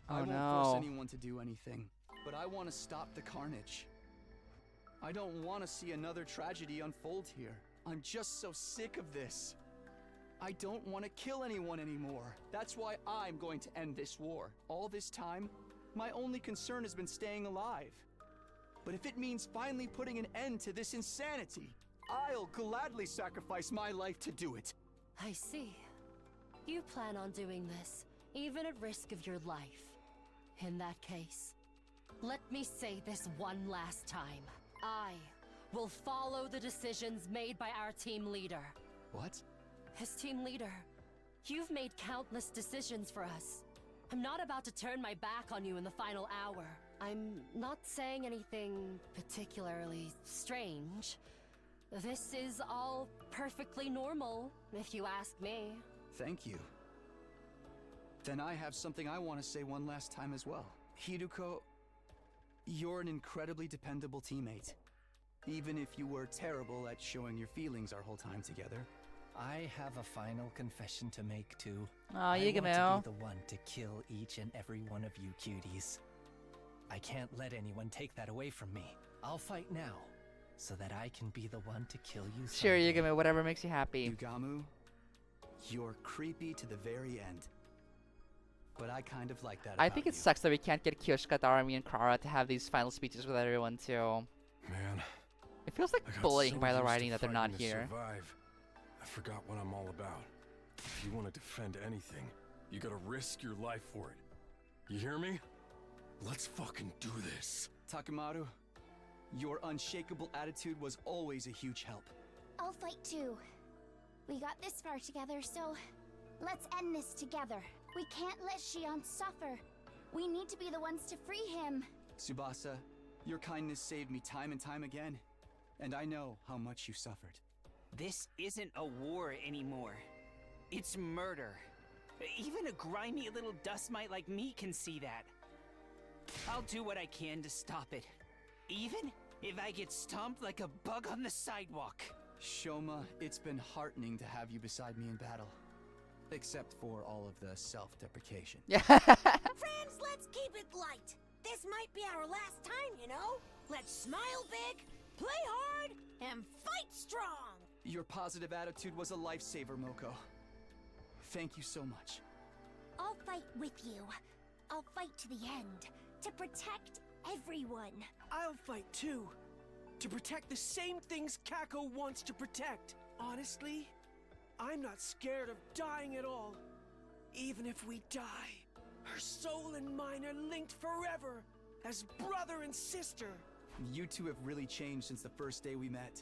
Oh, I won't no. force anyone to do anything. But I want to stop the carnage. I don't want to see another tragedy unfold here. I'm just so sick of this. I don't want to kill anyone anymore. That's why I'm going to end this war. All this time, my only concern has been staying alive. But if it means finally putting an end to this insanity, I'll gladly sacrifice my life to do it. I see. You plan on doing this, even at risk of your life. In that case, let me say this one last time. I will follow the decisions made by our team leader. What? As team leader, you've made countless decisions for us. I'm not about to turn my back on you in the final hour. I'm not saying anything particularly strange. This is all perfectly normal, if you ask me. Thank you. Then I have something I want to say one last time as well. Hiruko, you're an incredibly dependable teammate. Even if you were terrible at showing your feelings our whole time together. I have a final confession to make too. Aw, I want Yugamo. to be the one to kill each and every one of you cuties. I can't let anyone take that away from me. I'll fight now, so that I can be the one to kill you Sure, someday. Yugamo, whatever makes you happy. Yugamu, you're creepy to the very end. But I kind of like that I about think it you. sucks that we can't get Kyoshika, Darami, and Kara to have these final speeches with everyone too. Man, It feels like I got bullying so by the used to writing that they're not fighting to here. survive, I forgot what I'm all about. If you want to defend anything, you gotta risk your life for it. You hear me? Let's fucking do this. Takemaru, your unshakable attitude was always a huge help. I'll fight too. We got this far together, so let's end this together. We can't let Shion suffer. We need to be the ones to free him. Tsubasa, your kindness saved me time and time again. And I know how much you suffered. This isn't a war anymore. It's murder. Even a grimy little dust mite like me can see that. I'll do what I can to stop it. Even if I get stomped like a bug on the sidewalk. Shoma, it's been heartening to have you beside me in battle. Except for all of the self-deprecation. Yeah. Friends, let's keep it light. This might be our last time, you know? Let's smile big, play hard, and fight strong. Your positive attitude was a lifesaver, Moko. Thank you so much. I'll fight with you. I'll fight to the end. To protect everyone. I'll fight too. To protect the same things Kako wants to protect. Honestly, I'm not scared of dying at all. Even if we die, her soul and mine are linked forever as brother and sister. You two have really changed since the first day we met.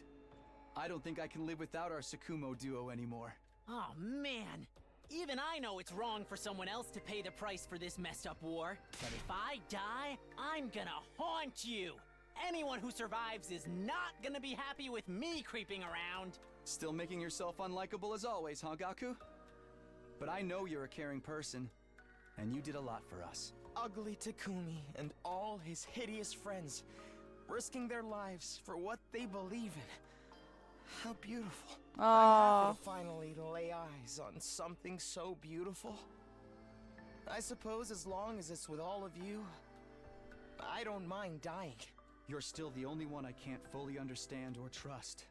I don't think I can live without our Sakumo duo anymore. Oh man, Even I know it's wrong for someone else to pay the price for this messed up war. But if I die, I'm gonna haunt you. Anyone who survives is not gonna be happy with me creeping around. Still making yourself unlikable as always, huh, Gaku? But I know you're a caring person, and you did a lot for us. Ugly Takumi and all his hideous friends, risking their lives for what they believe in. How beautiful. I'm happy to finally lay eyes on something so beautiful. I suppose as long as it's with all of you, I don't mind dying. You're still the only one I can't fully understand or trust.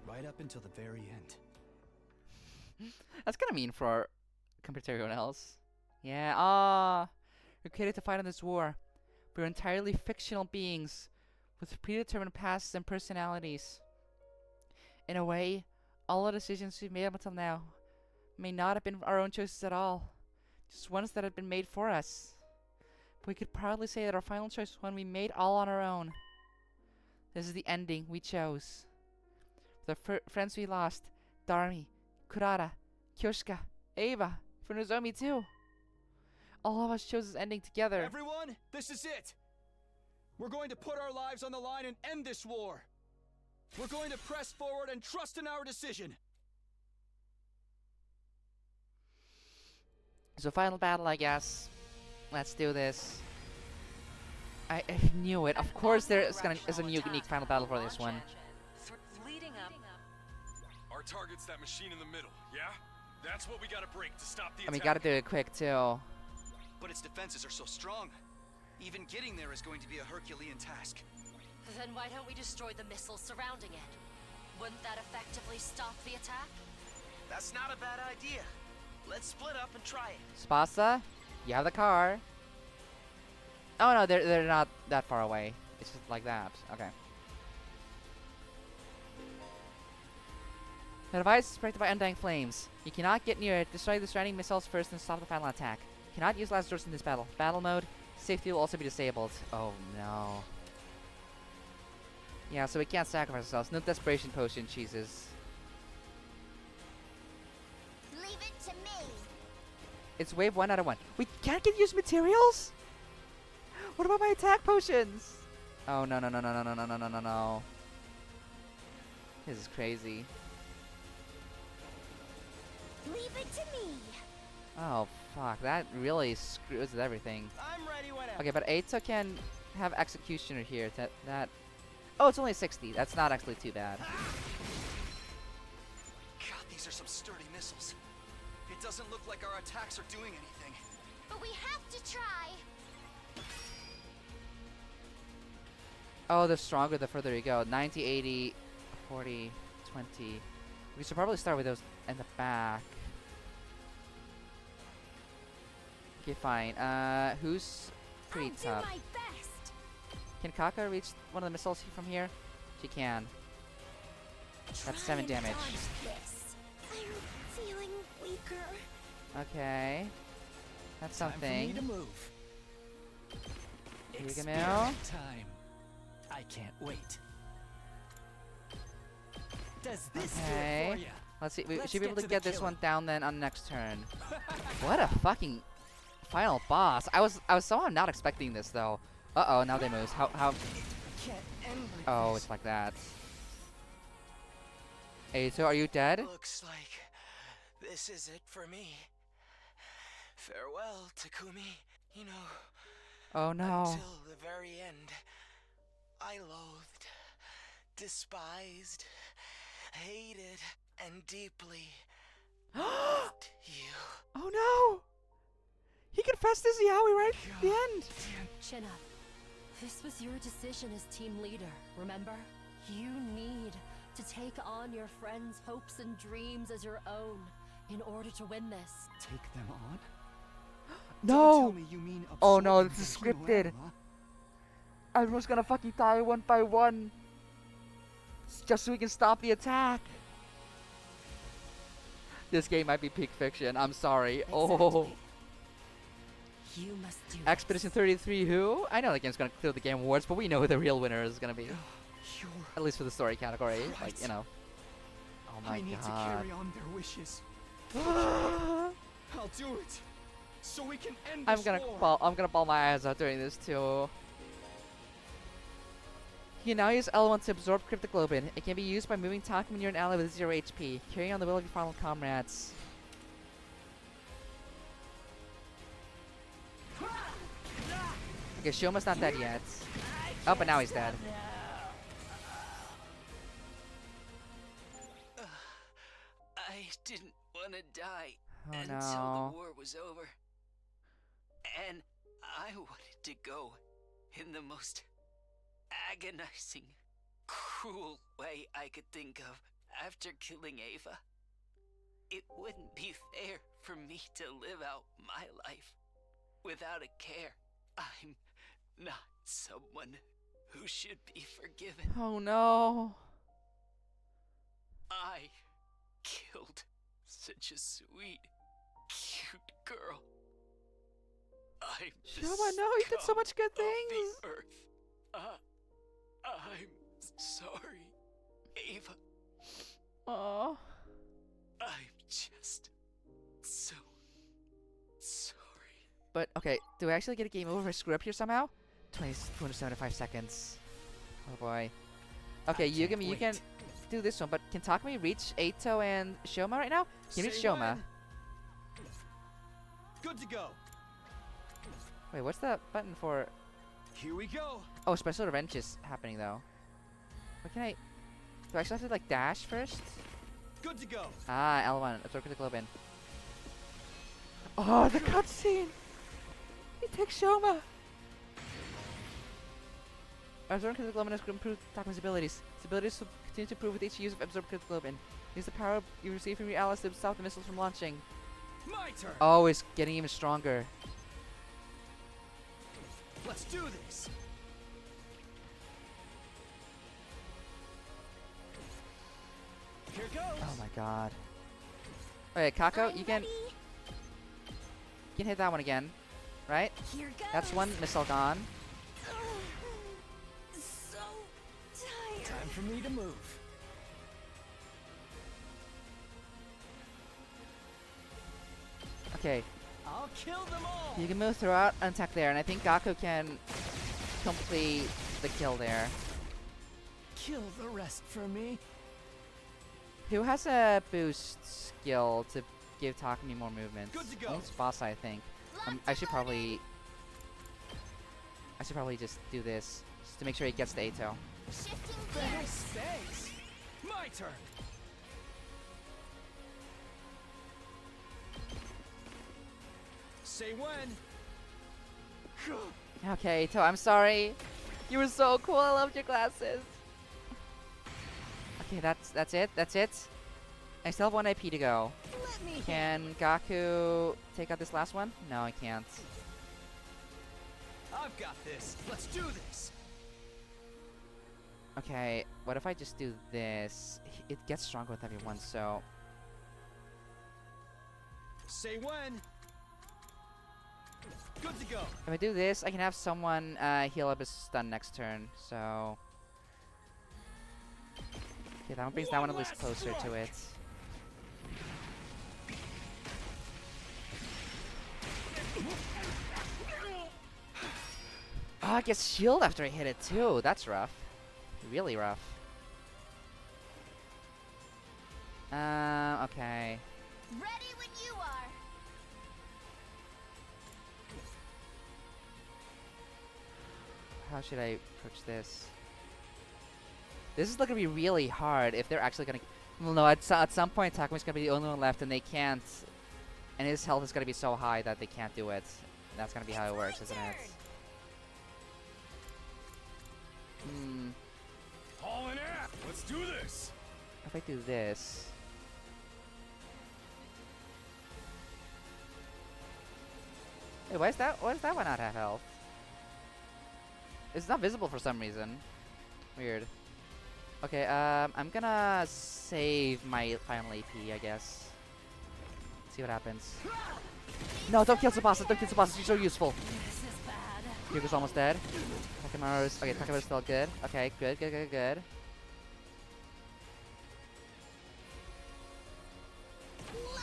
Right up until the very end. That's kind of mean for compared to everyone else. Yeah, we're created to fight in this war. We're entirely fictional beings with predetermined pasts and personalities. In a way, all the decisions we've made up until now may not have been our own choices at all, just ones that have been made for us. But we could proudly say that our final choice was one we made all on our own. This is the ending we chose. The friends we lost, Darmi, Kurata, Kyoshika, Eva, Funozomi too. All of us chose this ending together. Everyone, this is it! We're going to put our lives on the line and end this war! We're going to press forward and trust in our decision! So final battle, I guess. Let's do this. I knew it. Of course there is a unique final battle for this one. Leading up. Our target's that machine in the middle, yeah? That's what we gotta break to stop the attack. And we gotta do it quick too. But its defenses are so strong. Even getting there is going to be a Herculean task. Then why don't we destroy the missiles surrounding it? Wouldn't that effectively stop the attack? That's not a bad idea. Let's split up and try it. Spasa, you have the car. Oh no, they're not that far away. It's just like that. Okay. The device is protected by undying flames. You cannot get near it. Destroy the surrounding missiles first and stop the final attack. You cannot use last resource in this battle. Battle mode. Safety will also be disabled. Oh no. Yeah, so we can't sacrifice ourselves. No desperation potion, Jesus. Leave it to me. It's wave 1 out of 1. We can't get used materials? What about my attack potions? Oh no no no no no no no no no no no. This is crazy. Leave it to me. Oh fuck, that really screws with everything. I'm ready whenever. Okay, but Eito can have Executioner here. That. Oh, it's only 60. That's not actually too bad. God, these are some sturdy missiles. It doesn't look like our attacks are doing anything. But we have to try. Oh, they're stronger the further you go. 90, 80, 40, 20. We should probably start with those in the back. Okay, fine. Who's pretty tough? I'll do my best. Can Kaka reach one of the missiles from here? She can. That's 7 damage. This. I'm feeling weaker. Okay. That's Time for me something. to move. Yugamil. Experiment time. I can't wait. Does this do it for ya? Let's see. We Let's should be get able to to the get this killing. one down then on next turn. What a fucking final boss. I was somehow not expecting this though. Uh-oh, now they move. How Can't end like Oh, this. it's like that. Eito, are you dead? Looks like this is it for me. Farewell, Takumi. You know, Oh no. until the very end, I loathed, despised, hated, and deeply loved you. Oh no! He confessed his Yaoi right at the end. Chin up. This was your decision as team leader, remember? You need to take on your friends' hopes and dreams as your own in order to win this. Take them on? No! Don't tell me you mean Oh no, absorb this is the hero scripted. Emma. Everyone's gonna fucking die one by one. Just so we can stop the attack. This game might be peak fiction. I'm sorry. Oh. You must do Expedition 33 who? I know the game's gonna clear the game awards, but we know who the real winner is gonna be. At least for the story category. Like, you know. Oh my I need god. to carry on their wishes. I'll do it. So we can end this I'm gonna ball my eyes out during this too. You can now use L1 to absorb Cryptoglobin. It can be used by moving Takumi near an ally with 0 HP, carrying on the will of your final comrades. Okay, Shoma's not dead yet. Oh, but now he's dead. I didn't want to die Oh, until no. the war was over. And I wanted to go in the most agonizing, cruel way I could think of after killing Ava. It wouldn't be fair for me to live out my life without a care. I'm not someone who should be forgiven. Oh no. I killed such a sweet, cute girl. I'm the Shoma, no, you did so much good scum of things. the earth. I'm sorry, Ava. Oh. I'm just so sorry. But okay, do I actually get a game over if I screw up here somehow? 275 seconds. Oh boy. Okay, Yugami, you can do this one, but can Takumi reach Eito and Shoma right now? Can you reach Say Shoma? when. Good to go. Wait, what's the button for? Here we go. Oh, special revenge is happening though. What can I? Do I actually have to like dash first? Good to go. Ah, L1. Absorb the Globin. Oh, the cutscene! He takes Shoma! Absorb the Globin has improved Takumi's abilities. His abilities will continue to improve with each use of Absorb the Globin. Use the power you receive from your allies to stop the missiles from launching. My turn. Oh, it's getting even stronger. Let's do this. Here goes. Oh my god. Okay, Kako, you can hit that one again, right? Here goes. That's one missile gone. So tired. Time for me to move. Okay, I'll kill them all. you can move throughout and attack there, and I think Gaku can complete the kill there. Kill the rest for me. Who has a boost skill to give Takumi more movements? Good to go. I think it's Boss, I think. I should probably just do this just to make sure he gets the Eito. Shifting Thanks. gears. Thanks. My turn. Say when. Okay, Eito, I'm sorry. You were so cool. I loved your glasses. Okay, that's it. That's it. I still have 1 AP to go. Let me Can Gaku take out this last one? No, I can't. I've got this. Let's do this. Okay, what if I just do this? It gets stronger with everyone, so... Say when. Good to go. If I do this, I can have someone heal up his stun next turn, so... Okay, that one brings that one at least closer to it. Oh, I get shield after I hit it too. That's rough. Really rough. Okay. Ready when you are. How should I approach this? This is gonna be really hard if they're actually gonna... Well, no, at some point Takumi's gonna be the only one left and they can't... And his health is gonna be so high that they can't do it. That's gonna be how it works, isn't it? Hmm. Haul in ass. Let's do this. If I do this... Wait, why does that one not have health? It's not visible for some reason. Weird. Okay, I'm gonna save my final AP, I guess. See what happens. No, don't kill Tsubasa, don't kill Tsubasa, she's so useful. This is bad. Ryuko's almost dead. Takemaru's, okay, Takemaru's still good. Okay, good, good, good, good.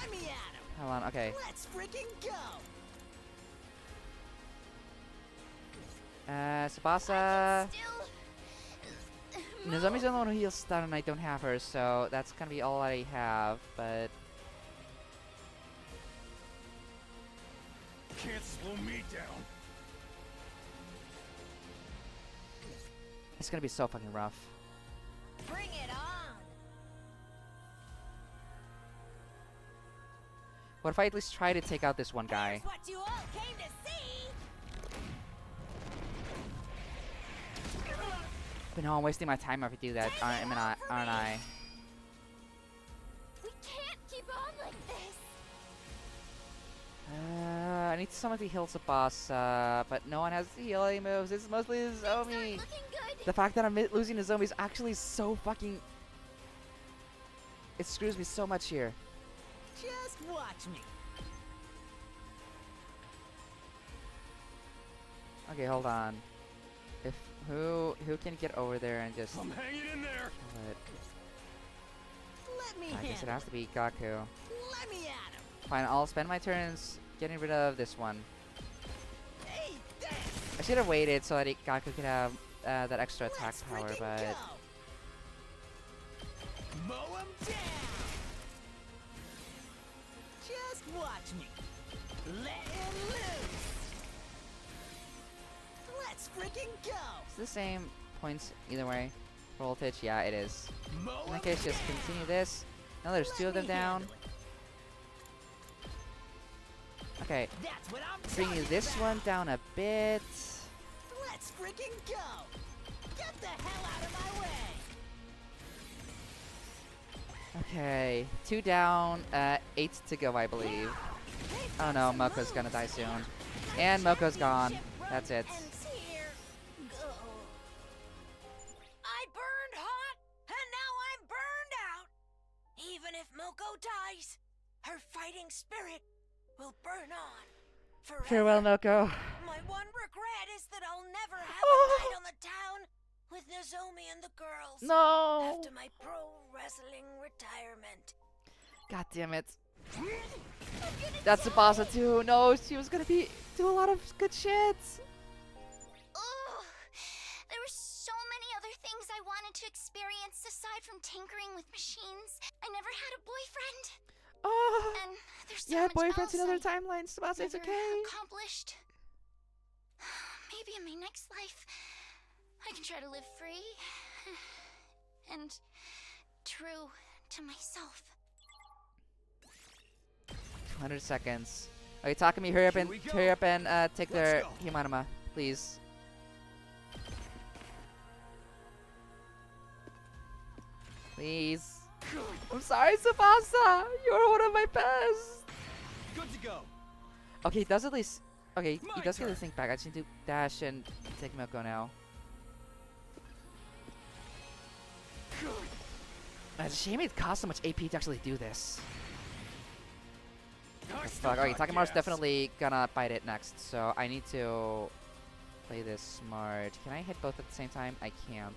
Let me at him. Hold on, okay. Let's freaking go. Tsubasa. Nozomi's the only one who heals stun, and I don't have her, so that's gonna be all I have, but... Can't slow me down. It's gonna be so fucking rough. Bring it on. What if I at least try to take out this one guy? Here's what you all came to see. But no, I'm wasting my time if I do that, aren't I? We can't keep on like this. I need someone to heal Tsubasa, but no one has healing moves. It's mostly Nozomi. The fact that I'm losing Nozomi is actually so fucking... It screws me so much here. Just watch me. Okay, hold on. If who can get over there and just... I'm hanging in there. Let me I guess it handle has to be Gaku. Let me at him. Fine, I'll spend my turns getting rid of this one. Hey, I should have waited so that Gaku could have that extra attack power, but... go. Mow him down. Just watch me. Let him loose. Let's freaking go. It's the same points either way. Voltage, yeah, it is. Mow In that him case, just down. continue this. Now there's two of them down. Okay, That's what I'm bring talking this about. one down a bit. Let's freaking go. Get the hell out of my way. Okay, 2 down, 8 to go, I believe. Oh no, Moko's gonna die soon. And Moko's gone. That's it. I burned hot, and now I'm burned out. Even if Moko dies, her fighting spirit will burn on forever. Farewell, Moko. My one regret is that I'll never have a night on the town with Nozomi and the girls. No. After my pro wrestling retirement. God damn it. That's Tsubasa too. No, she was gonna do a lot of good shit. Ugh. There were so many other things I wanted to experience aside from tinkering with machines. I never had a boyfriend. Oh. And there's so Yeah, much boyfriends in else other I timelines. Tsubasa, it's never okay. accomplished. Maybe in my next life, I can try to live free and true to myself. 200 seconds. Okay, Takumi, hurry up and take their Himanama, please. Please. I'm sorry, Tsubasa. You're one of my best. Good to go. Okay, he does at least. Okay, he My does get turn. his thing back. I just need to dash and take Milko now. It's a shame it costs so much AP to actually do this. Oh, fuck. Okay, Takemaru's definitely gonna bite it next, so I need to play this smart. Can I hit both at the same time? I can't.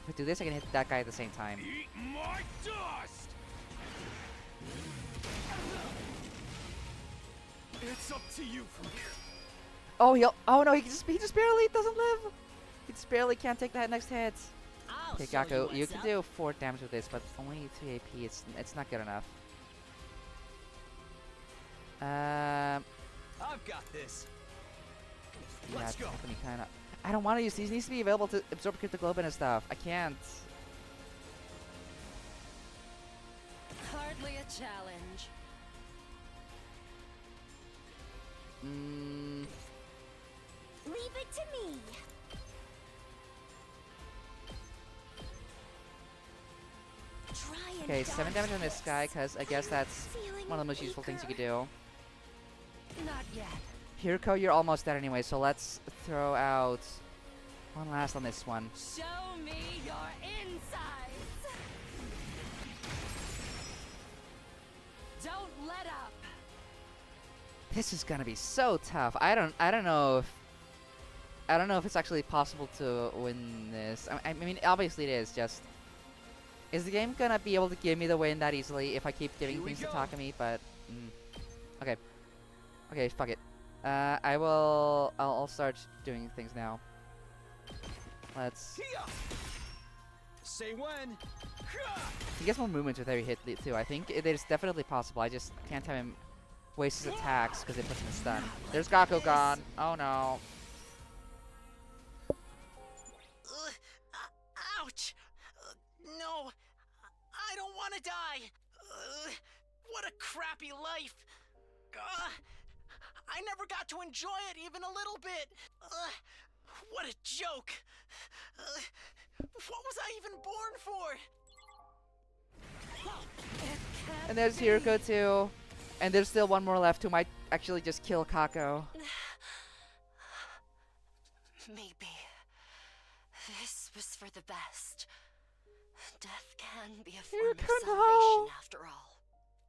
If I do this, I can hit that guy at the same time. Eat my dust. It's up to you from here. Oh, oh no, he just barely doesn't live. He just barely can't take that next hit. Okay, Gaku, you can do 4 damage with this, but only 3 AP. It's not good enough. I've got this. Yeah, Let's go. Kinda. I don't want to use these. He needs to be available to absorb cryptic globe and stuff. I can't. Hardly a challenge. Leave it to me. Try and Okay, 7 dodge damage on this this. guy, because I guess that's Feeling one of the most useful things you could do. Not yet. Hirko, you're almost dead anyway, so let's throw out one last on this one. Show me your insides. Don't let up. This is gonna be so tough. I don't know if it's actually possible to win this. I mean, obviously it is. Just Is the game gonna be able to give me the win that easily if I keep giving things to Takumi? But okay, okay, fuck it. I'll start doing things now. Let's. Say when. He gets more movement with every hit too. I think it is definitely possible. I just can't have him waste his attacks because it puts him in stun. There's Gakko gone. Oh no. Ouch! No, I don't want to die. What a crappy life. I never got to enjoy it even a little bit. What a joke. What was I even born for? And there's Hiroko too. And there's still one more left who might actually just kill Kako. Maybe this was for the best. Death can be a form of salvation after all.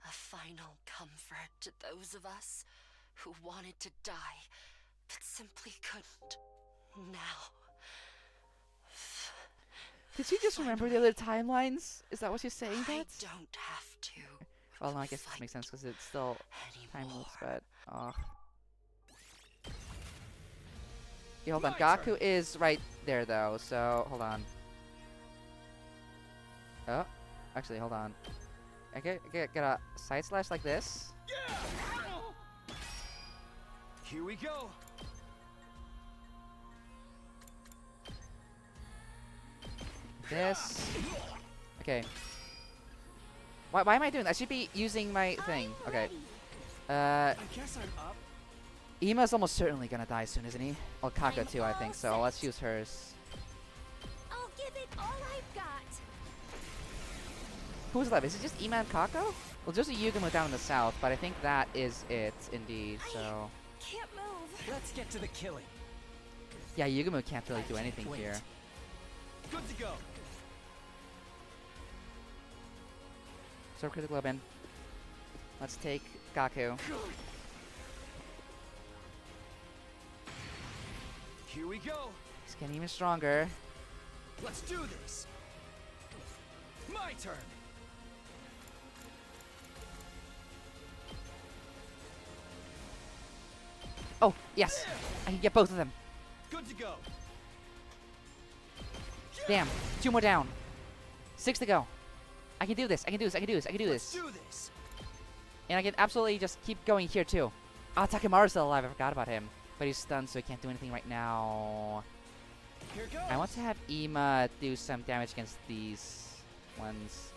A final comfort to those of us who wanted to die, but simply couldn't. Now. Did she just remember the other timelines? Is that what she's saying? I don't have to. Well, no, I guess this makes sense because it's still time loops, but yeah, hold on. Gaku is right there though, so hold on. Oh, actually, hold on. I get a side slash like this. Here we go. This. Okay. Why am I doing that? I should be using my thing. Okay. I guess I'm up. Ima's almost certainly gonna die soon, isn't he? Well, Kako too, I think. So let's use hers. I'll give it all I've got. Who's left? Is it just Ima and Kako? Well, there's a Yugumo down in the south, but I think that is it, indeed. So. Can't move. Let's get to the killing. Yeah, Yugumo can't really do anything here. Good to go. So critical open. Let's take Gaku. Here we go. He's getting even stronger. Let's do this. My turn. Oh, yes. I can get both of them. Good to go. Damn. 2 more down. 6 to go. I can do this. I can do this. I can do this. I can do this. Let's do this. And I can absolutely just keep going here too. Ah, Takemaru's still alive. I forgot about him. But he's stunned, so he can't do anything right now. Here goes. I want to have Ima do some damage against these ones.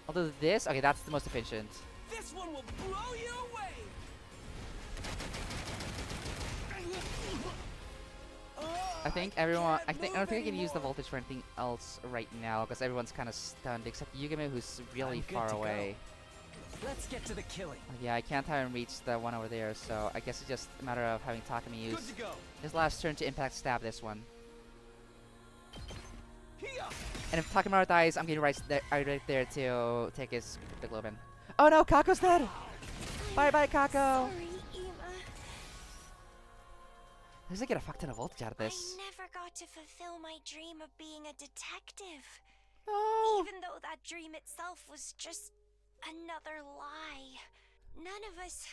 Although this, okay, that's the most efficient. This one will blow you away. I think everyone. I don't think I can use the voltage for anything else right now because everyone's kind of stunned except Yugumo, who's really far away. Let's get to the killing. Yeah, I can't have him reach the one over there, so I guess it's just a matter of having Takumi use his last turn to impact stab this one. And if Takemaru dies, I'm getting right there to take his critical open. Oh no, Kako's dead! Bye bye, Kako! Sorry, Ima. Does it get a fuck ton of voltage out of this? I never got to fulfill my dream of being a detective. No! Even though that dream itself was just another lie. None of us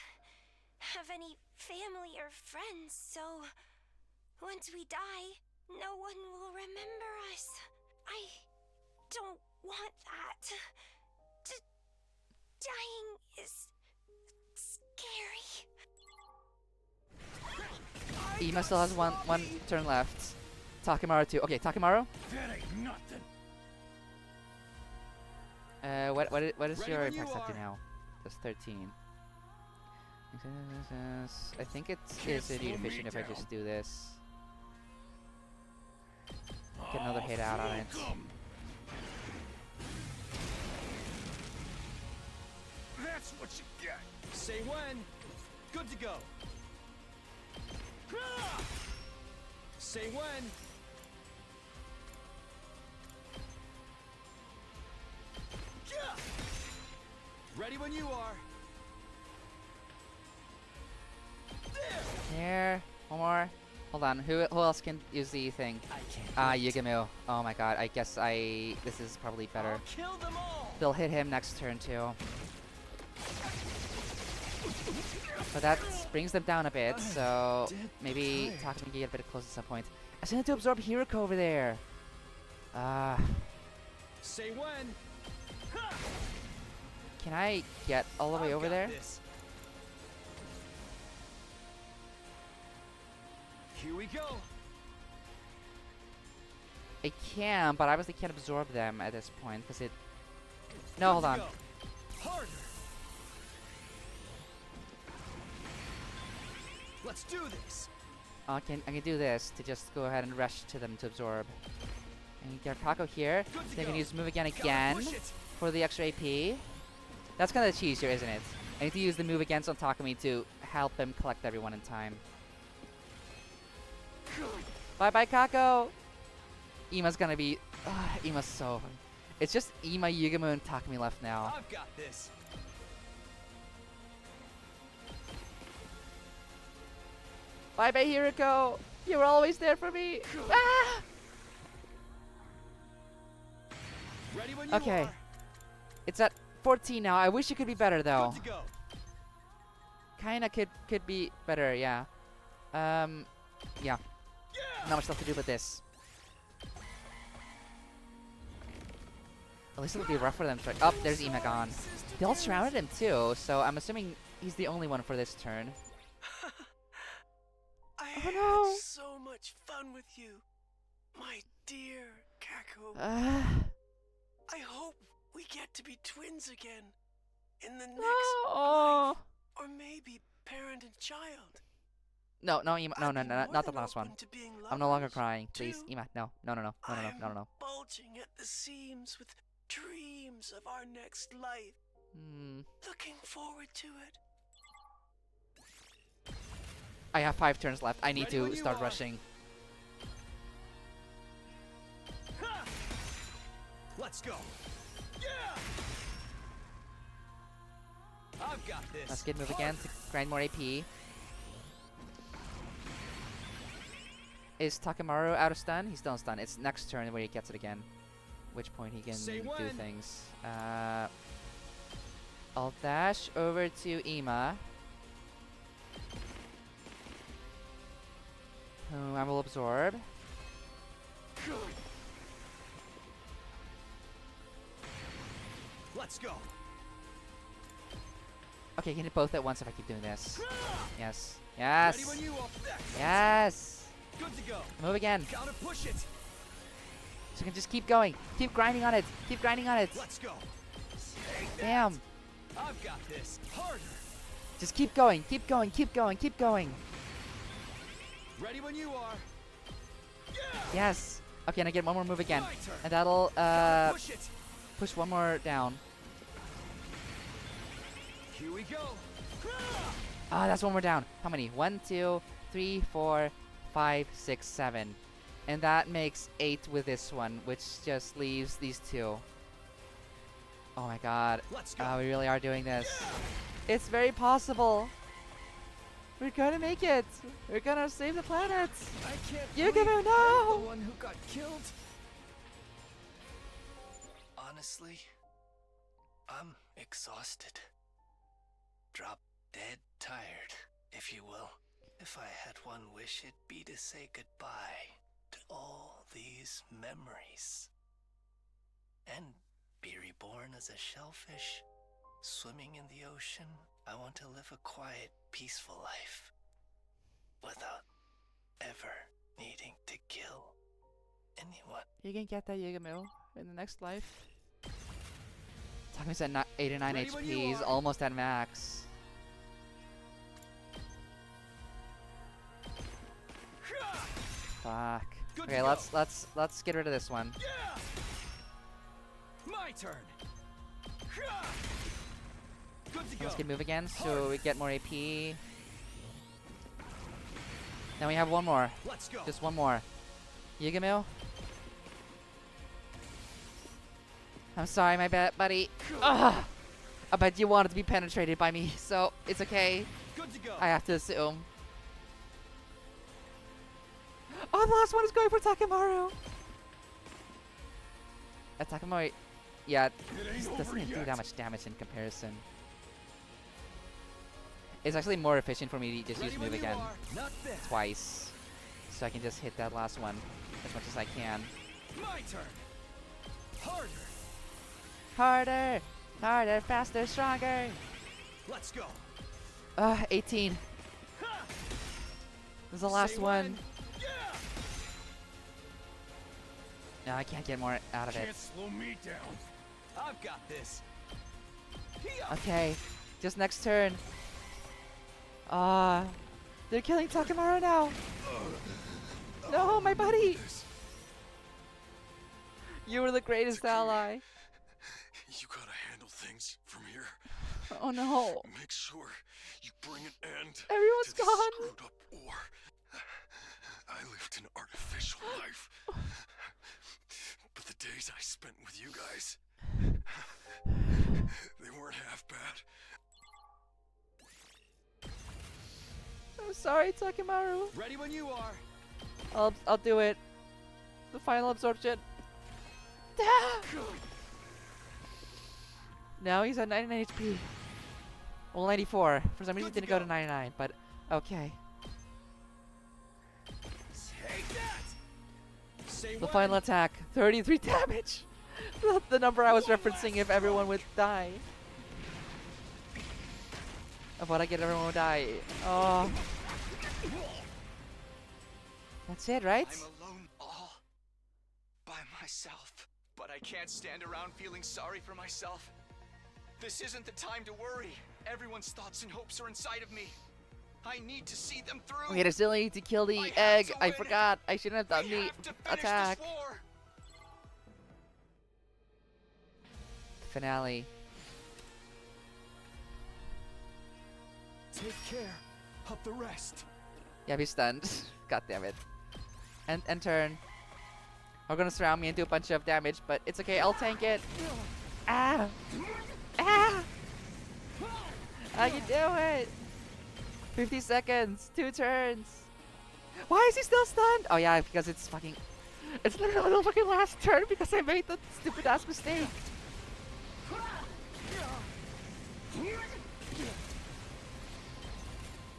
have any family or friends, so once we die, no one will remember us. I don't want that. Dying is scary. Ima still has one turn left. Takemaru too. Okay, Takemaru. That ain't nothing. What is your when impact you up to are. now? That's 13. I think it is indeed efficient if I just do this. Get another hit out on it. That's what you get. Say when. Good to go. Say when. Ready when you are. Here. One more. Hold on, who else can use the thing? Yugamu. Oh my god, I guess this is probably better. Kill them all. They'll hit him next turn too. But that brings them down a bit, so maybe Takumi can get a bit close at some point. I still need to absorb Hiroko over there. Say when. Can I get all the way over there? Here we go. I can, but I obviously can't absorb them at this point because it. No, hold on. Harder. Let's do this. I can do this to just go ahead and rush to them to absorb. And get Kako here. They can use move again for the extra AP. That's kind of the cheese here, isn't it? I need to use the move against on Takumi to help him collect everyone in time. Bye bye, Kako! Ima's gonna be. Ima's so. It's just Ima, Yugamu, and Takumi left now. I've got this. Bye bye, Hiroko! You were always there for me! Ah! Ready when you Okay. are. It's at 14 now. I wish it could be better though. Good to go. Kinda could be better, yeah. Yeah. Not much left to do with this. At least it'll be rough for them to. Oh, there's Ima gone. They all surrounded him too, so I'm assuming he's the only one for this turn. I Oh no! had so much fun with you, my dear Kako. I hope we get to be twins again in the next life, or maybe parent and child. No, Ima, no, not the last one. I'm no longer crying, please, Ima, no, no. Bulging at the seams with dreams of our next life. Looking forward to it. I have 5 turns left. I need to start rushing. Let's go. Yeah. I've got this. Let's get move again to grind more AP. Is Takemaru out of stun? He's still in stun. It's next turn where he gets it again. Which point he can do things. I'll dash over to Ima. Who I will absorb. Let's go. Okay, I can hit both at once if I keep doing this. Yes. Yes. Ready when you are. Yes. Good to go. Move again. Gotta push it. So I can just keep going. Keep grinding on it. Keep grinding on it. Let's go. Damn. I've got this. Harder. Just keep going. Keep going. Keep going. Keep going. Ready when you are. Yes. Okay, and I get one more move again. My turn. And that'll Push it. push one more down. Here we go. Ah, that's one more down. How many? 1, 2, 3, 4, 5, 6, 7. And that makes 8 with this one, which just leaves these 2. Oh my god. Let's go. We really are doing this. It's very possible. We're gonna make it. We're gonna save the planet. I can't Yugamu, believe no! I'm the one who got killed. Honestly, I'm exhausted. Drop dead tired, if you will. If I had one wish, it'd be to say goodbye to all these memories. And be reborn as a shellfish, swimming in the ocean. I want to live a quiet, peaceful life without ever needing to kill anyone. You can get that Yugamu in the next life. Takumi's at 89 Ready when you HP. He's are. almost at max. Fuck. Good Okay, to let's get rid of this one. Yeah. My turn. Good to go. Let's get move again, so we get more AP. Then we have one more. Let's go. Just one more. Yugamu. I'm sorry, my bad, buddy. Ugh. I bet you wanted to be penetrated by me, so it's okay. Good to go. I have to assume. Oh, the last one is going for Takemaru. Takemaru, yeah, doesn't even do that much damage in comparison. It's actually more efficient for me to just use move again twice, so I can just hit that last one as much as I can. My turn. Harder. Harder, harder, faster, stronger. Let's go. 18. This is the last one. No, I can't get more out of it. Can't slow me down. I've got this. Okay, just next turn. They're killing Takemaru now. No, my buddy. You were the greatest ally. You gotta handle things from here. Oh no. Make sure you bring an end Everyone's to this gone. screwed up war. I lived an artificial life. But the days I spent with you guys, they weren't half bad. I'm sorry, Takemaru. Ready when you are. I'll do it. The final absorption. Now he's at 99 HP. Well, 94. For some reason, it didn't go to 99, but okay. Take that. Say The final attack, 33 damage. The number I was referencing if everyone would die. Of what I get, everyone would die. Oh. That's it, right? I'm alone all by myself. But I can't stand around feeling sorry for myself. This isn't the time to worry. Everyone's thoughts and hopes are inside of me. I need to see them through. We still need to kill the egg. I forgot. I shouldn't have done the attack. Finale. Take care of the rest. Yeah, he's stunned. God damn it. And turn. We're gonna surround me and do a bunch of damage, but it's okay. I'll tank it. Ah! Ah! I can do it. 50 seconds. 2 turns. Why is he still stunned? Oh yeah, because it's fucking... It's literally the fucking last turn because I made the stupid ass mistake.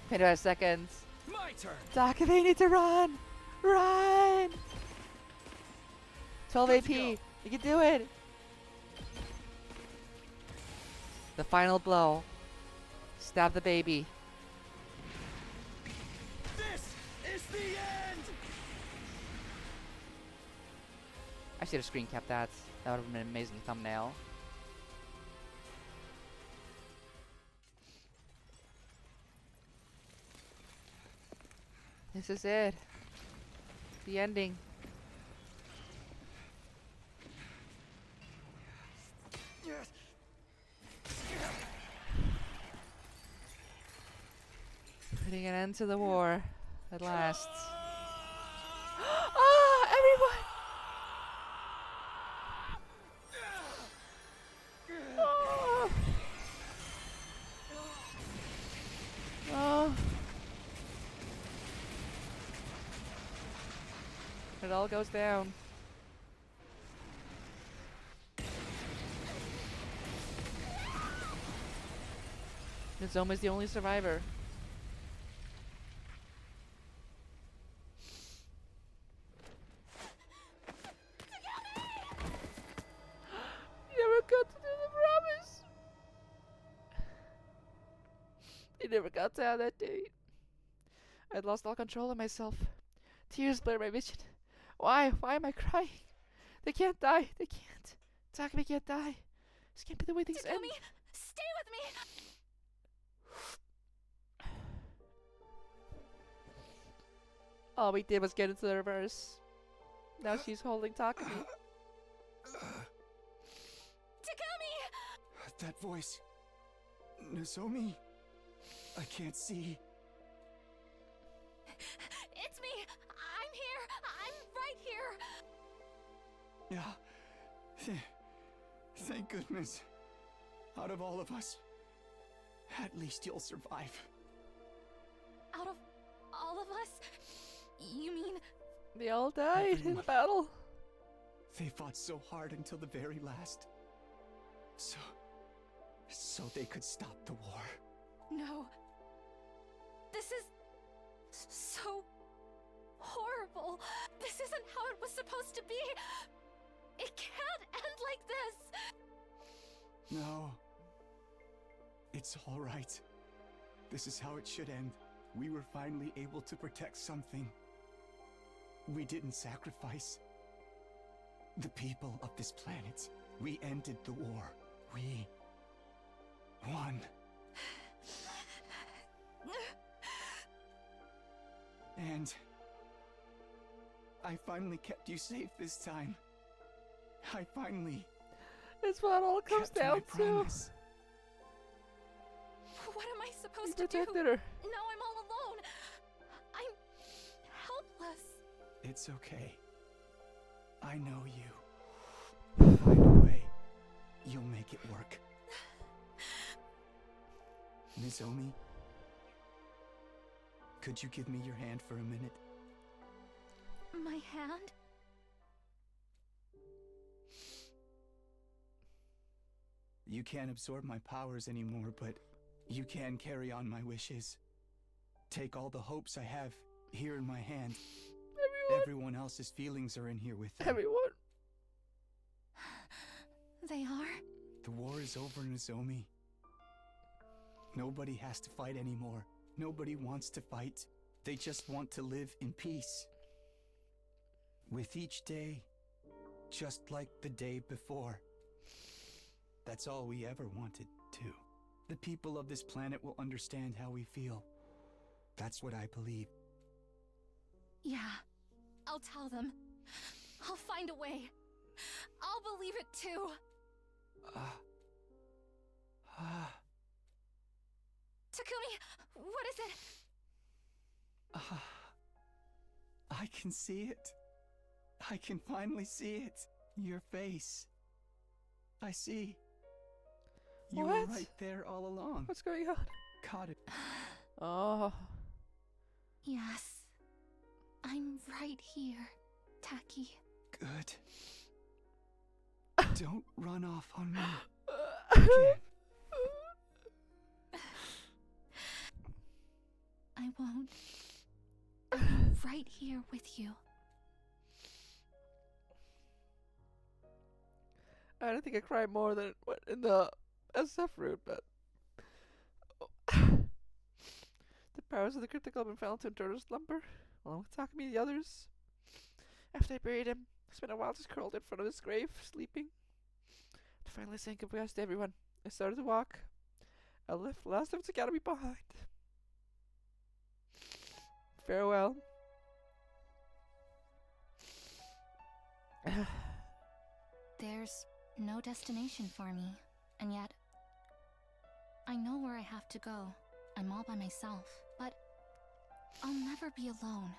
25 seconds. My turn. Doc, they need to run. Run. 12 AP. You can do it. The final blow. Stab the baby. This is the end. I should have screen capped that. That would have been an amazing thumbnail. This is it. The ending. Yes. Putting an end to the war at last. Ah, everyone! Oh. Oh. It all goes down. Nozoma's the only survivor. You never got to do the promise. You never got to have that date. I'd lost all control of myself. Tears blur my vision. Why? Why am I crying? They can't die. They can't. Takumi can't die. This can't be the way things end. Takumi, stay with me. All we did was get into the reverse. Now she's holding Takumi. Takumi! That voice. Nozomi. I can't see. It's me. I'm here. I'm right here. Yeah. Thank goodness. Out of all of us, at least you'll survive. Out of all of us? You mean They all died in the Everyone. battle. They fought so hard until the very last. So they could stop the war. No. This is so horrible. This isn't how it was supposed to be. It can't end like this. No. It's all right. This is how it should end. We were finally able to protect something. We didn't sacrifice the people of this planet. We ended the war. We won. And I finally kept you safe this time. I finally. That's what it all comes kept my down to. promise. What am I supposed You to do? protected her. Now I'm all alone. I'm helpless. It's okay. I know you. You'll find a way. You'll make it work. Nozomi, could you give me your hand for a minute? My hand? You can't absorb my powers anymore, but you can carry on my wishes. Take all the hopes I have here in my hand. Everyone else's feelings are in here with them. Everyone. They are? The war is over, Nozomi. Nobody has to fight anymore. Nobody wants to fight. They just want to live in peace. With each day, just like the day before. That's all we ever wanted, too. The people of this planet will understand how we feel. That's what I believe. Yeah, I'll tell them. I'll find a way. I'll believe it too. Takumi, what is it? I can see it. I can finally see it. Your face. I see. You were What? right there all along. What's going on? Caught it. Oh. Yes. I'm right here, Taki. Good. Don't run off on me. Again. I won't. I'm right here with you. I don't think I cried more than what in the SF route, but the powers of the cryptic element fell into a dirty slumber, along with Takumi and the others. After I buried him, I spent a while just curled in front of his grave, sleeping. To finally saying goodbye to everyone, I started to walk. I left the last of its academy behind. Farewell. There's no destination for me, and yet I know where I have to go. I'm all by myself, but I'll never be alone.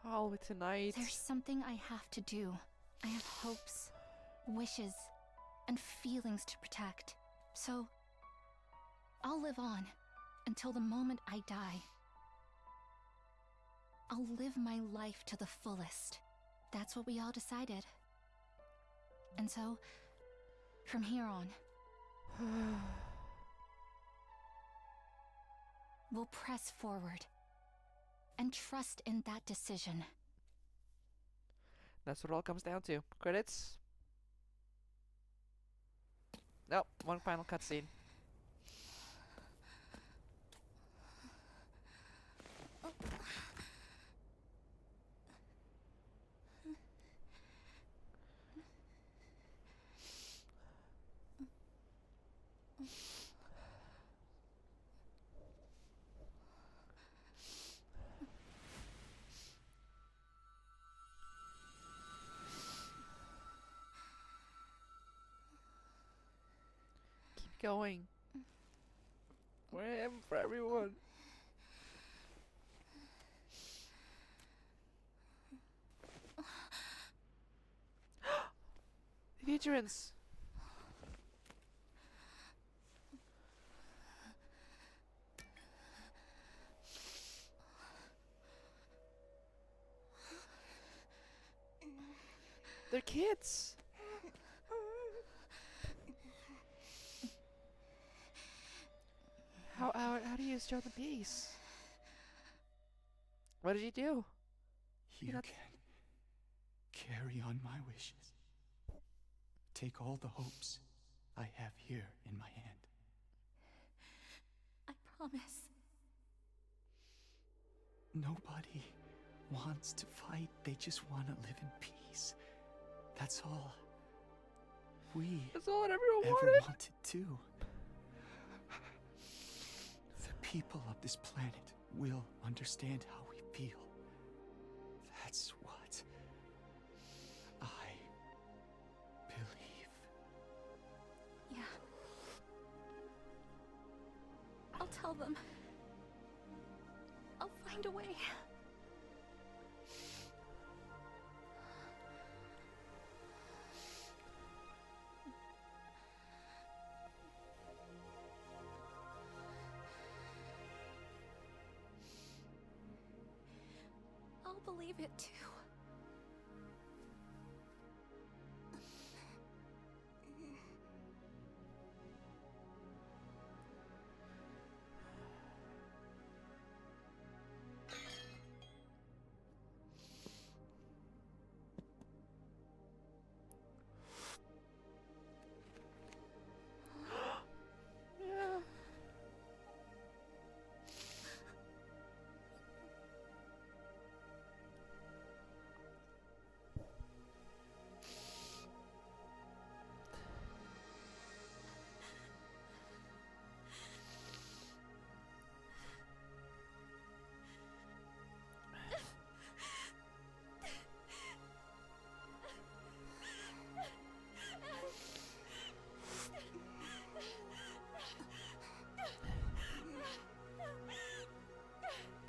All with tonight. There's something I have to do. I have hopes, wishes, and feelings to protect. So I'll live on until the moment I die. I'll live my life to the fullest. That's what we all decided. And so, from here on, we'll press forward and trust in that decision. That's what it all comes down to. Credits. Nope, one final cutscene. Keep going. Where I am for everyone. The Vigilance. They're kids. How do you show the peace? What did you do? You can carry on my wishes. Take all the hopes I have here in my hand. I promise. Nobody wants to fight. They just want to live in peace. That's all. That's all everyone ever wanted too. The people of this planet will understand how we feel. That's what I believe. Yeah. I'll tell them. I'll find a way. I'll believe it too. Yeah.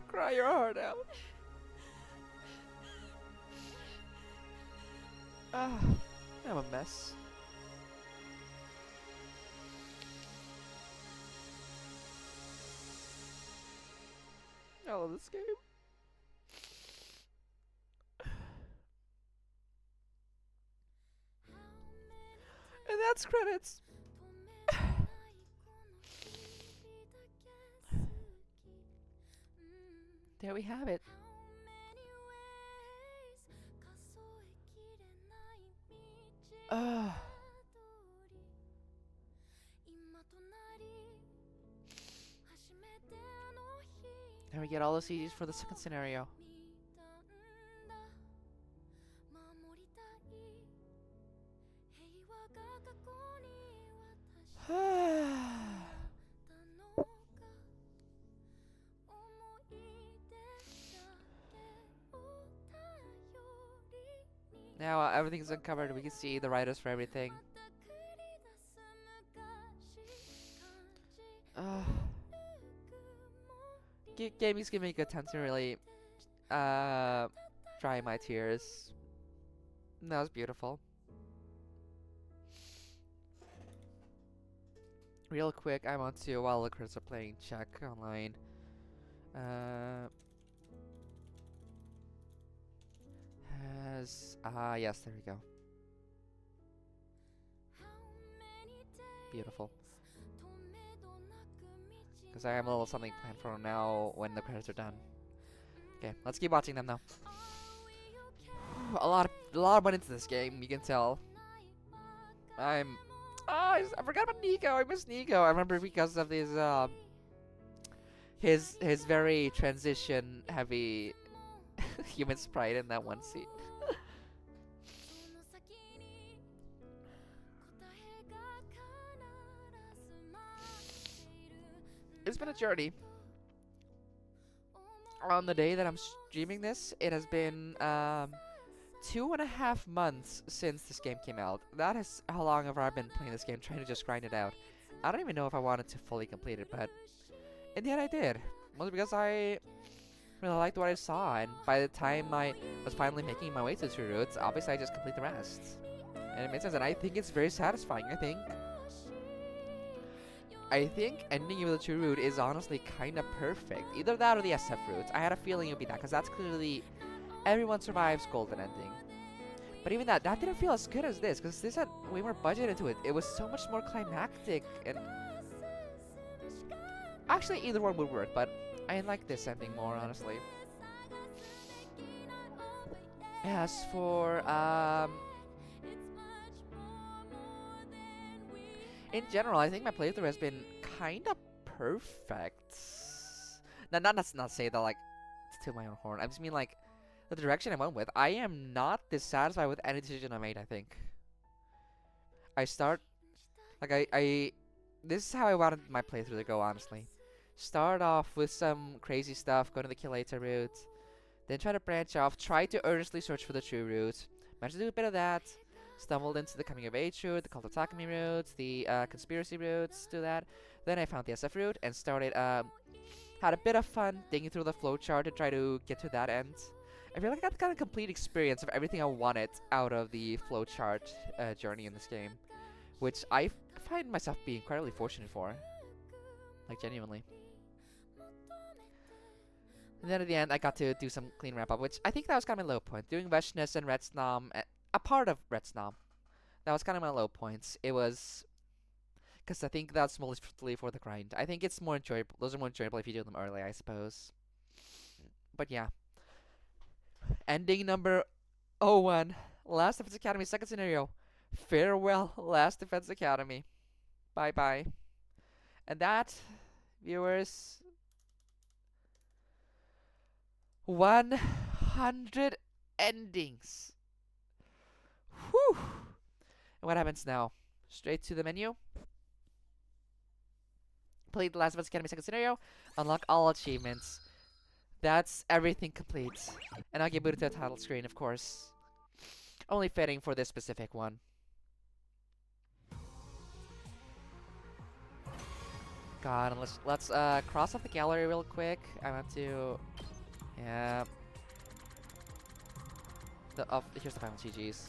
Cry your heart out. I'm a mess. I love this game. And that's credits. There we have it. There we get all the CDs for the second scenario. Now everything's uncovered. We can see the writers for everything. Gaming's giving me a good time to really dry my tears. That was beautiful. Real quick, I want to, while the critics are playing, check online. Yes, there we go. Beautiful. Because I have a little something planned for now when the credits are done. Okay, let's keep watching them though. A lot went into this game, you can tell. I forgot about Nico. I miss Nico. I remember because of his very transition heavy human sprite in that one scene. It's been a journey. On the day that I'm streaming this, it has been 2.5 months since this game came out. That is how long have I been playing this game, trying to just grind it out. I don't even know if I wanted to fully complete it, but in the end I did. Mostly because I really liked what I saw, and by the time I was finally making my way to the True Roots, obviously I just complete the rest. And it made sense, and I think it's very satisfying. I think ending with the True Root is honestly kind of perfect. Either that or the SF route. I had a feeling it would be that, because that's clearly everyone survives golden ending. But even that didn't feel as good as this, because this had way more budget into it. It was so much more climactic, and actually either one would work, but I like this ending more, honestly. As for in general, I think my playthrough has been kind of perfect. Now, not say that like to my own horn. I just mean like the direction I went with. I am not dissatisfied with any decision I made. I think I start like I this is how I wanted my playthrough to go. Honestly, start off with some crazy stuff, go to the Kilator route, then try to branch off, try to earnestly search for the true route. Managed to do a bit of that. Stumbled into the coming of age route, the cult of Takumi route, the conspiracy routes, do that. Then I found the SF route and started, had a bit of fun digging through the flowchart to try to get to that end. I feel like I got kind of complete experience of everything I wanted out of the flowchart journey in this game, which I find myself being incredibly fortunate for. Like, genuinely. And then at the end, I got to do some clean wrap-up, which I think that was kind of my low point. Doing Veshness and Red Snom, a part of Red Snom. That was kind of my low points. It was... because I think that's mostly for the grind. I think it's more enjoyable. Those are more enjoyable if you do them early, I suppose. But yeah. Ending number 01. Last Defense Academy, second scenario. Farewell, Last Defense Academy. Bye-bye. And that, viewers... 100 endings. Whew. And what happens now? Straight to the menu. Complete the Last of Us Academy second scenario. Unlock all achievements. That's everything complete. And I'll get booted to the title screen, of course. Only fitting for this specific one. God, and let's cross off the gallery real quick. I want to... yeah. Here's the final GGs.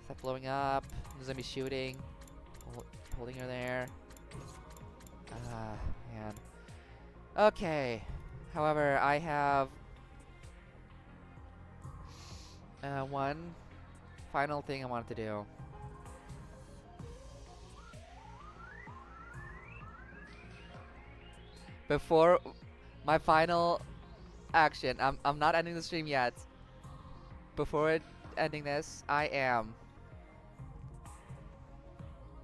Stop blowing up. Zombie shooting. Holding her there. Man. Okay. However, I have one final thing I wanted to do. Before my final action, I'm not ending the stream yet. Before ending this, I am.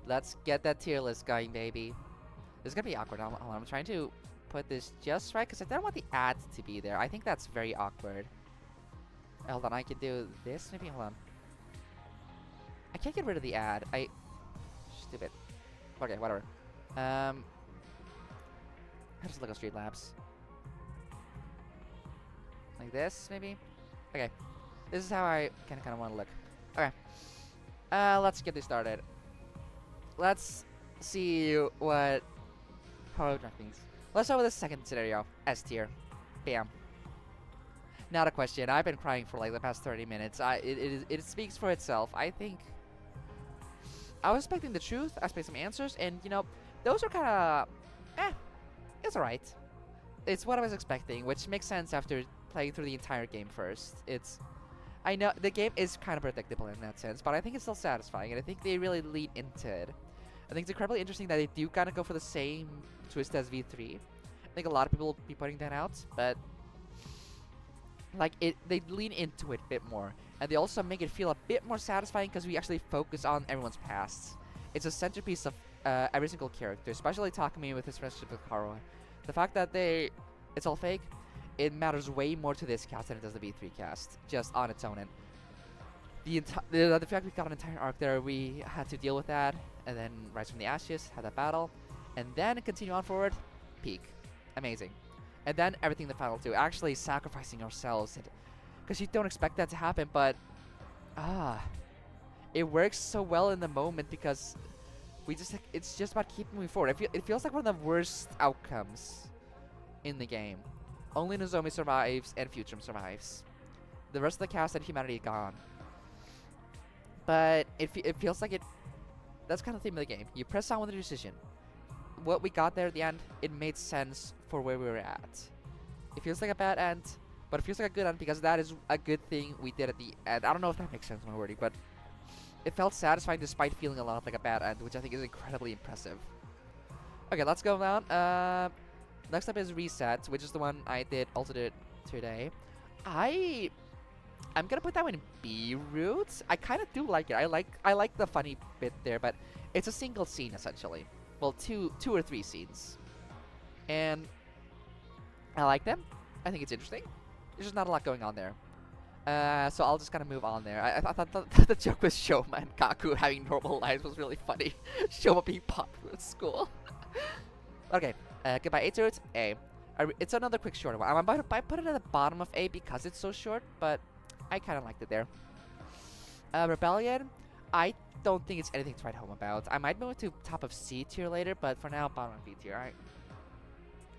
Let's get that tier list going, baby. This is gonna be awkward. Hold on, I'm trying to put this just right because I don't want the ad to be there. I think that's very awkward. Hold on, I can do this maybe. Hold on. I can't get rid of the ad. Stupid. Okay, whatever. I'll just look at Streamlabs. Like this, maybe? Okay. This is how I kind of want to look. Okay. Let's get this started. Let's see what Horror things. Let's start with the second scenario. S tier. Bam. Not a question. I've been crying for like the past 30 minutes. It speaks for itself. I think I was expecting the truth. I expected some answers, and you know, those are kind of it's alright. It's what I was expecting, which makes sense after playing through the entire game first. I know the game is kind of predictable in that sense, but I think it's still satisfying, and I think they really lean into it. I think it's incredibly interesting that they do kind of go for the same twist as V3. I think a lot of people will be pointing that out, but like they lean into it a bit more, and they also make it feel a bit more satisfying because we actually focus on everyone's pasts. It's a centerpiece of every single character, especially Takumi with his relationship with Karuha. The fact that it's all fake, it matters way more to this cast than it does the V3 cast, just on its own. And the fact we got an entire arc there, we had to deal with that, and then rise from the ashes, had that battle, and then continue on forward, peak. Amazing. And then everything in the final two, actually sacrificing ourselves, because you don't expect that to happen, but it works so well in the moment because it's just about keeping moving forward. It feels like one of the worst outcomes in the game. Only Nozomi survives and Futurum survives. The rest of the cast and humanity is gone. But it feels like that's kind of the theme of the game. You press on with a decision. What we got there at the end, it made sense for where we were at. It feels like a bad end, But it feels like a good end because that is a good thing we did at the end. I don't know if that makes sense, my wording, but it felt satisfying despite feeling a lot like a bad end, which I think is incredibly impressive. Okay, let's go down. Next up is Reset, which is the one I also did today. I'm gonna put that one in B route. I kind of do like it. I like the funny bit there, but it's a single scene essentially. Well, two or three scenes, and I like them. I think it's interesting. There's just not a lot going on there. So I'll just kind of move on there. I thought the joke with Shoma and Kaku having normal lives was really funny. Shoma being popular at school. Okay, Goodbye Eito, it's A. It's another quick shorter one. I put it at the bottom of A because it's so short, but I kind of liked it there. Rebellion, I don't think it's anything to write home about. I might move to top of C tier later, but for now, bottom of B tier. Alright.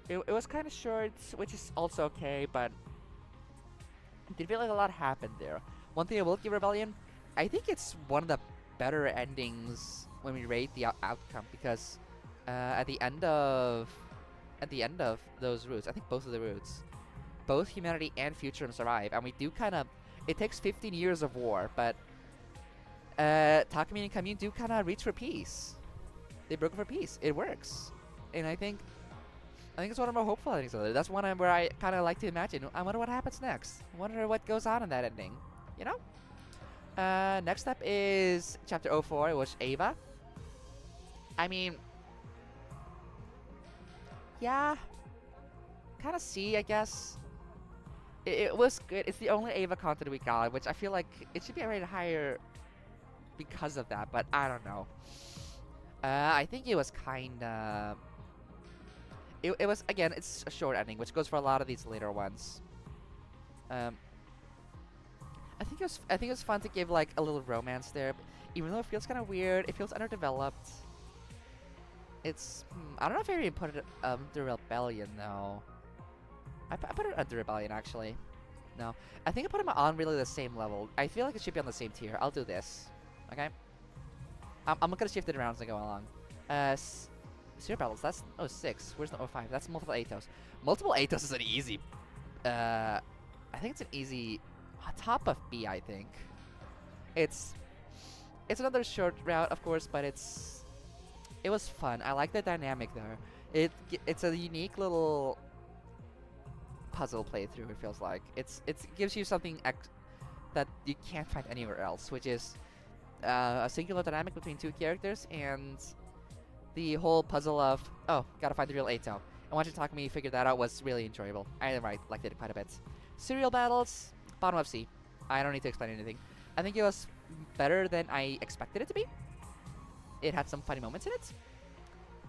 It was kind of short, which is also okay, but it didn't feel like a lot happened there. One thing I will give Rebellion, I think it's one of the better endings when we rate the outcome, because at the end of those routes, I think both of the routes, both humanity and Futurum survive, and we do kind of. It takes 15 years of war, but Takumi and Kamine do kind of reach for peace. They broke for peace. It works, and I think it's one of my hopeful endings. That's one where I kind of like to imagine. I wonder what happens next. I wonder what goes on in that ending. You know. Next up is chapter 04, which Ava. I mean, yeah, kind of C, I guess. It was good. It's the only Ava content we got, which I feel like it should be rated higher because of that, but I don't know. I think it was kind of. It was, again, it's a short ending, which goes for a lot of these later ones. I think it was fun to give like a little romance there, but even though it feels kind of weird, it feels underdeveloped. It's I don't know if I even put it under Rebellion though. I put it under Rebellion actually. No, I think I put them on really the same level. I feel like it should be on the same tier. I'll do this. Okay. I'm gonna shift it around as I go along. Sirei battles. That's 06. Where's the 05? That's multiple Eitos. Multiple Eitos is an easy. I think it's an easy top of B. I think. It's another short route, of course, but it was fun. I like the dynamic there. It's a unique little puzzle playthrough. It feels like it gives you something that you can't find anywhere else, which is a singular dynamic between two characters and the whole puzzle of gotta find the real Eito. And watching Takumi figure that out was really enjoyable. I liked it quite a bit. Serial battles, bottom of C. I don't need to explain anything. I think it was better than I expected it to be. It had some funny moments in it,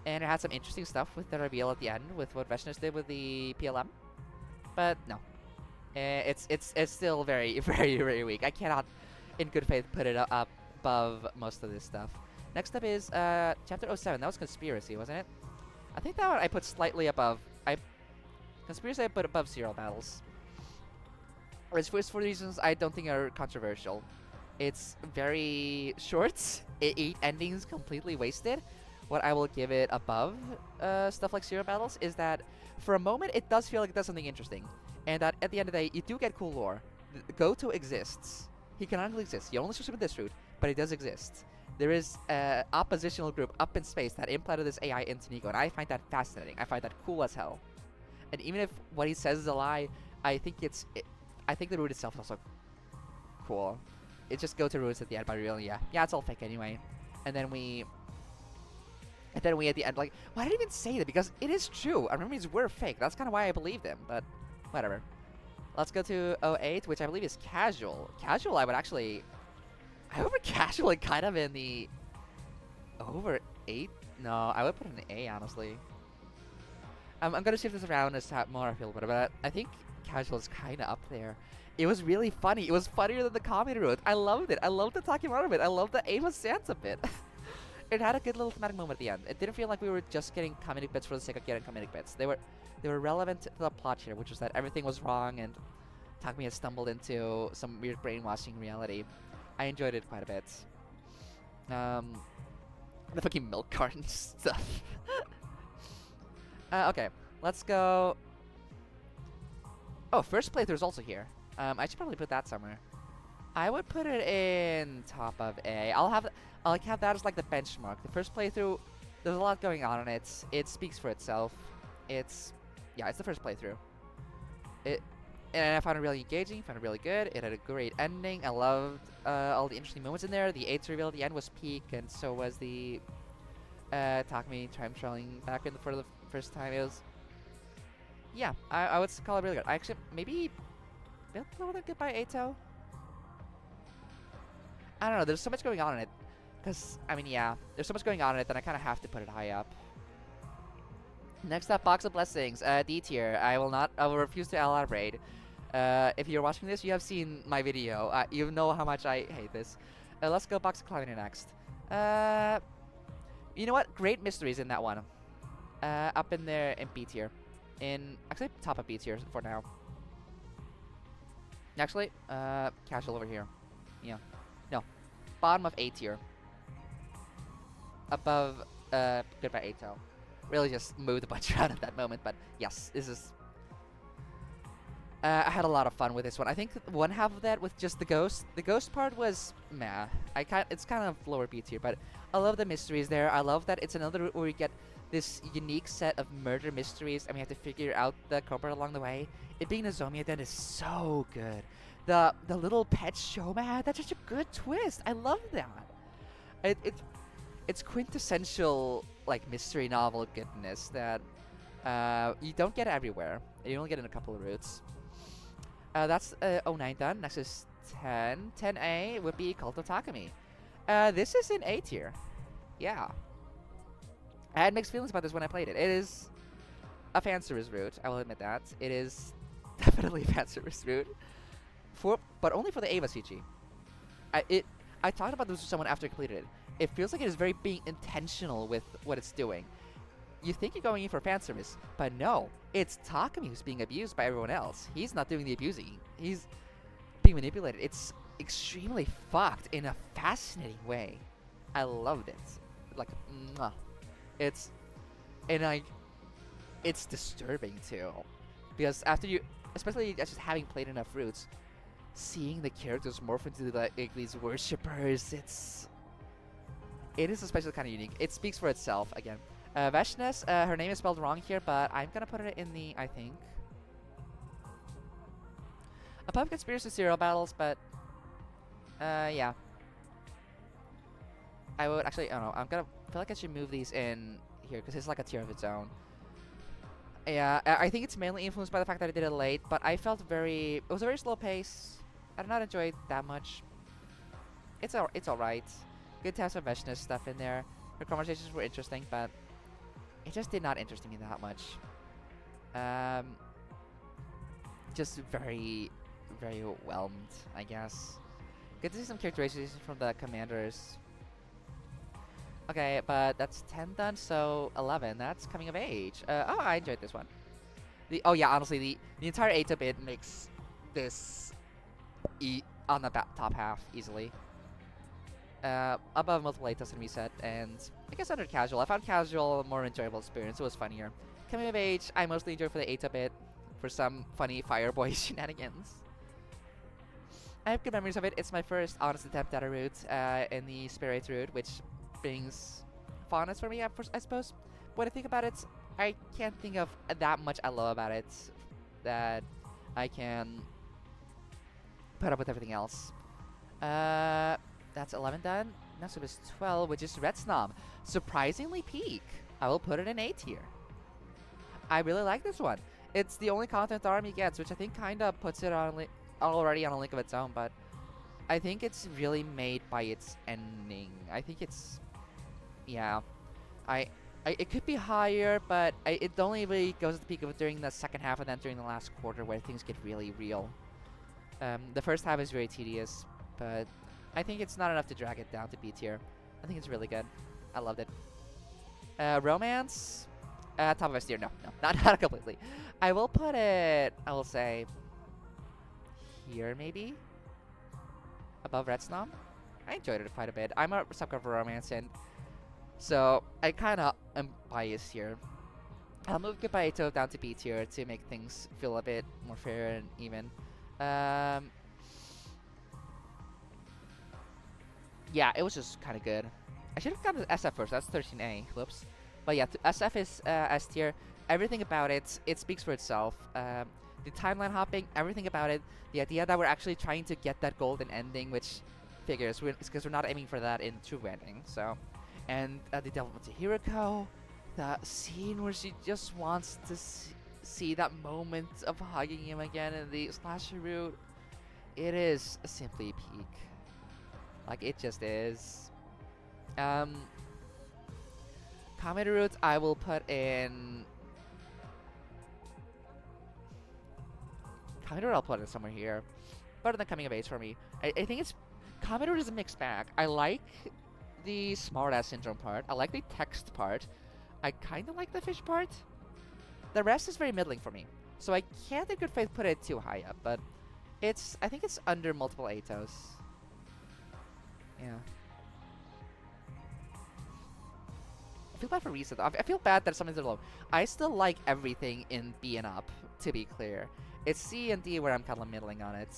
and it had some interesting stuff with the reveal at the end, with what Veshnish did with the PLM. But no, it's still very, very, very weak. I cannot, in good faith, put it up above most of this stuff. Next up is chapter 07. That was Conspiracy, wasn't it? I think that one I put slightly above. Conspiracy I put above Serial Battles. Which for reasons I don't think are controversial. It's very short. 8 endings completely wasted. What I will give it above stuff like Serial Battles is that for a moment it does feel like it does something interesting, and that at the end of the day you do get cool lore. Goto exists. He canonically exists. He only shows up in this route, but he does exist. There is an oppositional group up in space that implanted this AI into Nico, and I find that fascinating. I find that cool as hell. And even if what he says is a lie, I think I think the route itself is also cool. It just go to routes at the end, but really, yeah, it's all fake anyway. And then we at the end, like, why did I even say that? Because it is true. Our memories were fake. That's kind of why I believe them, but whatever. Let's go to 08, which I believe is Casual. Casual, I would put Casual kind of in the over 8. No, I would put it in A, honestly. I'm gonna shift this around as to more I feel better, but I think Casual is kind of up there. It was really funny. It was funnier than the comedy route. I loved it. I loved the Takimaru bit. I loved the Ava Sansa bit. It had a good little thematic moment at the end. It didn't feel like we were just getting comedic bits for the sake of getting comedic bits. They were relevant to the plot here, which was that everything was wrong and Takumi had stumbled into some weird brainwashing reality. I enjoyed it quite a bit. The fucking milk carton stuff. Okay, let's go. Oh, first playthrough is also here. I should probably put that somewhere. I would put it in top of A. I'll have that as like the benchmark. The first playthrough, there's a lot going on in it. It speaks for itself. It's the first playthrough. And I found it really engaging, found it really good. It had a great ending. I loved all the interesting moments in there. The Eito reveal at the end was peak, and so was the Takumi time traveling back in for the first time. It was, yeah, I would call it really good. I actually, maybe Reset and Goodbye Eito? I don't know, there's so much going on in it. Because, I mean, yeah, there's so much going on in it that I kind of have to put it high up. Next up, Box of Blessings, D tier. I will refuse to elaborate. If you're watching this, you have seen my video. You know how much I hate this. Let's go Box of Calamity next. You know what? Great mysteries in that one. Up in there in B tier. Actually, top of B tier for now. Actually, casual over here. Yeah. No. Bottom of A tier. Above, Goodbye Eito. Really just moved a bunch around at that moment, but yes, this is... I had a lot of fun with this one. I think one half of that with just the ghost part was meh. It's kind of lower B tier, but I love the mysteries there. I love that it's another route where we get this unique set of murder mysteries, and we have to figure out the culprit along the way. It being Nozomi then is so good. The little pet show, man, that's such a good twist. I love that. It's quintessential like mystery novel goodness that you don't get everywhere. You only get in a couple of routes. That's 09 done. Next is 10. 10A would be Cult of Takumi. This is in A tier. Yeah. I had mixed feelings about this when I played it. It is a fan service route. I will admit that. It is definitely a fan service route. But only for the Ava CG. I talked about this with someone after I completed it. It feels like it is very being intentional with what it's doing. You think you're going in for fan service, but no, it's Takumi who's being abused by everyone else. He's not doing the abusing. He's being manipulated. It's extremely fucked in a fascinating way. I loved it. Like, mwah. It's disturbing too, because after you, especially just having played enough routes, seeing the characters morph into like these worshippers, it is especially kind of unique. It speaks for itself again. Veshness, her name is spelled wrong here, but I'm gonna put it in the, I think, above Conspiracy serial battles, but yeah. I would actually, I don't know, I feel like I should move these in here because it's like a tier of its own. Yeah, I think it's mainly influenced by the fact that I did it late, but I felt it was a very slow pace. I did not enjoy it that much. It's alright. Good to have some Veshness stuff in there. Her conversations were interesting, but it just did not interest me that much. Just very, very whelmed, I guess. Good to see some characterizations from the commanders. Okay, but that's 10 done, so 11. That's coming of age. Oh, I enjoyed this one. Oh yeah, honestly, the entire Eito bit makes this on the top half easily. Above multiple Eitos and Reset, and I guess under casual. I found casual a more enjoyable experience. It was funnier. Coming of age, I mostly enjoyed for the Eito bit, for some funny Fireboy shenanigans. I have good memories of it. It's my first honest attempt at a route in the Sirei route, which brings fondness for me, I suppose. When I think about it, I can't think of that much I love about it that I can put up with everything else. That's 11 done. Next up is 12, which is Red Snob. Surprisingly peak. I will put it in A tier. I really like this one. It's the only content Army gets, which I think kind of puts it on already on a link of its own, but I think it's really made by its ending. I think it's... yeah. It could be higher, but it only really goes at the peak of it during the second half and then during the last quarter where things get really real. The first half is very tedious, but I think it's not enough to drag it down to B tier. I think it's really good. I loved it. Romance? Top of S tier. No, not completely. I will put it, I will say, here maybe? Above Red Snom? I enjoyed it quite a bit. I'm a sucker for romance, and so I kind of am biased here. I'll move Goodbye Eito down to B tier to make things feel a bit more fair and even. Yeah, it was just kind of good. I should have gotten the SF first. That's 13A. Whoops. But yeah, SF is S tier. Everything about it, it speaks for itself. The timeline hopping, everything about it. The idea that we're actually trying to get that golden ending, which figures, it's because we're not aiming for that in true ending. So, and the development to Hiroko, the scene where she just wants to see that moment of hugging him again in the slasher route. It is simply peak. Like, it just is. Comedy routes, I will put in... Comedy route, I'll put it somewhere here. Better than Coming of Age for me. I think it's... Comedy route is a mixed bag. I like the smart-ass syndrome part. I like the text part. I kind of like the fish part. The rest is very middling for me. So I can't in good faith put it too high up, but it's... I think it's under multiple Eitos. Yeah. I feel bad for Reset. I feel bad that something's low. I still like everything in B and up, to be clear. It's C and D where I'm kind of middling on it.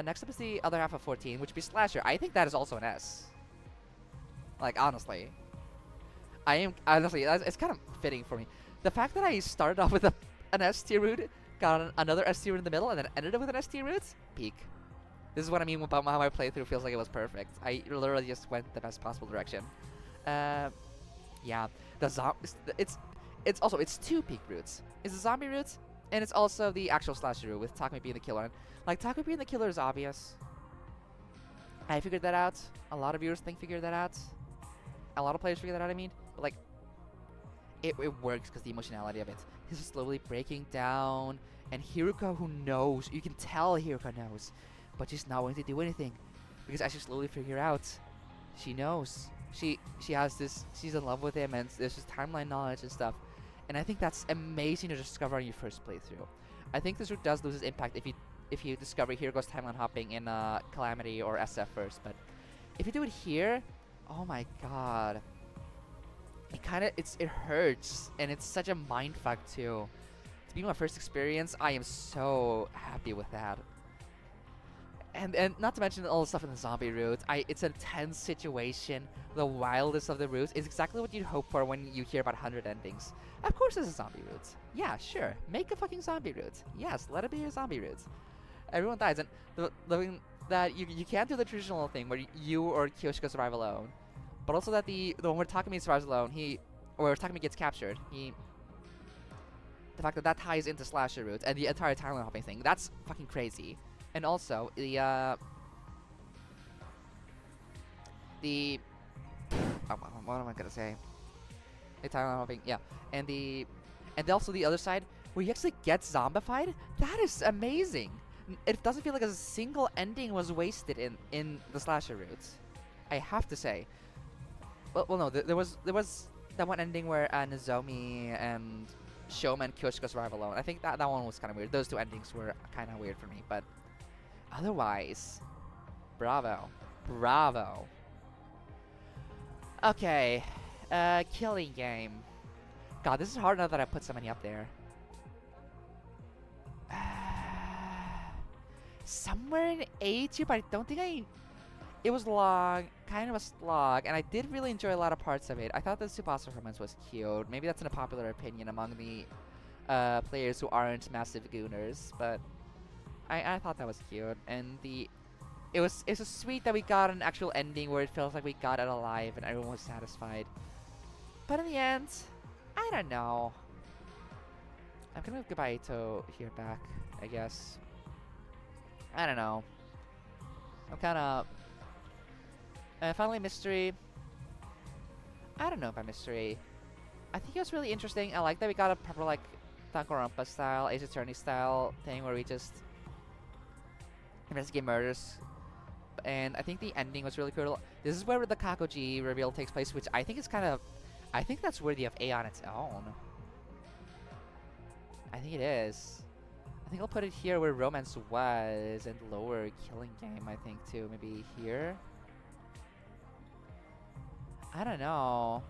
Next up is the other half of 14, which would be Slasher. I think that is also an S. Like, honestly. Honestly, it's kind of fitting for me. The fact that I started off with an S tier route, got another S tier in the middle, and then ended up with an S tier route, peak. This is what I mean about how my playthrough feels like it was perfect. I literally just went the best possible direction. Yeah, it's also two peak routes. It's the zombie route, and it's also the actual slasher route with Takumi being the killer. And, like, Takumi being the killer is obvious. I figured that out. A lot of viewers figured that out. A lot of players figured that out, I mean. But, like, it works because the emotionality of it. He's slowly breaking down, and Hiroko, who knows, you can tell Hiroko knows, but she's not willing to do anything, because as you slowly figure out, she knows. She has this, she's in love with him, and there's this timeline knowledge and stuff. And I think that's amazing to discover on your first playthrough. I think this route does lose its impact if you discover Hiroko's timeline hopping in Calamity or SF first, but if you do it here, oh my god. It hurts, and it's such a mindfuck too. To be my first experience, I am so happy with that. And not to mention all the stuff in the zombie route. It's a tense situation. The wildest of the routes is exactly what you'd hope for when you hear about 100 endings. Of course there's a zombie route. Yeah, sure. Make a fucking zombie route. Yes, let it be a zombie route. Everyone dies, and you can't do the traditional thing where you or Kyoshiko survive alone. But also that the one where Takumi survives alone, or Takumi gets captured, the fact that ties into slasher routes and the entire timeline hopping thing, that's fucking crazy. And also what am I gonna say? The timeline hopping, yeah, and also the other side where you actually get zombified. That is amazing. It doesn't feel like a single ending was wasted in the slasher routes. I have to say. Well, no, there was that one ending where Nozomi and Shoma and Kyoshiko survive alone. I think that one was kind of weird. Those two endings were kind of weird for me, but otherwise, bravo. Okay, killing game. God, this is hard now that I put so many up there. Somewhere in A2, but I don't think it was long, kind of a slog, and I did really enjoy a lot of parts of it. I thought the Tsubasa performance was cute. Maybe that's an unpopular opinion among the players who aren't massive gooners, but I thought that was cute. And it's so sweet that we got an actual ending where it feels like we got it alive and everyone was satisfied. But in the end, I don't know. I'm gonna move Goodbye Eito here back, I guess. I don't know. I'm kind of... finally, Mystery. I don't know about Mystery. I think it was really interesting. I like that we got a proper, like, Danganronpa style, Ace Attorney style thing where we just investigate murders. And I think the ending was really cool. This is where the Kakoji reveal takes place, which I think is kind of... I think that's worthy of A on its own. I think it is. I think I'll put it here where Romance was, and lower Killing Game, I think, too. Maybe here? I don't know.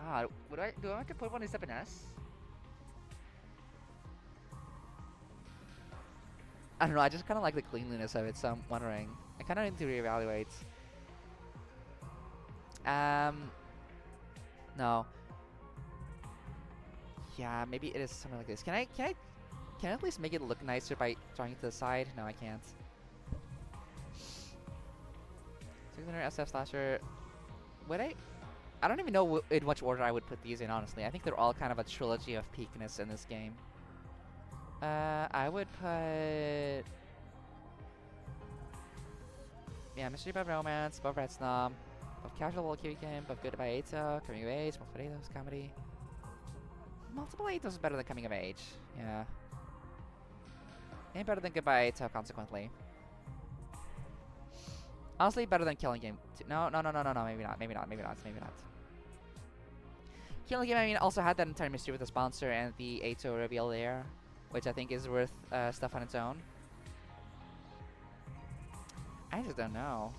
God, do I want to put one in 7S? I don't know, I just kind of like the cleanliness of it, so I'm wondering. I kind of need to reevaluate. No. Yeah, maybe it is something like this. Can I at least make it look nicer by drawing it to the side? No, I can't. 600 SF slasher. Would I don't even know in which order I would put these in, honestly. I think they're all kind of a trilogy of peakness in this game. I would put... Yeah, Mystery above Romance, above Red Snom, above Casual Walkie Game, above Goodbye Eito, Coming of Age, Multiple Eitos, Comedy. Multiple Eitos is better than Coming of Age, yeah. And better than Goodbye Eito, consequently. Honestly, better than Killing Game. No, maybe not. Killing Game, I mean, also had that entire mystery with the sponsor and the Eito reveal there, which I think is worth stuff on its own. I just don't know.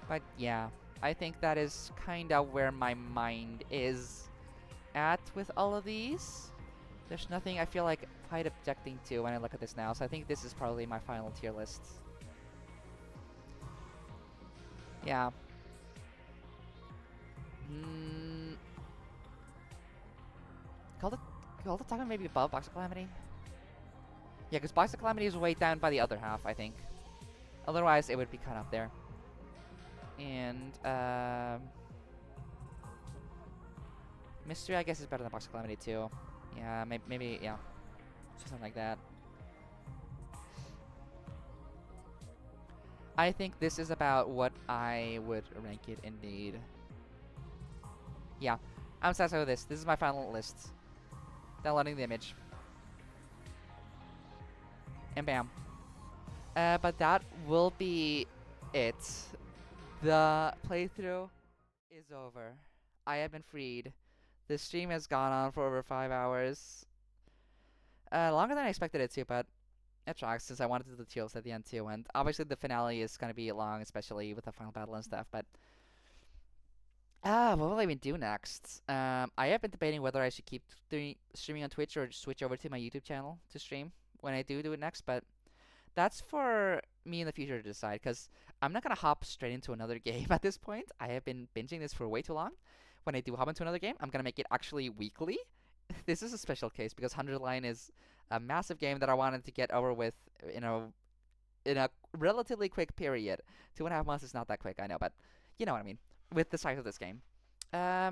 But yeah, I think that is kind of where my mind is at with all of these. There's nothing I feel like quite objecting to when I look at this now, so I think this is probably my final tier list. Yeah. Call the Taco maybe above Box of Calamity? Yeah, because Box of Calamity is way down by the other half, I think. Otherwise, it would be cut up there. And, Mystery, I guess, is better than Box of Calamity, too. Yeah, maybe, yeah. Something like that. I think this is about what I would rank it, indeed. Yeah, I'm satisfied with this. This is my final list. Downloading the image. And bam. But that will be it. The playthrough is over. I have been freed. The stream has gone on for over 5 hours. Longer than I expected it to, but it tracks since I wanted to do the tier list at the end too. And obviously the finale is going to be long, especially with the final battle and stuff. But what will I even do next? I have been debating whether I should keep streaming on Twitch or switch over to my YouTube channel to stream when I do it next. But that's for me in the future to decide, because I'm not going to hop straight into another game at this point. I have been binging this for way too long. When I do hop into another game, I'm going to make it actually weekly. This is a special case because 100 Line is a massive game that I wanted to get over with in a relatively quick period. 2.5 months is not that quick, I know, but you know what I mean. With the size of this game. My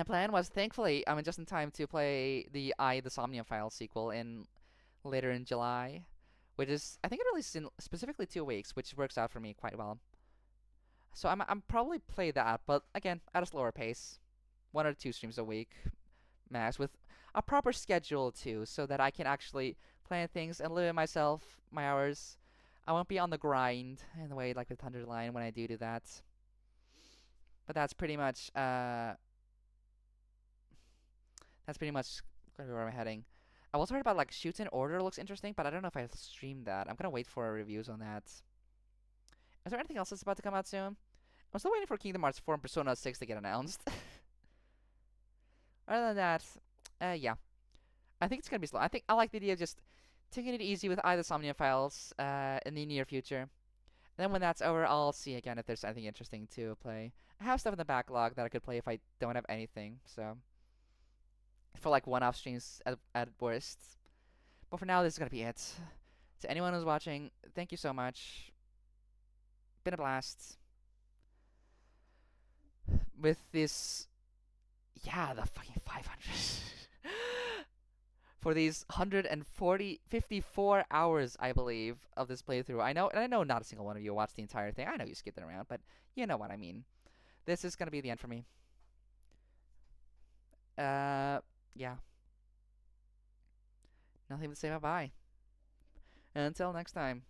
plan was, thankfully, I'm just in time to play the the Somnium Files sequel later in July, which is, I think it releases in specifically 2 weeks, which works out for me quite well. So I'm probably play that, but again, at a slower pace. 1 or 2 streams a week, max, with a proper schedule too, so that I can actually plan things and limit myself, my hours. I won't be on the grind in the way like with 100 Line when I do that. But that's pretty much gonna be where I'm heading. I also heard about like Shoots in Order looks interesting, but I don't know if I'll stream that. I'm gonna wait for reviews on that. Is there anything else that's about to come out soon? I'm still waiting for Kingdom Hearts 4 and Persona 6 to get announced. Other than that, yeah. I think it's gonna be slow. I think I like the idea of just taking it easy with either Somnia Files in the near future. And then when that's over, I'll see again if there's anything interesting to play. I have stuff in the backlog that I could play if I don't have anything, so for like one-off streams at worst. But for now, this is gonna be it. To anyone who's watching, thank you so much. Been a blast. With this, yeah, the fucking 500. For these 54 hours, I believe, of this playthrough. I know not a single one of you watched the entire thing. I know you skipped it around, but you know what I mean. This is gonna be the end for me. Yeah. Nothing to say bye-bye. Until next time.